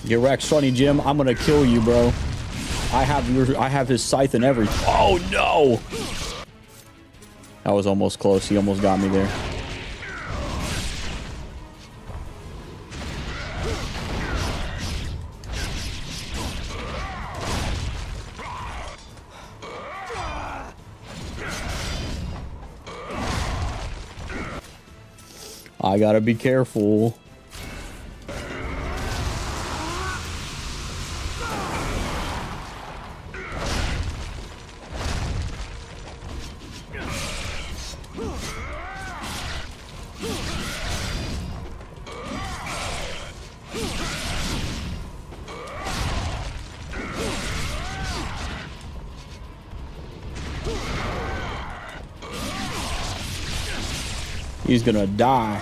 Get wrecked, Sonny Jim. I'm gonna kill you, bro. I have his scythe and everything. Oh no! That was almost close. He almost got me there. I gotta be careful. He's gonna die.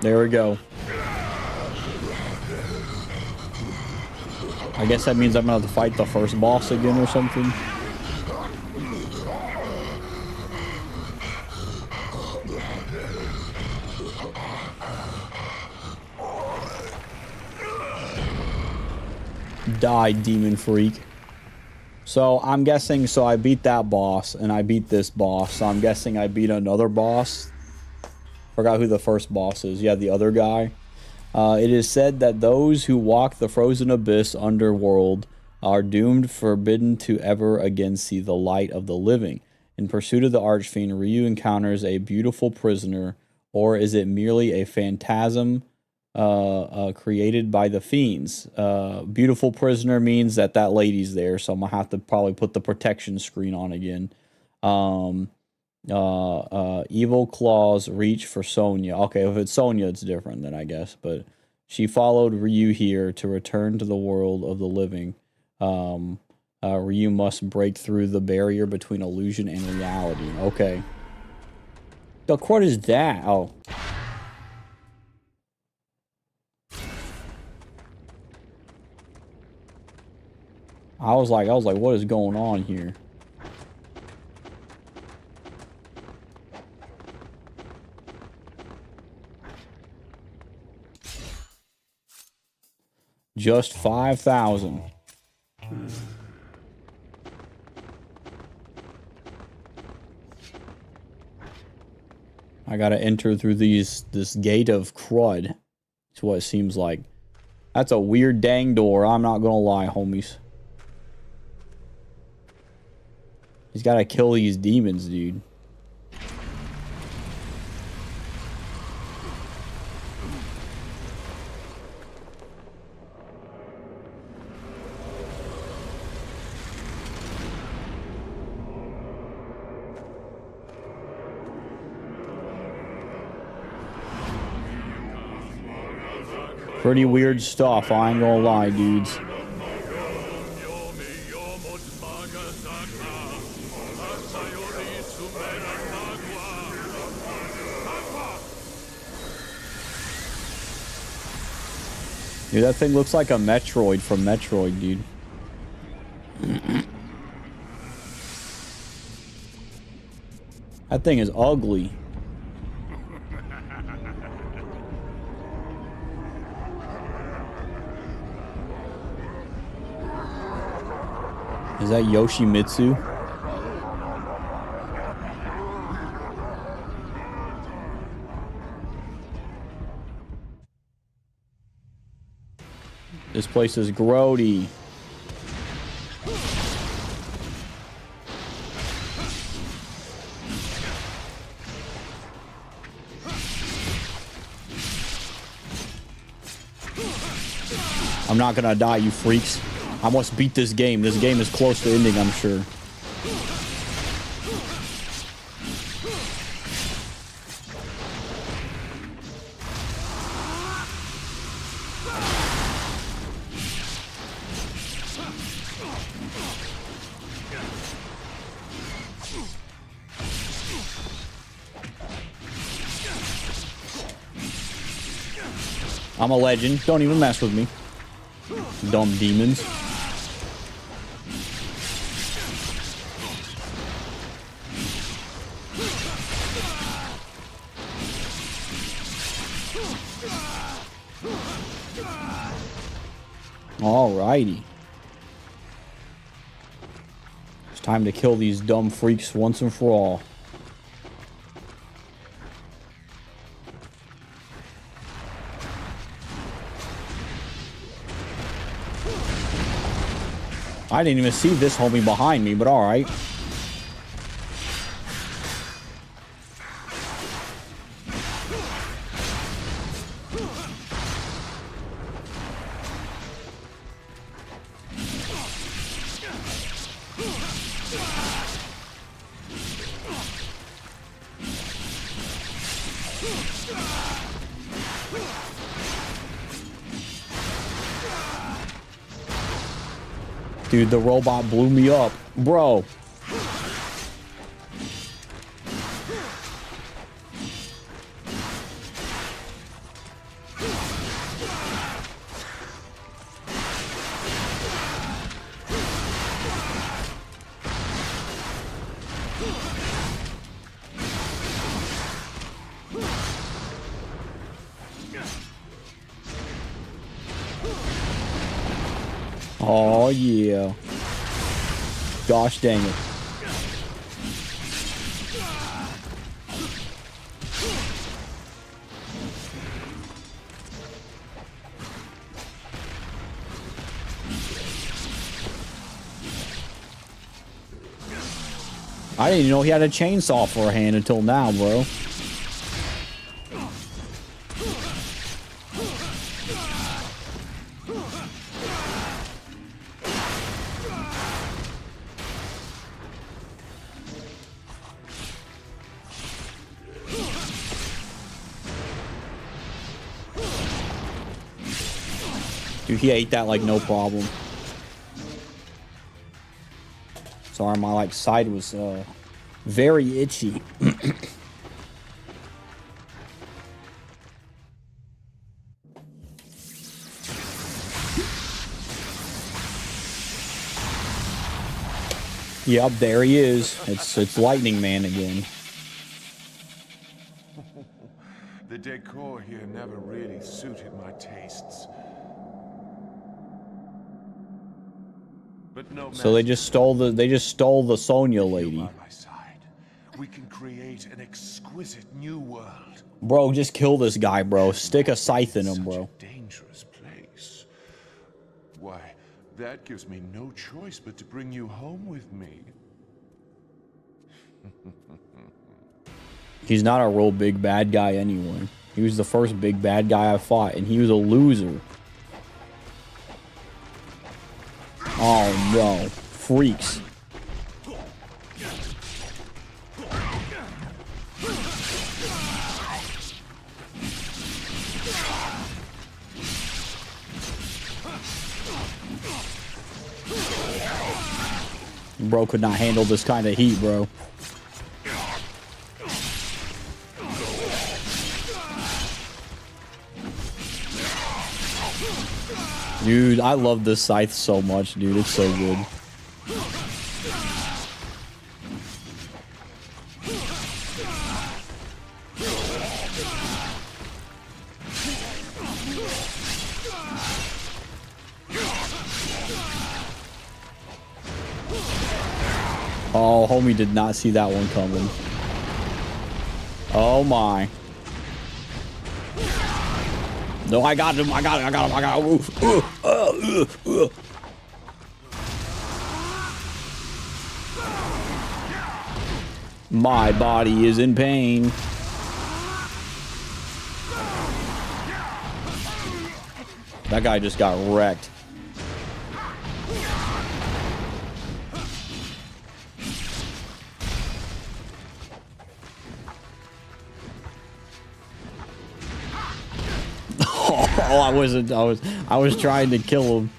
There we go. I guess that means I'm gonna have to fight the first boss again or something. Die, demon freak. So I'm guessing, so I beat that boss and I beat this boss. So I'm guessing I beat another boss. Forgot who the first boss is. Yeah, the other guy. It is said that those who walk the frozen abyss underworld are doomed, forbidden to ever again see the light of the living. In pursuit of the Archfiend, Ryu encounters a beautiful prisoner, or is it merely a phantasm created by the fiends? Beautiful prisoner means that that lady's there, so I'm gonna have to probably put the protection screen on again. Evil claws reach for Sonya. Okay, if it's Sonya, it's different then, I guess. But she followed Ryu here to return to the world of the living. Ryu must break through the barrier between illusion and reality. Okay. The what is that? Oh. I was like, what is going on here? Just 5,000. I gotta enter through this gate of crud. That's what it seems like. That's a weird dang door. I'm not gonna lie, homies. He's gotta kill these demons, dude. Pretty weird stuff, I ain't gonna lie, dudes. Dude, that thing looks like a Metroid from Metroid, dude. That thing is ugly. Is that Yoshimitsu? This place is grody. I'm not gonna die, you freaks. I must beat this game. This game is close to ending, I'm sure. I'm a legend. Don't even mess with me. Dumb demons. Alrighty. It's time to kill these dumb freaks once and for all. I didn't even see this homie behind me, but alright. Dude, the robot blew me up. Bro. Oh, yeah. Gosh dang it. I didn't even know he had a chainsaw for a hand until now, bro. Dude, he ate that like no problem. Sorry, my like side was very itchy. Yep, there he is. It's Lightning Man again. The decor here never really suited my tastes. But no So they just stole the Sonya lady. by my side, we can create an exquisite new world. Bro, just kill this guy, bro. Stick a scythe in him, bro. Such a dangerous place. Why, that gives me no choice but to bring you home with me. He's not a real big bad guy anyway. He was the first big bad guy I fought, and he was a loser. Oh no. Freaks. Bro could not handle this kind of heat, bro. Dude, I love this scythe so much, dude. It's so good. Oh, homie did not see that one coming. Oh my. No, I got him. I got him. My body is in pain. That guy just got wrecked. Oh, I was trying to kill him.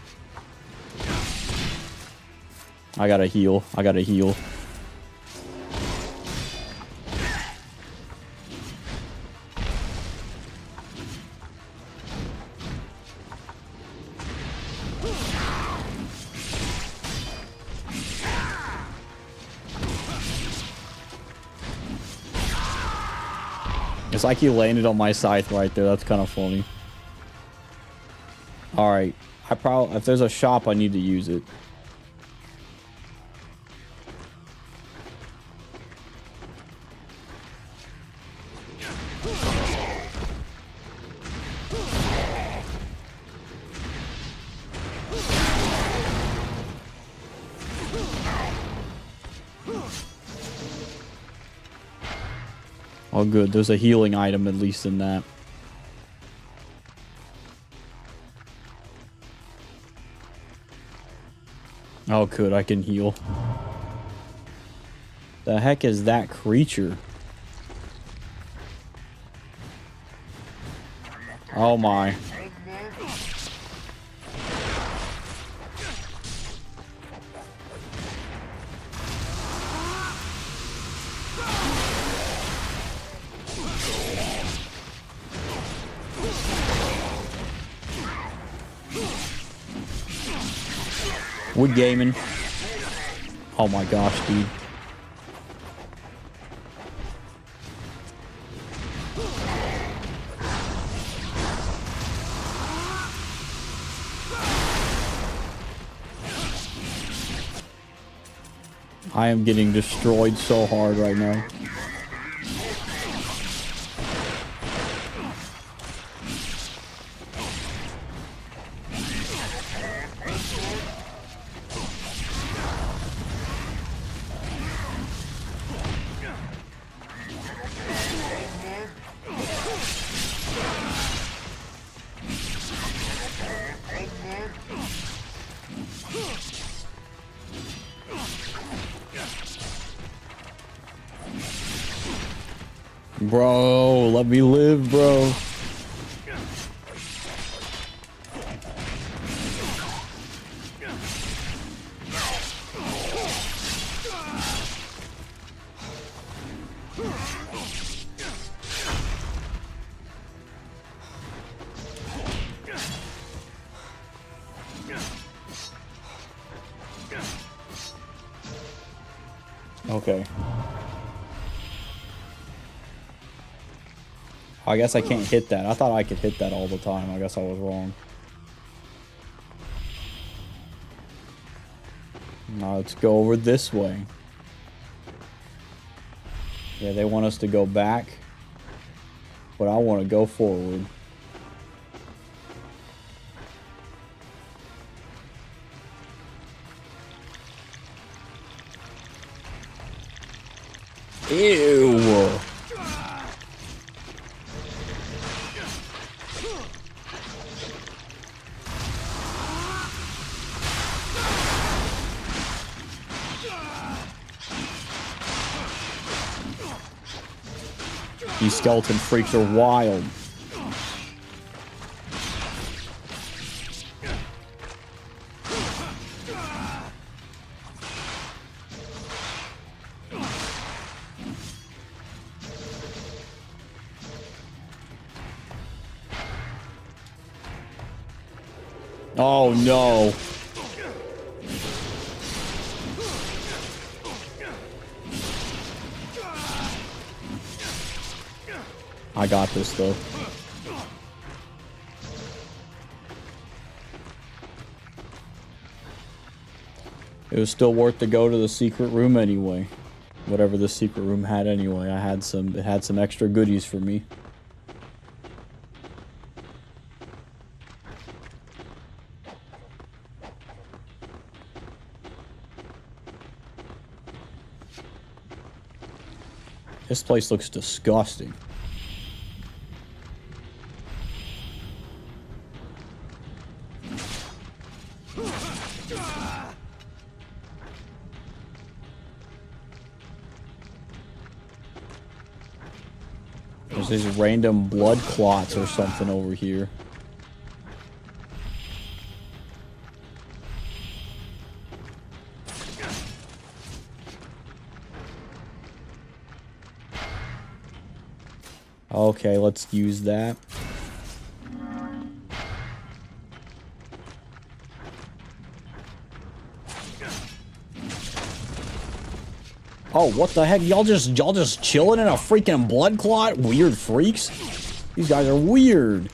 I gotta heal. It's like he landed on my scythe right there. That's kind of funny. All right, if there's a shop, I need to use it. Oh, good. There's a healing item at least in that. Oh, good. I can heal. The heck is that creature? Oh my. Wood gaming. Oh my gosh, dude. I am getting destroyed so hard right now. Bro, let me live, bro. Okay. I guess I can't hit that. I thought I could hit that all the time. I guess I was wrong. Now let's go over this way. Yeah, they want us to go back, but I want to go forward. Ew. These skeleton freaks are wild. Oh no. I got this though. It was still worth to go to the secret room anyway. Whatever the secret room had anyway. It had some extra goodies for me. This place looks disgusting. There's these random blood clots or something over here. Okay, let's use that. Oh, what the heck? Y'all just chilling in a freaking blood clot? Weird freaks. These guys are weird.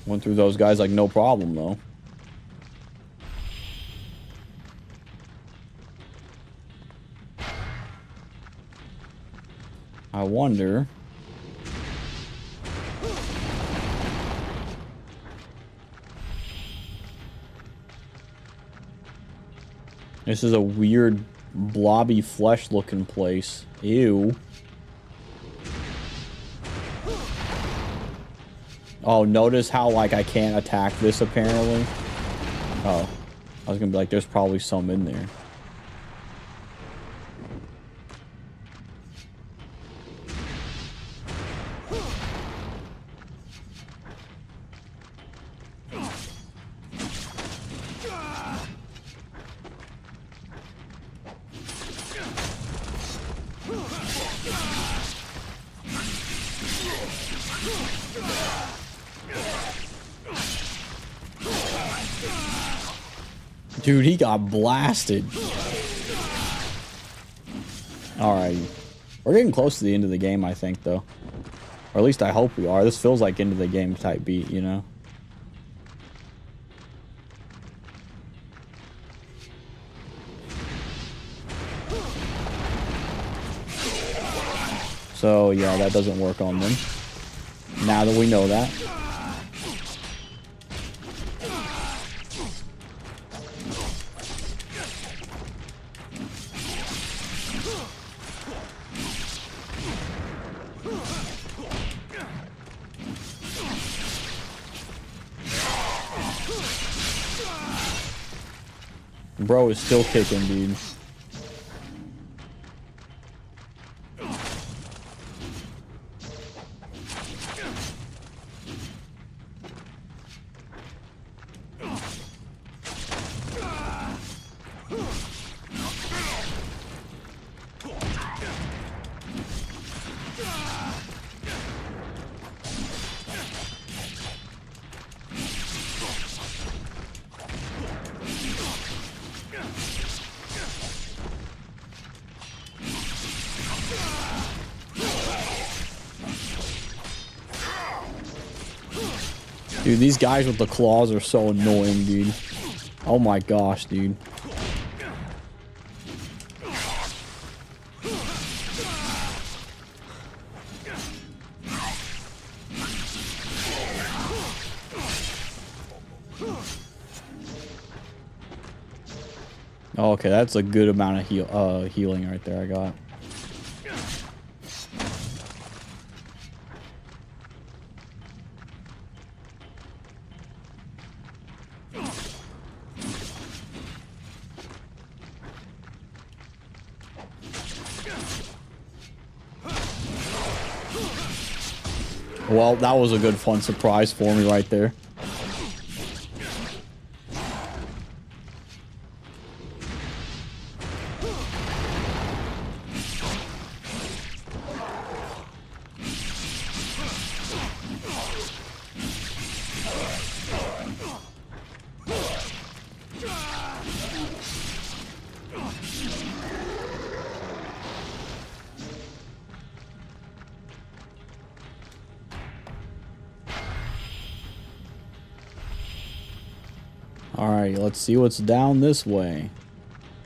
Went through those guys like no problem though. I wonder. This is a weird blobby flesh looking place. Ew. Oh, notice how like I can't attack this apparently. Oh, I was gonna be like, there's probably some in there. Dude, he got blasted. Alright. We're getting close to the end of the game, I think, though. Or at least I hope we are. This feels like end of the game type beat, you know? So, yeah, that doesn't work on them. Now that we know that. Bro is still kicking, dude. Dude, these guys with the claws are so annoying, dude. Oh my gosh, dude. Okay, that's a good amount of healing right there I got. Well, that was a good fun surprise for me right there. Alright, let's see what's down this way.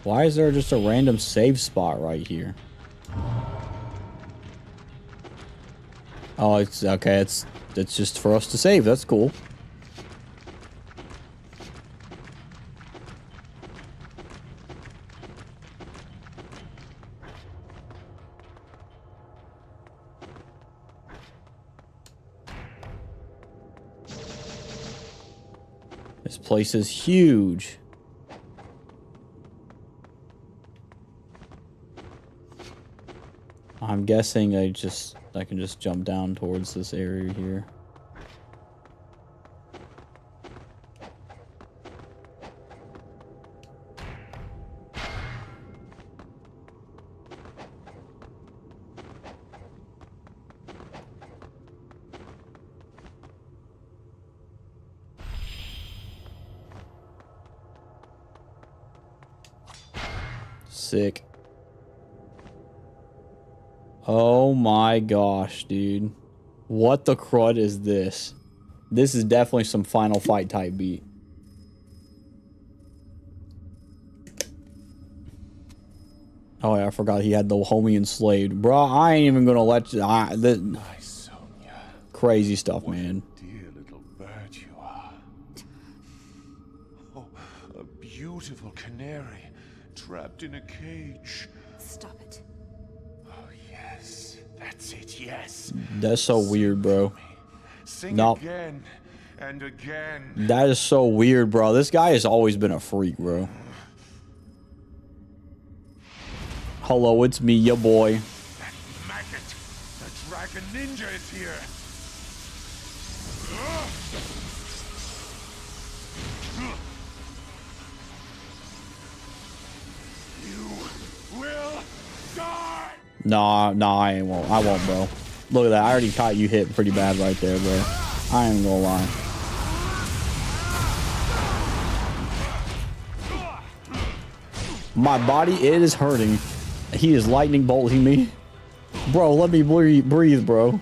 Why is there just a random save spot right here? Oh, it's okay, it's just for us to save. That's cool. This place is huge. I'm guessing I can just jump down towards this area here. Sick. Oh my gosh, dude. What the crud is this? This is definitely some Final Fight type beat. Oh yeah, I forgot he had the homie enslaved. Bro, I ain't even gonna let you... Nice, Sonia. Crazy stuff, man. Dear little bird you are. Oh, a beautiful canary trapped in a cage. Stop it. Oh, yes. That's it, yes. That's so weird, bro. Sing No. again and again. That is so weird, bro. This guy has always been a freak, bro. Hello, it's me, your boy. That maggot, the dragon ninja is here. You will die. Nah, I won't, bro. Look at that. I already caught you hit pretty bad right there, bro. I ain't gonna lie. My body, it is hurting. He is lightning bolting me. Bro, let me breathe, bro.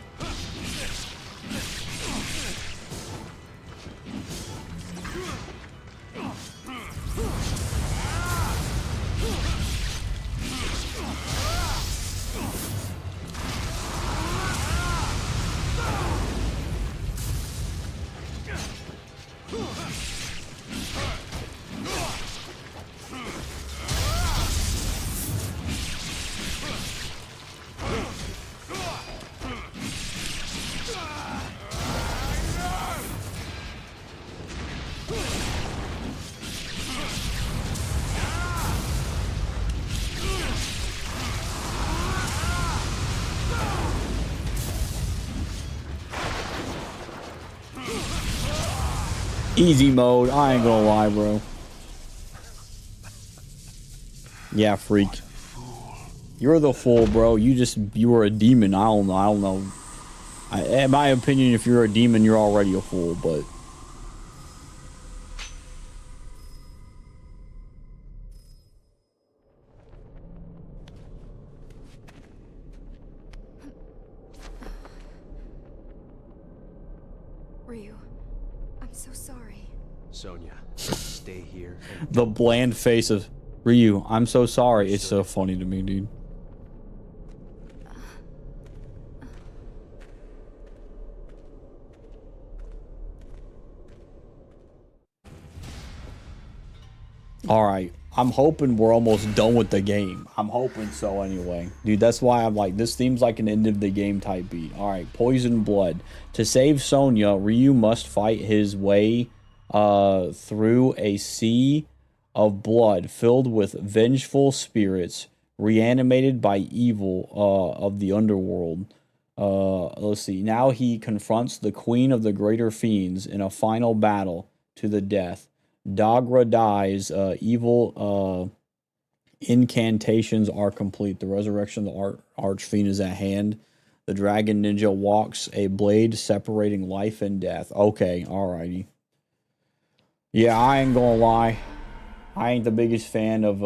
Easy mode. I ain't gonna lie, bro. Yeah, freak. You're the fool, bro. You were a demon. I don't know. In my opinion, if you're a demon, you're already a fool, but... Ryu, I'm so sorry. Sonya, stay here. The bland face of Ryu, I'm so sorry. It's so funny to me, dude. Alright, I'm hoping we're almost done with the game. I'm hoping so anyway. Dude, that's why I'm like, this seems like an end of the game type beat. Alright, Poison Blood. To save Sonya, Ryu must fight his way through a sea of blood filled with vengeful spirits reanimated by evil of the underworld. Let's see. Now he confronts the Queen of the Greater Fiends in a final battle to the death. Dagra dies. Evil incantations are complete. The resurrection of the Archfiend is at hand. The Dragon Ninja walks a blade separating life and death. Okay, alrighty. Yeah, I ain't gonna lie. I ain't the biggest fan of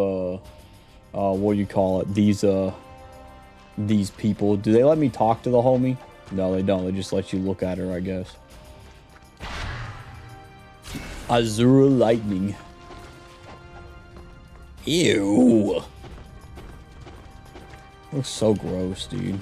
what do you call it? These people. Do they let me talk to the homie? No, they don't. They just let you look at her, I guess. Azura Lightning. Ew. Looks so gross, dude.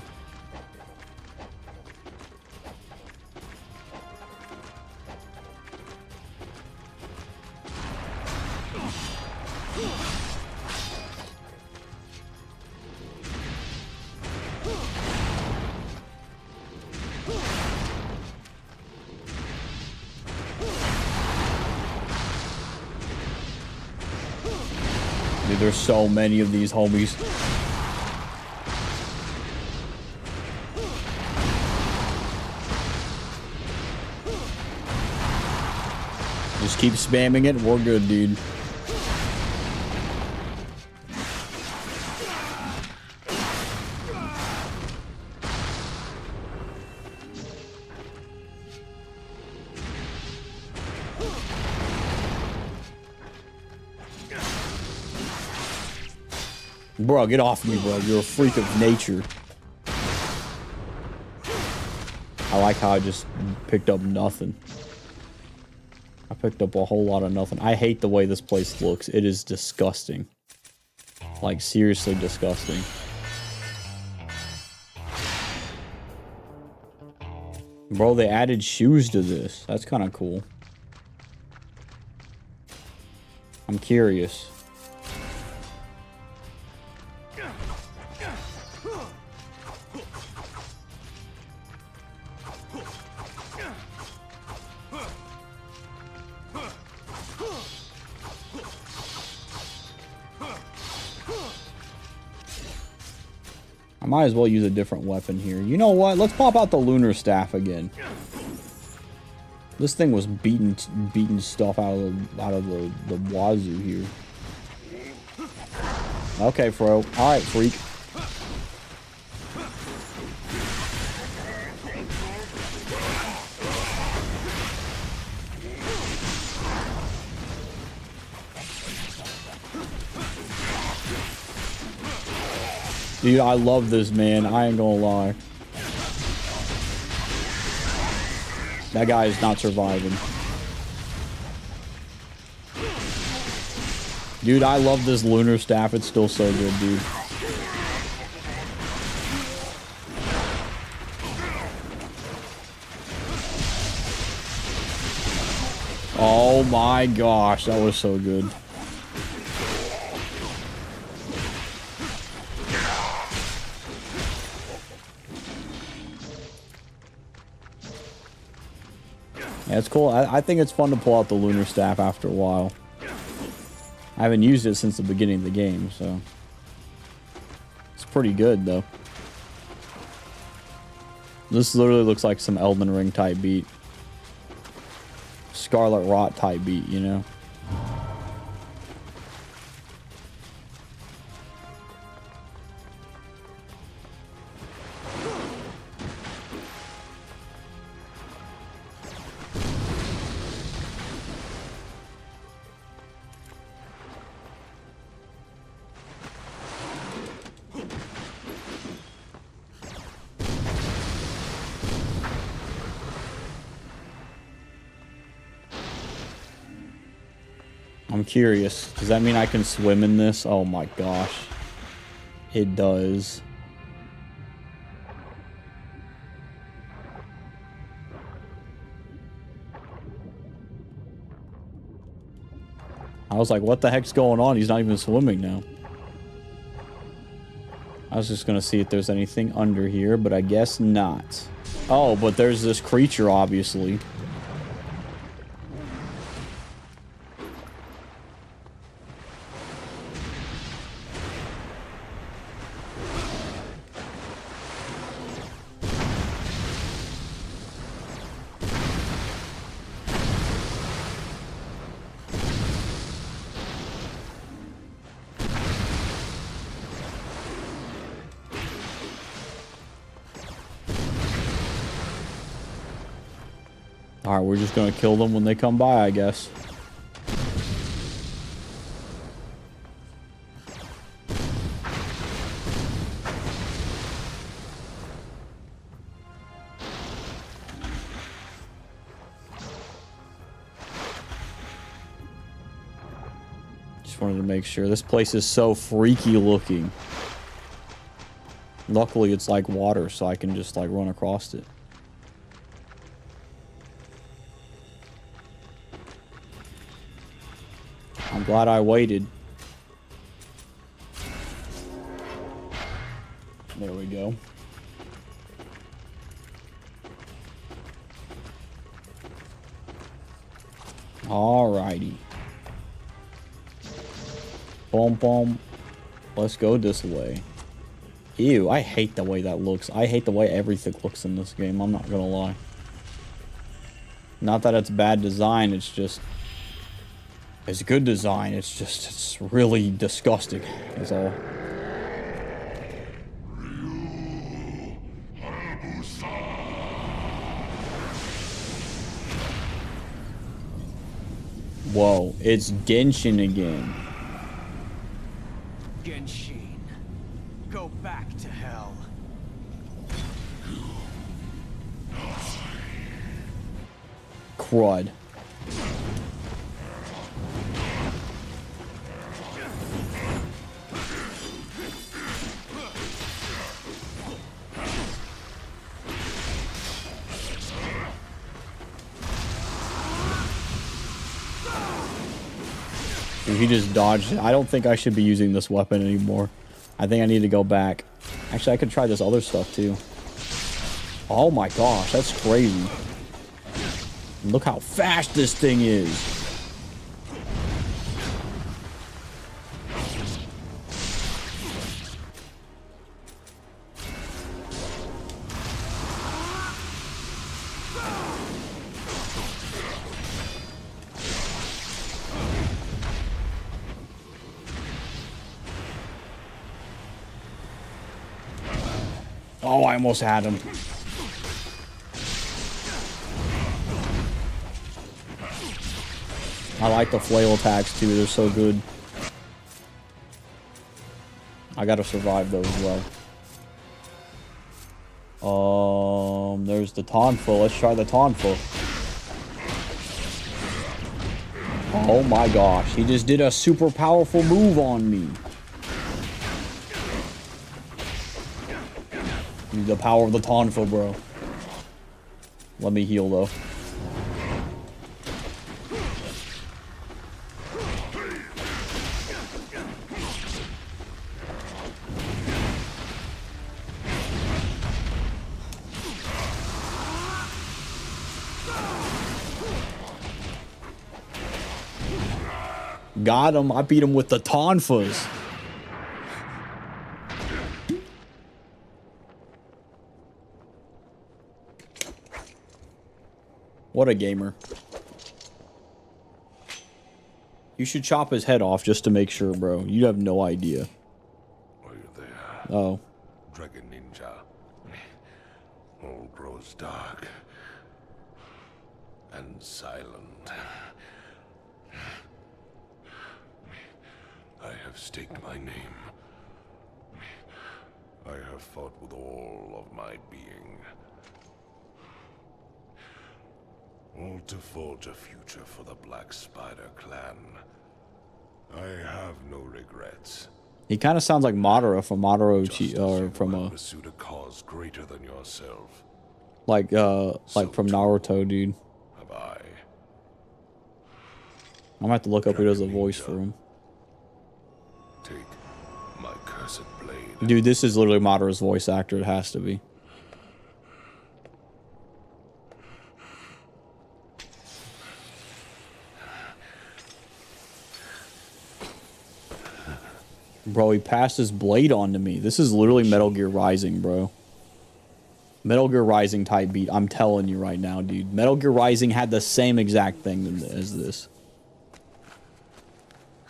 Dude, there's so many of these homies. Just keep spamming it. We're good, dude. Bro, get off me, bro. You're a freak of nature. I like how I just picked up nothing. I picked up a whole lot of nothing. I hate the way this place looks. It is disgusting. Like, seriously disgusting. Bro, they added shoes to this. That's kind of cool. I'm curious. I might as well use a different weapon here. You know what? Let's pop out the lunar staff again. This thing was beating stuff out of the wazoo here. Okay, Fro. All right, freak. Dude, I love this, man. I ain't gonna lie. That guy is not surviving. Dude, I love this lunar staff. It's still so good, dude. Oh my gosh, that was so good. Yeah, it's cool. I think it's fun to pull out the lunar staff after a while. I haven't used it since the beginning of the game, so it's pretty good, though. This literally looks like some Elden Ring type beat. Scarlet Rot type beat, you know? I'm curious. Does that mean I can swim in this? Oh my gosh. It does. I was like, what the heck's going on? He's not even swimming now. I was just gonna see if there's anything under here, but I guess not. Oh, but there's this creature, obviously. Alright, we're just gonna kill them when they come by, I guess. Just wanted to make sure. This place is so freaky looking. Luckily, it's like water, so I can just like run across it. I'm glad I waited. There we go. Alrighty. Boom, boom. Let's go this way. Ew, I hate the way that looks. I hate the way everything looks in this game, I'm not gonna lie. Not that it's bad design, it's just... It's good design, it's just, it's really disgusting, is all. Whoa, it's Genshin again. Genshin, go back to hell. Crud. Dude, he just dodged it. I don't think I should be using this weapon anymore. I think I need to go back. Actually, I could try this other stuff too. Oh my gosh, that's crazy. Look how fast this thing is. Oh, I almost had him. I like the flail attacks too, they're so good. I gotta survive those as well. There's the Tonfa. Let's try the Tonfa. Oh my gosh, he just did a super powerful move on me. The power of the Tonfa, bro. Let me heal, though. Got him. I beat him with the Tonfas. What a gamer. You should chop his head off just to make sure, bro. You have no idea. Are you there? Oh. Dragon Ninja. All grows dark and silent. I have staked my name. I have fought with all of my being. All to forge a future for the Black Spider clan. I have no regrets. He kind of sounds like Madara from or from pursued a cause greater than yourself. like from Naruto, dude. Have I. I'm gonna have to look up who does the voice for him. Take my cursed blade. Dude, this is literally Madara's voice actor. It has to be. Bro, he passed his blade on to me. This is literally Metal Gear Rising, bro. Metal Gear Rising type beat. I'm telling you right now, dude. Metal Gear Rising had the same exact thing as this.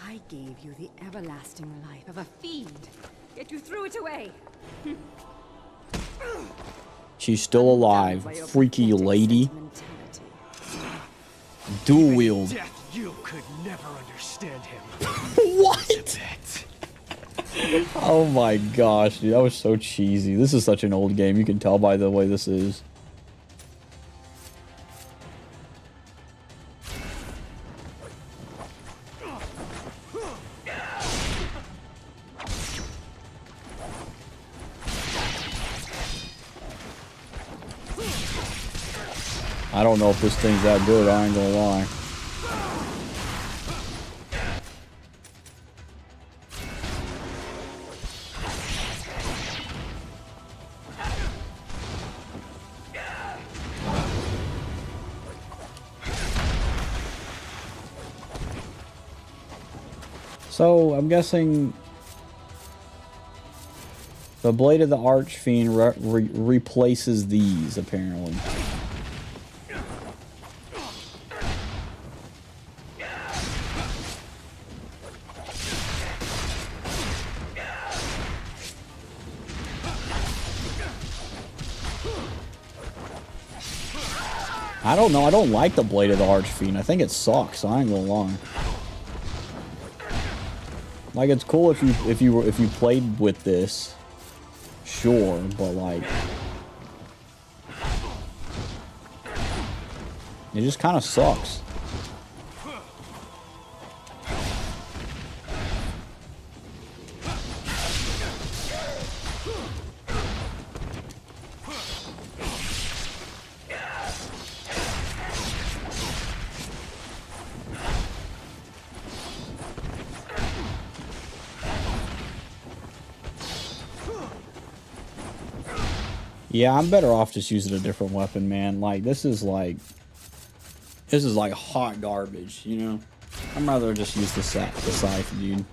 I gave you the everlasting life of a fiend, yet you threw it away. She's still alive. Freaky lady. Dual wield. Death, you could never understand him. What? Oh my gosh, dude, that was so cheesy. This is such an old game. You can tell by the way this is. I don't know if this thing's that good, I ain't gonna lie. So, I'm guessing the Blade of the Archfiend replaces these, apparently. I don't know, I don't like the Blade of the Archfiend. I think it sucks, I ain't gonna lie. Like, it's cool if you played with this, sure, but like, it just kind of sucks. Yeah, I'm better off just using a different weapon, man. Like, this is like hot garbage, you know? I'd rather just use the scythe, dude.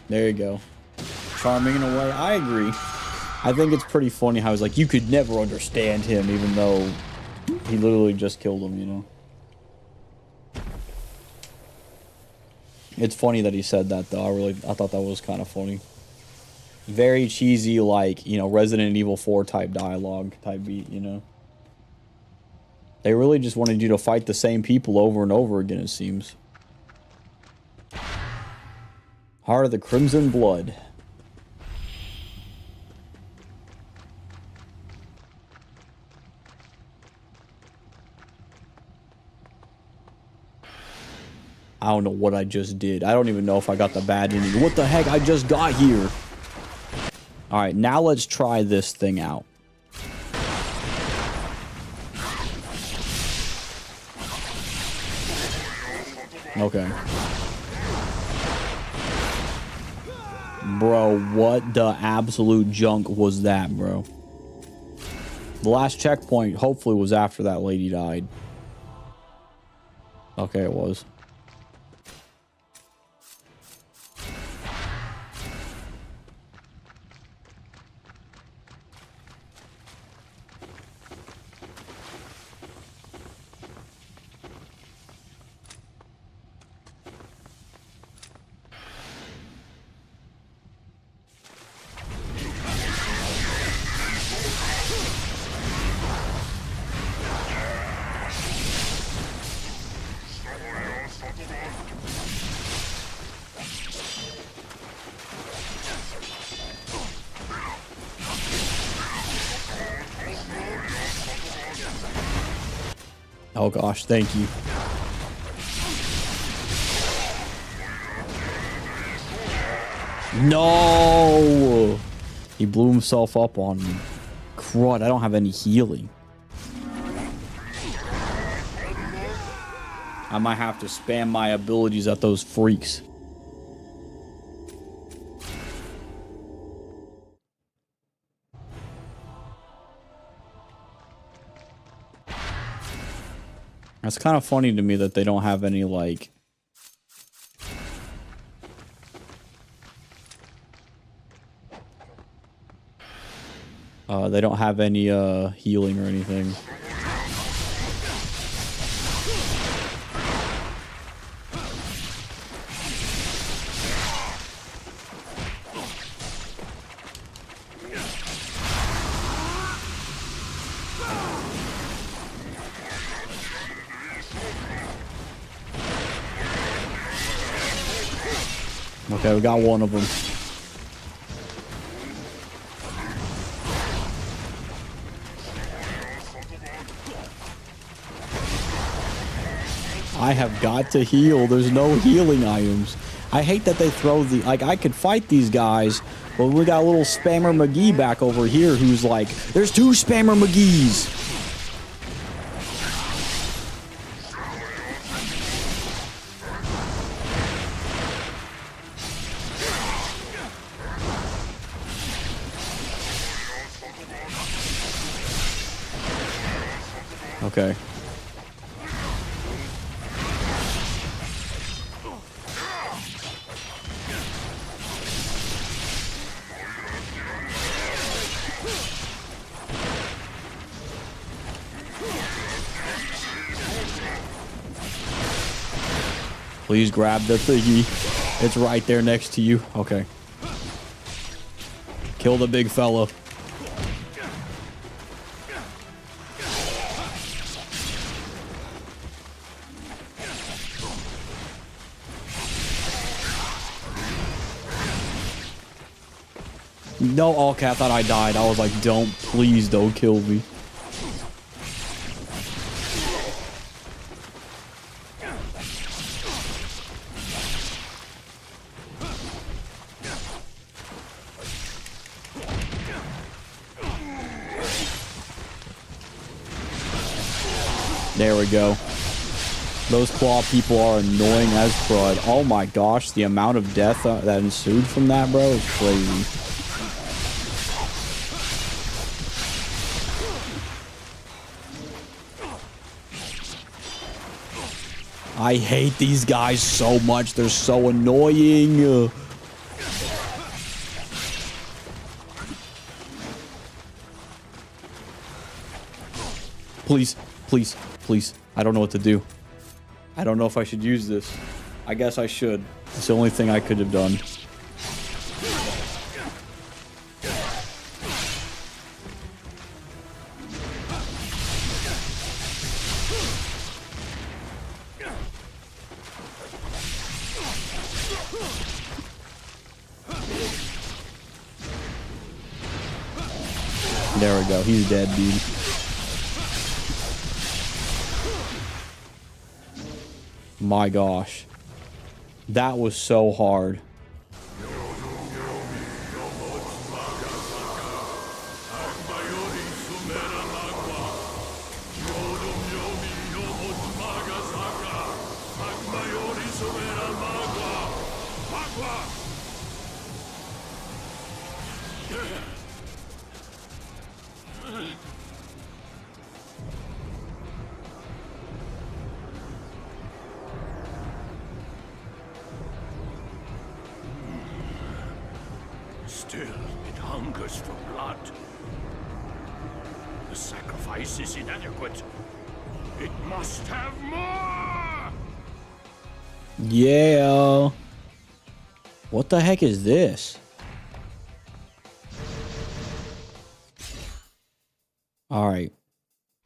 There you go. Charming in a way. I agree. I think it's pretty funny how he's like, you could never understand him, even though he literally just killed him, you know? It's funny that he said that, though. I thought that was kind of funny. Very cheesy, like, you know, Resident Evil 4 type dialogue, type beat, you know? They really just wanted you to fight the same people over and over again, it seems. Heart of the Crimson Blood. I don't know what I just did. I don't even know if I got the bad ending. What the heck? I just got here. Alright, now let's try this thing out. Okay. Bro, what the absolute junk was that, bro? The last checkpoint hopefully was after that lady died. Okay, it was. Oh gosh, thank you. No! He blew himself up on me. Crud, I don't have any healing. I might have to spam my abilities at those freaks. It's kind of funny to me that they don't have any, like... they don't have any, healing or anything. Okay, we got one of them. I have got to heal. There's no healing items. I hate that they throw the... Like, I could fight these guys, but we got a little Spammer McGee back over here who's like, there's 2 Spammer McGees. Okay. Please grab the thingy. It's right there next to you. Okay. Kill the big fella. No, okay, I thought I died. I was like, please don't kill me. There we go. Those claw people are annoying as crud. Oh my gosh, the amount of death that ensued from that, bro, is crazy. I hate these guys so much. They're so annoying. Please, please, please. I don't know what to do. I don't know if I should use this. I guess I should. It's the only thing I could have done. There we go. He's dead, dude. My gosh. That was so hard. Still, it hungers for blood. The sacrifice is inadequate. It must have more! Yeah. What the heck is this? All right.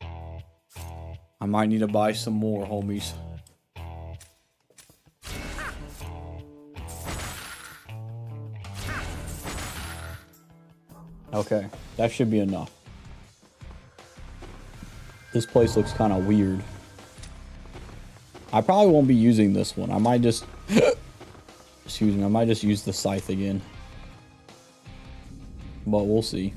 I might need to buy some more, homies. Okay, that should be enough. This place looks kind of weird. I probably won't be using this one. I might just... Excuse me, I might just use the scythe again. But we'll see.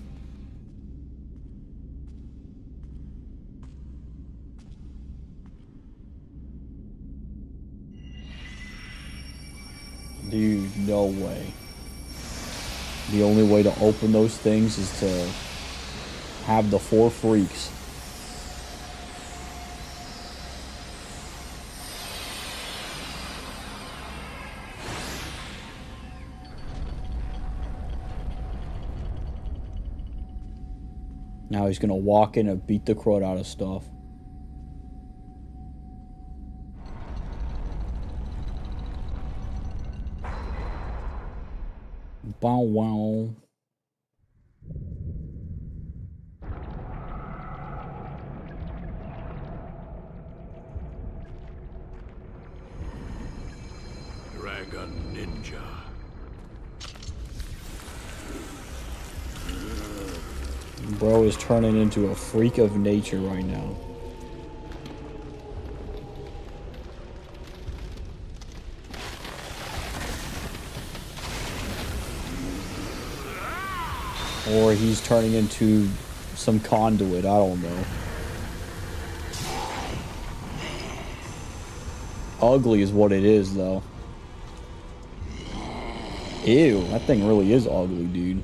Dude, no way. The only way to open those things is to have the 4 freaks. Now he's gonna walk in and beat the crud out of stuff. Bow wow. Dragon Ninja. Bro is turning into a freak of nature right now. Or he's turning into some conduit, I don't know. Ugly is what it is, though. Ew, that thing really is ugly, dude.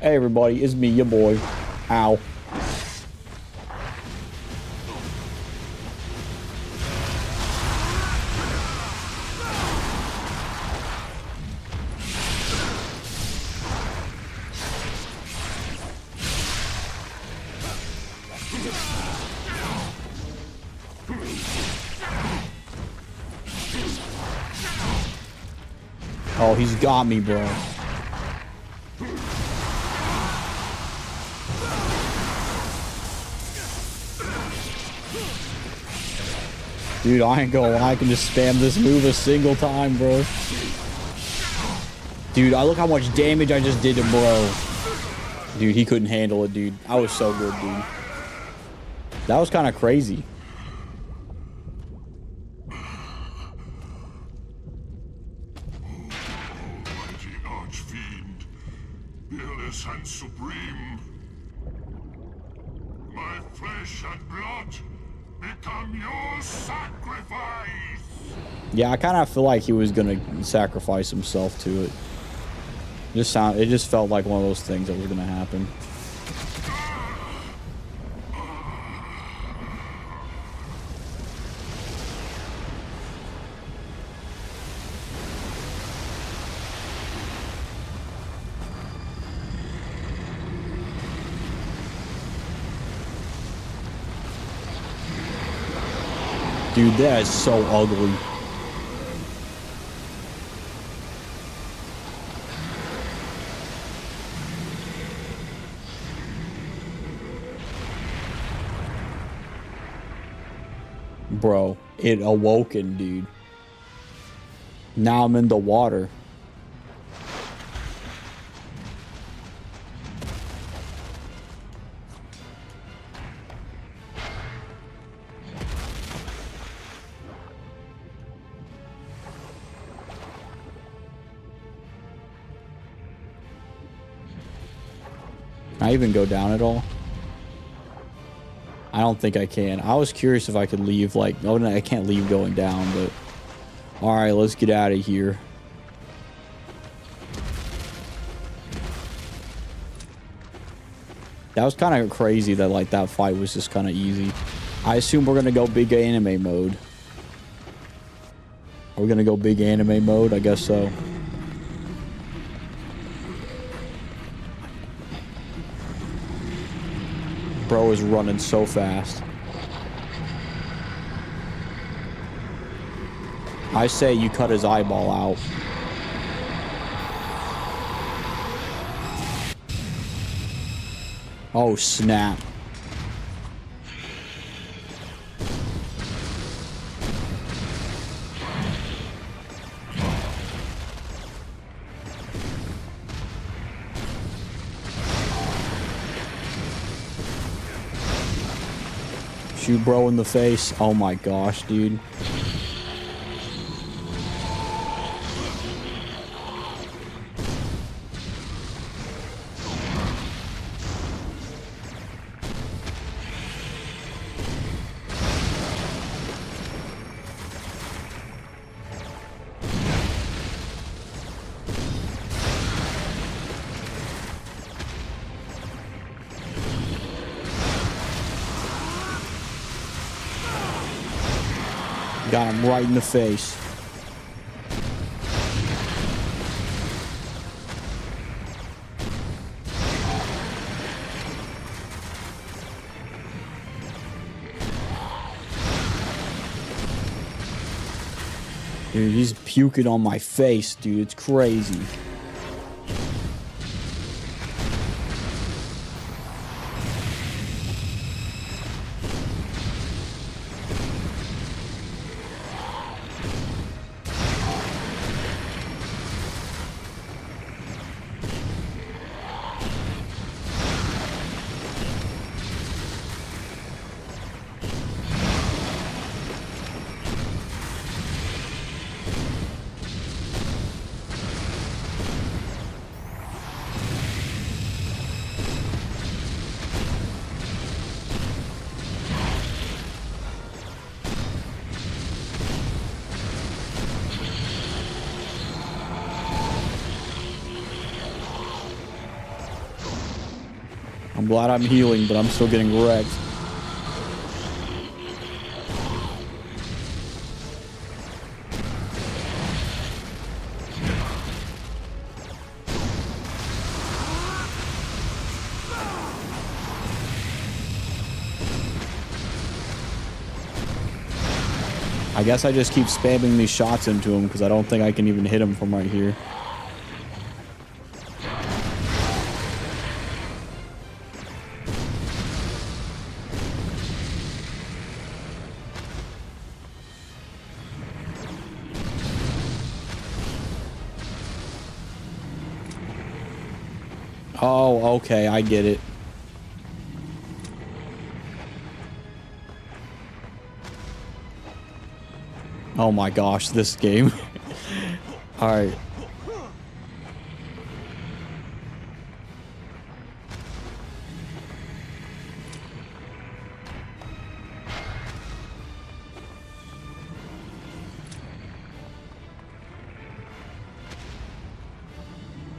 Hey everybody, it's me, your boy. Ow. Oh, he's got me, bro. Dude, I ain't gonna lie, I can just spam this move a single time, bro. Dude, I look how much damage I just did to bro. Dude, he couldn't handle it, dude. I was so good, dude. That was kind of crazy. Mighty Archfiend, fearless and supreme, my flesh and blood become your sacrifice. Yeah, I kind of feel like he was gonna sacrifice himself to it. It just felt like one of those things that was gonna happen. Dude, that is so ugly. Bro, it awoken, dude. Now I'm in the water. Can I even go down at all? I don't think I can. I was curious if I could leave, like... Oh, no, I can't leave going down, but... Alright, let's get out of here. That was kind of crazy that, like, that fight was just kind of easy. I assume we're gonna go big anime mode. Are we gonna go big anime mode? I guess so. Bro is running so fast. I say you cut his eyeball out. Oh, snap. Shoot bro in the face. Oh my gosh, dude. Got him right in the face. Dude, he's puking on my face, dude. It's crazy. I'm glad I'm healing, but I'm still getting wrecked. I guess I just keep spamming these shots into him because I don't think I can even hit him from right here. Oh, okay, I get it. Oh my gosh, this game. Alright.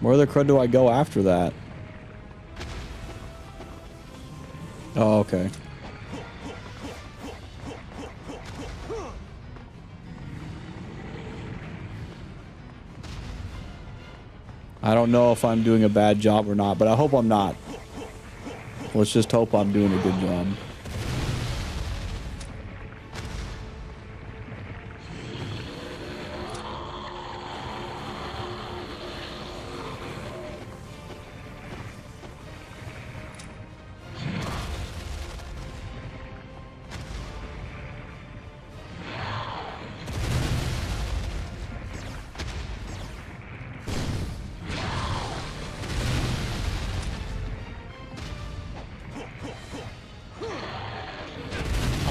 Where the crud do I go after that? Oh, okay. I don't know if I'm doing a bad job or not, but I hope I'm not. Let's just hope I'm doing a good job.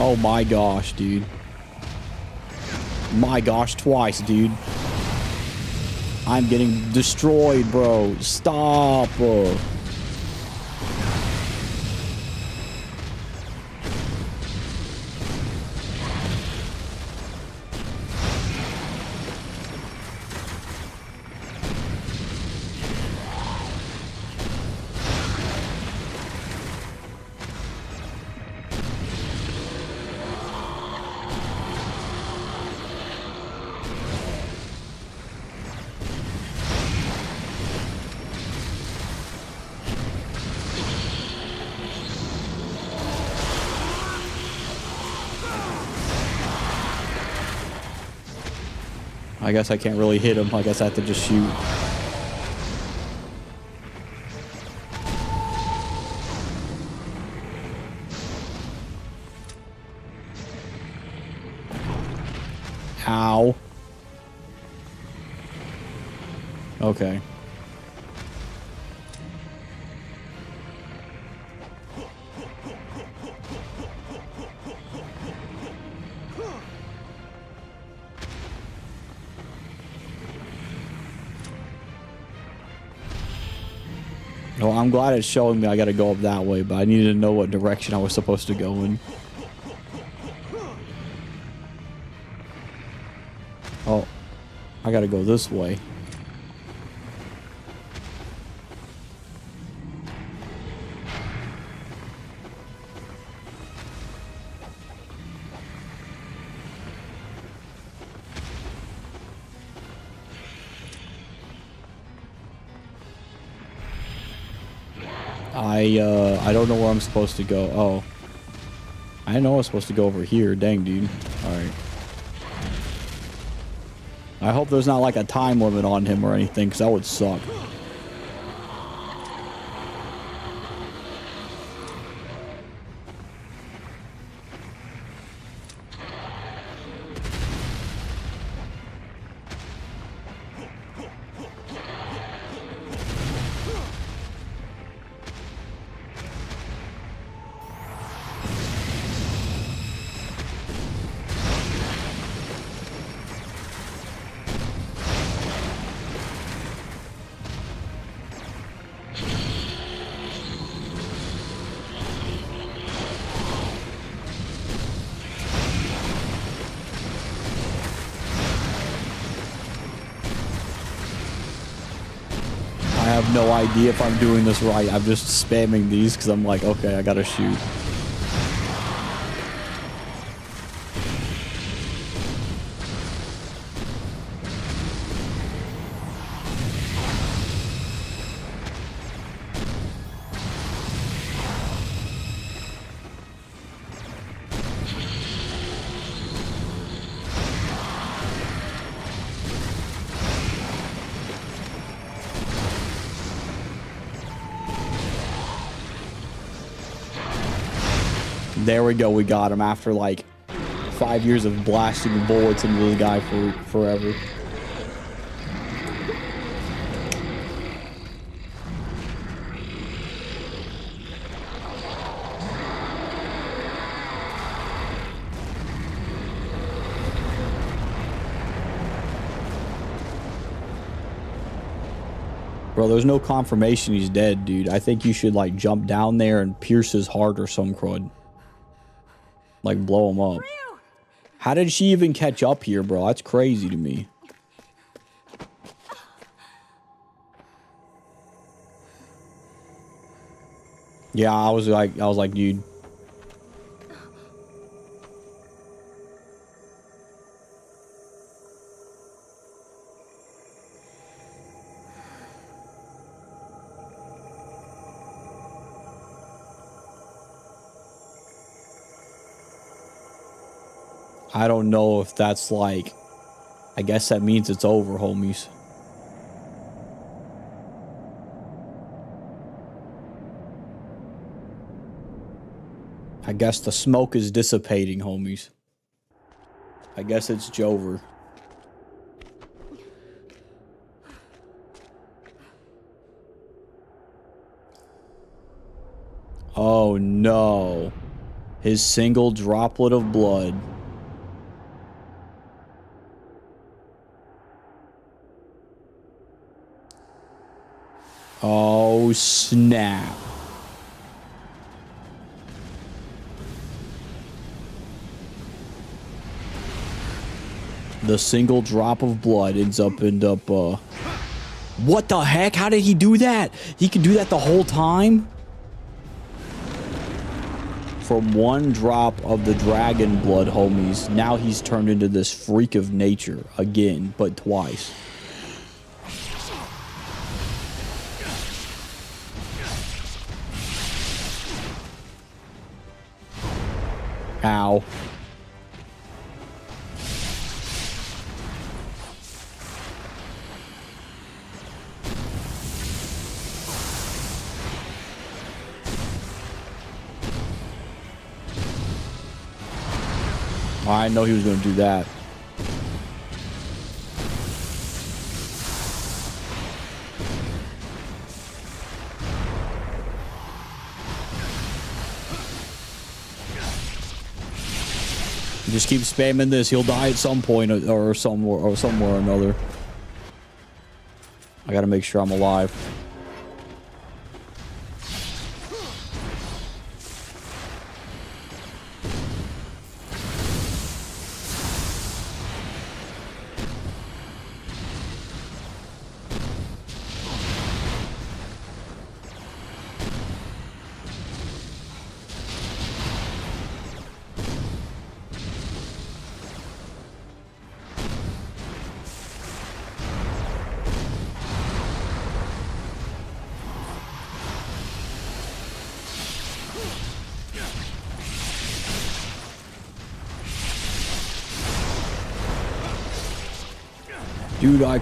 Oh my gosh, dude. My gosh, twice, dude. I'm getting destroyed, bro. Stop. I guess I can't really hit him. I guess I have to just shoot. Ow. Okay. Well, I'm glad it's showing me I gotta go up that way, but I needed to know what direction I was supposed to go in. Oh, I gotta go this way. I don't know where I'm supposed to go. Oh. I know I was supposed to go over here. Dang, dude. Alright. I hope there's not like a time limit on him or anything, because that would suck. I have no idea if I'm doing this right. I'm just spamming these because I'm like, okay, I gotta shoot. There we go. We got him after like 5 years of blasting bullets into this guy for forever. Bro, there's no confirmation he's dead, dude. I think you should like jump down there and pierce his heart or some crud. Like, blow him up. How did she even catch up here, bro? That's crazy to me. Yeah, I was like, dude. I don't know if that's like, I guess that means it's over, homies. I guess the smoke is dissipating, homies. I guess it's Jover. Oh no. His single droplet of blood. Oh, snap. The single drop of blood ends up, what the heck? How did he do that? He could do that the whole time? From one drop of the dragon blood, homies, now he's turned into this freak of nature again, but twice. Ow. I know he was going to do that. Just keep spamming this. He'll die at some point or somewhere or another. I gotta make sure I'm alive. Dude, I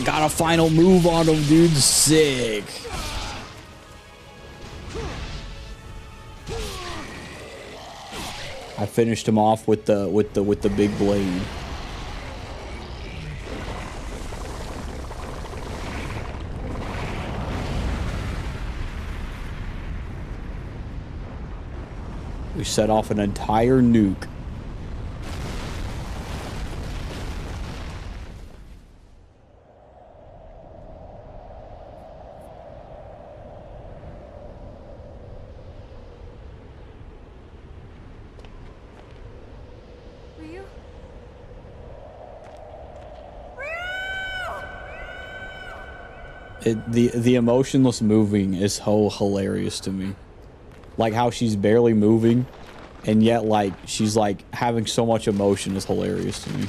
got a final move on him, dude. Sick. I finished him off with the big blade. We set off an entire nuke. The emotionless moving is so hilarious to me. Like how she's barely moving and yet like she's like having so much emotion is hilarious to me.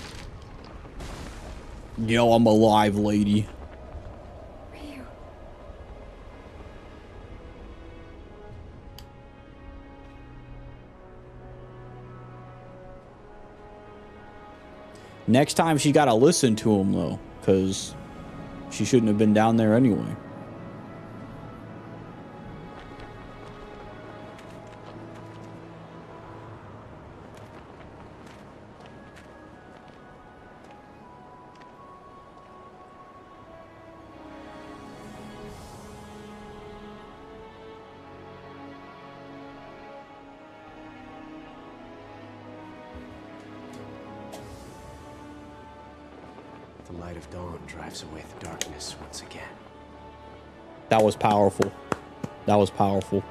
Yo, I'm alive, lady. Next time she gotta listen to him though, because she shouldn't have been down there anyway. The light of dawn drives away the darkness once again. That was powerful. That was powerful.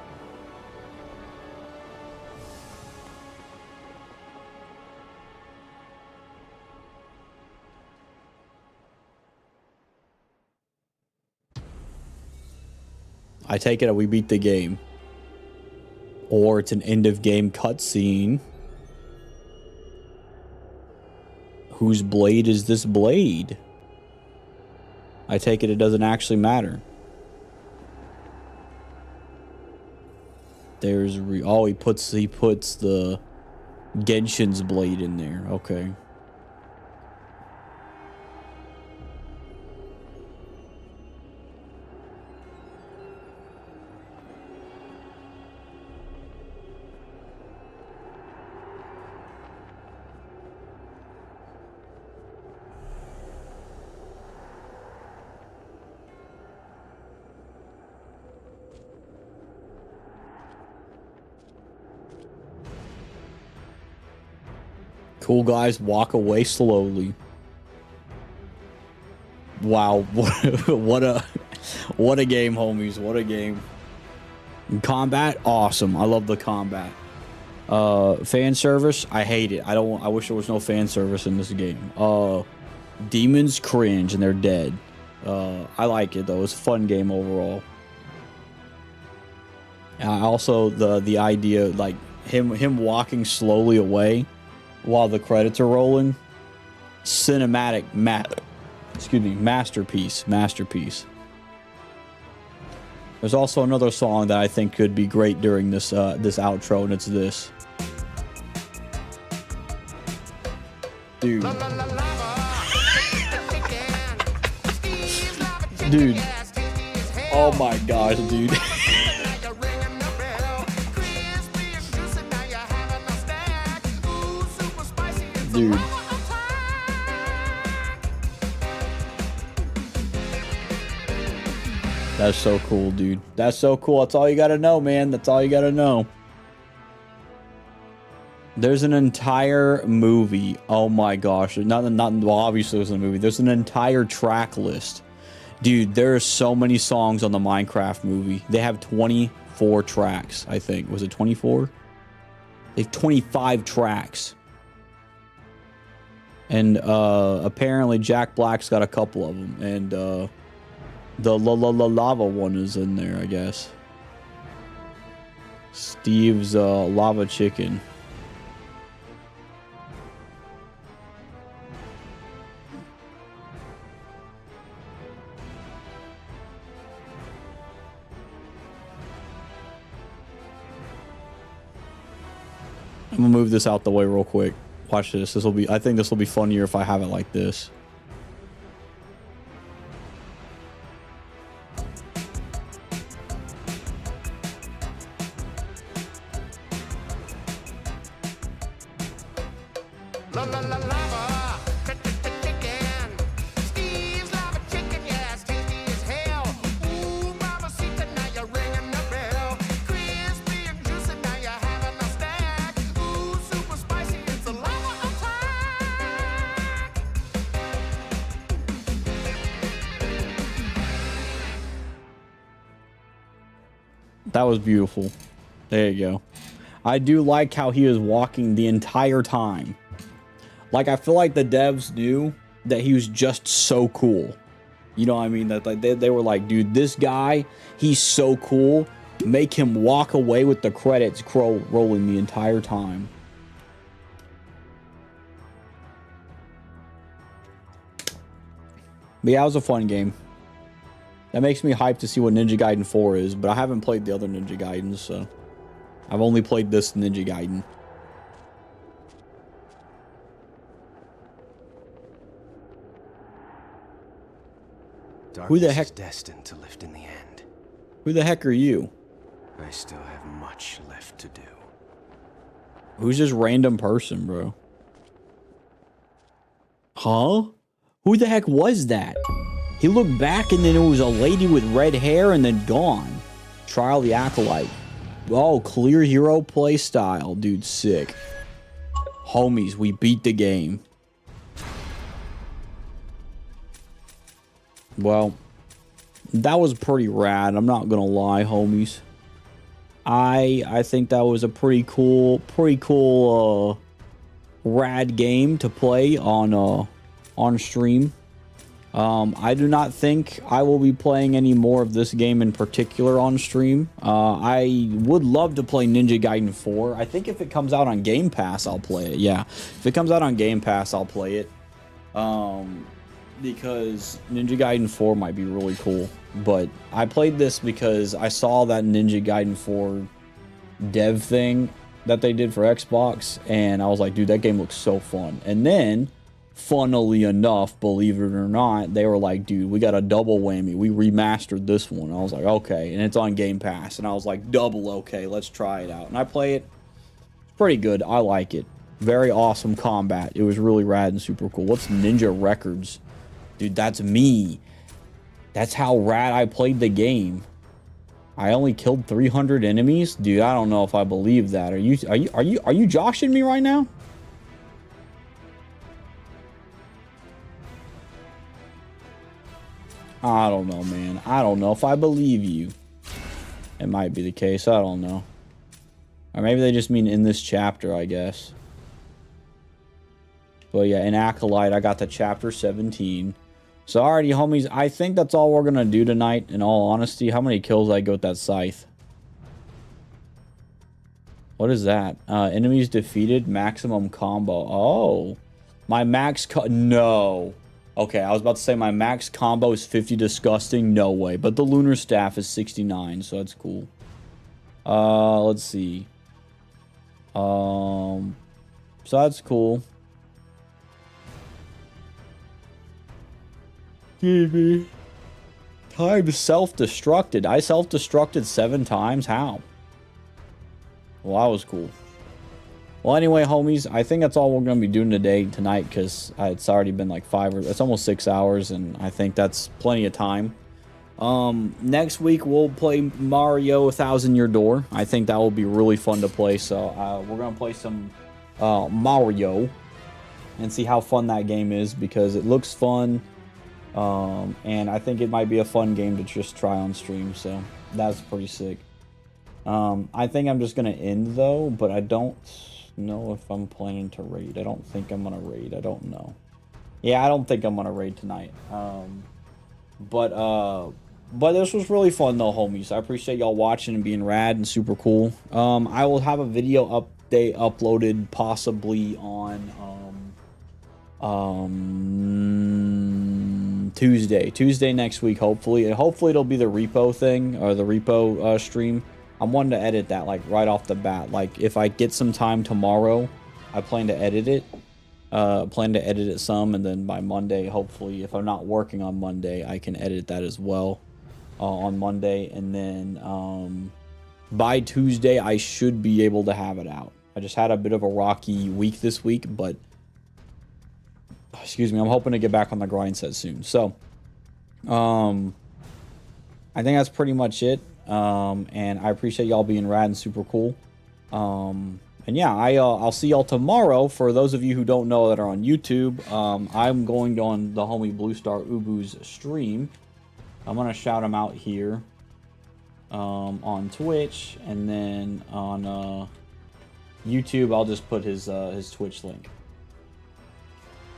I take it we beat the game. Or it's an end of game cutscene. Whose blade is this blade? I take it doesn't actually matter. There's oh, he puts the Genshin's blade in there. Okay. Cool guys walk away slowly. Wow, what a game, homies. What a game. Combat, awesome. I love the combat. Fan service, I hate it. I wish there was no fan service in this game. Demons cringe and they're dead. I like it though. It's a fun game overall. Also the idea like him walking slowly away while the credits are rolling. Cinematic masterpiece. There's also another song that I think could be great during this this outro, and it's this. Dude. Dude. Oh my gosh, dude. Dude. That's so cool, dude. That's so cool. That's all you gotta know, man. That's all you gotta know. There's an entire movie. Oh my gosh. Not well, obviously there's a movie. There's an entire track list. Dude, there are so many songs on the Minecraft movie. They have 24 tracks, I think. Was it 24? They have 25 tracks. And apparently Jack Black's got a couple of them. And the lava one is in there, I guess. Steve's lava chicken. I'm gonna move this out the way real quick. Watch this. I think this will be funnier if I have it like this. La la la lava, chicken. Steve's lava chicken, yeah, it's tasty as hell. Ooh, mamacita, now you're ringing the bell. Crispy and juicy, now you're having a snack. Ooh, super spicy, it's a lava attack. That was beautiful. There you go. I do like how he was walking the entire time. Like, I feel like the devs knew that he was just so cool. You know what I mean? That like they were like, dude, this guy, he's so cool. Make him walk away with the credits rolling the entire time. But yeah, it was a fun game. That makes me hyped to see what Ninja Gaiden 4 is, but I haven't played the other Ninja Gaidens, so I've only played this Ninja Gaiden. Who the heck is destined to lift in the end. Who the heck are you? I still have much left to do. Who's this random person, bro? Huh? Who the heck was that? He looked back and then it was a lady with red hair and then gone. Trial the Acolyte. Oh, clear hero play style. Dude, sick. Homies, we beat the game. Well, that was pretty rad. I'm not gonna lie, homies. I think that was a pretty cool rad game to play on stream. I do not think I will be playing any more of this game in particular on stream. I would love to play Ninja Gaiden 4. I think if it comes out on Game Pass, I'll play it. Yeah, if it comes out on Game Pass, I'll play it. Because Ninja Gaiden 4 might be really cool. But I played this because I saw that Ninja Gaiden 4 dev thing that they did for Xbox, and I was like, dude, that game looks so fun. And then, funnily enough, believe it or not, they were like, dude, we got a double whammy. We remastered this one. I was like, okay. And it's on Game Pass. And I was like, double okay, let's try it out. And I play it. It's pretty good. I like it. Very awesome combat. It was really rad and super cool. What's Ninja Records? Dude, that's me. That's how rad I played the game. I only killed 300 enemies? Dude, I don't know if I believe that. Are you joshing me right now? I don't know, man. I don't know if I believe you. It might be the case. I don't know. Or maybe they just mean in this chapter, I guess. But yeah, in Acolyte, I got to chapter 17. So alrighty, homies, I think that's all we're gonna do tonight, in all honesty. How many kills I got with that scythe? What is that? Enemies defeated, maximum combo. Oh. My max no. Okay, I was about to say my max combo is 50 disgusting. No way. But the lunar staff is 69, so that's cool. Let's see. So that's cool. Time self-destructed. I self-destructed 7 times. How? Well, that was cool. Well, anyway, homies, I think that's all we're going to be doing tonight, because it's already been like it's almost 6 hours, and I think that's plenty of time. Next week we'll play Mario 1000 Year Door. I think that will be really fun to play, so we're going to play some Mario and see how fun that game is, because it looks fun, and I think it might be a fun game to just try on stream, so that's pretty sick. I think I'm just going to end, though, but I don't know if I'm planning to raid. I don't think I'm going to raid. I don't know. Yeah, I don't think I'm going to raid tonight. But this was really fun, though, homies. I appreciate y'all watching and being rad and super cool. I will have a video update uploaded possibly on Tuesday next week, hopefully. And hopefully it'll be the repo thing, or the repo stream. I'm wanting to edit that like right off the bat. Like if I get some time tomorrow, I plan to edit it. Some, and then by Monday, hopefully, if I'm not working on Monday, I can edit that as well on Monday, and then by Tuesday I should be able to have it out. I just had a bit of a rocky week this week, but excuse me, I'm hoping to get back on the grind set soon. So I think that's pretty much it. And I appreciate y'all being rad and super cool. And yeah, I'll see y'all tomorrow. For those of you who don't know that are on YouTube, I'm going on the homie Blue Star Ubu's stream. I'm gonna shout him out here on Twitch, and then on YouTube I'll just put his Twitch link.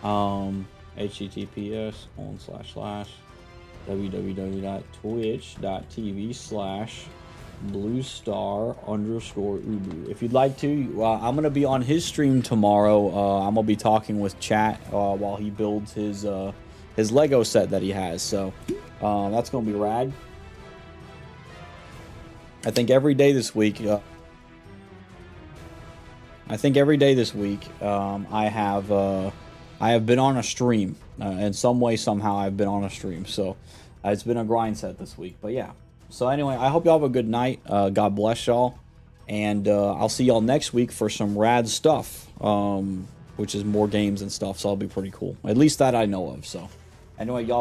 https://www.twitch.tv/bluestar_ubu. If you'd like to, I'm gonna be on his stream tomorrow. I'm gonna be talking with chat while he builds his Lego set that he has. So that's gonna be rad. I think every day this week. I have been on a stream. In some way, somehow, I've been on a stream. So it's been a grind set this week. But yeah. So anyway, I hope y'all have a good night. God bless y'all. And I'll see y'all next week for some rad stuff. Which is more games and stuff. So it'll be pretty cool. At least that I know of. So anyway, y'all.